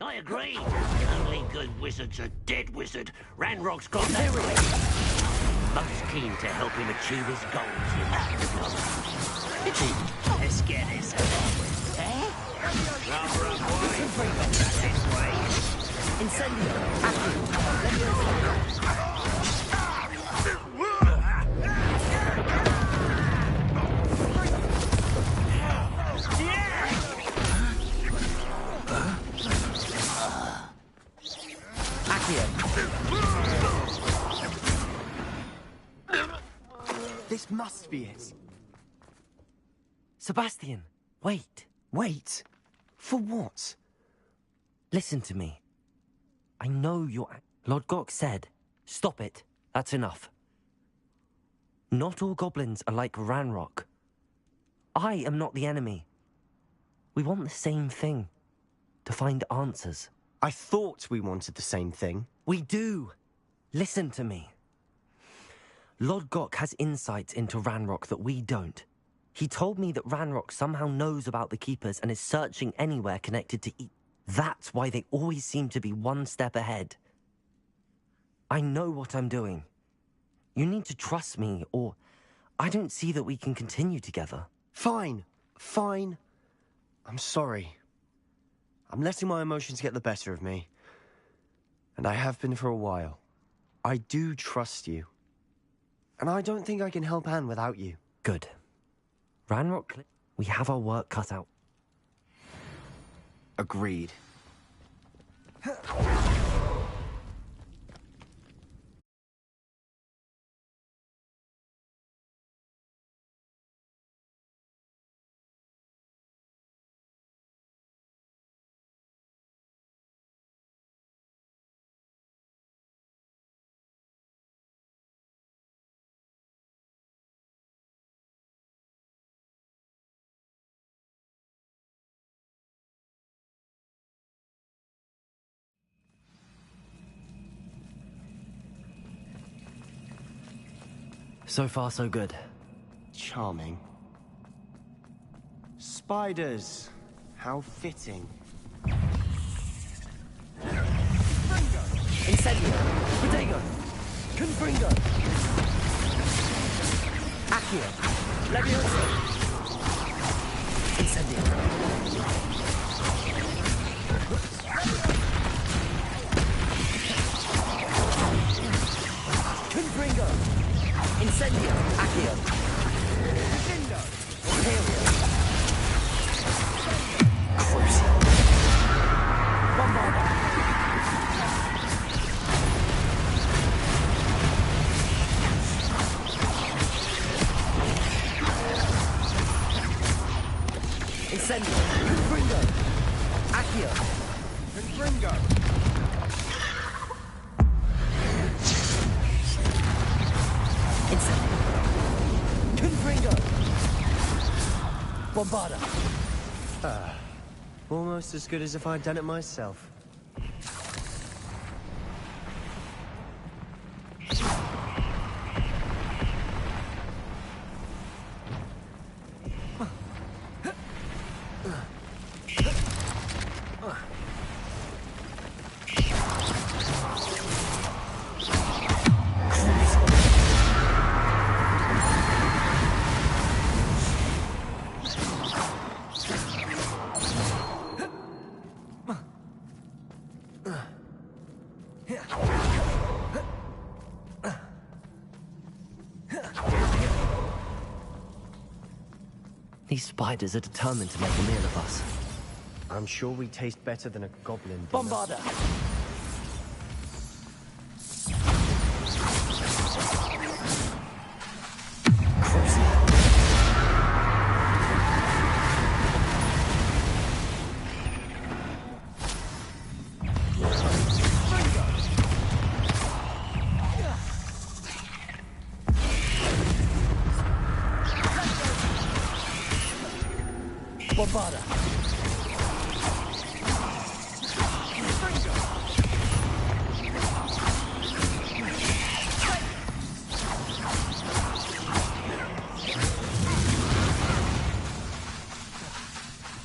Speaker 6: I agree. Only good wizard's a dead wizard. Ranrock's got that right. Most keen to help him achieve his goals, you know. Let's get this over with. Eh? This way.
Speaker 3: Incendio!
Speaker 21: This must be it.
Speaker 3: Sebastian, wait.
Speaker 21: Wait? For what?
Speaker 3: Listen to me. I know you're... Lord Gok said, stop it. That's enough. Not all goblins are like Ranrock. I am not the enemy. We want the same thing. To find answers.
Speaker 21: I thought we wanted the same thing.
Speaker 3: We do. Listen to me. Lord Gok has insights into Ranrock that we don't. He told me that Ranrock somehow knows about the Keepers and is searching anywhere connected to That's why they always seem to be one step ahead. I know what I'm doing. You need to trust me, or I don't see that we can continue together.
Speaker 21: Fine. Fine. I'm sorry. I'm letting my emotions get the better of me. And I have been for a while. I do trust you. And I don't think I can help Anne without you.
Speaker 3: Good. Ranrock, we have our work cut out.
Speaker 21: Agreed.
Speaker 3: So far, so good.
Speaker 21: Charming. Spiders. How fitting.
Speaker 18: Incendio! Protego! Confringo! Accio! Levioso! Incendio! Confringo! Incendio! Accio! Dindo! Imperio! Crucio! Bombarda! Incendio! Confringo! Accio! Confringo! Incendio! Confringo! Bombarda!
Speaker 21: Almost as good as if I'd done it myself.
Speaker 3: These spiders are determined to make a meal of us.
Speaker 21: I'm sure we taste better than a goblin dinner.
Speaker 18: Bombarda! Bombarda!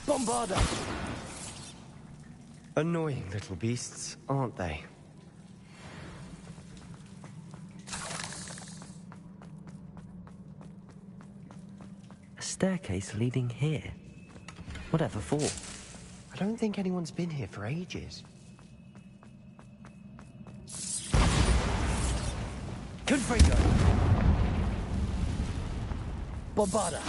Speaker 18: Bombarda!
Speaker 21: Annoying little beasts, aren't they?
Speaker 3: A staircase leading here. Whatever for?
Speaker 21: I don't think anyone's been here for ages.
Speaker 18: Confringo! Bombarda!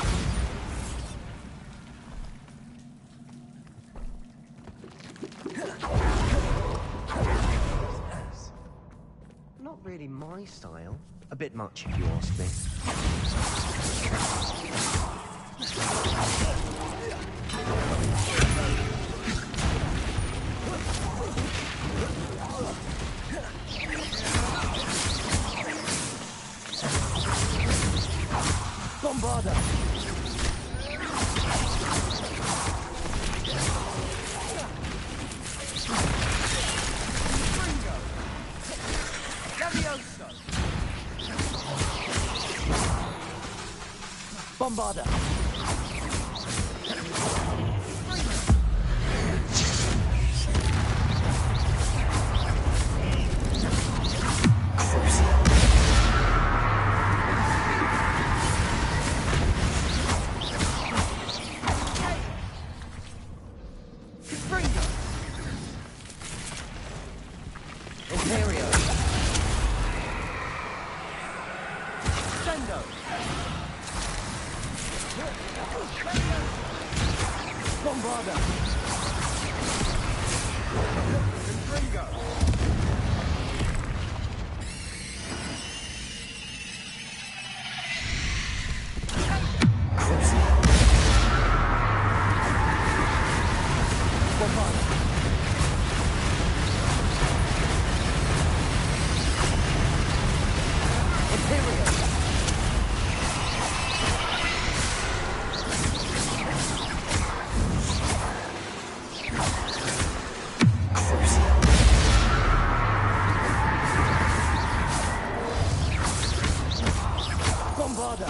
Speaker 21: Not really my style. A bit much, if you ask me.
Speaker 18: Bombarda! Levioso! Bombarda! Bombarda! Confringo! Bombarda! Imperial!
Speaker 21: Bombarda!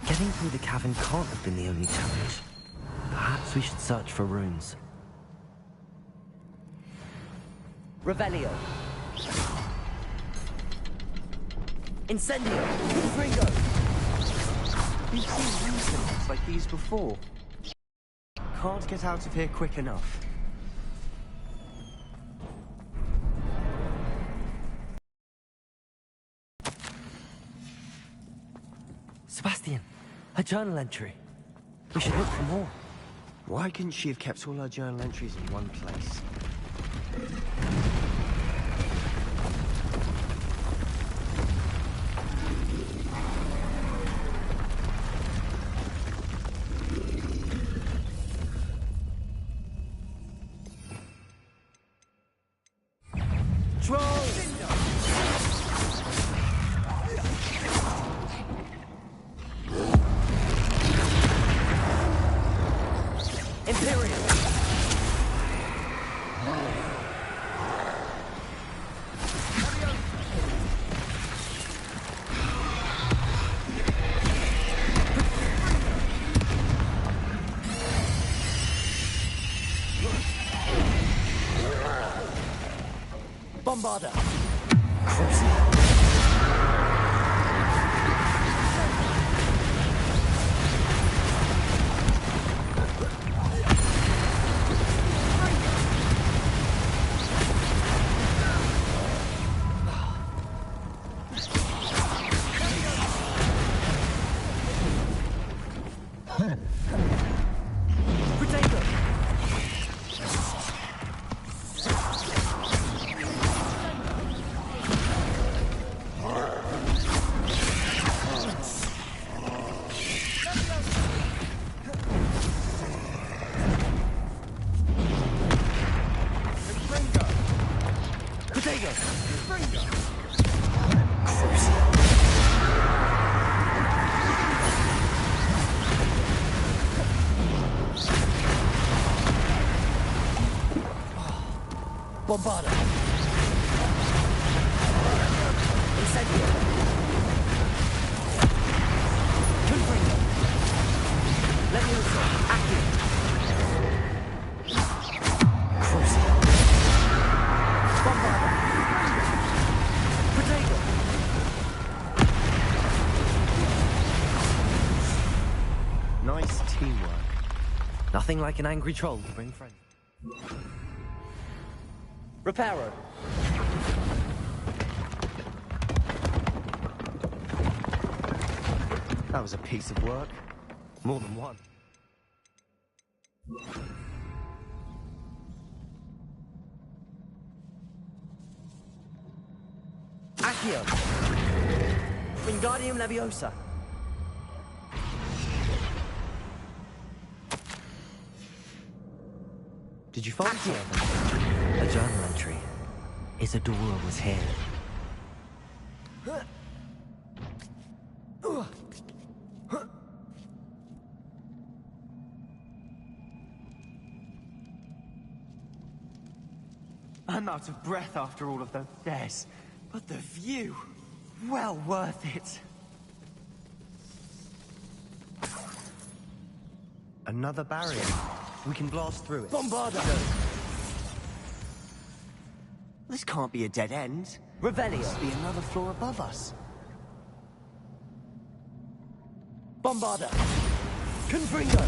Speaker 3: Getting through the cavern can't have been the only challenge. Perhaps we should search for runes.
Speaker 21: Revelio. Incendio. Ringo. We've seen rune symbols like these before. Can't get out of here quick enough.
Speaker 3: Sebastian, a journal entry. We should look for more.
Speaker 21: Why couldn't she have kept all her journal entries in one place? Bombarda! Bombarda! Incendio! Confringo! Leviosa! Accio! Crucio! Bombarda! Potato!
Speaker 3: Nice teamwork. Nothing like an angry troll to bring friends.
Speaker 21: Reparo.
Speaker 3: That was a piece of work. More than one.
Speaker 21: Accio. Wingardium Leviosa.
Speaker 3: Did you find something? A journal entry. Isadora was here.
Speaker 21: I'm out of breath after all of those stairs, but the view, well worth it. Another barrier. We can blast through it. Bombarda! This can't be a dead end. Revelio. Must be another floor above us. Bombarda! Confringo!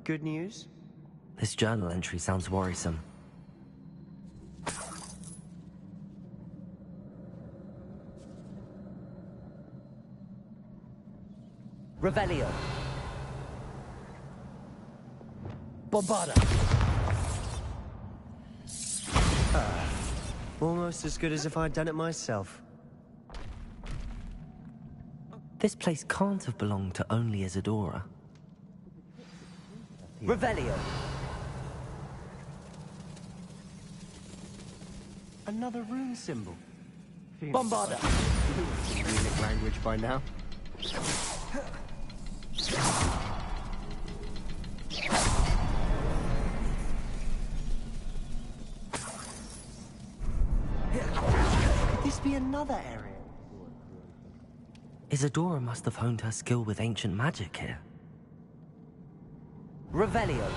Speaker 21: Good news?
Speaker 3: This journal entry sounds worrisome.
Speaker 21: Revelio. Bombarda. Almost as good as if I'd done it myself.
Speaker 3: This place can't have belonged to only Isadora.
Speaker 21: Revelio. Another rune symbol. Bombarda. Runic language by now. another area.
Speaker 3: Isadora must have honed her skill with ancient magic here.
Speaker 21: Revelio.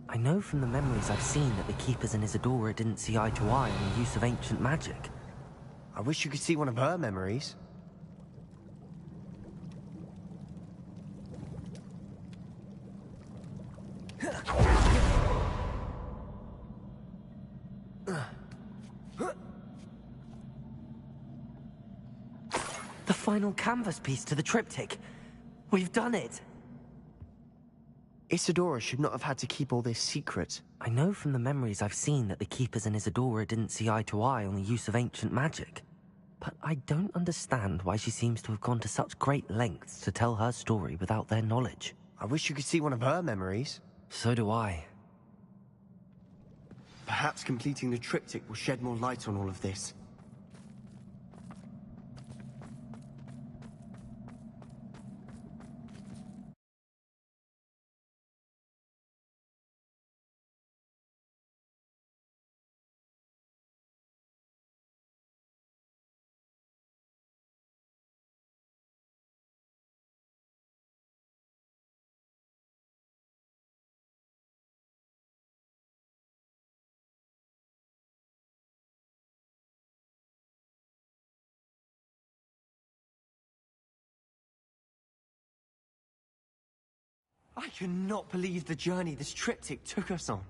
Speaker 3: I know from the memories I've seen that the Keepers and Isadora didn't see eye to eye on the use of ancient magic.
Speaker 21: I wish you could see one of her memories.
Speaker 3: The final canvas piece to the triptych. We've done it!
Speaker 21: Isadora should not have had to keep all this secret.
Speaker 3: I know from the memories I've seen that the Keepers and Isadora didn't see eye to eye on the use of ancient magic. But I don't understand why she seems to have gone to such great lengths to tell her story without their knowledge.
Speaker 21: I wish you could see one of her memories.
Speaker 3: So do I.
Speaker 21: Perhaps completing the triptych will shed more light on all of this. I cannot believe the journey this triptych took us on.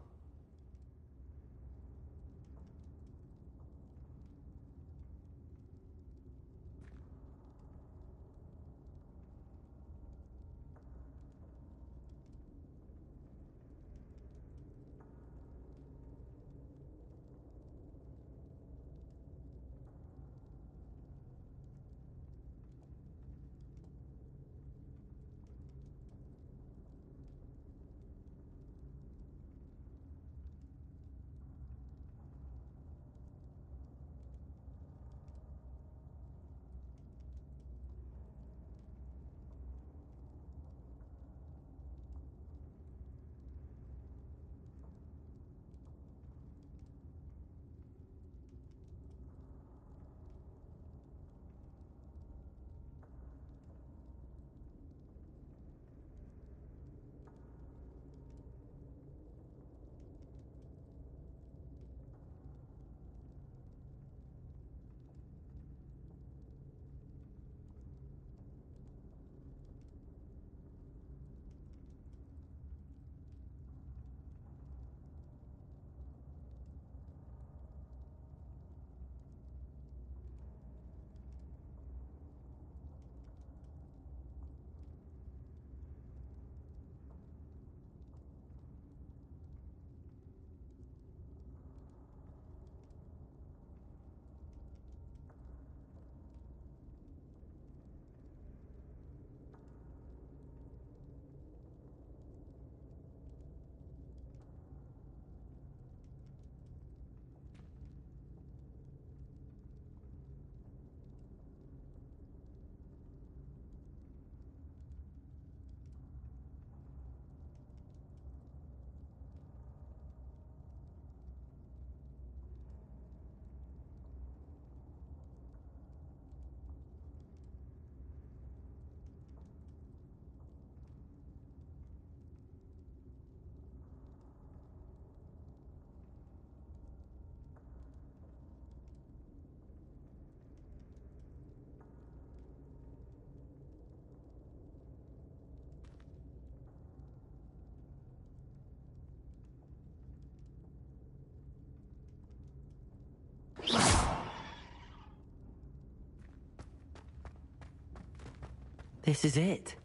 Speaker 3: This is it.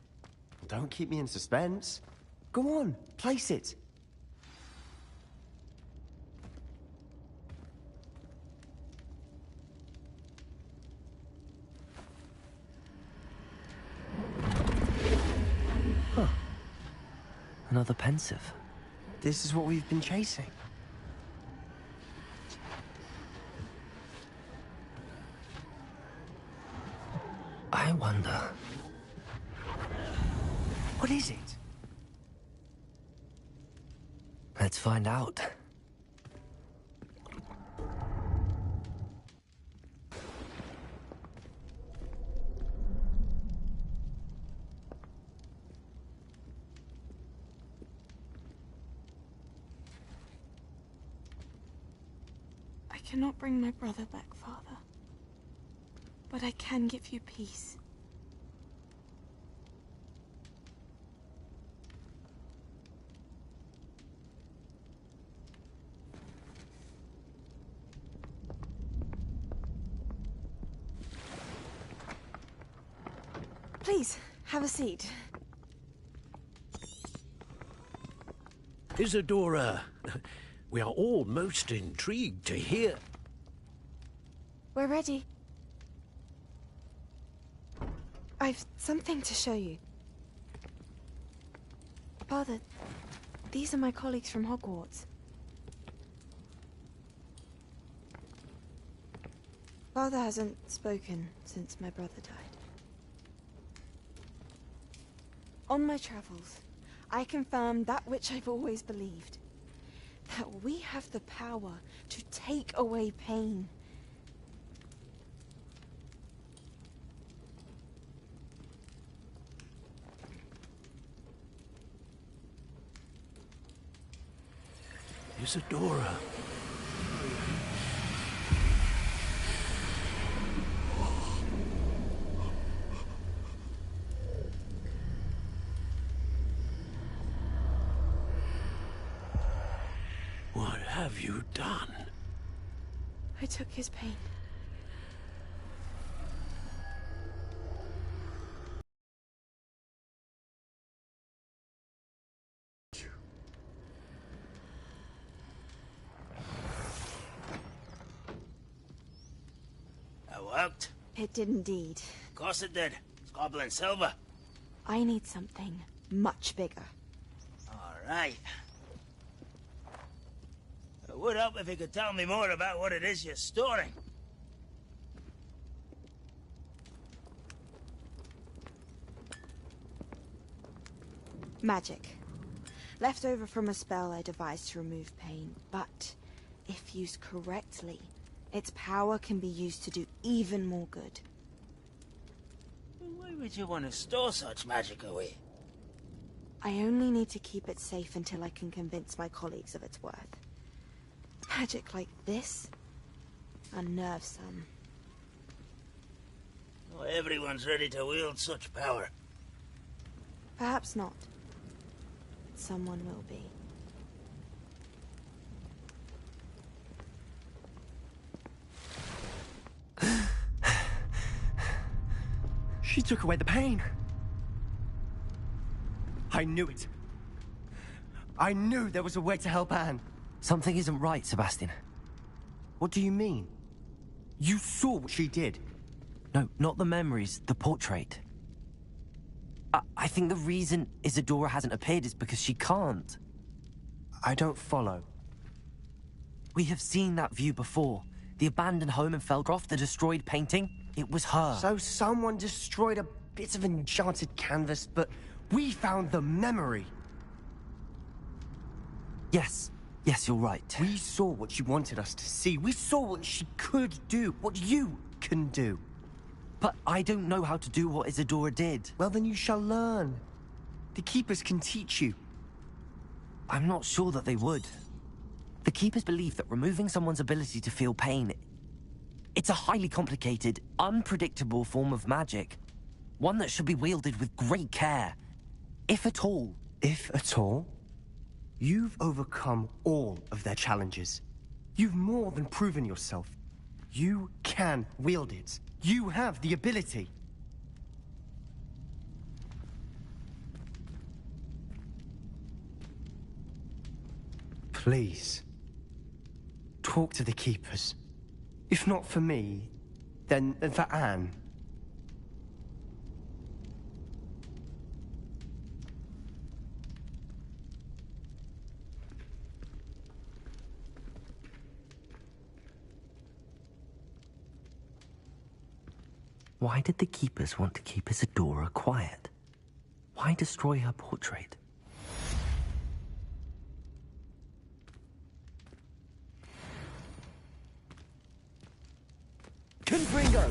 Speaker 21: Don't keep me in suspense. Go on, place it. Huh.
Speaker 3: another pensive.
Speaker 21: This is what we've been chasing.
Speaker 3: I wonder...
Speaker 21: What is it?
Speaker 3: Let's find out.
Speaker 14: I cannot bring my brother back, Father. But I can give you peace. Please, have a seat.
Speaker 6: Isadora, we are all most intrigued to hear.
Speaker 14: We're ready. I've something to show you. Father, these are my colleagues from Hogwarts. Father hasn't spoken since my brother died. On my travels, I confirmed that which I've always believed. That we have the power to take away pain.
Speaker 6: Isadora. What have you done?
Speaker 14: I took his pain.
Speaker 15: That worked?
Speaker 14: It did indeed.
Speaker 15: Of course it did. It's goblin silver.
Speaker 14: I need something much bigger.
Speaker 15: All right. It would help if you could tell me more about what it is you're storing.
Speaker 14: Magic. Left over from a spell I devised to remove pain, but if used correctly, its power can be used to do even more good.
Speaker 15: Why would you want to store such magic away?
Speaker 14: I only need to keep it safe until I can convince my colleagues of its worth. Magic like this unnerves some.
Speaker 15: Not everyone's ready to wield such power.
Speaker 14: Perhaps not. But someone will be.
Speaker 21: She took away the pain. I knew it. I knew there was a way to help Anne.
Speaker 3: Something isn't right, Sebastian.
Speaker 21: What do you mean? You saw what she did.
Speaker 3: No, not the memories, the portrait. I think the reason Isadora hasn't appeared is because she can't.
Speaker 21: I don't follow.
Speaker 3: We have seen that view before. The abandoned home in Felcroft, the destroyed painting. It was her.
Speaker 21: So someone destroyed a bit of enchanted canvas, but we found the memory.
Speaker 3: Yes. Yes, you're right.
Speaker 21: We saw what she wanted us to see. We saw what she could do, what you can do.
Speaker 3: But I don't know how to do what Isadora did.
Speaker 21: Well, then you shall learn. The Keepers can teach you.
Speaker 3: I'm not sure that they would. The Keepers believe that removing someone's ability to feel pain, it's a highly complicated, unpredictable form of magic. One that should be wielded with great care. If at all.
Speaker 21: If at all? You've overcome all of their challenges. You've more than proven yourself. You can wield it. You have the ability. Please, talk to the Keepers. If not for me, then for Anne.
Speaker 3: Why did the Keepers want to keep Isadora quiet? Why destroy her portrait?
Speaker 9: Confringo!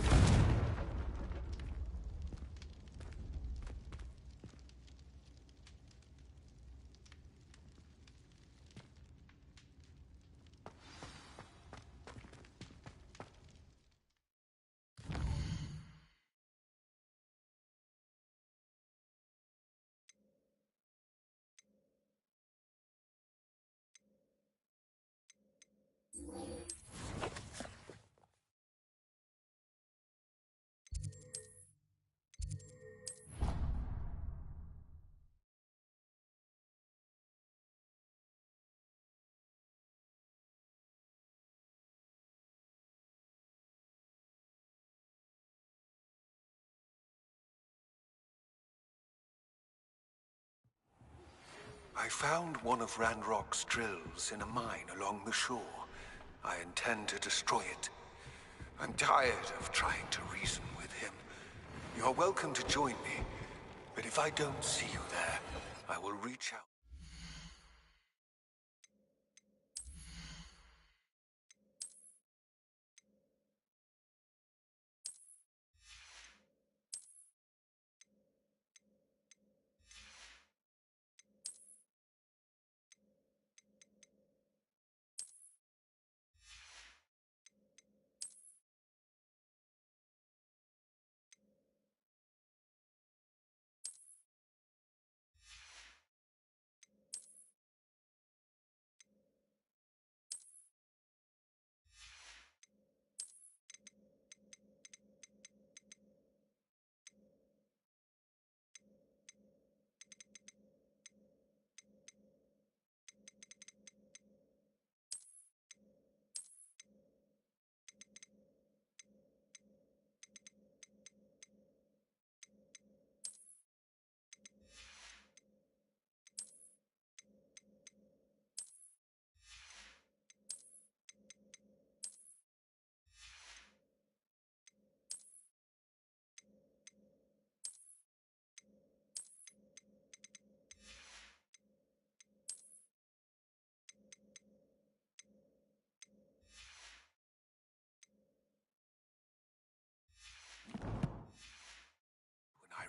Speaker 2: I found one of Ranrock's drills in a mine along the shore. I intend to destroy it. I'm tired of trying to reason with him. You're welcome to join me, but if I don't see you there, I will reach out.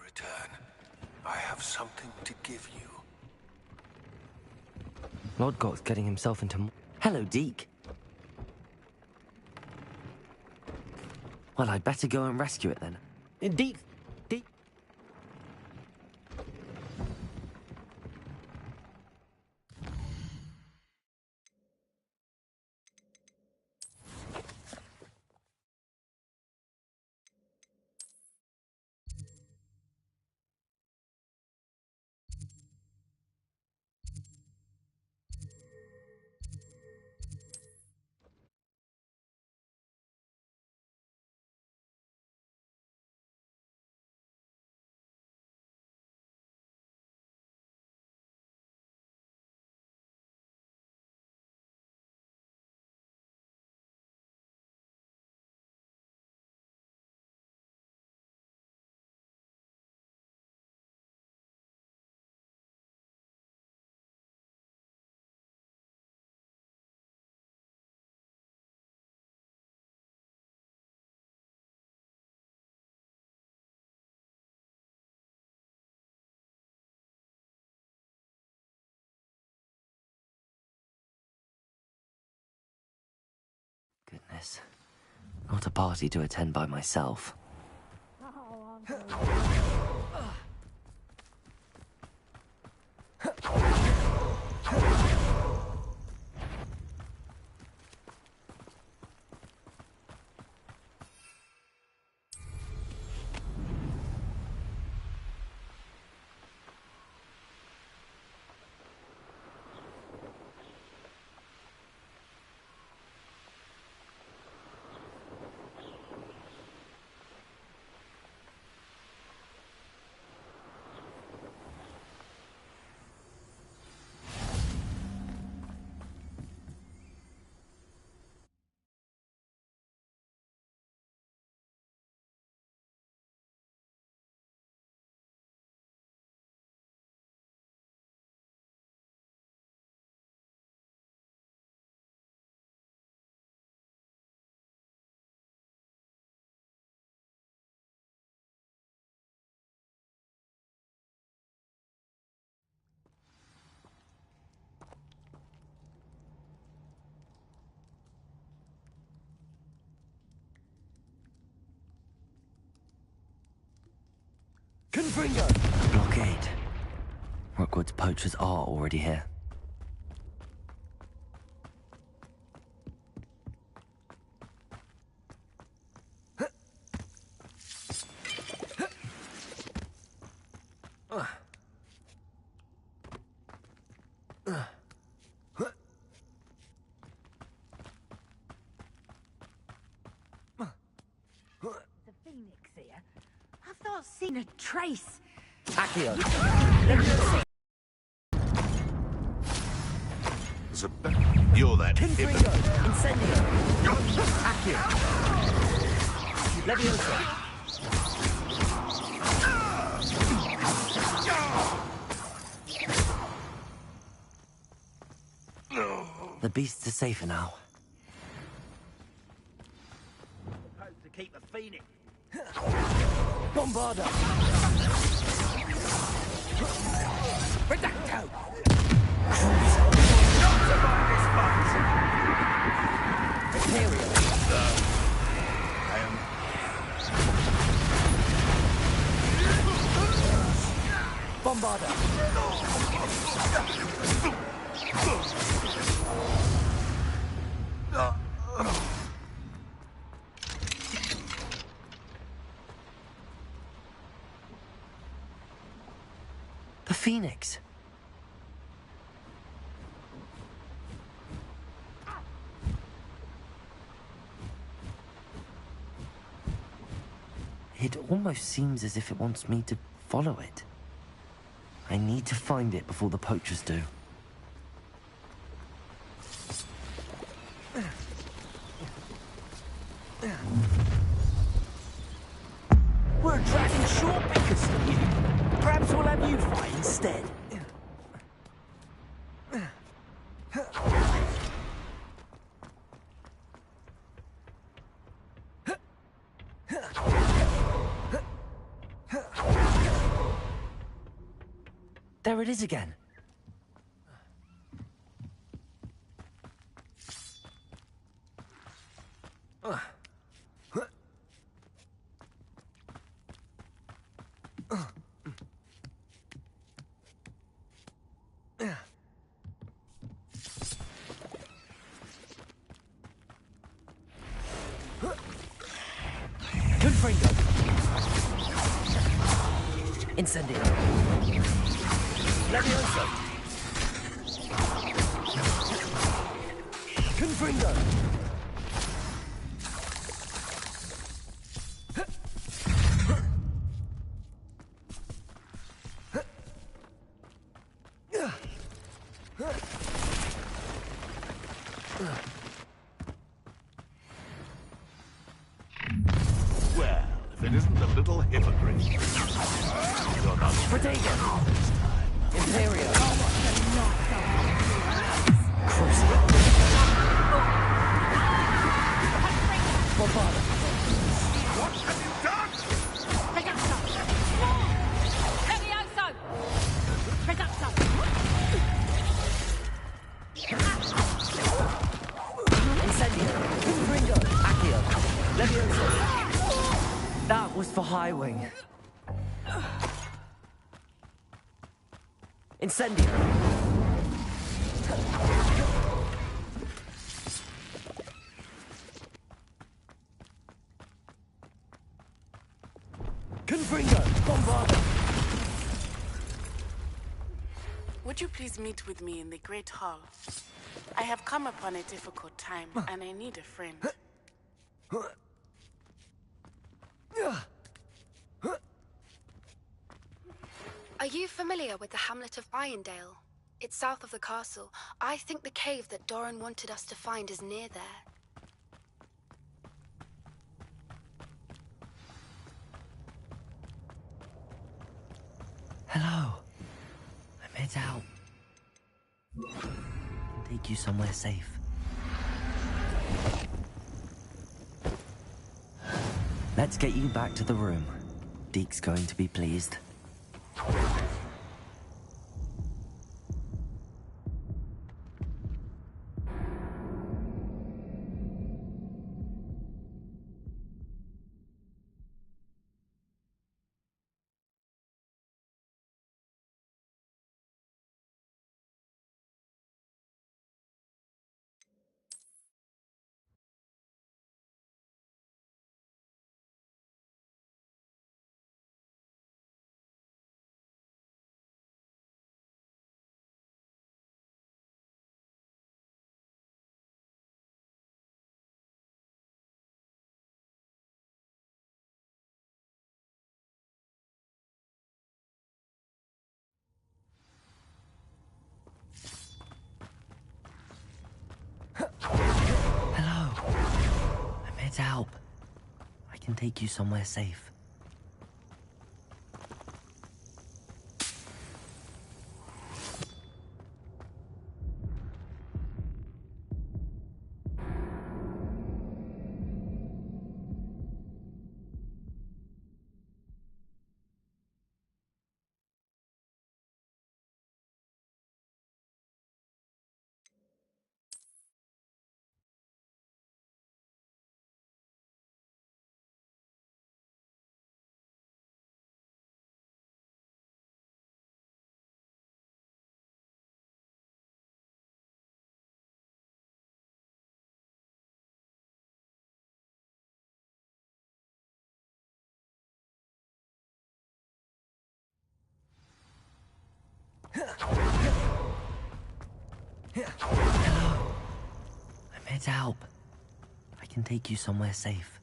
Speaker 2: Return. I have something to give you.
Speaker 3: Lodgok's getting himself into... Hello, Deke. Well, I'd better go and rescue it then.
Speaker 9: Deke...
Speaker 3: Goodness. Not a party to attend by myself.
Speaker 8: Confringo!
Speaker 3: A blockade. Rookwood's poachers are already here.
Speaker 11: The Phoenix here. I've not seen a trace.
Speaker 3: Accio!
Speaker 4: You're that
Speaker 3: Confringo! Incendio! Accio! Leviosa! The beasts are safer now.
Speaker 15: Supposed to keep a phoenix.
Speaker 9: Bombarda! Redacto!
Speaker 15: Not among this bunch!
Speaker 9: Imperial! Bombarda!
Speaker 3: The Phoenix. It almost seems as if it wants me to follow it. I need to find it before the poachers do.
Speaker 9: We're dragging short pickers from you. Perhaps we'll have you fight instead.
Speaker 3: There it is again.
Speaker 9: Confringo!
Speaker 3: Incendio!
Speaker 9: Leviosa! Confringo!
Speaker 4: Well, if it isn't a little hypocrite. You're not
Speaker 3: Protego!
Speaker 4: this time.
Speaker 3: Imperio! Bombarda!
Speaker 4: What have you done?
Speaker 16: Levioso! Redacto!
Speaker 3: Incendio! Confringo! Accio! Leviosa! That was for High Wing. Incendio!
Speaker 9: Confringo! Bombarda!
Speaker 22: Would you please meet with me in the Great Hall? I have come upon a difficult time, and I need a friend.
Speaker 5: Are you familiar with the hamlet of Irondale? It's south of the castle. I think the cave that Doran wanted us to find is near there.
Speaker 3: Hello. I'm head out. Take you somewhere safe. Let's get you back to the room. Deke's going to be pleased. here to help. I can take you somewhere safe. Hello. I'm here to help. I can take you somewhere safe.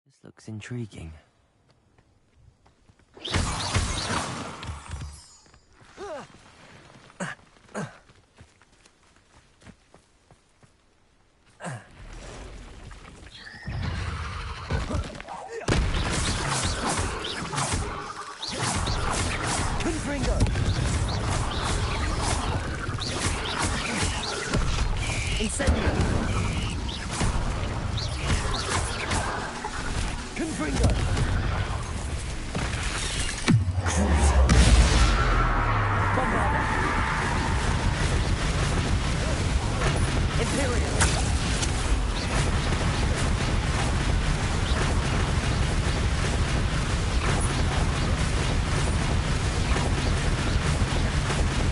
Speaker 3: This looks intriguing. Confringo! Incendio! Confringo! Bombarda! Imperial!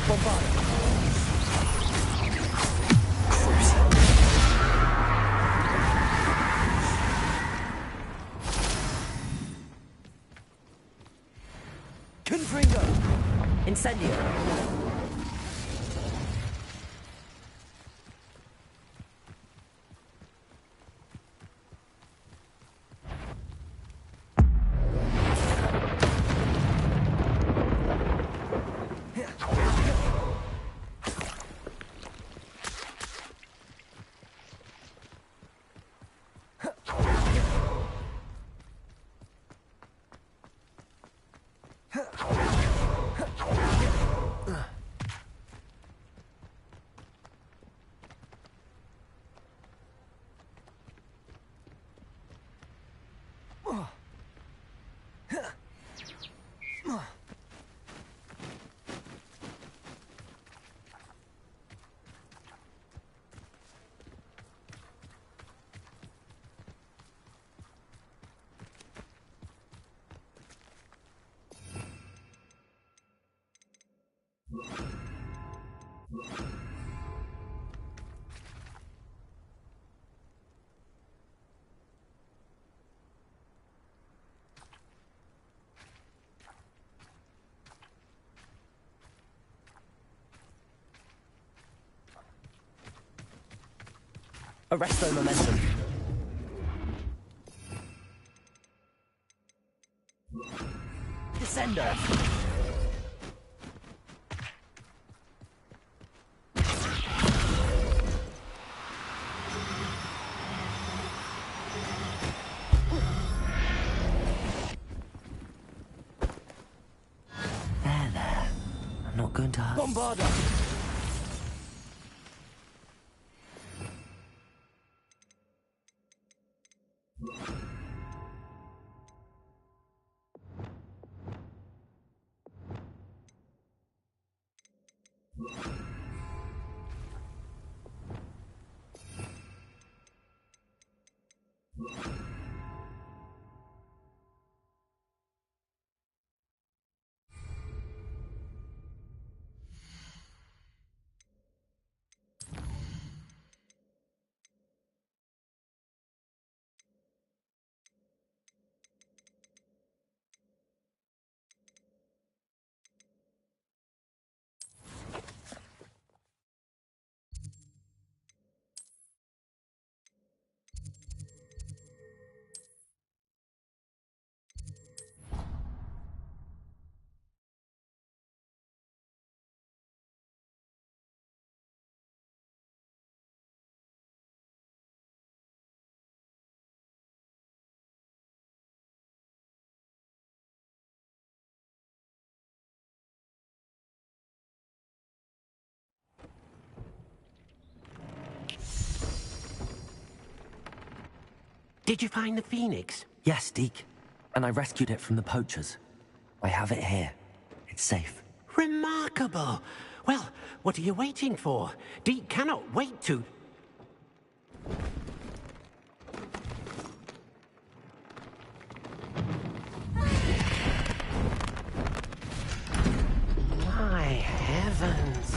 Speaker 3: Bombarda! Confringo! Incendio! Arresto momentum. Descender. There. I'm not going to hurt. Bombarda.
Speaker 6: Did you find the Phoenix?
Speaker 3: Yes, Deke. And I rescued it from the poachers. I have it here. It's safe.
Speaker 6: Remarkable! Well, what are you waiting for? Deke cannot wait to... My heavens!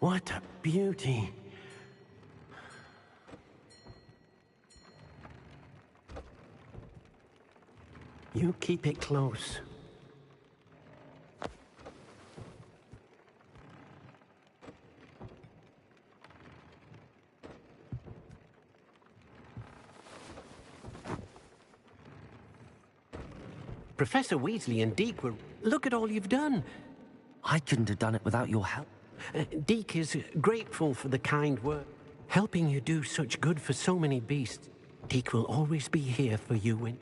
Speaker 6: What a beauty. You keep it close. Professor Weasley and Deke were... Look at all you've done.
Speaker 3: I couldn't have done it without your help.
Speaker 6: Deke is grateful for the kind work. Helping you do such good for so many beasts. Deke will always be here for you when...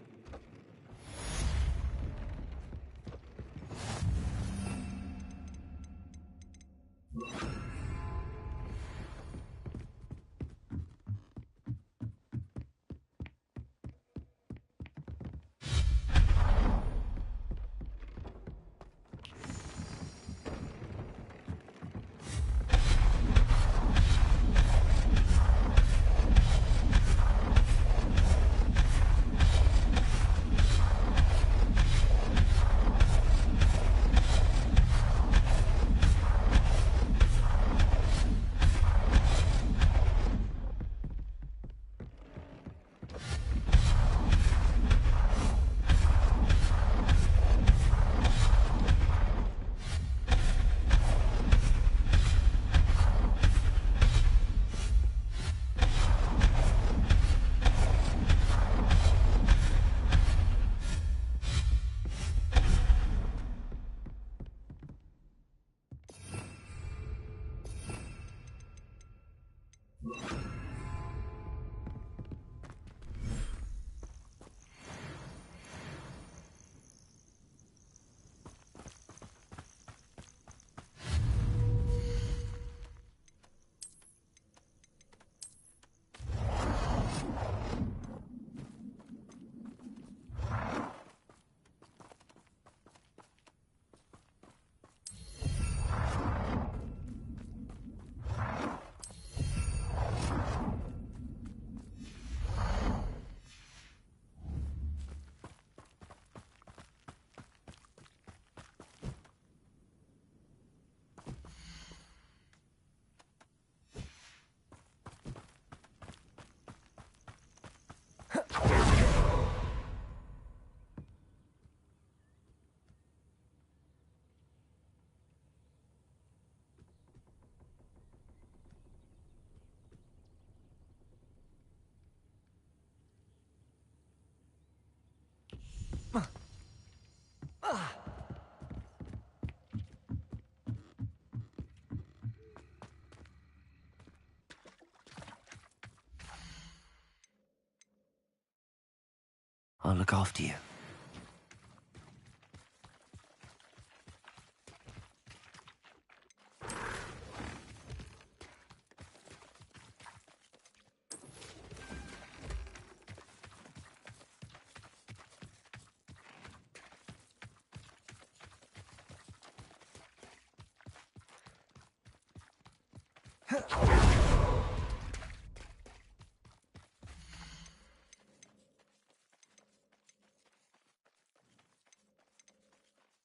Speaker 3: I'll look after you.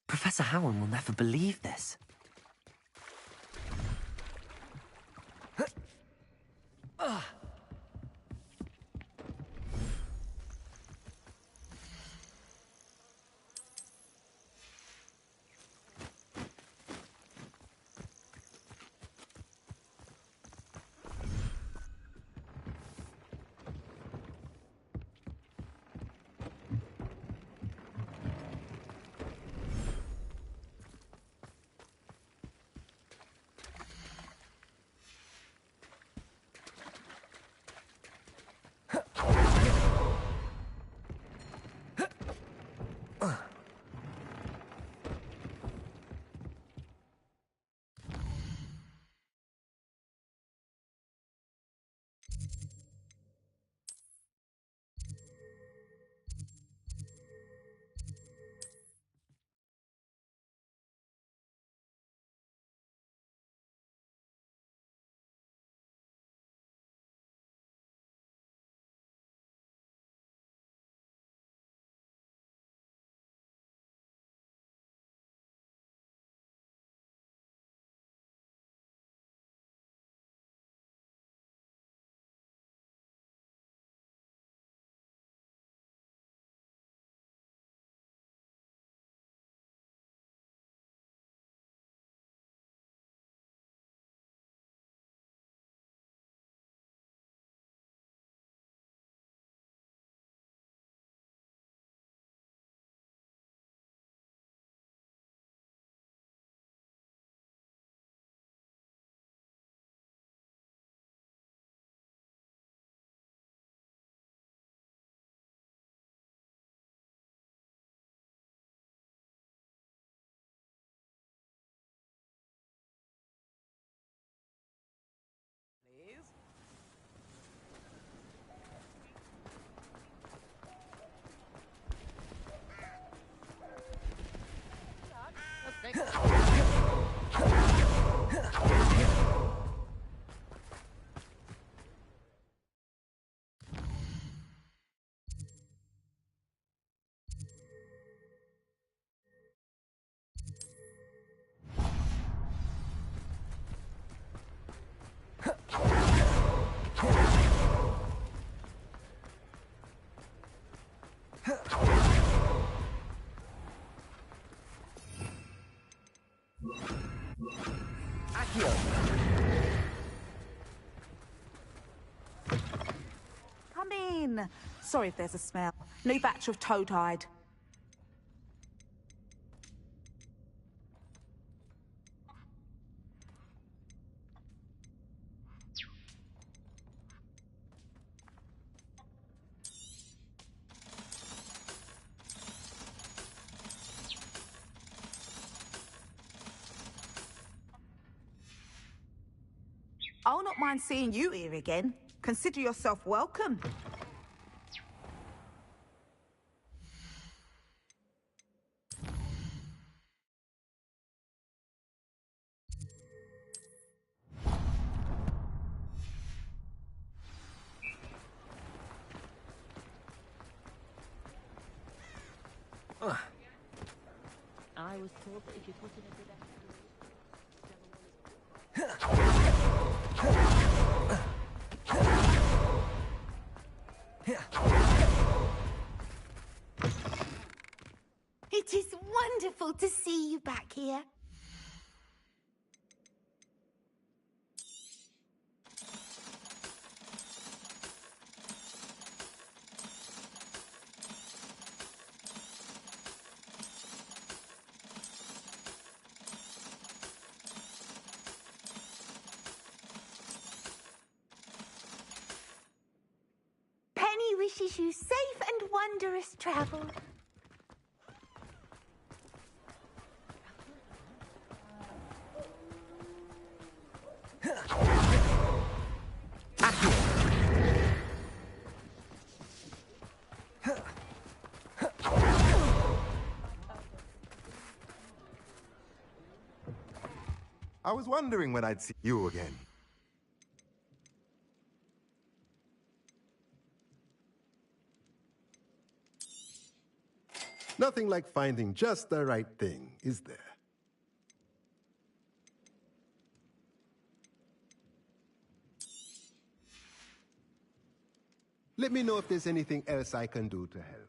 Speaker 3: Professor Howard will never believe this.
Speaker 17: fine. Sorry if there's a smell. New batch of toad-hide. I'll not mind seeing you here again. Consider yourself welcome.
Speaker 18: I was told that if you put in a good
Speaker 19: It is wonderful to see you back here. Penny wishes you safe and wondrous travel.
Speaker 20: I was wondering when I'd see you again. Nothing like finding just the right thing, is there? Let me know if there's anything else I can do to help.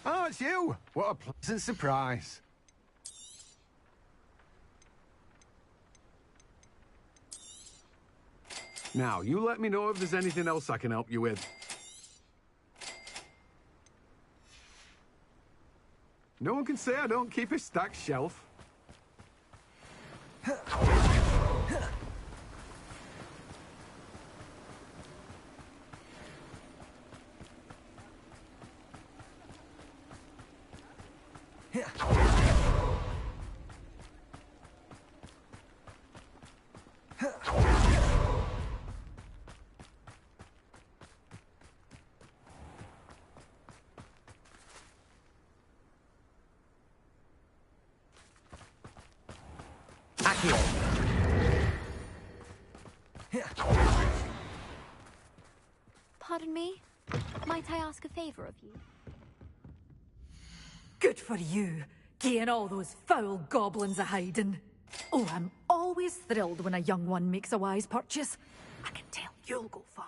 Speaker 23: Oh, it's you! What a pleasant surprise. Now, you let me know if there's anything else I can help you with. No one can say I don't keep a stacked shelf.
Speaker 5: Pardon me? Might I ask a favor of you?
Speaker 13: Good for you, getting all those foul goblins a hiding. Oh, I'm always thrilled when a young one makes a wise purchase. I can tell you'll go far.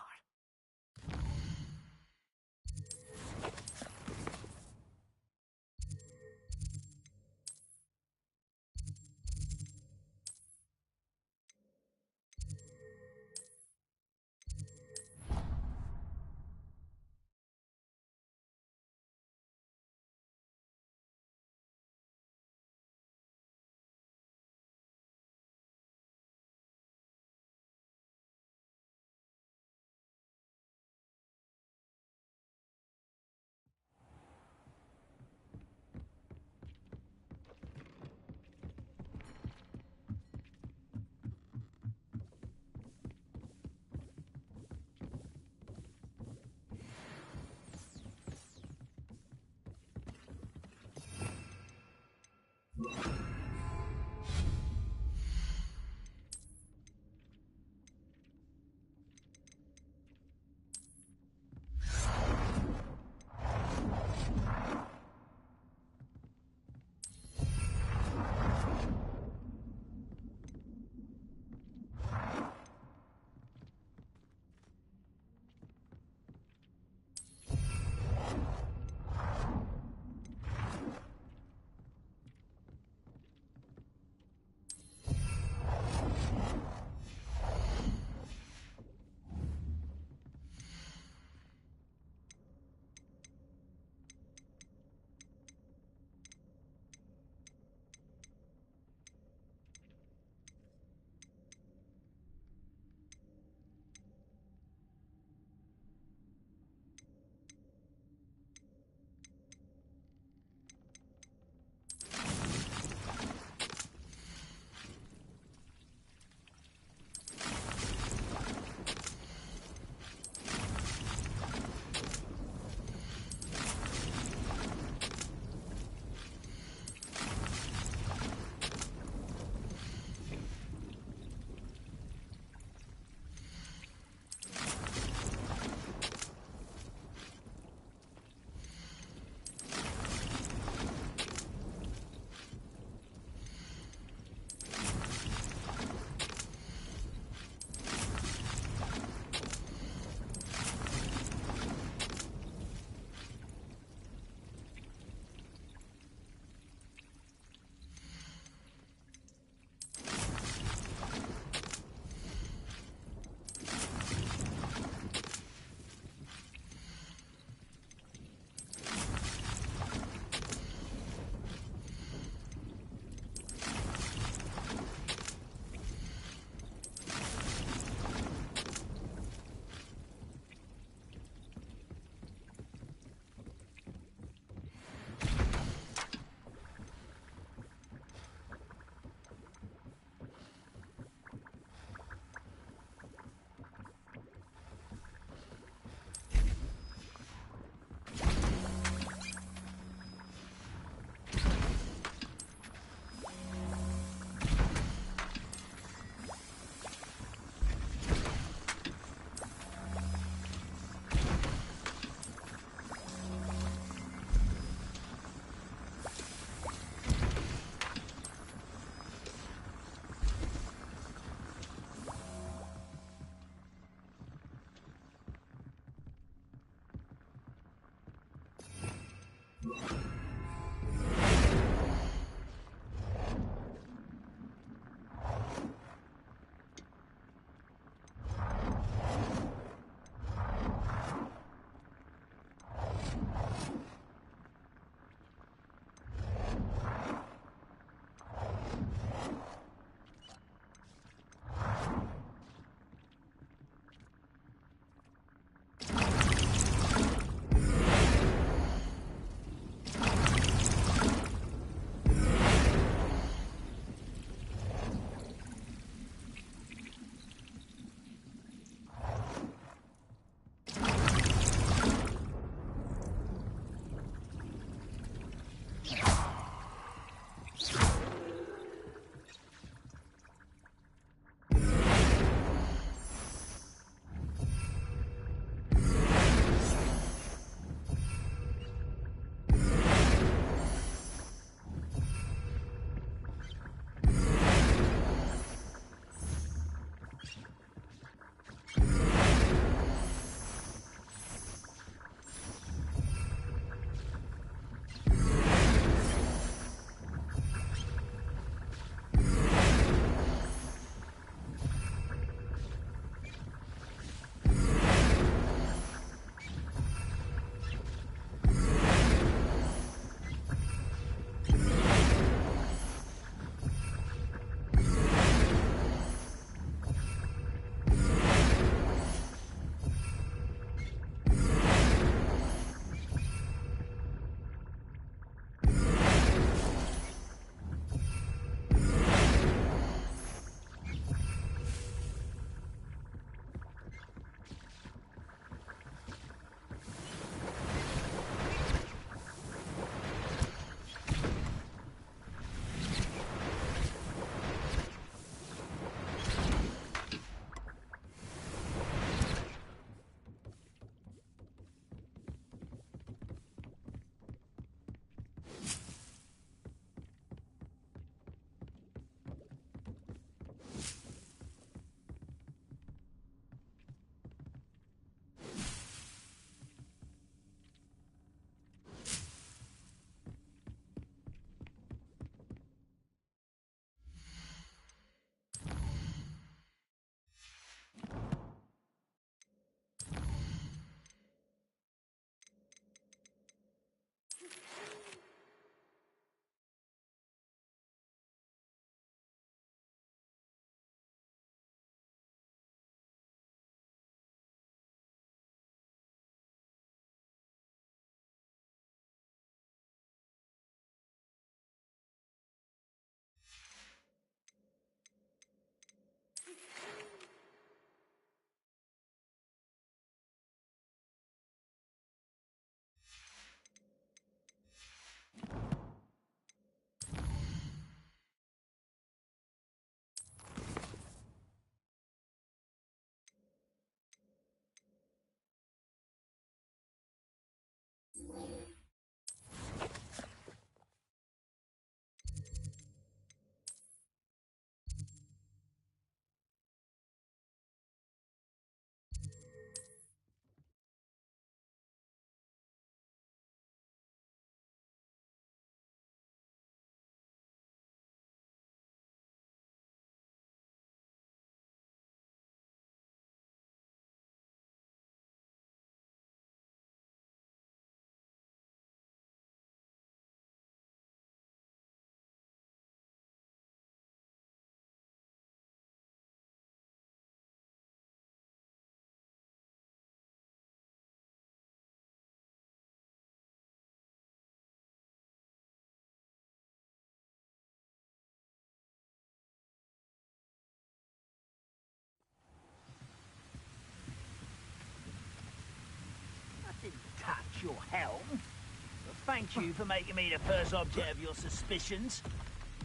Speaker 15: Touch your helm. But thank you for making me the first object of your suspicions.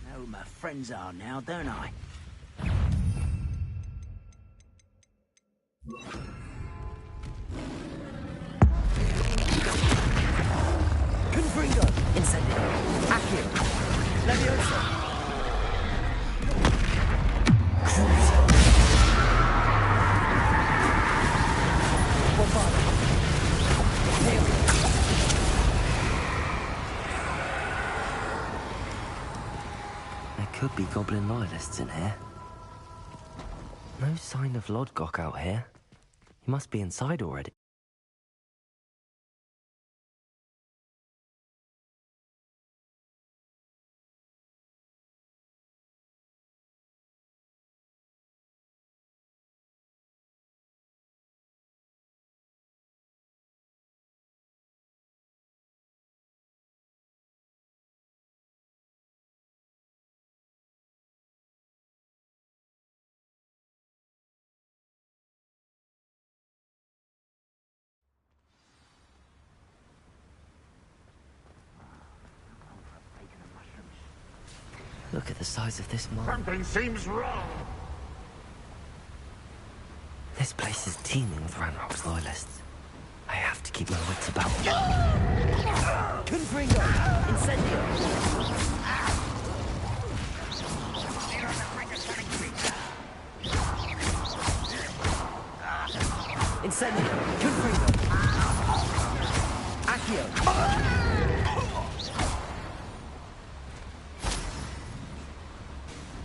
Speaker 15: Know who my friends are now, don't I?
Speaker 9: Confringo! Incendio! Accio! Leviosa!
Speaker 3: could be goblin loyalists in here. No sign of Lodgok out here. He must be inside already. Look at the size of this mine.
Speaker 4: Something seems wrong.
Speaker 3: This place is teeming with Ranrock's loyalists. I have to keep my wits about me.
Speaker 9: Confringo! Incendio! Incendio! Confringo! Accio!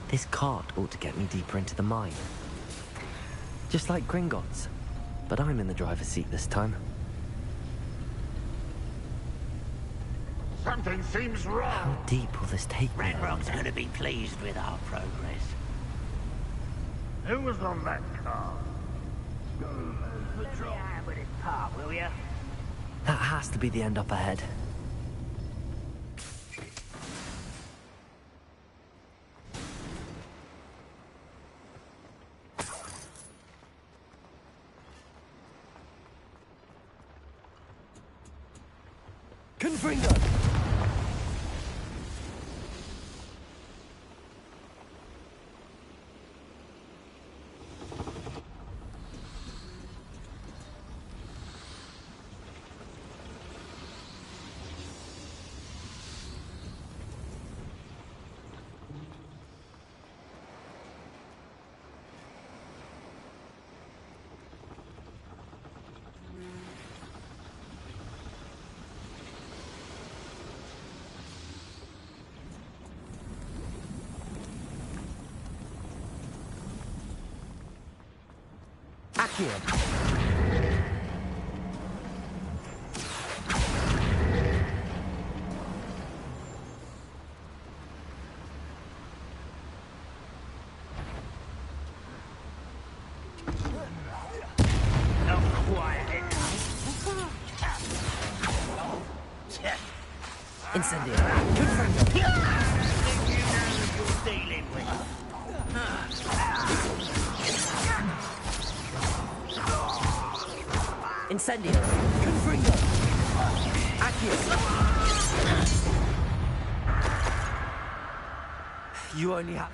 Speaker 3: This cart ought to get me deeper into the mine. Just like Gringotts. But I'm in the driver's seat this time.
Speaker 4: Something seems wrong.
Speaker 3: How deep will this take me?
Speaker 6: Ranrock's gonna be pleased with our progress.
Speaker 4: Who was on that car?
Speaker 15: Let me out with this part, will ya?
Speaker 3: That has to be the end up ahead.
Speaker 9: Confringo!
Speaker 3: Accio!
Speaker 15: Not quiet.
Speaker 9: Incendio!
Speaker 15: Confringo! You know who you're dealing with.
Speaker 9: Incendio! Confringo! Accio!
Speaker 3: You only have...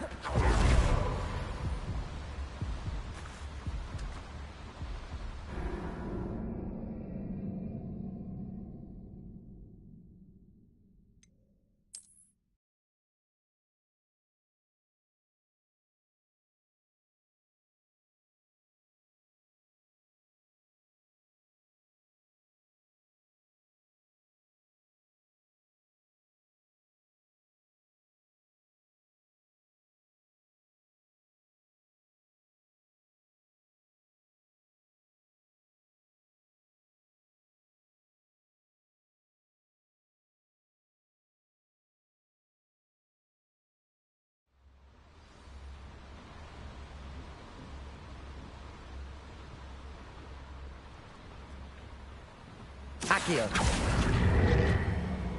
Speaker 9: Accio!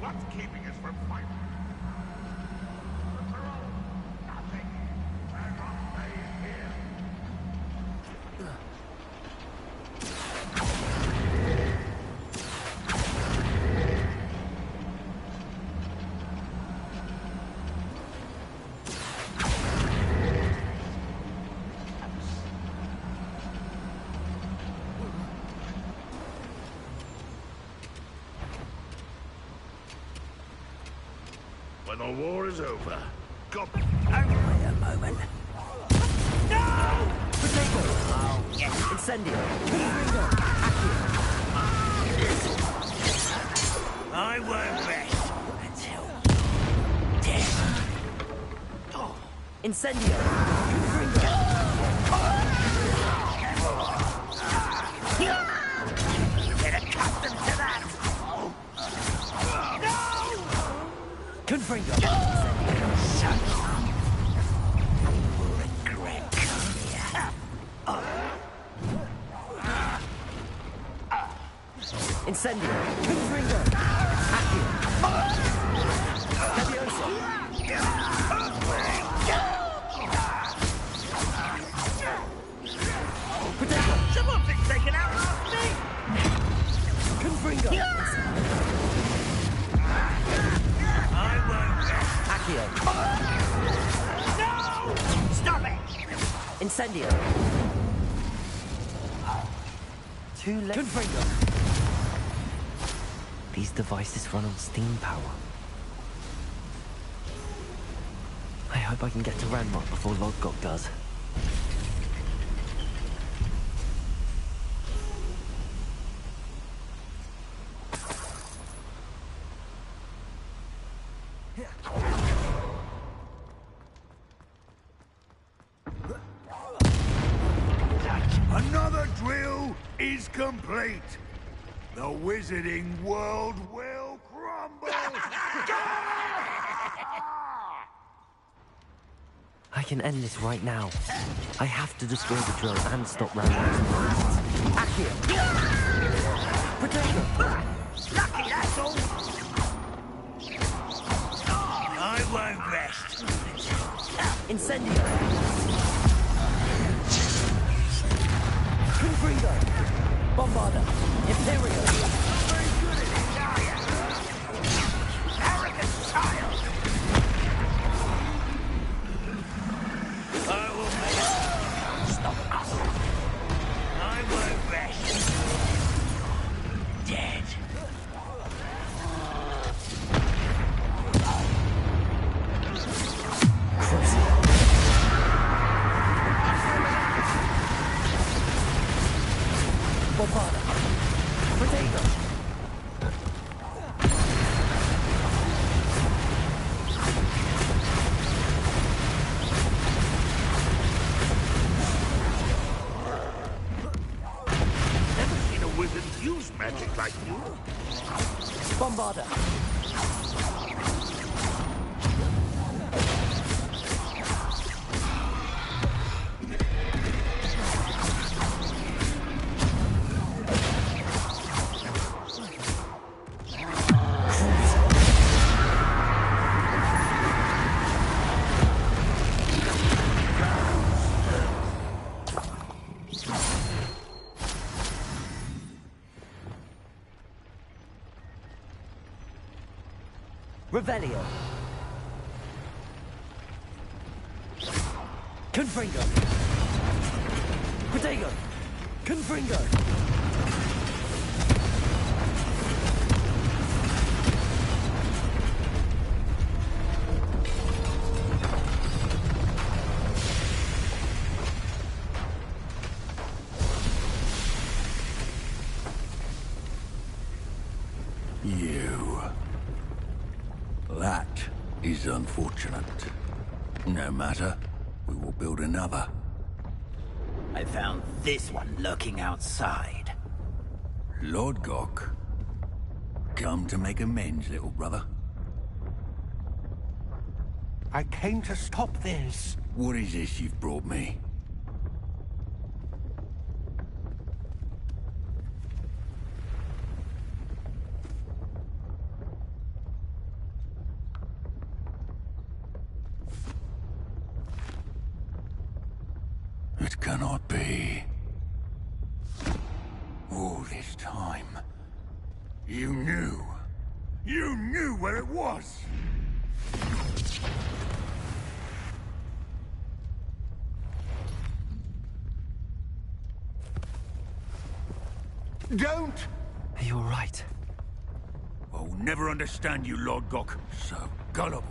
Speaker 4: What's keeping us from fighting? Nothing. Ranrock stays here. When the war is over, God.
Speaker 15: Wait a moment.
Speaker 9: No! Potato! Oh, yes. Incendio! Confringo! Accio!
Speaker 15: I won't rest until death. Oh.
Speaker 3: Incendio!
Speaker 15: Get accustomed to that! No!
Speaker 3: Confringo!
Speaker 15: Regret coming here.
Speaker 3: Incendio! Confringo! Accio! Leviosa! Potato!
Speaker 15: Someone's been taken out last me!
Speaker 3: Confringo!
Speaker 15: I won't rest.
Speaker 3: Accio!
Speaker 15: No! Stop it!
Speaker 3: Incendio! Too late. Confringo! These devices run on steam power. I hope I can get to Ranrock before Lodgok does.
Speaker 4: Another drill is complete. The wizarding world will crumble.
Speaker 3: I can end this right now. I have to destroy the drill and stop Ranrock's plans. Accio! Potato!
Speaker 15: Lucky, that's all! I won't rest.
Speaker 3: Incendio! Confringo! Bombarda! Imperio!
Speaker 15: Very good at it, are you? Arrogant child! I will make it. Stop us. I won't rest. Dead.
Speaker 3: Bombarda! Potato!
Speaker 4: Never seen a wizard use magic like you.
Speaker 3: Bombarda! Revelio! Confringo! Potato! Confringo!
Speaker 4: You. That is unfortunate. No matter. We will build another.
Speaker 15: I found this one lurking outside.
Speaker 4: Lodgok. Come to make amends, little brother.
Speaker 23: I came to stop this.
Speaker 4: What is this you've brought me? It cannot be. All this time, you knew. You knew where it was!
Speaker 23: Don't!
Speaker 3: Are you alright?
Speaker 4: I'll never understand you, Lodgok. So gullible.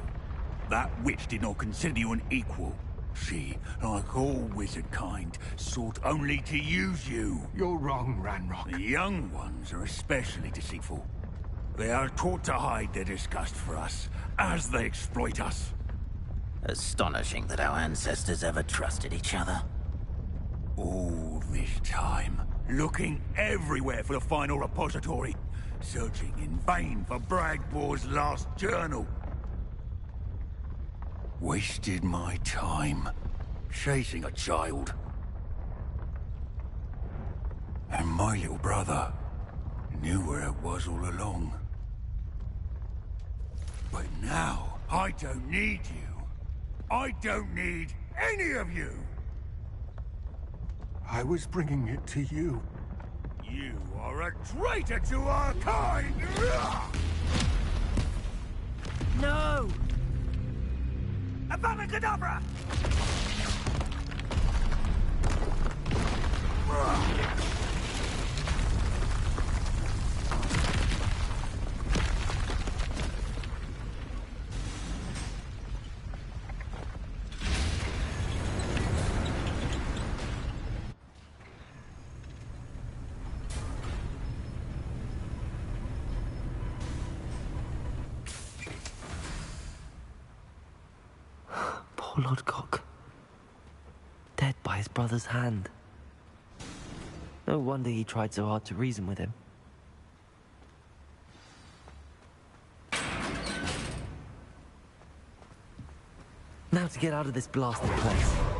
Speaker 4: That witch did not consider you an equal. She, like all wizard kind, sought only to use you.
Speaker 23: You're wrong, Ranrock.
Speaker 4: The young ones are especially deceitful. They are taught to hide their disgust for us, as they exploit us.
Speaker 15: Astonishing that our ancestors ever trusted each other.
Speaker 4: All this time, looking everywhere for the final repository, searching in vain for Bragbor's last journal. Wasted my time, chasing a child. And my little brother knew where it was all along. But now, I don't need you. I don't need any of you!
Speaker 2: I was bringing it to you.
Speaker 4: You are a traitor to our kind!
Speaker 15: No! Avada-kedavra!
Speaker 3: Poor Lodgok. Dead by his brother's hand. No wonder he tried so hard to reason with him. Now to get out of this blasted place.